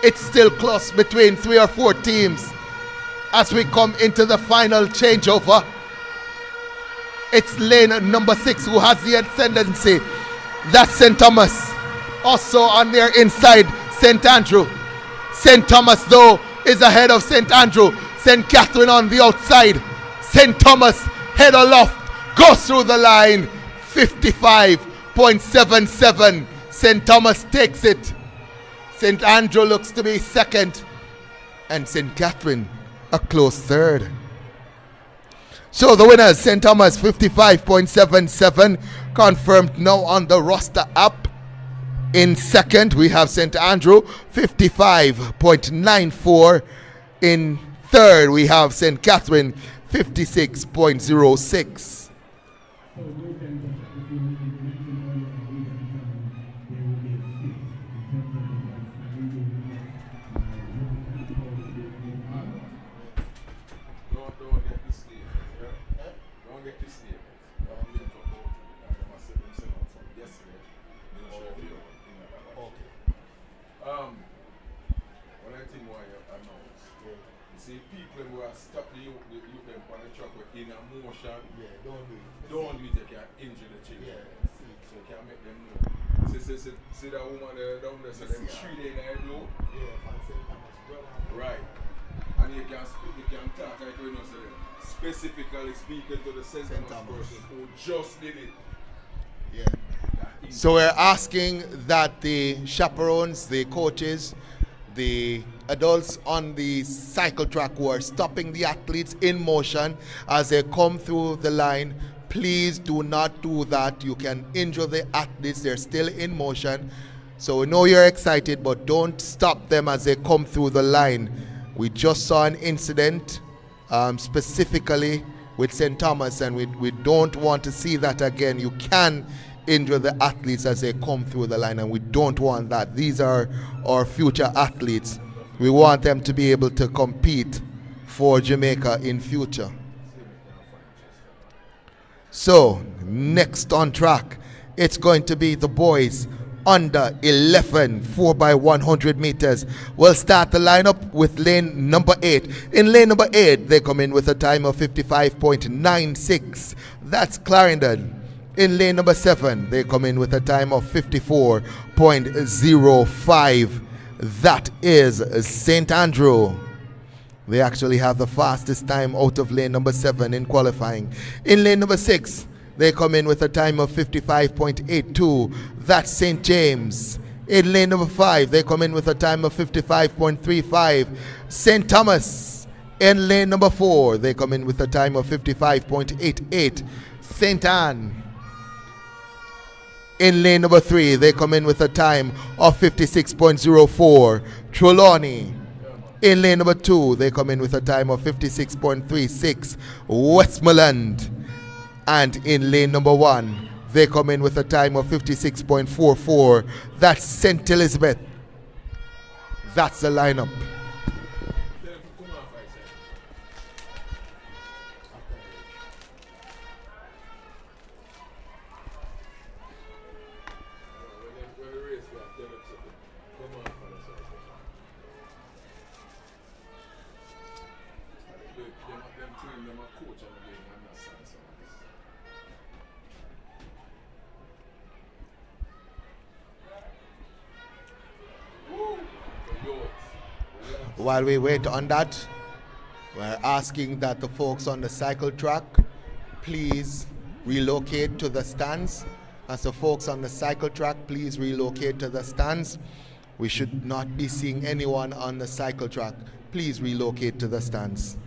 It's still close between 3 or 4 teams as we come into the final changeover. It's lane number 6 who has the ascendancy. That's St. Thomas. Also on their inside, St. Andrew. St. Thomas, though, is ahead of St. Andrew. St. Catherine on the outside. St. Thomas, head aloft, goes through the line. 55.77. St. Thomas takes it. St. Andrew looks to be second. And St. Catherine a close third. So the winners, St. Thomas 55.77, confirmed now on the roster app. In second, we have St. Andrew 55.94. In third, we have St. Catherine 56.06. See that woman there down there, so them 3 days in there, right. And And you can talk like we know, specifically speaking to the St. Thomas person who just did it. Yeah. So we're asking that the chaperones, the coaches, the adults on the cycle track who are stopping the athletes in motion as they come through the line, please do not do that. You can injure the athletes. They're still in motion. So we know you're excited, but don't stop them as they come through the line. We just saw an incident specifically with St. Thomas, and we don't want to see that again. You can injure the athletes as they come through the line, and we don't want that. These are our future athletes. We want them to be able to compete for Jamaica in future. So next on track, it's going to be the boys under 11 4x100 meters. We'll start the lineup with lane number 8. In lane number 8, they come in with a time of 55.96. That's Clarendon. In lane number 7, they come in with a time of 54.05. That is St. Andrew. They actually have the fastest time out of lane number 7 in qualifying. In lane number 6, they come in with a time of 55.82. That's St. James. In lane number 5, they come in with a time of 55.35. St. Thomas. In lane number 4, they come in with a time of 55.88. St. Anne. In lane number 3, they come in with a time of 56.04. Trelawney. In lane number 2, they come in with a time of 56.36. Westmoreland. And in lane number 1, they come in with a time of 56.44. That's St. Elizabeth. That's the lineup. While we wait on that, we're asking that the folks on the cycle track please relocate to the stands. As the folks on the cycle track, please relocate to the stands. We should not be seeing anyone on the cycle track. Please relocate to the stands.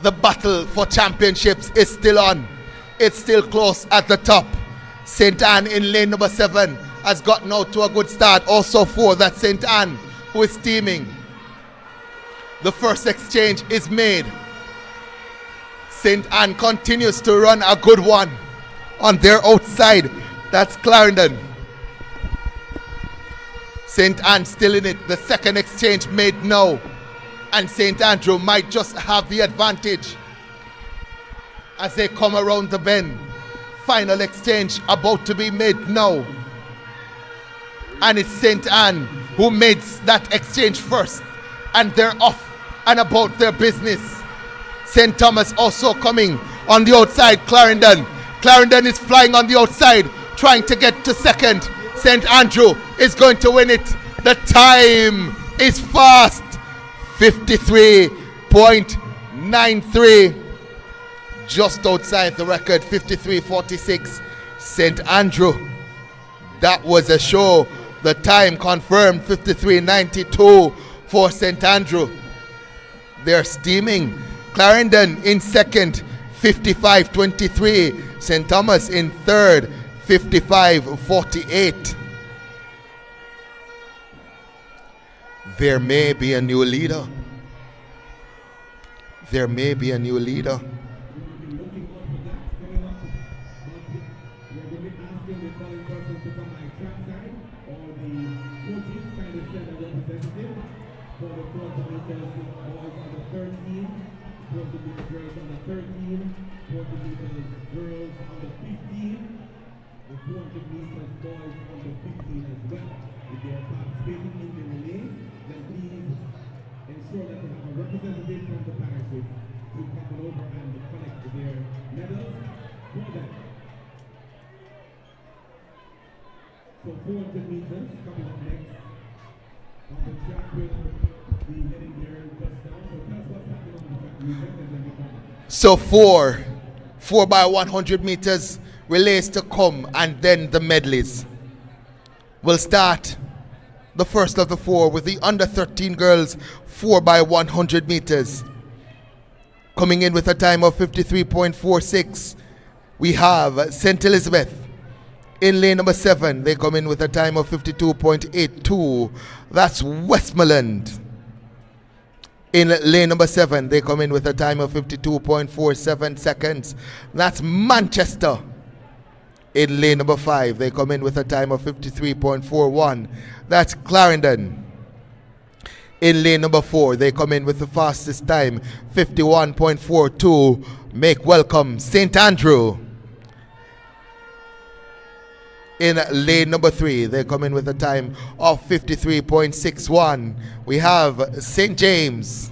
The battle for championships is still on. It's still close at the top. St. Anne in lane number 7 has gotten out to a good start. Also 4, that's St. Anne, who is steaming. The first exchange is made. St. Anne continues to run a good one on their outside. That's Clarendon. St. Anne still in it. The second exchange made now. And St. Andrew might just have the advantage as they come around the bend. Final exchange about to be made now. And it's St. Anne who made that exchange first. And they're off and about their business. St. Thomas also coming on the outside. Clarendon. Clarendon is flying on the outside, trying to get to second. St. Andrew is going to win it. The time is fast. 53.93, just outside the record. 53.46. St. Andrew, that was a show. The time confirmed. 53.92 for St. Andrew. They're steaming. Clarendon in second, 55.23. St. Thomas in third, 55.48. There may be a new leader. There may be a new leader. ensure that they have a representative from the parishes to come over and collect their medals for them. So 400 meters coming up next. On the track with the heading there just now. So tell us what's happening on the track, Ruben, and then we come back. So 4 by 100 meters relays to come, and then the medleys. We'll start the first of the 4 with the under 13 girls 4 by 100 meters. Coming in with a time of 53.46, we have St. Elizabeth. In lane number 7, they come in with a time of 52.82. That's Westmoreland. In lane number 7, they come in with a time of 52.47 seconds. That's Manchester. In lane number 5, they come in with a time of 53.41. That's Clarendon. In lane number 4, they come in with the fastest time, 51.42. Make welcome St. Andrew. In lane number 3, they come in with a time of 53.61. We have St. James.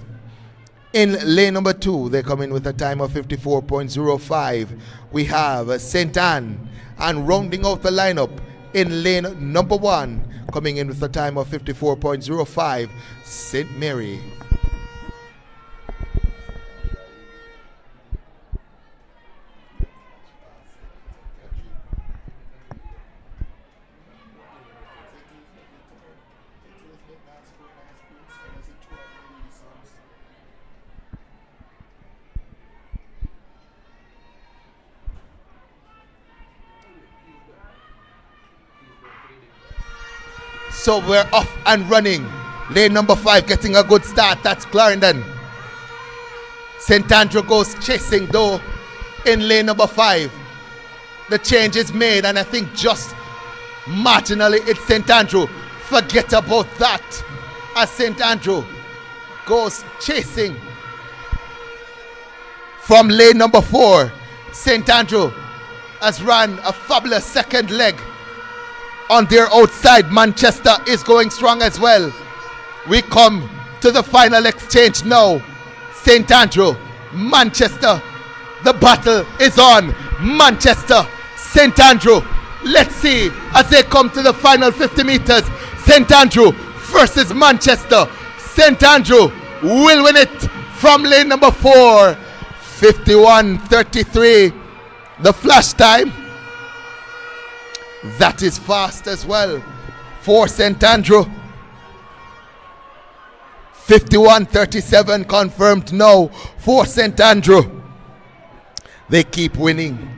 In lane number 2, they come in with a time of 54.05. We have St. Anne. And rounding out the lineup in lane number 1, coming in with a time of 54.05, St. Mary. So we're off and running. Lane number 5 getting a good start. That's Clarendon. St. Andrew goes chasing though in lane number 5. The change is made, and I think just marginally it's St. Andrew. Forget about that, as St. Andrew goes chasing from lane number 4. St. Andrew has run a fabulous second leg. On their outside, Manchester is going strong as well. We come to the final exchange now. St. Andrew, Manchester. The battle is on. Manchester, St. Andrew. Let's see as they come to the final 50 meters. St. Andrew versus Manchester. St. Andrew will win it from lane number 4. 51.33. The flash time. That is fast as well for St. Andrew. 51.37 confirmed now for St. Andrew. They keep winning.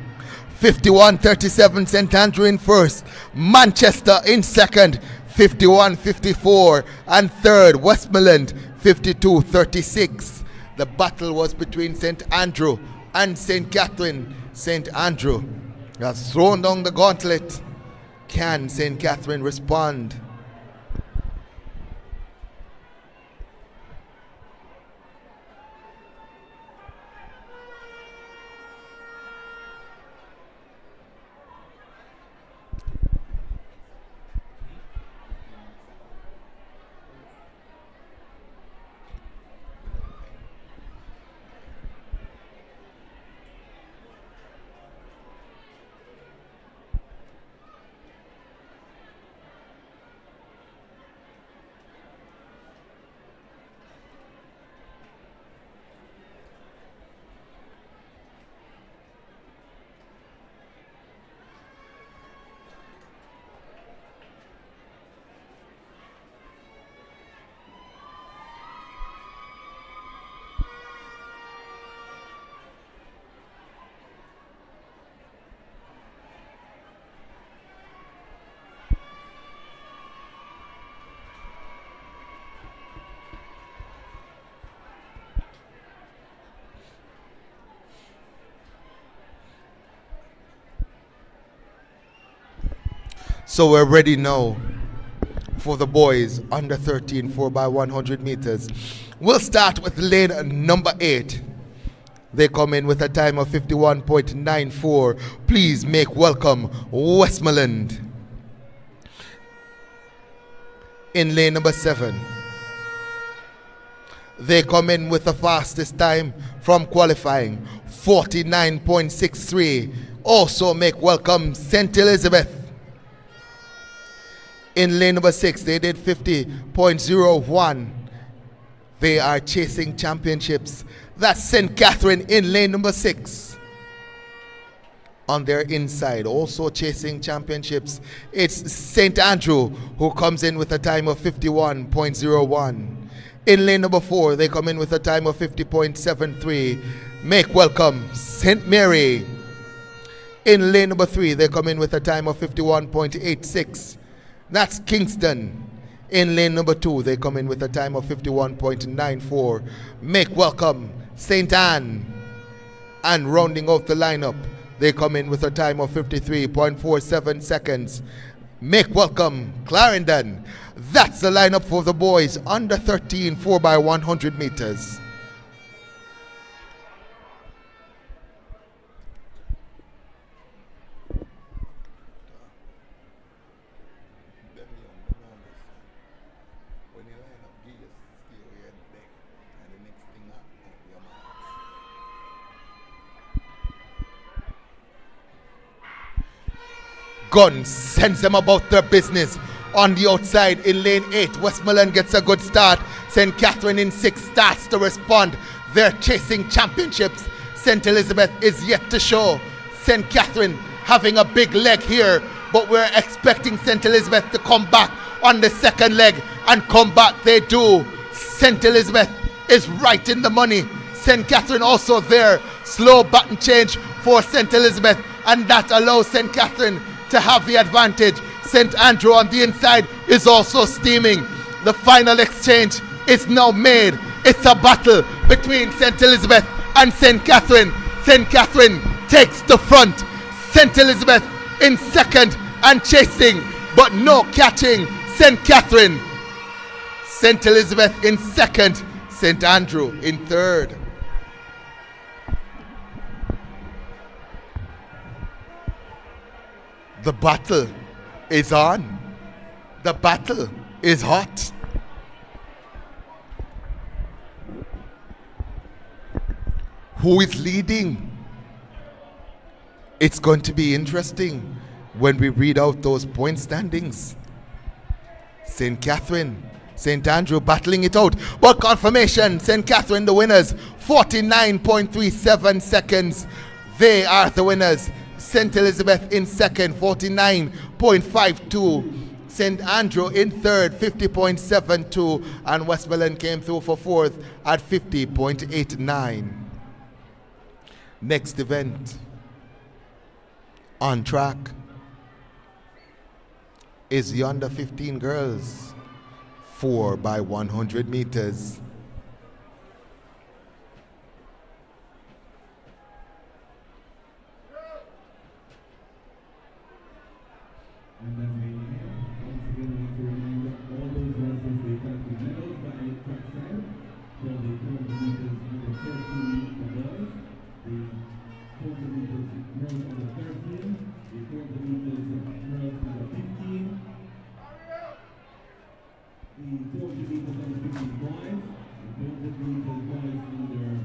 51.37 St. Andrew in first. Manchester in second. 51.54. And third, Westmoreland. 52.36. The battle was between St. Andrew and St. Catherine. St. Andrew has thrown down the gauntlet. Can St. Catherine respond? So we're ready now for the boys under 13 4 by 100 meters. We'll start with lane number 8. They come in with a time of 51.94. Please make welcome Westmoreland. In lane number 7, They come in with the fastest time from qualifying, 49.63. Also make welcome St. Elizabeth. In lane number 6, they did 50.01. They are chasing championships. That's St. Catherine in lane number 6. On their inside, also chasing championships, it's St. Andrew who comes in with a time of 51.01. In lane number 4, they come in with a time of 50.73. Make welcome St. Mary. In lane number 3, they come in with a time of 51.86. That's Kingston. In lane number 2, they come in with a time of 51.94. Make welcome St. Anne. And rounding off the lineup, they come in with a time of 53.47 seconds. Make welcome Clarendon. That's the lineup for the boys under 13 4x100 meters. Gun sends them about their business. On the outside in lane 8, Westmoreland gets a good start. St. Catherine in 6 starts to respond. They're chasing championships. St. Elizabeth is yet to show. St. Catherine having a big leg here, but we're expecting St. Elizabeth to come back on the second leg, and come back they do. St. Elizabeth is right in the money. St. Catherine also there. Slow button change for St. Elizabeth, and that allows St. Catherine to have the advantage. St. Andrew on the inside is also steaming. The final exchange is now made. It's a battle between St. Elizabeth and St. Catherine. St. Catherine takes the front. St. Elizabeth in second and chasing, but no catching St. Catherine. St. Elizabeth in second, St. Andrew in third. The battle is on. The battle is hot. Who is leading? It's going to be interesting when we read out those point standings. St. Catherine, St. Andrew battling it out. But confirmation, St. Catherine the winners, 49.37 seconds. They are the winners. St. Elizabeth in second, 49.52. St. Andrew in third, 50.72. And Westmoreland came through for fourth at 50.89. Next event on track is the under 15 girls, 4x100 meters. And then once again, we need to remind all those runners they collect the medals by the track side. So the 200 meters under 13 for boys, the 200 meters girls under 13, the 200 meters girls under 15, the 200 meters under 15 boys, the 200 meters boys under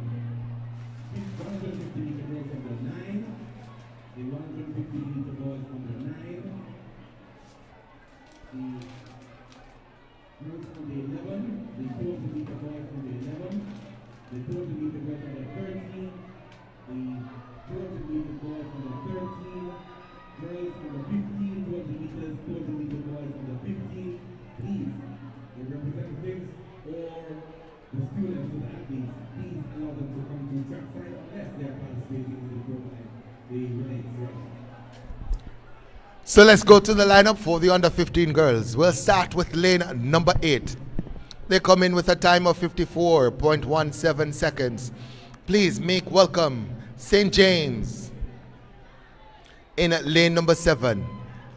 150 meter girls under 9, the 150 meter boys under 9. The girls on the 11, the 200 meter boys on the 11, the 200 meter girls on the 13, the 200 meter boys on the 13, girls on the 15, 200 meters, 200 meter boys on the 15. Please, the representatives or the students or the athletes, please allow them to come to trackside unless they are participating in the program, the relays, right? So let's go to the lineup for the under 15 girls. We'll start with lane number 8. They come in with a time of 54.17 seconds. Please make welcome St. James. In lane number 7,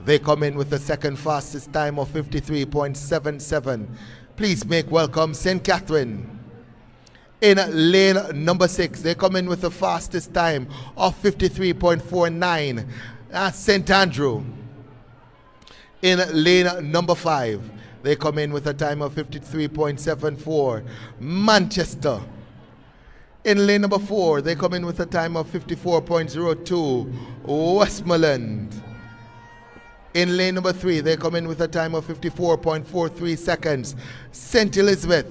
they come in with the second fastest time of 53.77. Please make welcome St. Catherine. In lane number 6, they come in with the fastest time of 53.49. That's St. Andrew. In lane number 5, they come in with a time of 53.74. Manchester. In lane number 4, they come in with a time of 54.02. Westmoreland. In lane number 3, they come in with a time of 54.43 seconds. St. Elizabeth.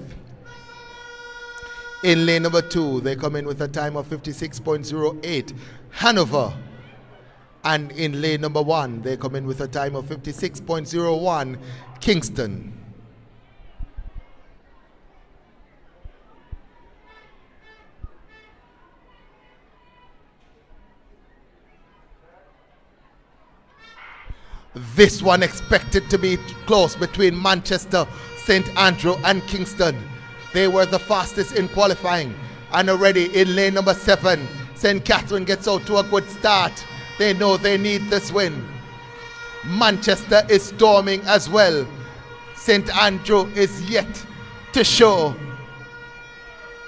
In lane number 2, they come in with a time of 56.08. Hanover. And in lane number 1, they come in with a time of 56.01. Kingston. This one expected to be close between Manchester, St. Andrew and Kingston. They were the fastest in qualifying. And already in lane number 7, St. Catherine gets out to a good start. They know they need this win. Manchester is storming as well. St. Andrew is yet to show.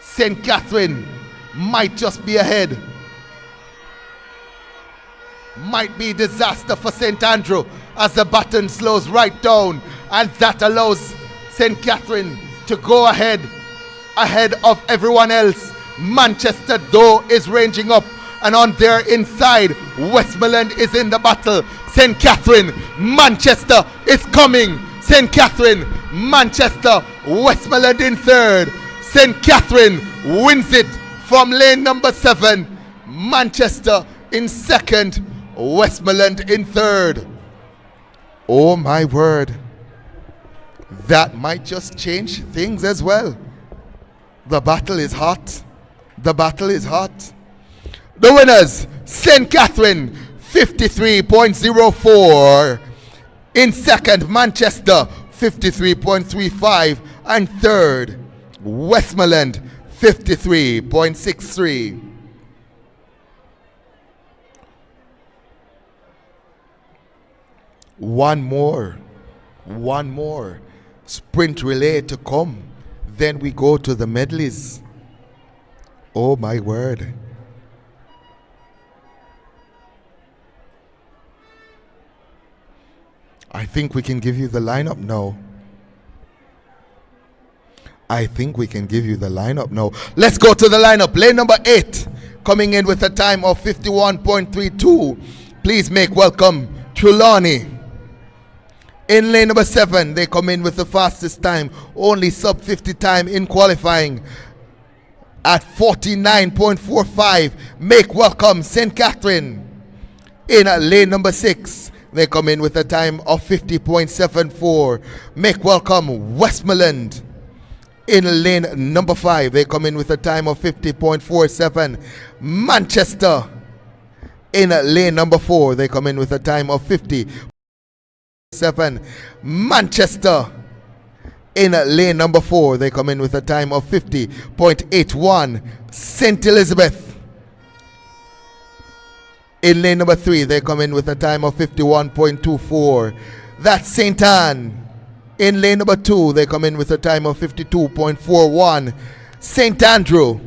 St. Catherine might just be ahead. Might be disaster for St. Andrew as the button slows right down, and that allows St. Catherine to go ahead of everyone else. Manchester though is ranging up, and on their inside Westmoreland is in the battle. St. Catherine, Manchester is coming. St. Catherine, Manchester, Westmoreland in third. St. Catherine wins it from lane number 7. Manchester in second. Westmoreland in third. Oh my word. That might just change things as well. The battle is hot. The battle is hot. The winners, St. Catherine, 53.04. In second, Manchester, 53.35. And third, Westmoreland, 53.63. One more sprint relay to come. Then we go to the medleys. Oh my word. I think we can give you the lineup now. Let's go to the lineup. Lane number 8, coming in with a time of 51.32. Please make welcome Trelawney. In lane number 7, they come in with the fastest time, only sub 50 time in qualifying at 49.45. Make welcome St. Catherine. In lane number 6, they come in with a time of 50.74. Make welcome Westmoreland. In lane number 5, they come in with a time of 50.47. Manchester. In lane number 4, they come in with a time of 50.7. Manchester. In lane number 4, they come in with a time of 50.81. St. Elizabeth. In lane number 3, they come in with a time of 51.24. That's St. Anne. In lane number 2, they come in with a time of 52.41. St. Andrew.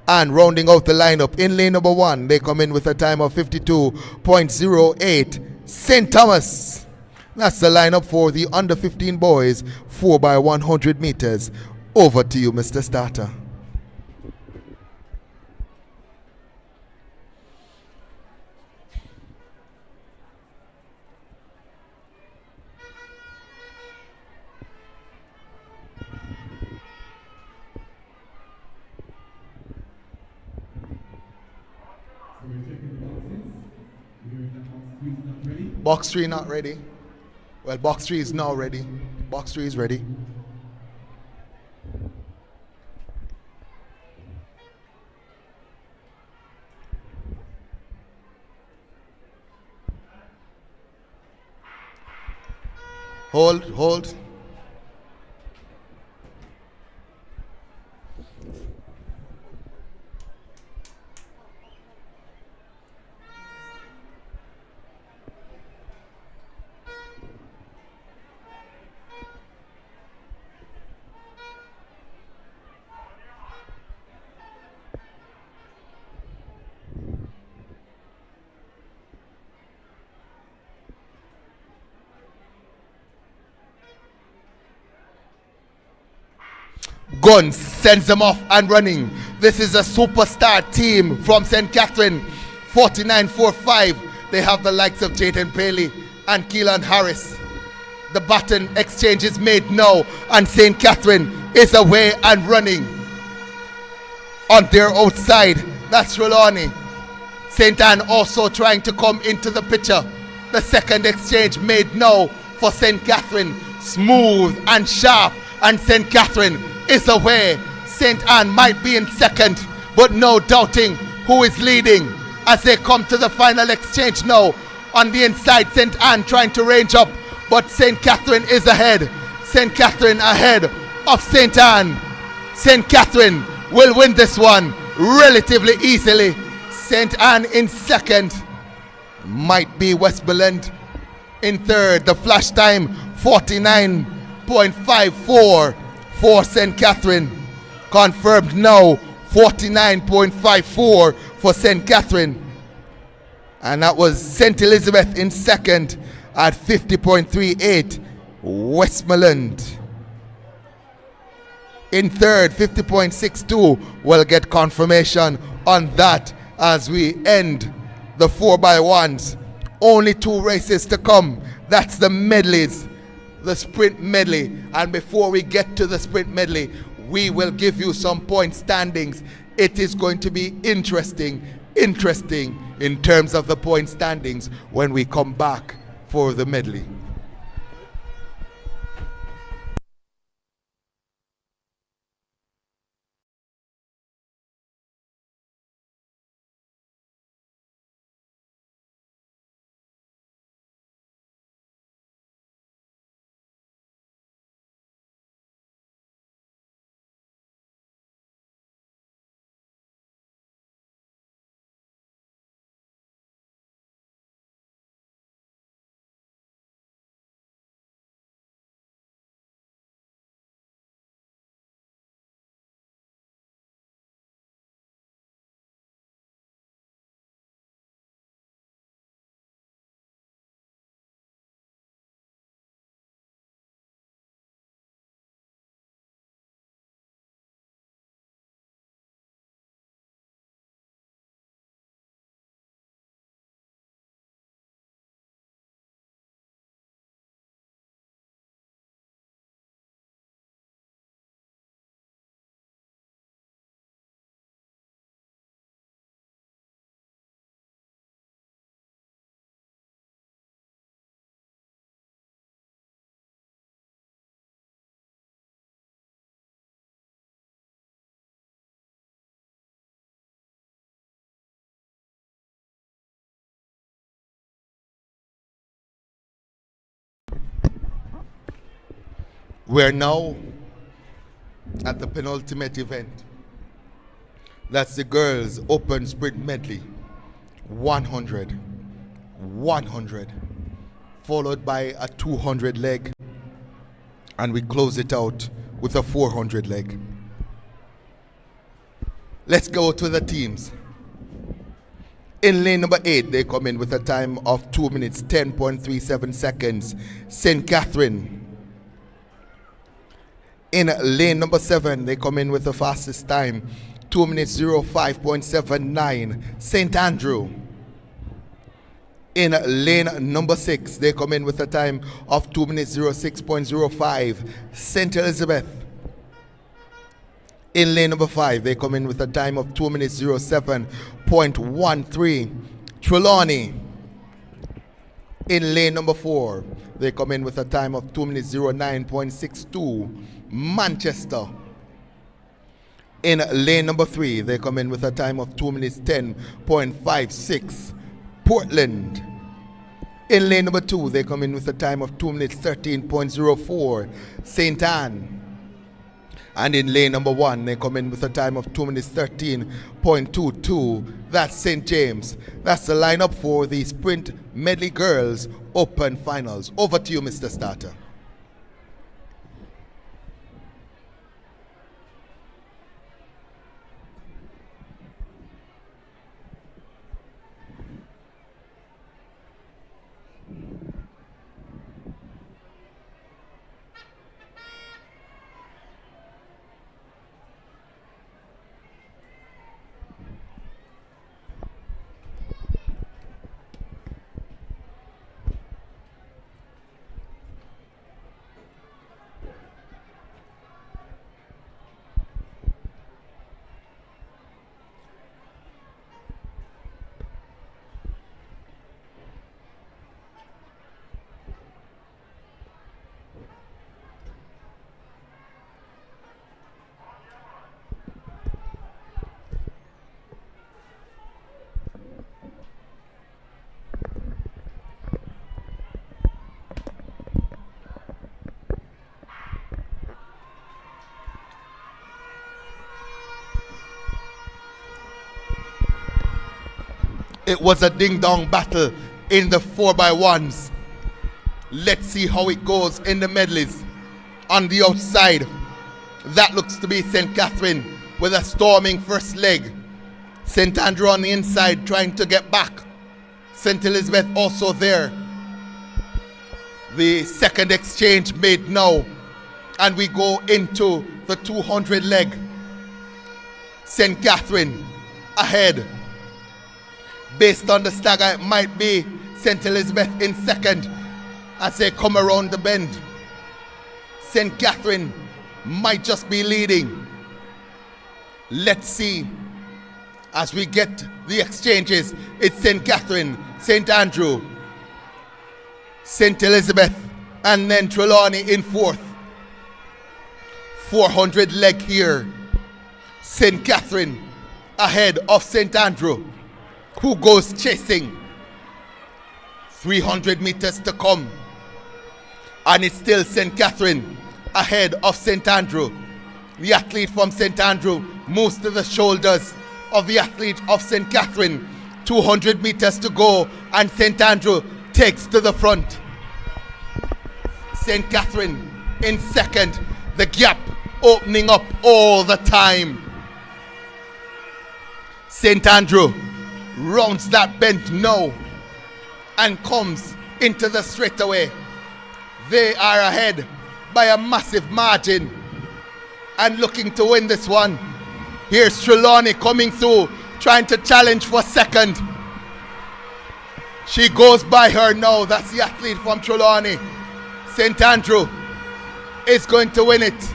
And rounding out the lineup, in lane number 1, they come in with a time of 52.08. St. Thomas. That's the lineup for the under 15 boys, 4x100 meters. Over to you, Mr. Starter. Box 3 not ready. Well, box 3 is now ready. Box 3 is ready. Hold. Guns sends them off and running. This is a superstar team from St. Catherine. 49-45. They have the likes of Jayden Paley and Keelan Harris. The baton exchange is made now, and St. Catherine is away and running. On their outside, that's Trelawney. St. Anne also trying to come into the picture. The second exchange made now for St. Catherine. Smooth and sharp, and St. Catherine is away. St. Anne might be in second, but no doubting who is leading as they come to the final exchange now. On the inside, St. Anne trying to range up, but St. Catherine is ahead. St. Catherine ahead of St. Anne. St. Catherine will win this one relatively easily. St. Anne in second. Might be Westmoreland in third. The flash time 49.54 for St. Catherine. Confirmed now 49.54 for St. Catherine. And that was St. Elizabeth in second at 50.38. Westmoreland in third, 50.62. We'll get confirmation on that as we end the 4x1s. Only 2 races to come. That's the medleys, the sprint medley. And before we get to the sprint medley, we will give you some point standings. It is going to be interesting in terms of the point standings when we come back for the medley. We're now at the penultimate event. That's the girls' open sprint medley. 100, 100, followed by a 200 leg, and we close it out with a 400 leg. Let's go to the teams. In lane number 8, they come in with a time of 2 minutes 10.37 seconds. St. Catherine. In lane number 7, they come in with the fastest time, 2 minutes 05.79. St. Andrew. In lane number 6, they come in with a time of 2 minutes 06.05. St. Elizabeth. In lane number 5, they come in with a time of 2 minutes 07.13. Trelawney. In lane number 4, they come in with a time of 2 minutes 09.62. Manchester. In lane number 3, they come in with a time of 2 minutes 10.56. Portland. In lane number 2, they come in with a time of 2 minutes 13.04. St. Anne. And in lane number 1, they come in with a time of 2 minutes 13.22. That's St. James. That's the lineup for the Sprint Medley Girls Open Finals. Over to you, Mr. Starter. It was a ding-dong battle in the 4x1s. Let's see how it goes in the medleys. On the outside, that looks to be St. Catherine with a storming first leg. St. Andrew on the inside trying to get back. St. Elizabeth also there. The second exchange made now, and we go into the 200 leg. St. Catherine ahead. Based on the stagger, it might be St. Elizabeth in second as they come around the bend. St. Catherine might just be leading. Let's see as we get the exchanges. It's St. Catherine, St. Andrew, St. Elizabeth, and then Trelawney in fourth. 400 leg here. St. Catherine ahead of St. Andrew, who goes chasing. 300 meters to come. And it's still St. Catherine ahead of St. Andrew. The athlete from St. Andrew moves to the shoulders of the athlete of St. Catherine. 200 meters to go, and St. Andrew takes to the front. St. Catherine in second. The gap opening up all the time. St. Andrew rounds that bend now and comes into the straightaway. They are ahead by a massive margin and looking to win this one. Here's Trelawney coming through, trying to challenge for second. She goes by her now. That's the athlete from Trelawney. St. Andrew is going to win it.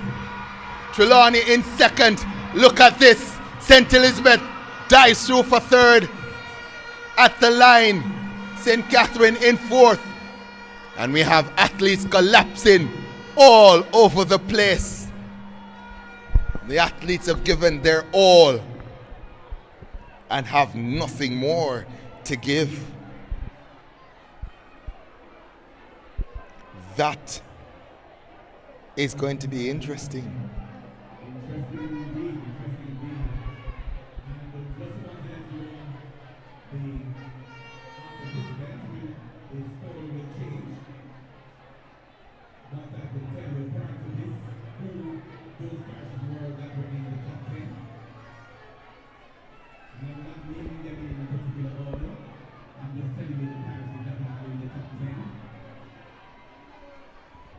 Trelawney in second. Look at this. St. Elizabeth dives through for third. At the line, St. Catherine in fourth. And we have athletes collapsing all over the place. The athletes have given their all and have nothing more to give. That is going to be interesting.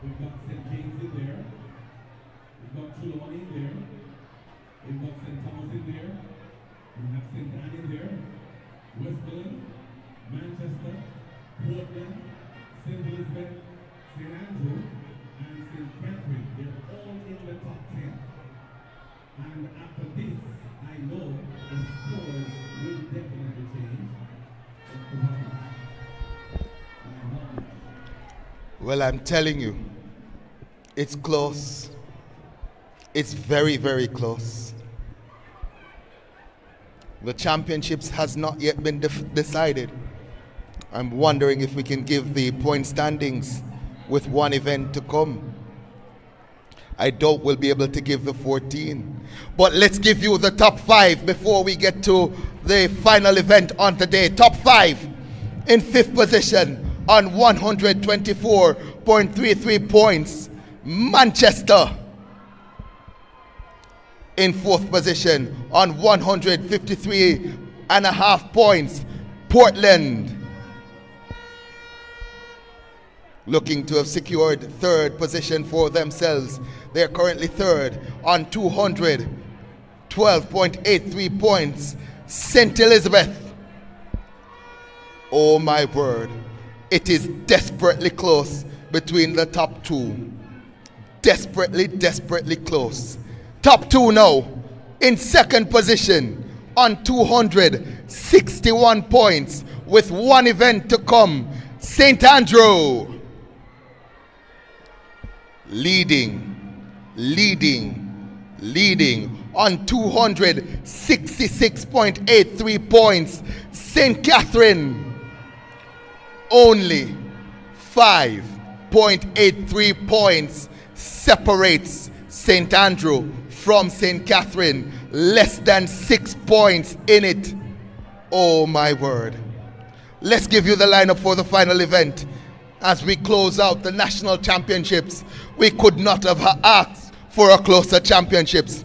We've got St. James in there. We've got Trelawney in there. We've got St. Thomas in there. We have St. Anne in there. Westmoreland, Manchester, Portland, St. Elizabeth, St. Andrew, and St. Catherine. They're all in the top 10. And after this, I know the scores will definitely change. Well, I'm telling you, it's close. It's very, very close. The championships has not yet been decided. I'm wondering if we can give the point standings with one event to come. I doubt we'll be able to give the 14. But let's give you the top 5 before we get to the final event on the day. Top 5 in 5th position on 124.33 points, Manchester. In 4th position on 153.5 points, Portland. Looking to have secured 3rd position for themselves. They are currently 3rd on 212.83 points, St. Elizabeth. Oh my word. It is desperately close between the top 2. Desperately, desperately close. Top 2 now in 2nd position on 261 points with one event to come, St. Andrew. Leading on 266.83 points, St. Catherine. Only 5.83 points separates St. Andrew from St. Catherine. Less than 6 points in it. Oh my word. Let's give you the lineup for the final event. As we close out the national championships, we could not have asked for a closer championships.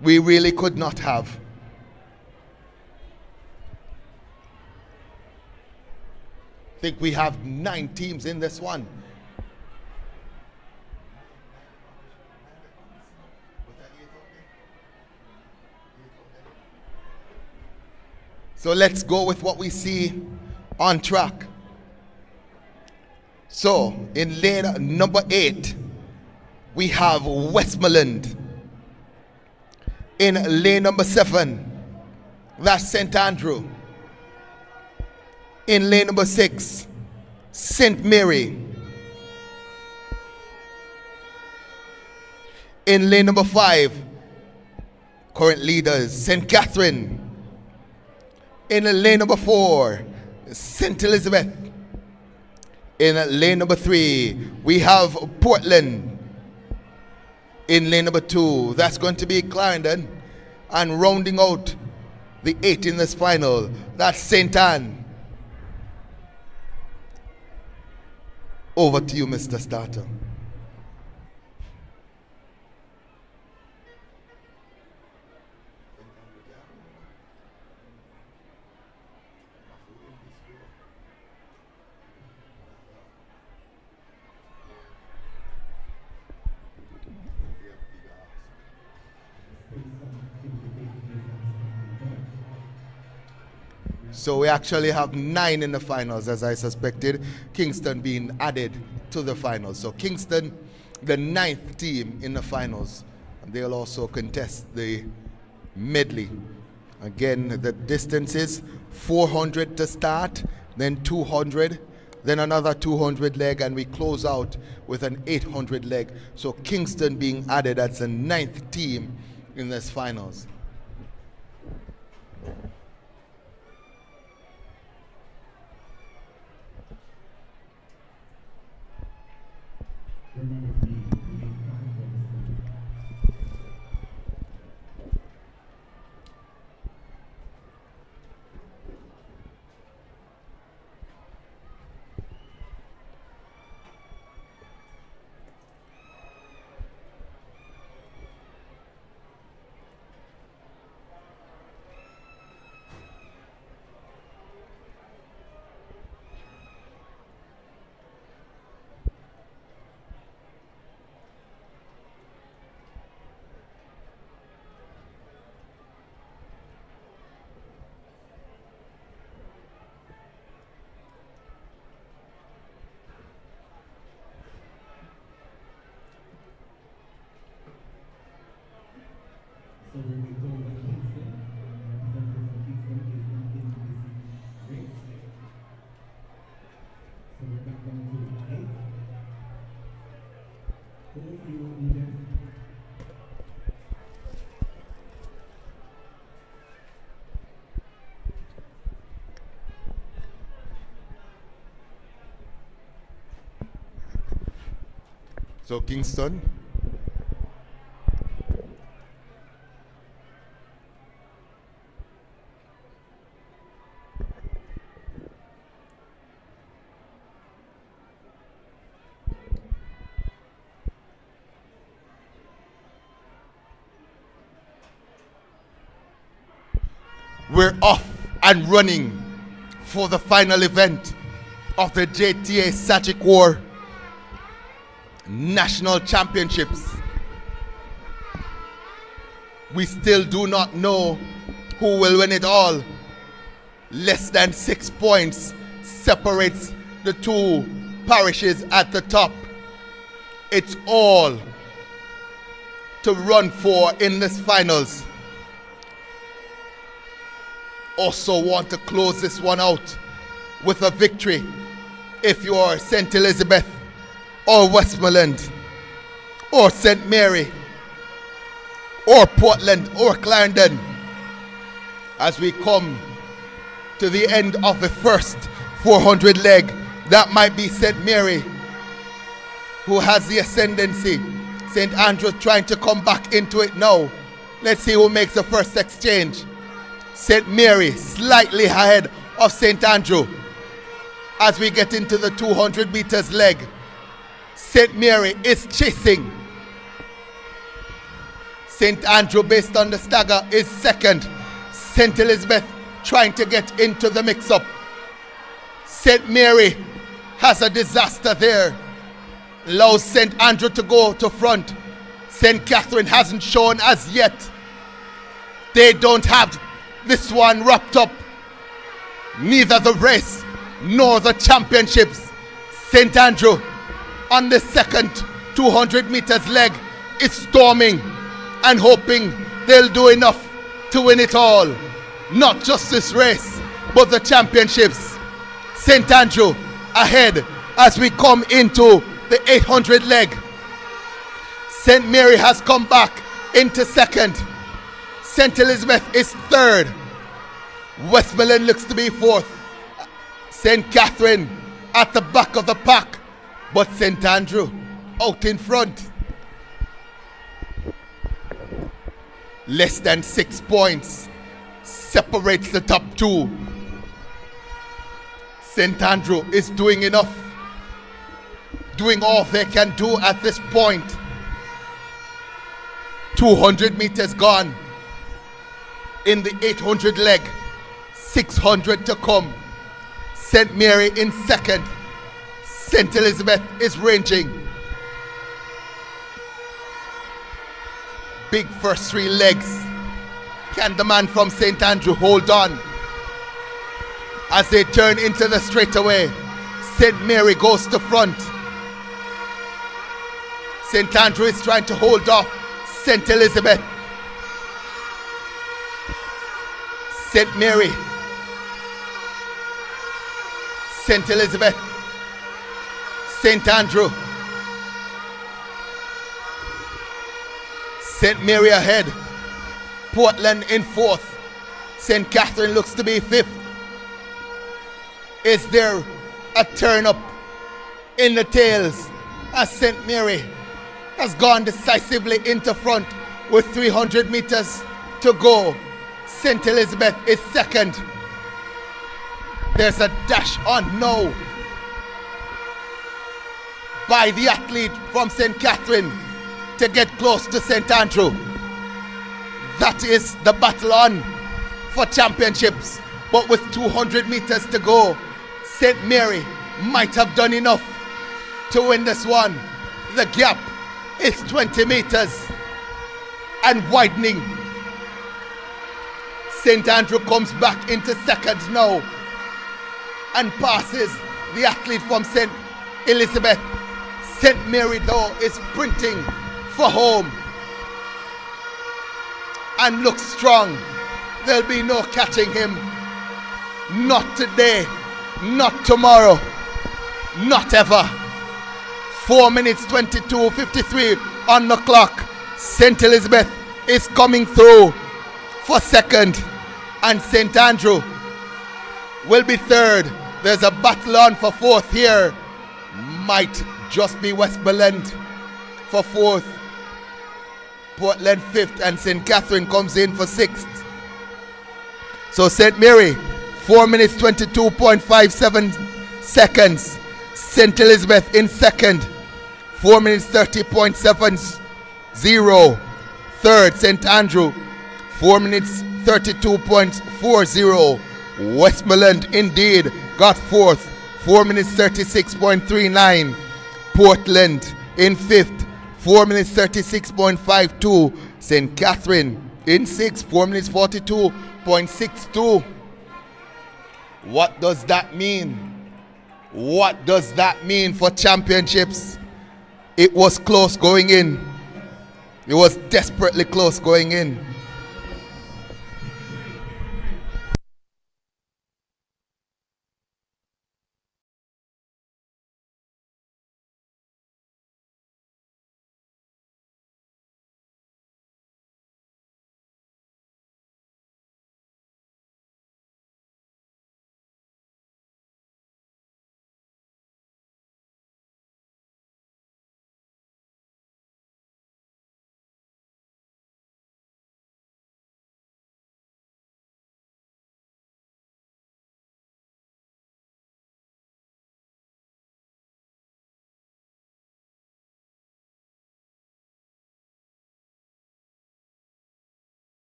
We really could not have. I think we have 9 teams in this one. So let's go with what we see on track. So in lane number 8, we have Westmoreland. In lane number 7, that's St. Andrew. In lane number 6, St. Mary. In lane number 5, current leaders, St. Catherine. In lane number 4, St. Elizabeth. In lane number 3, we have Portland. In lane number 2, that's going to be Clarendon. And rounding out the 8 in this final, that's St. Anne. Over to you, Mr. Starter. So we actually have 9 in the finals, as I suspected, Kingston being added to the finals. So Kingston, the 9th team in the finals, and they'll also contest the medley. Again, the distance is 400 to start, then 200, then another 200 leg, and we close out with an 800 leg. So Kingston being added as the 9th team in this finals. So we've been told that Kingston, representative from Kingston is not in this race. So we're back down to 8. Over to you, Eden. So Kingston. We're off and running for the final event of the JTA Sagicor National Championships. We still do not know who will win it all. Less than 6 points separates the 2 parishes at the top. It's all to run for in this finals. Also want to close this one out with a victory if you are St. Elizabeth or Westmoreland or St. Mary or Portland or Clarendon. As we come to the end of the first 400 leg, that might be St. Mary who has the ascendancy. St. Andrew trying to come back into it now. Let's see who makes the first exchange. St. Mary slightly ahead of St. Andrew. As we get into the 200 meters leg, St. Mary is chasing. St. Andrew, based on the stagger, is second. St. Elizabeth trying to get into the mix-up. St. Mary has a disaster there. Allows St. Andrew to go to front. St. Catherine hasn't shown as yet. They don't have this one wrapped up. Neither the race nor the championships. St. Andrew on the second 200 meters leg is storming and hoping they'll do enough to win it all. Not just this race, but the championships. St. Andrew ahead as we come into the 800 leg. St. Mary has come back into second. St. Elizabeth is third. Westmoreland looks to be fourth. St. Catherine at the back of the pack, but St. Andrew out in front. Less than 6 points separates the top two. St. Andrew is doing enough, doing all they can do at this point. 200 meters gone in the 800 leg, 600 to come. St. Mary in second. St. Elizabeth is ranging. Big first three legs. Can the man from St. Andrew hold on? As they turn into the straightaway, St. Mary goes to front. St. Andrew is trying to hold off St. Elizabeth. St. Mary, St. Elizabeth, St. Andrew. St. Mary ahead. Portland in fourth. St. Catherine looks to be fifth. Is there a turn up in the tails as St. Mary has gone decisively into front with 300 meters to go? St. Elizabeth is second. There's a dash on now by the athlete from St. Catherine to get close to St. Andrew. That is the battle on for championships. But with 200 meters to go, St. Mary might have done enough to win this one. The gap is 20 meters and widening. St. Andrew comes back into second now and passes the athlete from St. Elizabeth. St. Mary though is sprinting for home and looks strong. There'll be no catching him. Not today, not tomorrow, not ever. 4 minutes 22:53 on the clock. St. Elizabeth is coming through for second, and St. Andrew will be third. There's a battle on for fourth here. Might just be Westmoreland for fourth, Portland fifth, and St. Catherine comes in for sixth. So St. Mary, 4 minutes 22.57 seconds. St. Elizabeth in second, 4 minutes 30.70. Third, St. Andrew, 4 minutes 32.40. Westmoreland indeed got fourth, 4 minutes 36.39. Portland in fifth, 4 minutes 36.52. St. Catherine in sixth, 4 minutes 42.62. What does that mean? What does that mean for championships? It was close going in. It was desperately close going in.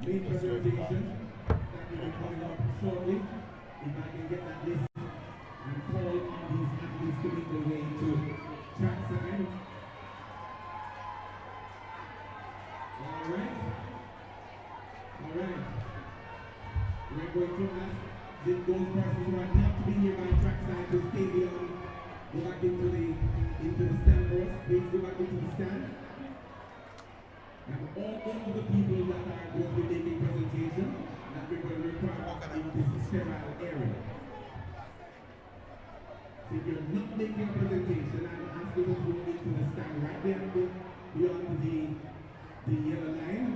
main presentation that will be coming up shortly. If I can get that list and call on these athletes to make their way to trackside. Alright. We're going to ask those persons who are not to be here by trackside to stay beyond. Go back into the stand for us. Please go back into the stand. And all of the people that are going to be making presentation that we're going to require in this sterile area. So if you're not making a presentation, I'm asking you to go into the stand right there beyond the yellow line.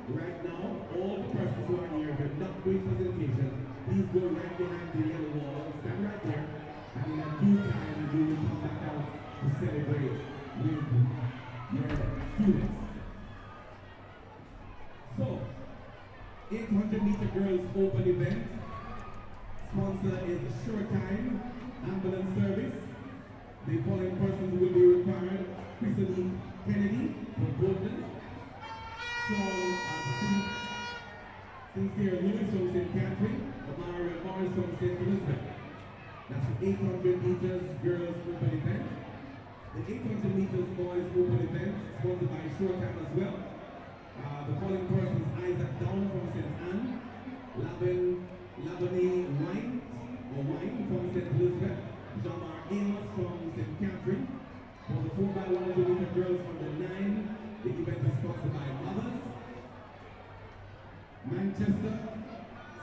Right now, all the persons who are here, if you're not doing presentation, please go right behind the yellow wall, stand right there, and in a due time you will come back out to celebrate with your students. So, 800-meter girls open event. Sponsor is Short-Time Ambulance Service. The following persons will be required: Christine Kennedy from Portland, Sincere Lewis from St. Catherine, Amara Morris from St. Elizabeth. That's the 800 meters girls open event. The 800 meters boys open event, sponsored by Short-Time as well. The following persons: Isaac Down from St. Anne, Labonee Wine from St. Elizabeth, Jean-Marc Amos from St. Catherine. For the 4x100 meter girls under 9, the event is sponsored by Mothers, Manchester,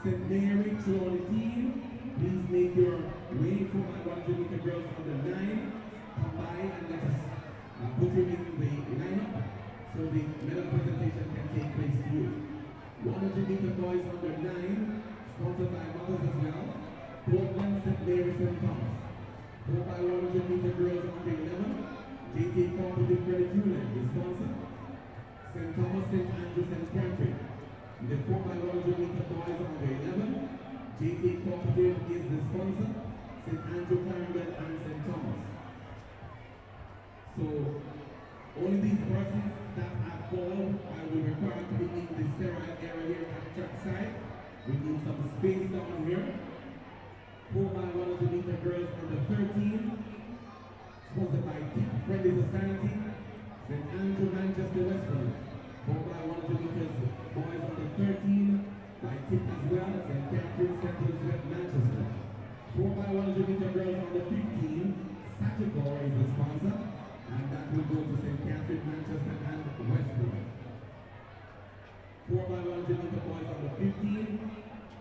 St. Mary, Trelawney team. Please make your way. 4x100 meter girls under 9. Come by and let us put you in the lineup so the medal presentation can take place to you. 100 meter boys under 9, sponsored by Mothers as well. Portland, St. Mary, St. Thomas. 4x100 meter girls under 11. JTA Cooperative Credit Union is sponsor. St. Thomas, St. Andrew, St. Catherine. The 4x100 meter boys under 11. JTA Cooperative is the sponsor. St. Andrew, Clarendon, and St. Thomas. So, only these persons that have called will require to be in the sterile area here at the track side. We need some space down here. 4x100 meter girls under 13. Sponsored by Tip Friendly Society, St. Andrew, Manchester, Westland. 4x100 meters boys under 13 by Tip as well, St. Catherine, St. Elizabeth, Manchester. 4x100 meter girls under 15, Sagicor is the sponsor, and that will go to St. Catherine, Manchester, and Westland. 4x100 meter boys under 15,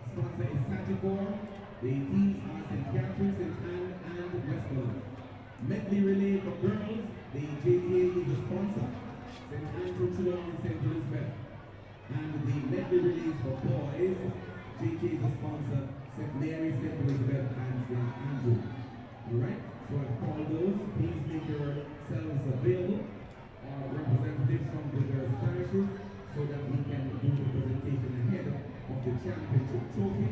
sponsor is Sagicor. The teams are St. Catherine, St. Anne, and Westland. Medley relay for girls, the JTA is the sponsor. St. Andrew, Trelawney, St. Elizabeth. And the medley relays for boys, JTA is the sponsor. St. Mary, St. Elizabeth, and St. Andrew. Alright, so I've called those. Please make yourselves available. Our representatives from the various parishes, so that we can do the presentation ahead of the championship trophy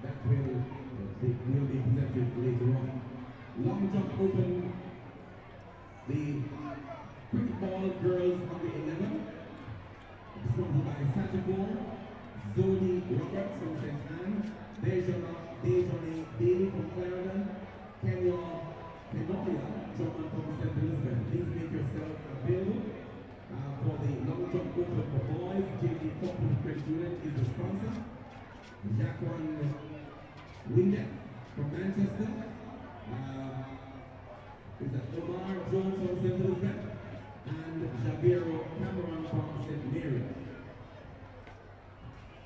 that will be presented later on. Long jump open, the quick ball girls on the 11, sponsored by Sagicor, Zoni Roberts from St. Anne, Dejone Bailey from Clarendon, Kenoya Drummond from St. Elizabeth. Please make yourself available for the long jump open for boys. JT Cooperative Credit Union is the sponsor. Jacqueline Windet from Manchester. Is that Omar Jones from St. Elizabeth and Javiero Cameron from St. Mary.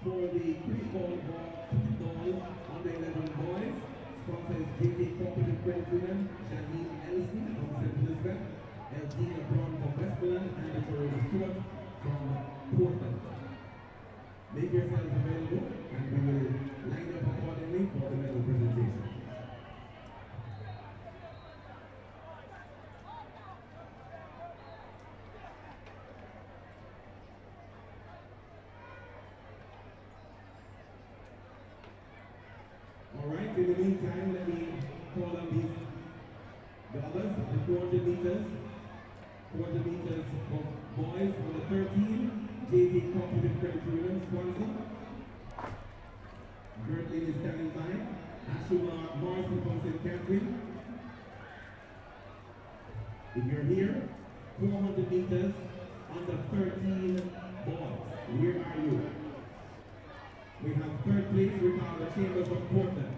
For the quick ball on the 11 boys, sponsor is JT Cooperative Credit Union, Shaheen Ellison from St. Elizabeth, Elgina Brown from Westmoreland, and Jordan Stewart from Portland. Make yourselves available and we will line up accordingly for the medal presentation. Alright, in the meantime, let me call on the others, the 400 meters. 400 meters for boys under 13. JTA Cooperative Credit Union sponsor. Bertley is standing by. Ashima Morrison from St. Catherine. If you're here, 400 meters under 13 boys. Where are you? We have third place with the Chambers of Portland.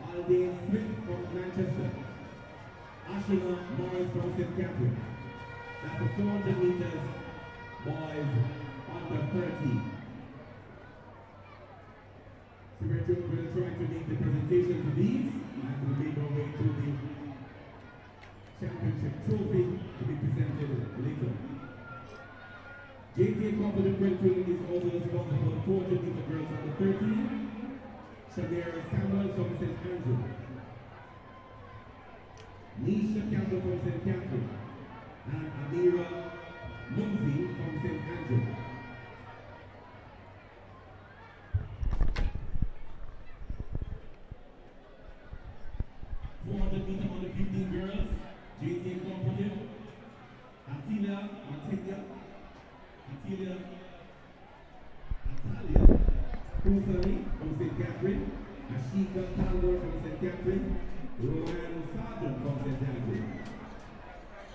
Aldane Smith from Manchester. Ashima Morris from St. Catherine. That's the 400 meters boys under 13. So we're trying to make the presentation to these and we'll make our way to the championship trophy to be presented later. JTA Cooperative Credit Union is also responsible for the 400 meter girls under 13. Shamira Samuel from St. Andrew. Nisha Campbell from St. Catherine. And Amira Mumsy from St. Andrew. Meter under 15 girls, JTA Cooperative, Atalia Kusari from St. Catherine, Ashika Talbot from St. Catherine, Rowan Sargent from St. Andrew.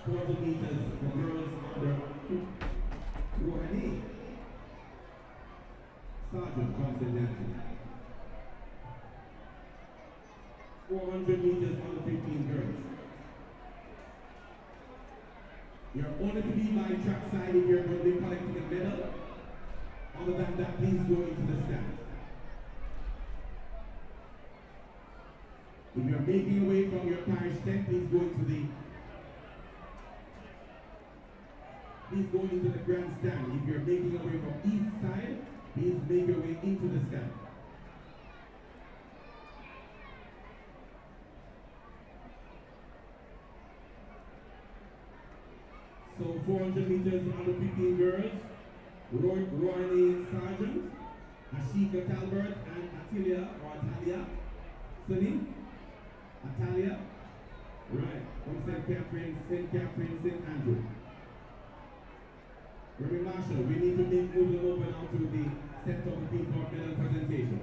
400 meters for girls under Rohani Sargent from St. Andrew. 400 meters under 15 girls. You're only to be by trackside if you're going to be collecting a medal. Other than that, please go into the stand. If you're making your way from your parish tent, please go into the grandstand. If you're making your way from east side, please make your way into the stand. So 400 meters under 15 girls, Rory Sargent, Ashika Talbert, and Atalia Sunny, Atalia, right, from St. Catherine, St. Andrew. Reverend Marshall, we need to move them over now to the center of the field for medal presentation.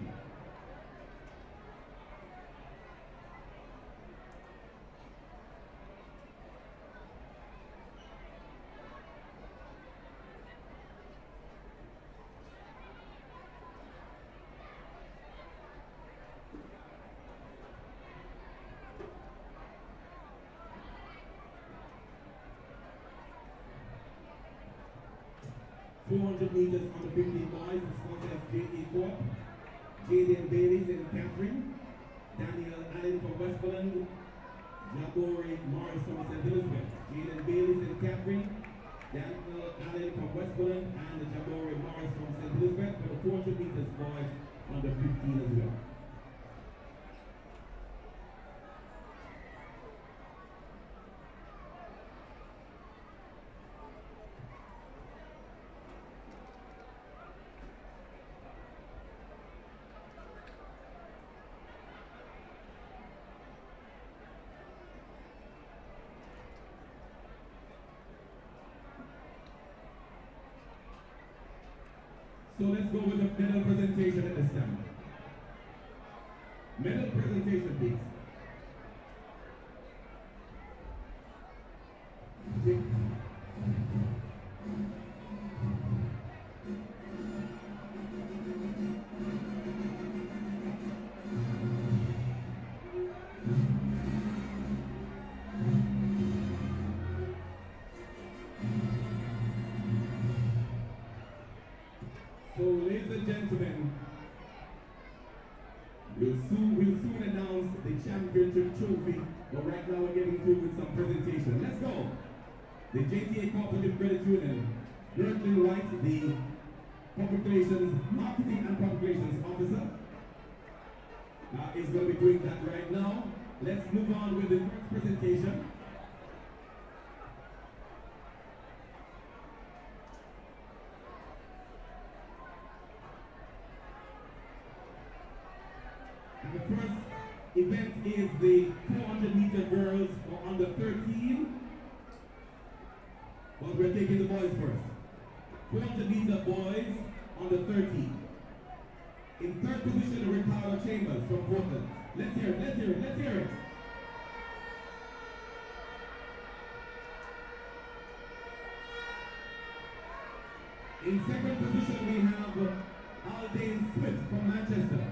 Meters under 15 boys, sponsored as JTA Corp, Jaden Bailey, St. Catherine, Daniel Allen from Westmoreland, Jabori Morris from St. Elizabeth, Jaden Bailey, St. Catherine, Daniel Allen from Westmoreland, and Jabori Morris from St. Elizabeth for the 400 meters boys under 15 as well. So let's go with the medal presentation at this time. Medal presentation, please. So, ladies and gentlemen, we'll soon announce the championship trophy, but right now we're getting through with some presentation. Let's go. The JTA Cooperative Credit Union, Bertley Wright, the Public Relations, Marketing and Public Relations Officer, is going to be doing that right now. Let's move on with the first presentation. And the first event is the 400-meter girls for under 13. But we're taking the boys first. 400-meter boys on the 13. In third position, Ricardo Chambers from Portland. Let's hear it, let's hear it, let's hear it. In second position, we have Aldane Swift from Manchester.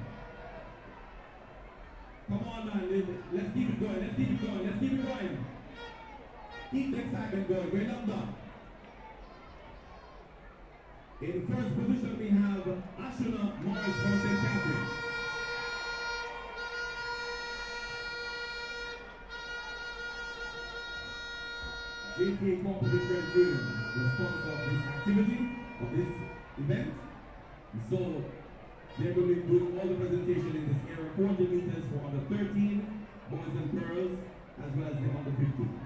Come on, man, let's keep it going, let's keep it going, let's keep it going. Keep the excitement going, we're not done. In first position, we have Ashuna Morris from St. Catherine. JTA Cooperative Credit Union, the sponsor of this activity, of this event. So they're going to be doing all the presentation in this area, 400 meters for under 13, boys and girls, as well as the under 15.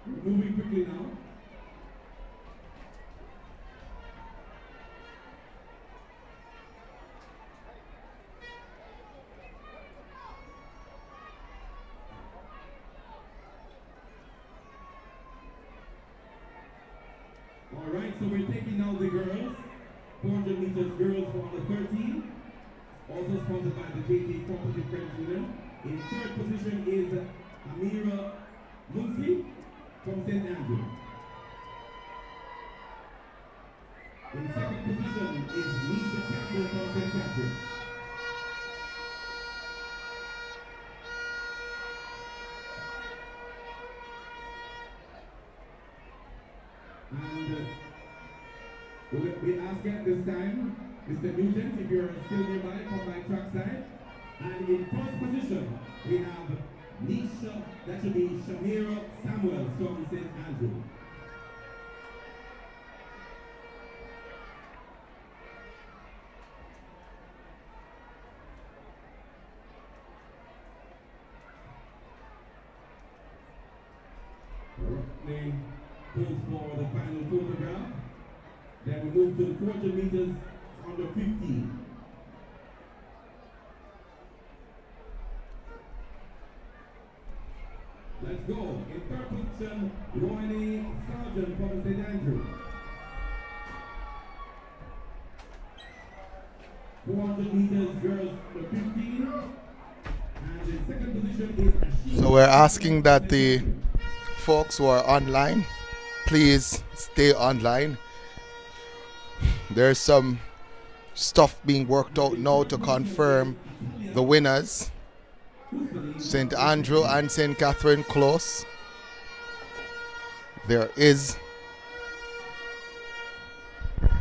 We're moving quickly now. Alright, so we're taking now the girls, 400 meters girls for under 13, also sponsored by the JTA Cooperative Credit Union. In third position is Amira Munsi from St. Andrew. In second position is Nisha Campbell from St. Catherine. And we ask at this time, Mr. Nugent, if you're still nearby, come by trackside. And in first position, we have Nisha, that should be Shamira Samuels from St. Andrew. Name goes for the final photograph. Then we move to the 400 meters under 15. Let's go. In third position, Royne Sargent from St. Andrew. 400 meters girls under 15. And in second position is Ashina. So we're asking that the folks who are online, please stay online. There's some stuff being worked out now to confirm the winners. St. Andrew and St. Catherine close. There is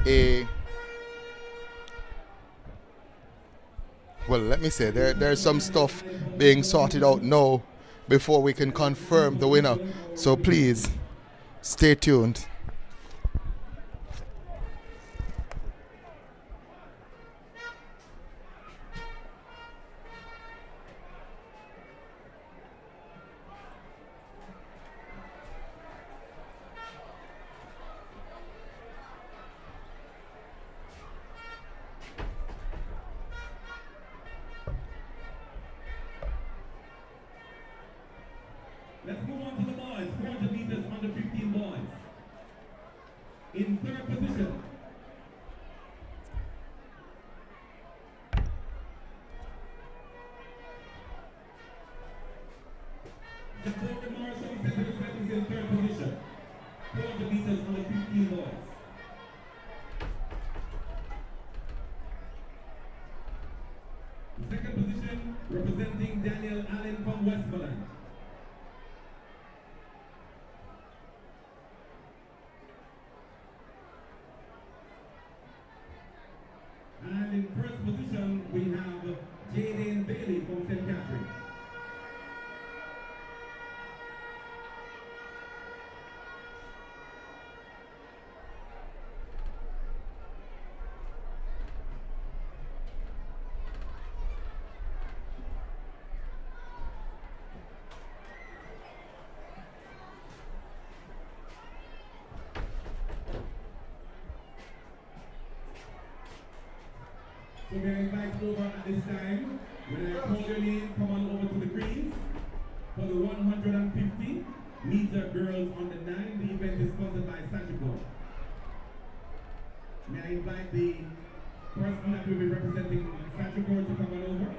a, well, let me say, there's some stuff being sorted out now before we can confirm the winner. So please stay tuned. Let's move on to the boys, 400 meters under 15 boys. In third position, Jacob Morris from St. Elizabeth is in third position. 400 meters under 15 boys. In second position, representing Daniel Allen from Westmoreland. And in first position, we have Jaden Bailey from St. Catherine. So we are invited over at this time. When I call your name, come on over to the greens for the 150. meter girls under 9. The event is sponsored by Sagicor. May I invite the person that will be representing Sagicor to come on over?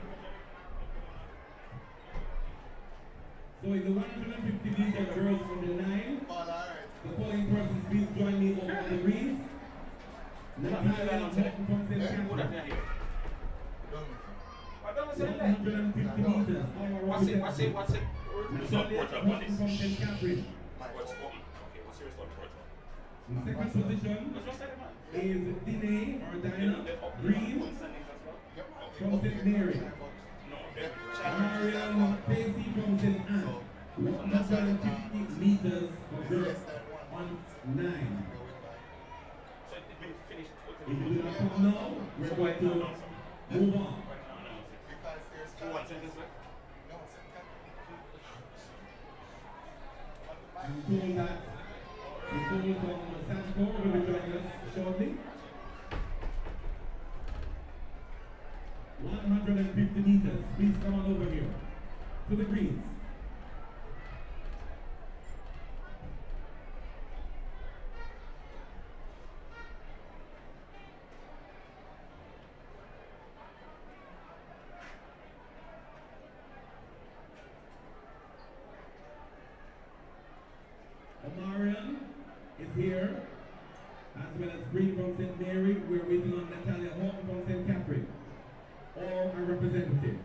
So in the 150 meter girls under 9, the following persons please join me over on the greens. Natalia from St. Catherine. 150 meters. What's it? Natalia from St. Catherine. In second position is Dine or Diana Green from St. Mary. Mariam Pacey from St. Anne. 150 meters for girls on 9. If you do not come now, we're going to move on. I'm told that the total from Sagicor will be joining us shortly. 150 meters. Please come on over here to the greens. Marian is here, as well as Green from St. Mary. We're waiting on Natalia Horton from St. Catherine, or a representative.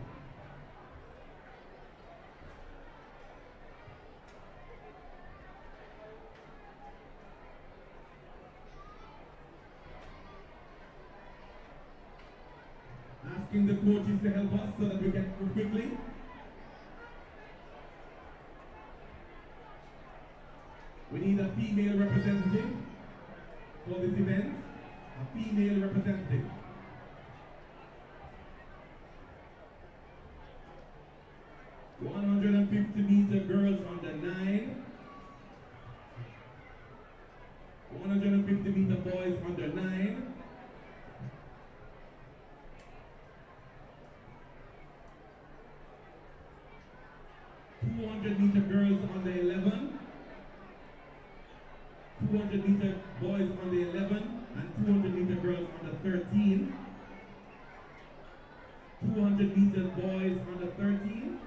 Asking the coaches to help us so that we can move quickly. We need a female representative for this event. A female representative. .150-meter girls under 9. 150-meter boys under 9. 200-meter girls under 11. 200-meter boys under 11 and 200-meter girls under 13. 200-meter boys under 13.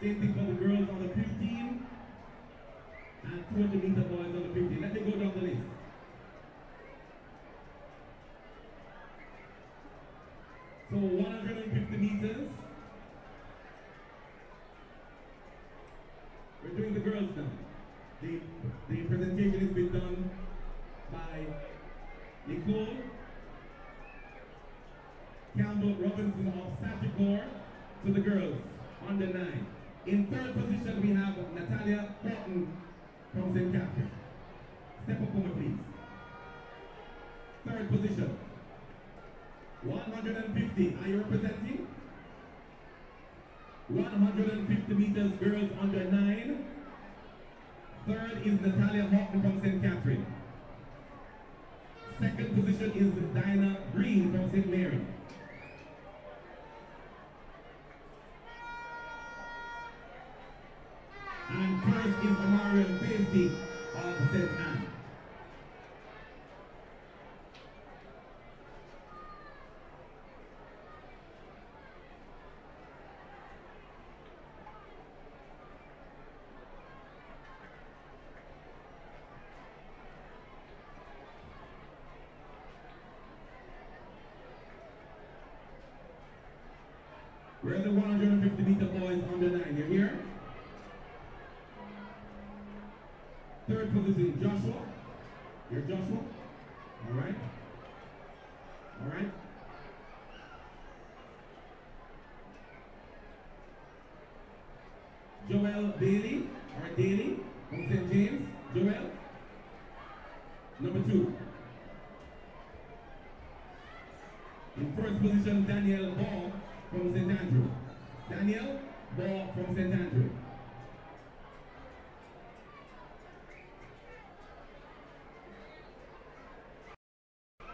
Same thing for the girls under 15. And 200-meter boys under 15. Let me go down the list. So 150 meters. We're doing the girls now. The presentation has been done by Nicole Campbell Robinson of Sagicor to the girls under 9. In third position we have Natalia Horton from St. Catherine. Step up forward please. Third position. 150. Are you representing? 150 meters girls under 9. Third is Natalia Horton from St. Catherine. Second position is Diana Green from St. Mary. And first is Mariam Pacey of St. Anne. We're the 150-meter boys under 9. You're here? Third position, Joshua. You're Joshua? All right. All right. Joel Daly, or Daly, from St. James. Joel. Number 2. In first position, Daniel Ball from St. Andrew. Daniel Ball from St. Andrew.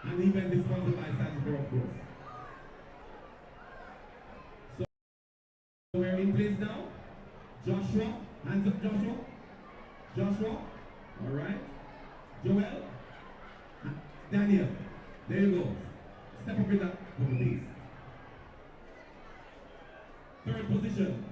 And the event is sponsored by Sagicor, of course. So we're in place now. Joshua Hands up, Joshua. Joshua. All right. Joel. Daniel. There you go. Step up in that couple, please. Third position.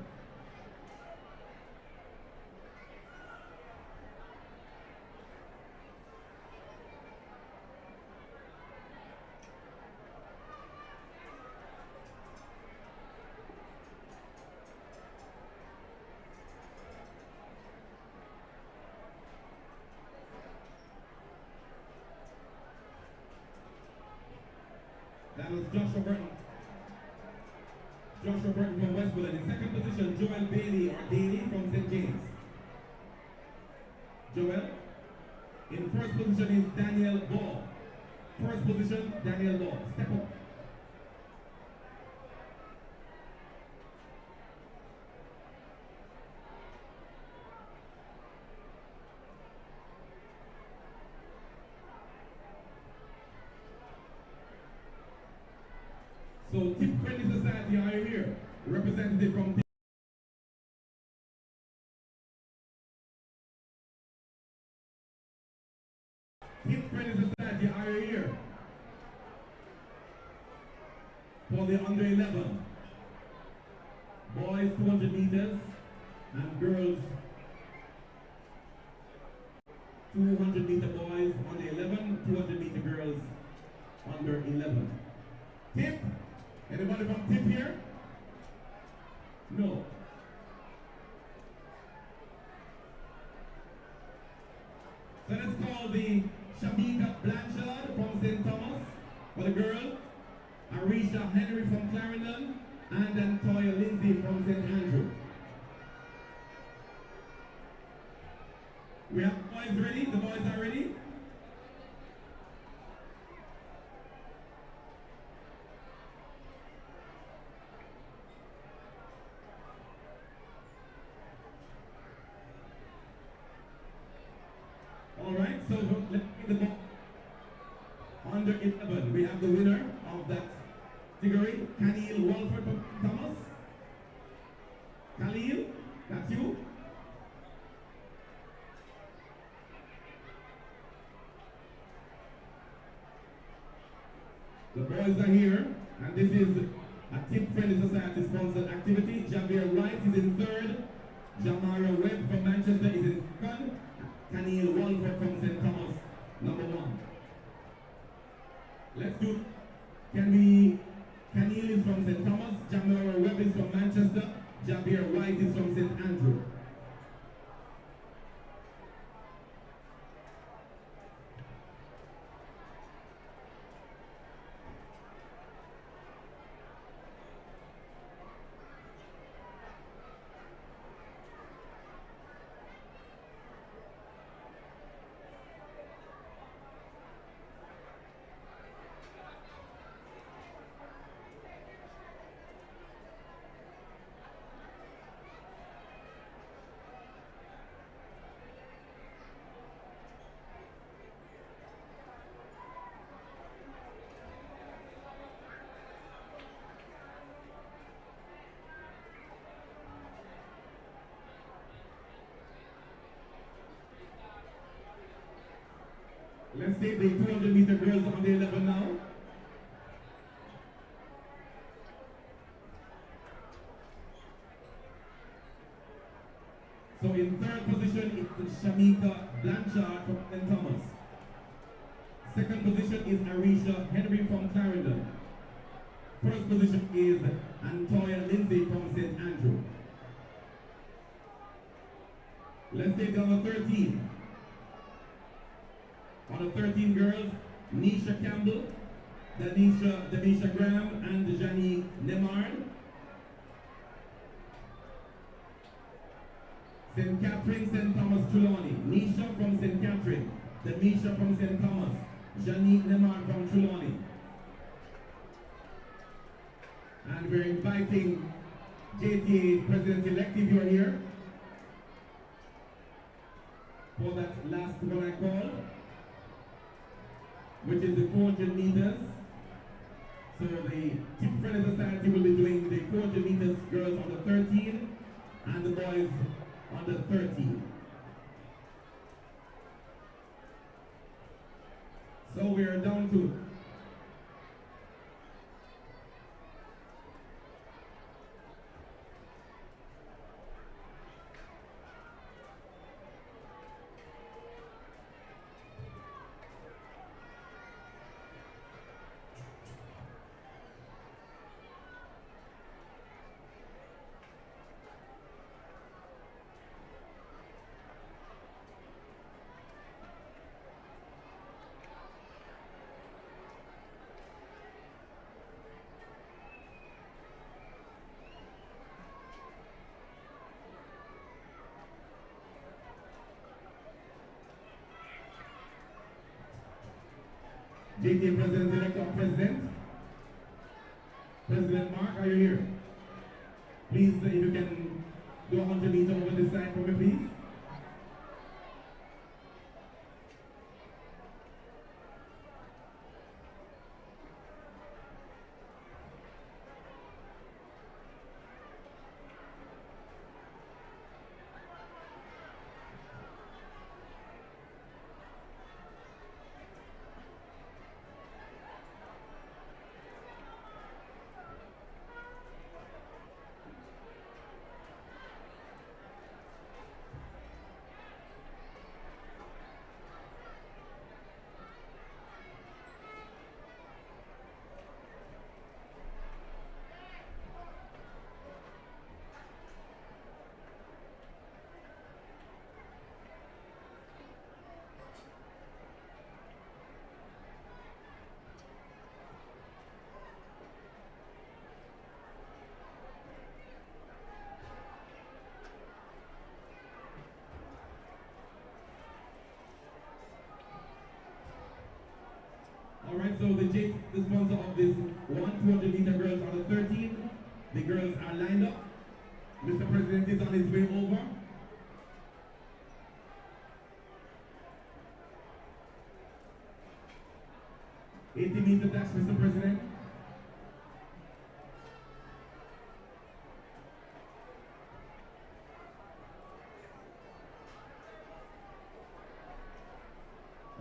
That was Joshua Burton. Joshua Burton from Westwood. In second position, Joel Bailey or Daly from St. James. Joel. In first position is Daniel Ball. First position, Daniel Ball. Step up. So, Tip Friendly Society are here. Representative from Tip Friendly Society are here. For the under 11. Boys 200 meters and girls 200 meter boys under 11, 200 meter girls under 11. Tip? Anybody from Tip here? No. So let's call the Shamika Blanchard from St. Thomas for the girl, Arisha Henry from Clarendon, and then Toya Lindsay from St. Andrew. We have boys ready? The boys are ready? Alright, so let's get the ball. Under 11, we have the winner of that category, Khalil Walford from Thomas. Khalil, that's you. The boys are here, and this is a Tip Friendly Society sponsored activity. Javier Wright is in third. Jamara Webb from Manchester is in second. Khalil Walford from St. Thomas, number 1. Let's do, Khalil is from St. Thomas, Jamara Webb is from Manchester, Javier Wright is from St. Andrew. Let's take the 200 meter girls on the 11 now. So in third position it's Shamika Blanchard from St. Thomas. Second position is Arisha Henry from Clarendon. First position is Antoya Lindsay from St. Andrew. Let's take the other 13. On the 13 girls, Nisha Campbell, Denisha Graham, and Janie Nemard. St. Catherine, St. Thomas Trelawney. Nisha from St. Catherine, Denisha from St. Thomas, Janie Nemard from Trelawney. And we're inviting JTA President-elect, if you're here, for that last one I called, which is the 400 meters. So the Tip Friendly Society will be doing the 400 meters girls on the 13 and the boys on under 13. So we are down to JTA President-elect or President. President Mark, are you here? Please, if you can do 100 meters over this side for me, please. Alright, so the sponsor of this 200 meter girls under 13, the girls are lined up. Mr. President is on his way over. $80 dash, Mr. President.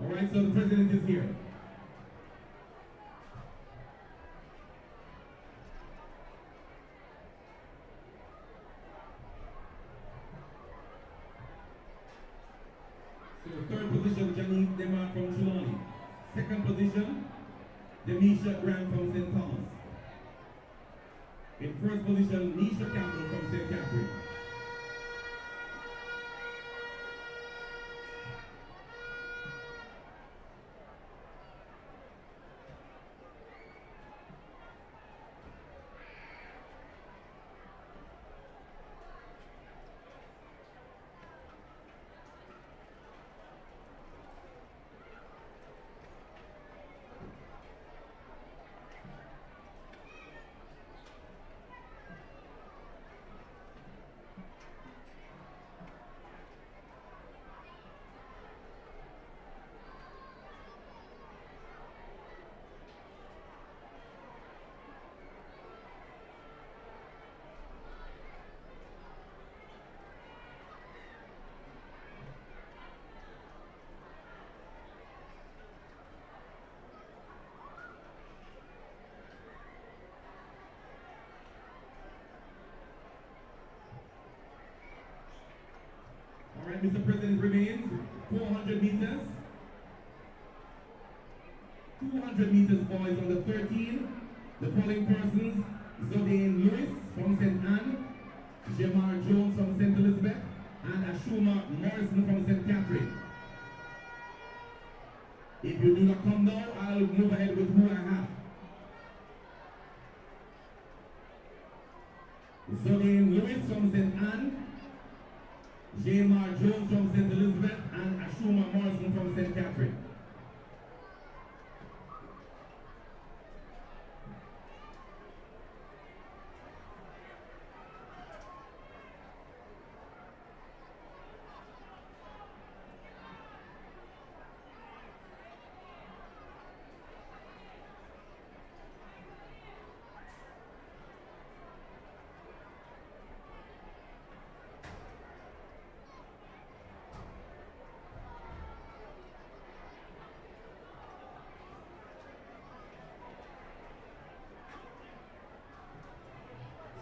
Alright, so the President is here. So third position, Janine Demar from Trelawney. Second position, Demisha Grant from St. Thomas. In first position, Nisha Campbell from St. Catherine. Alright, Mr. President remains 400 meters. 200 meters boys under 13. The following persons, Zodane Lewis from St. Anne, Jamar Jones from St. Elizabeth, and Ashuma Morrison from St. Catherine. If you do not come now, I'll move ahead with who I have. Zodane Lewis from St. Anne, Jamar Jones from St. Elizabeth, and Ashuma Morrison from St. Catherine.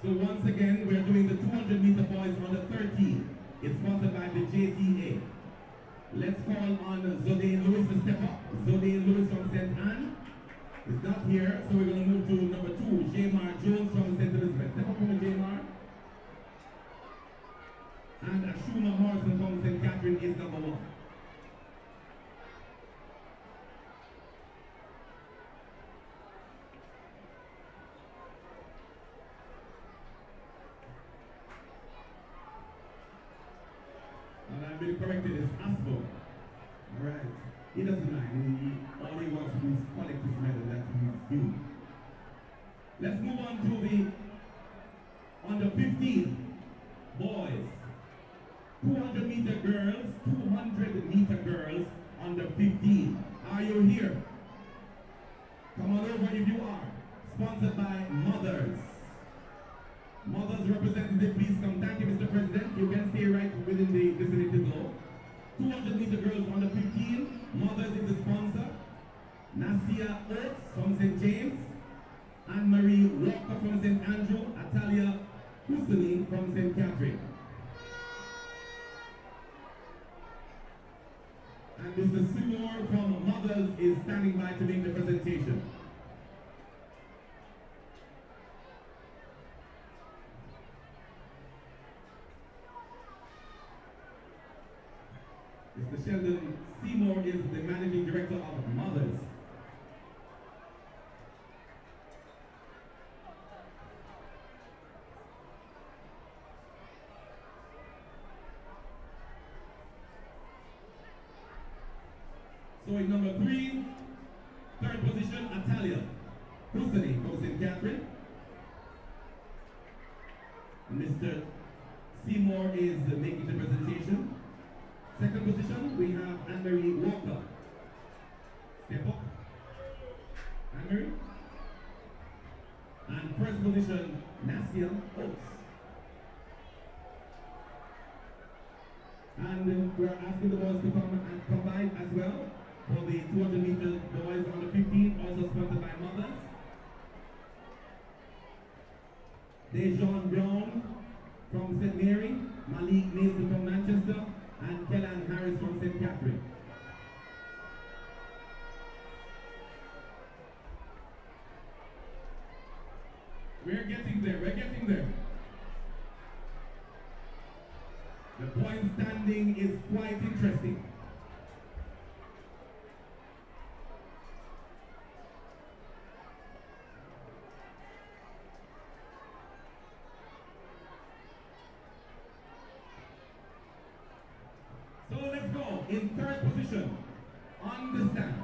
So once again, we're doing the 200 meter boys under 13. It's sponsored by the JTA. Let's call on Zodane Lewis to step up. Zodane Lewis from St. Anne is not here, so we're going to move to number 2, Jamar Jones from St. Elizabeth. Step up from Jamar. And Ashuna Morrison from St. Catherine is number 1. And I've been corrected, it's Asbo. Alright. He doesn't mind. All he wants to do is collect his medal that he's due. Let's move on to the under 15 boys. 200 meter girls, 200 meter girls under 15. Are you here? Come on over if you are. Sponsored by Mothers. Mothers representative, please come. Thank you, Mr. President. You can stay right within the vicinity though. 200 meter girls under 15. Mothers is the sponsor. Nasia Oates from St. James. Anne-Marie Walker from St. Andrew. Atalia Hussein from St. Catherine. And Mr. Seymour from Mothers is standing by to make the presentation. Mr. Sheldon Seymour is the managing director of Mothers. So in number 3, third position, Atalia Hussein from St. Catherine. Mr. Seymour is making the presentation. Second position, we have Anne-Marie Walker. Step up. Anne-Marie. And first position, Nasia Oates. And we're asking the boys to come and combine as well for the 200 meter boys under 15, also sponsored by Mothers. Dejon Brown from St. Mary, Malik Mason from Manchester, and Kellan Harris from St. Catherine. We're getting there, we're getting there. The point standing is quite interesting. So let's go. In third position, on the stand.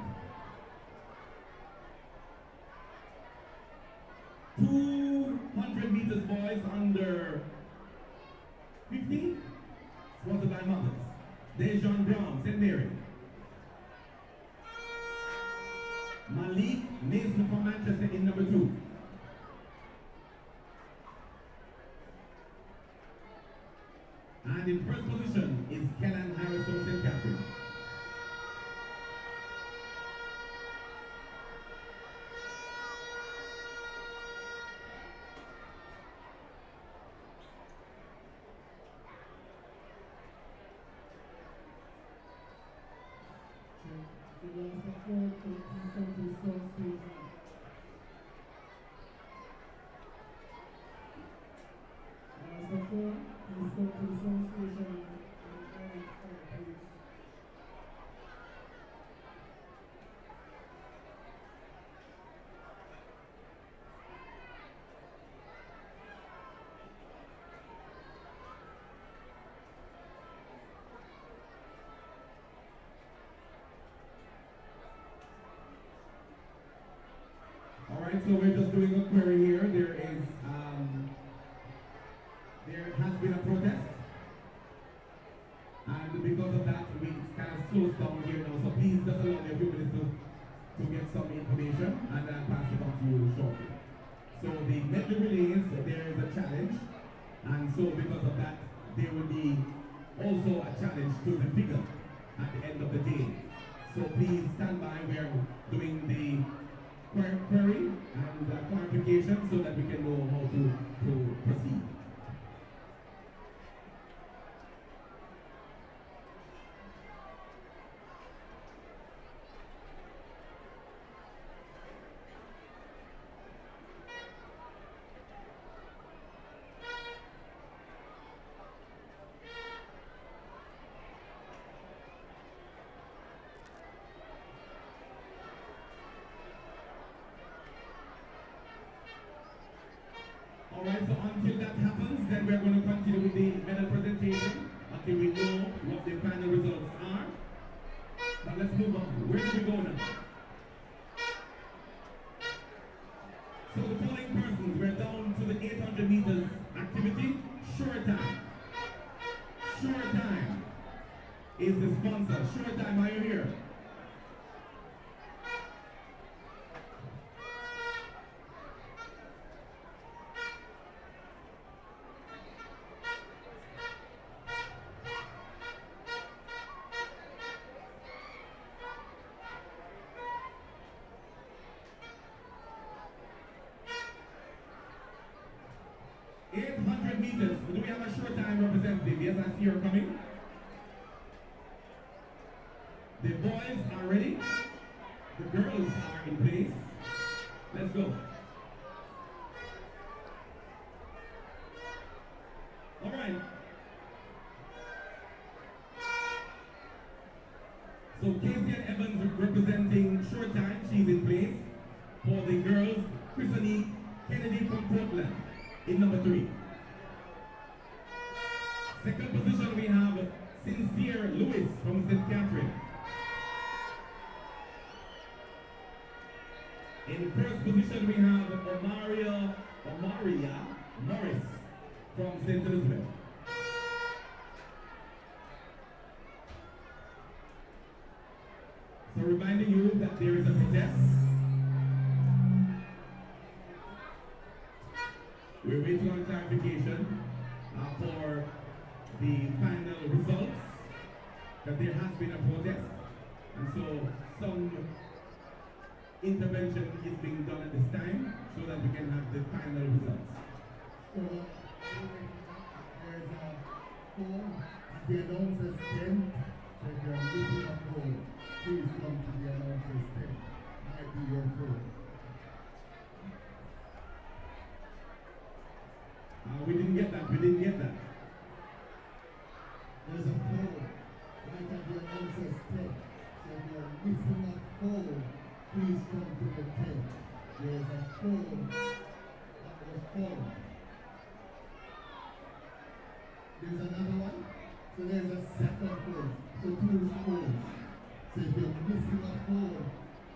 200 meters boys under 15, sponsored by Mothers. Dejon Brown, St. Mary. Malik Mason from Manchester in number 2. And in first position is Kellan Harris from St. Catherine. Alright, so we're just doing a query here. There has been a protest. And because of that, we kind of slowed down here now. So please just allow me a few minutes to get some information and then pass it on to you shortly. So the medley relays, there is a challenge. And so because of that, there will be also a challenge to the figure at the end of the day. So please stand by. We're doing the query and clarification so that we can know how to Alright, so until that happens, then we're going to continue with the medal presentation until we know what the final results are. But let's move on. Where do we go now? So the following persons, we're down to the 800 meters activity. Short time. Short time is the sponsor. Short time, are you here? Do we have a short time representative? Yes, I see her coming. The boys are ready. The girls are in place. Let's go. All right. So Casey and Evans representing short time. She's in place. For the girls, Christine Kennedy from Portland in number 3. Second position we have Sincere Lewis from St. Catherine. In first position we have Omaria Morris from St. Elizabeth. So reminding you that there is a protest. We're waiting on clarification for the final results, that there has been a protest, and so some intervention is being done at this time so that we can have the final results. So there's a phone at the announcer's tent. So if you're missing a phone, please come to the announcer's tent. Might be your phone. We didn't get that. There's a phone right at the announcer's tent. So if you're missing a phone, please come to the tent. There's a phone at the phone. There's another one. So there's a second phone. So 2 phones. So if you're missing a phone,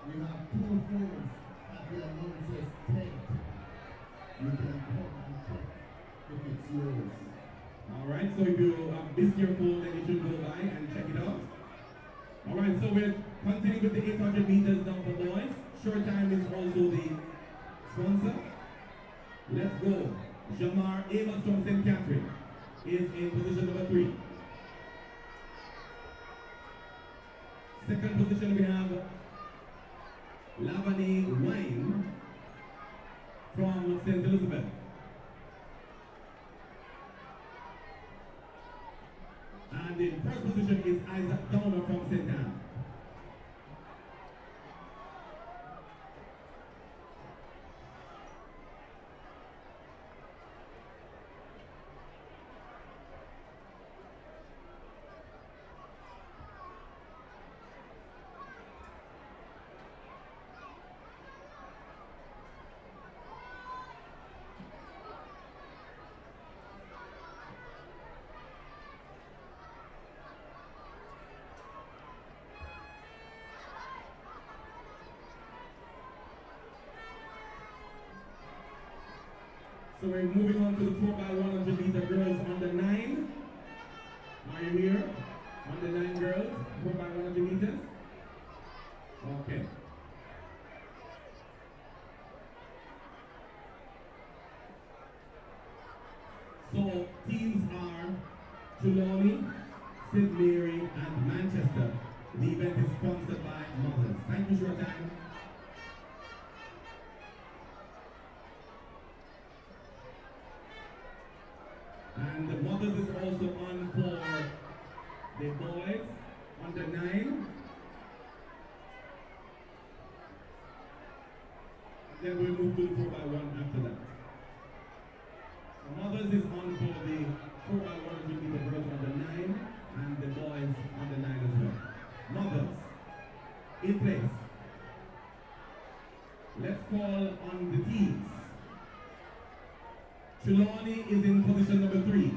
we have 2 phones at the announcer's tent. You can come and check if it's yours. Alright, so if you missed your phone, then you should go by and check it out. Alright, so we're continuing with the 800 meters now for boys. Short time is also the sponsor. Let's go. Jamar Amos from St. Catherine is in position number 3. Second position we have Lavani Wine from St. Elizabeth. And in first position is Isaac Downer from St. Anne. So we're moving on to the 4x100 meter girls under 9. Are you here? Under 9 girls, 4x100 meters. Okay. So teams are Trelawney, St. Mary, and Manchester. The event is sponsored by Mothers. Thank you for your time. And the Mothers is also on for the boys under 9. Then we'll move to the 4x1 after that. The Mothers is on for the 4x1 will be the girls under 9 and the boys under 9 as well. Mothers, in place. Let's call on the teams. Trelawney is in position number 3.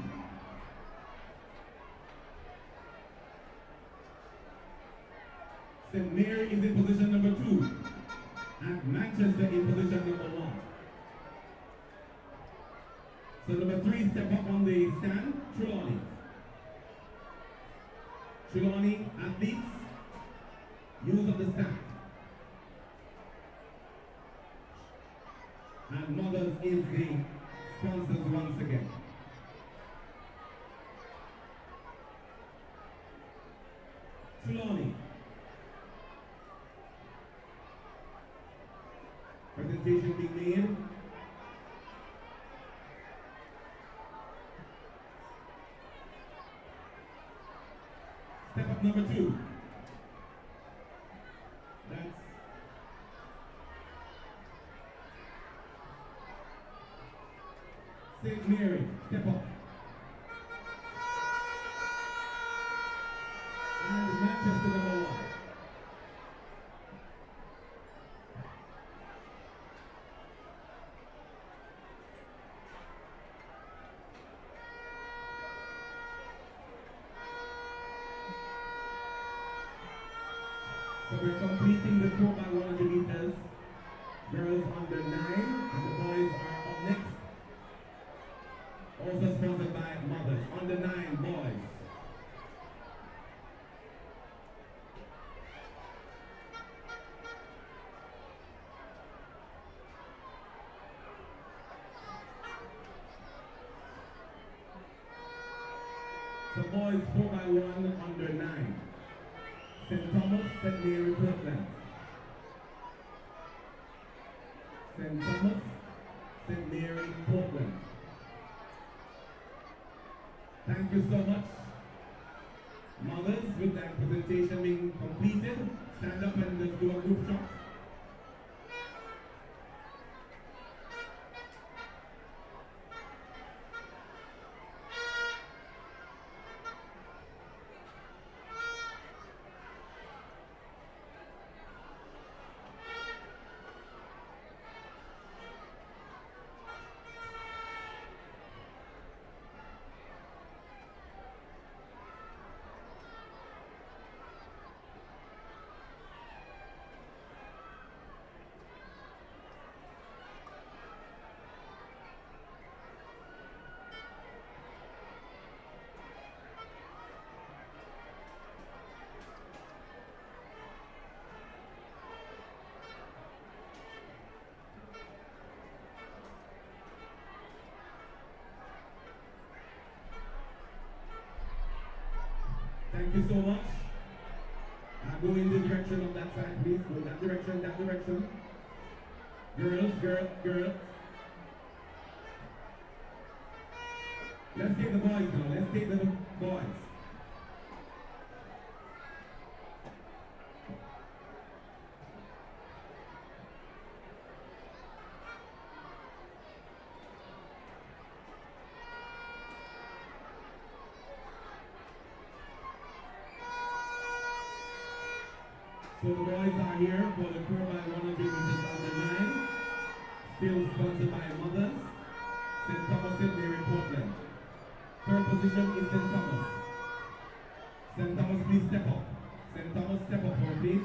St. Mary is in position number 2. And Manchester in position number 1. So number 3, step up on the stand, Trelawney. Trelawney, athletes, use of the stand. And Mothers is the sponsors once again. Trelawney. Presentation being made. Step up number 2. That's St. Mary. Step up. And Manchester number 1. So we're completing the 4x100 meters. Girls under 9 and the boys are up next. Also sponsored by Mothers. Under 9 boys. So boys 4x1 under 9. St. Thomas, St. Mary, Portland. St. Thomas, St. Mary, Portland. Thank you so much. Mothers, with that presentation being completed, stand up and let's do a group shot. Thank you so much. Go in the direction of that side, please. Go that direction, that direction. Girls. Let's take the boys now. Let's take the boys. So the boys are here for the 4x100 meters under 9, still sponsored by Mothers, St. Thomas, St. Mary, Portland. Third position is St. Thomas. St. Thomas, please step up. St. Thomas, step up for please.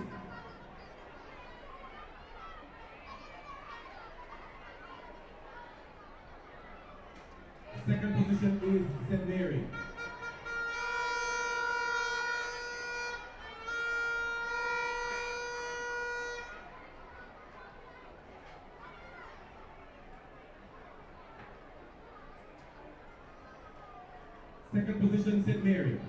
Second position is St. Mary. Second position, St. Mary.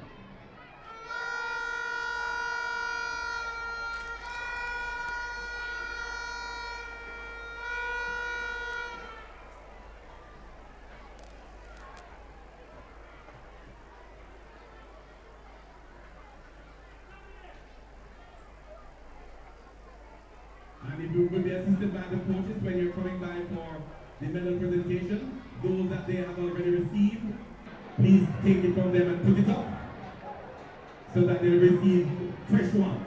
And if you will be assisted by the coaches when you're coming by for the medal presentation, those that they have already received, please take it from them and put it up so that they'll receive fresh ones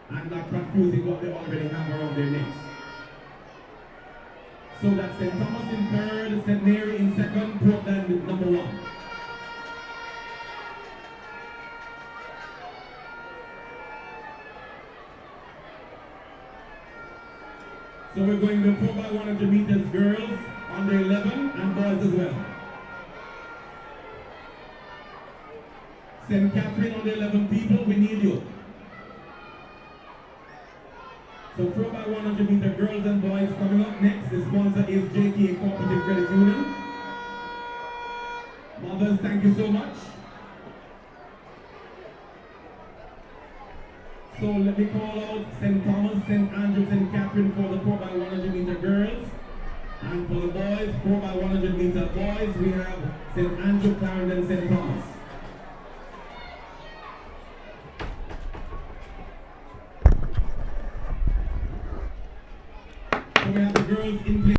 and not confusing what they already have around their necks. So that's St. Thomas in third, St. Mary in second, Portland number 1. So we're going to 4x100 meters girls, under 11, and boys as well. St. Catherine under 11 people, we need you. So 4x100 meter girls and boys coming up next. The sponsor is JTA Cooperative Credit Union. Mothers, thank you so much. So let me call out St. Thomas, St. Andrew, St. Catherine for the 4x100 meter girls. And for the boys, 4x100 meter boys, we have St. Andrew, Clarendon, St. Thomas. So we have the girls in place.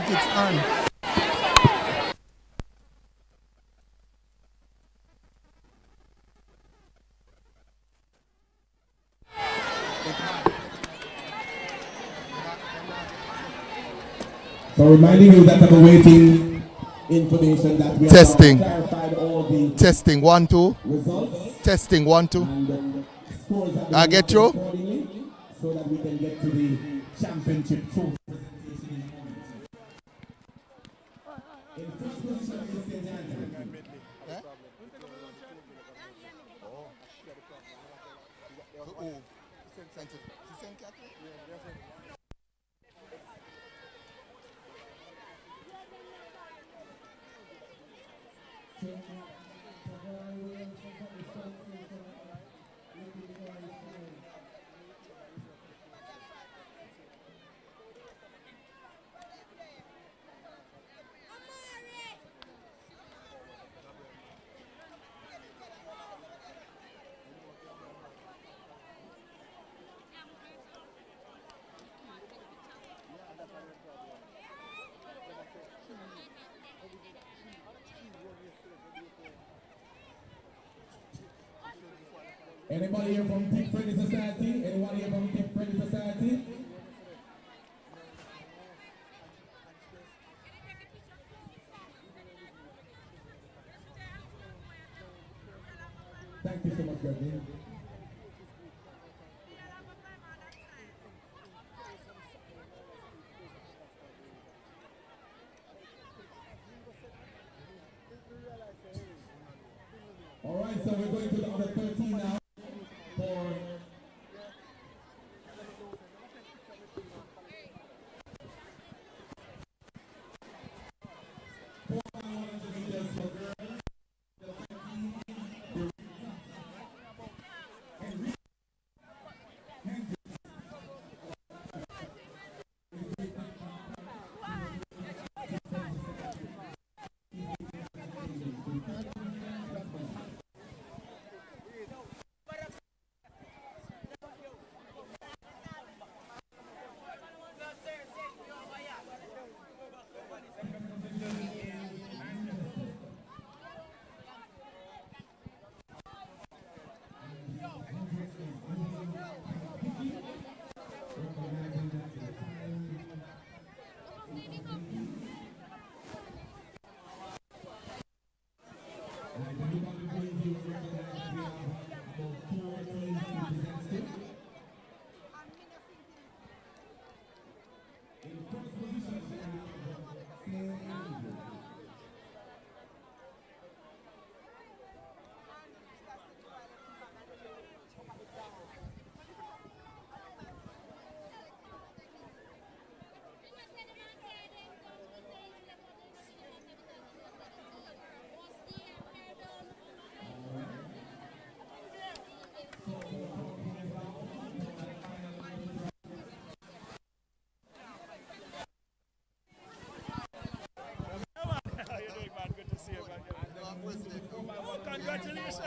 think it's on. So reminding you that I'm awaiting information that we Testing. have clarified all the Testing 1 2. results. Testing 1 2. And scores that I get through. accordingly. so that we can get to the championship trophy presentation in a moment. In first position is St. Andrew. Anybody here from Tip Friendly Society? Anybody here from Tip Friendly Society? Thank you so much, Gregory. All right, so we're going to the other 13 now for Congratulations.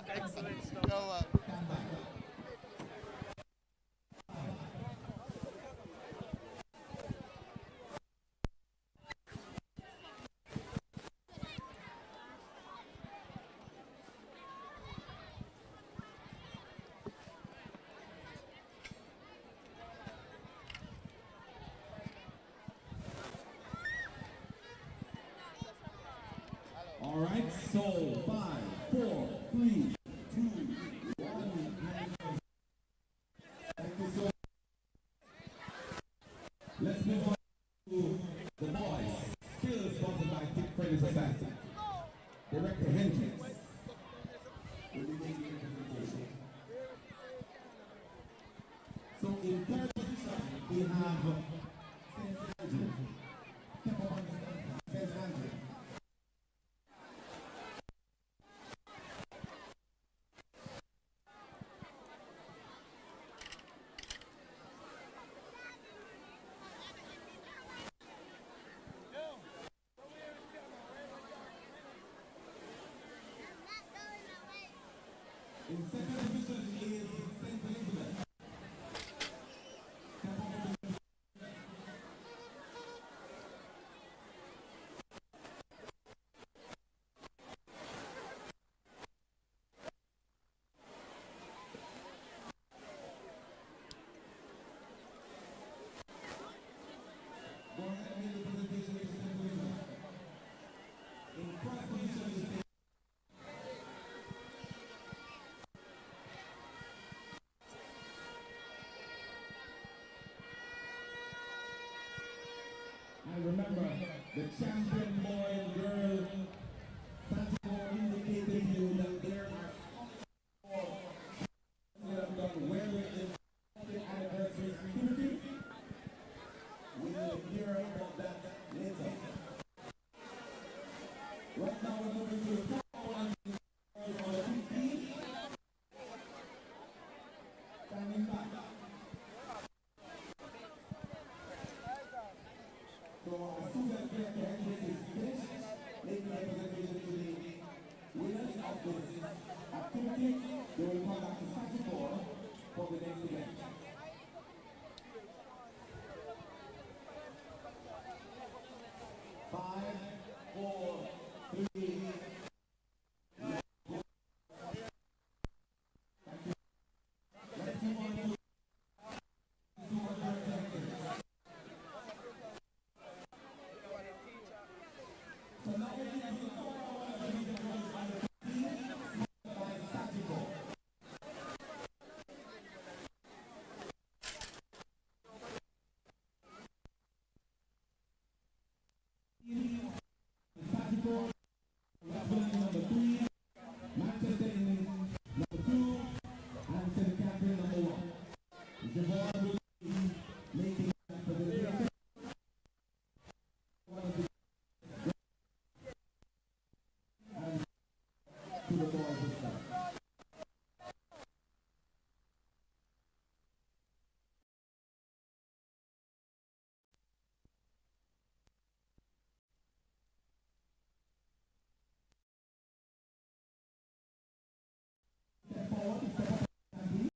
Excellent stuff. all right, so 5, 4, 3, 2, 1. Thank you so much. Let's move on to the boys. Still sponsored by Tip Friendly Society. Director Hendricks. So in third position, we have St. Andrew. Step up on the stand, St. Andrew. In second position is St. Elizabeth. remember, the champion boy and girl, Sagicor indicated to you that there are have done well in the anniversary activity. We will hear about that later. Right now we're moving to the top one on the 15. Standing back. So as soon as the activity is finished, making a presentation to the winners of this activity, they will come back to Sagicor for the next event. Five, four, three. Let's move on to so now we're going to go by Sagicor. Sagicor, number 3, Manchester number 2, and St. Catherine number 1. Javon will be making that presentation. One of the and to the boys this time. Step forward, step up, and please.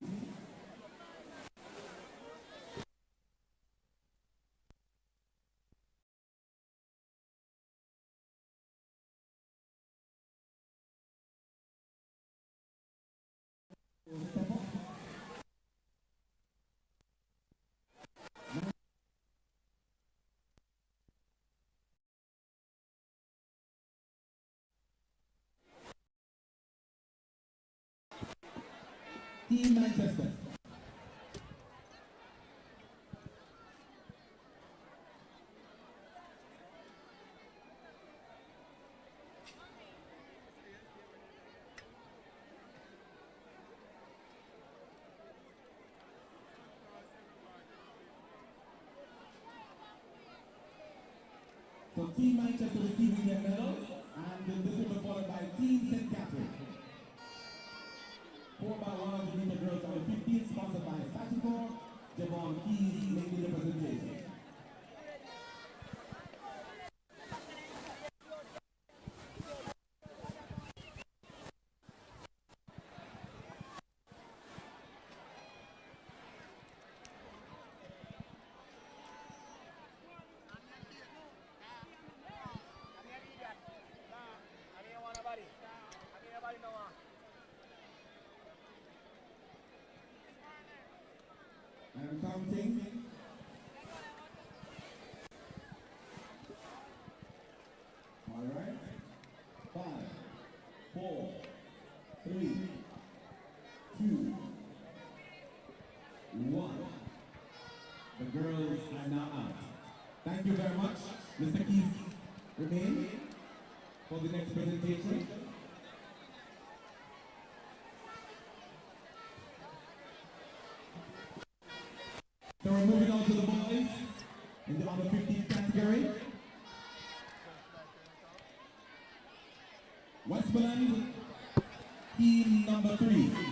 Step up. Team Manchester. So Team Manchester receiving their medals, and then this will be followed by Team St. Catherine. 4x100 meter girls on the 15th, sponsored by Sagicor. Javon Keys making the presentation. And counting. All right. 5, 4, 3, 2, 1. The girls are now out. Thank you very much. Mr. Keys, remain for the next presentation. So we're moving on to the boys in the under 15 category. Westmoreland, team number 3.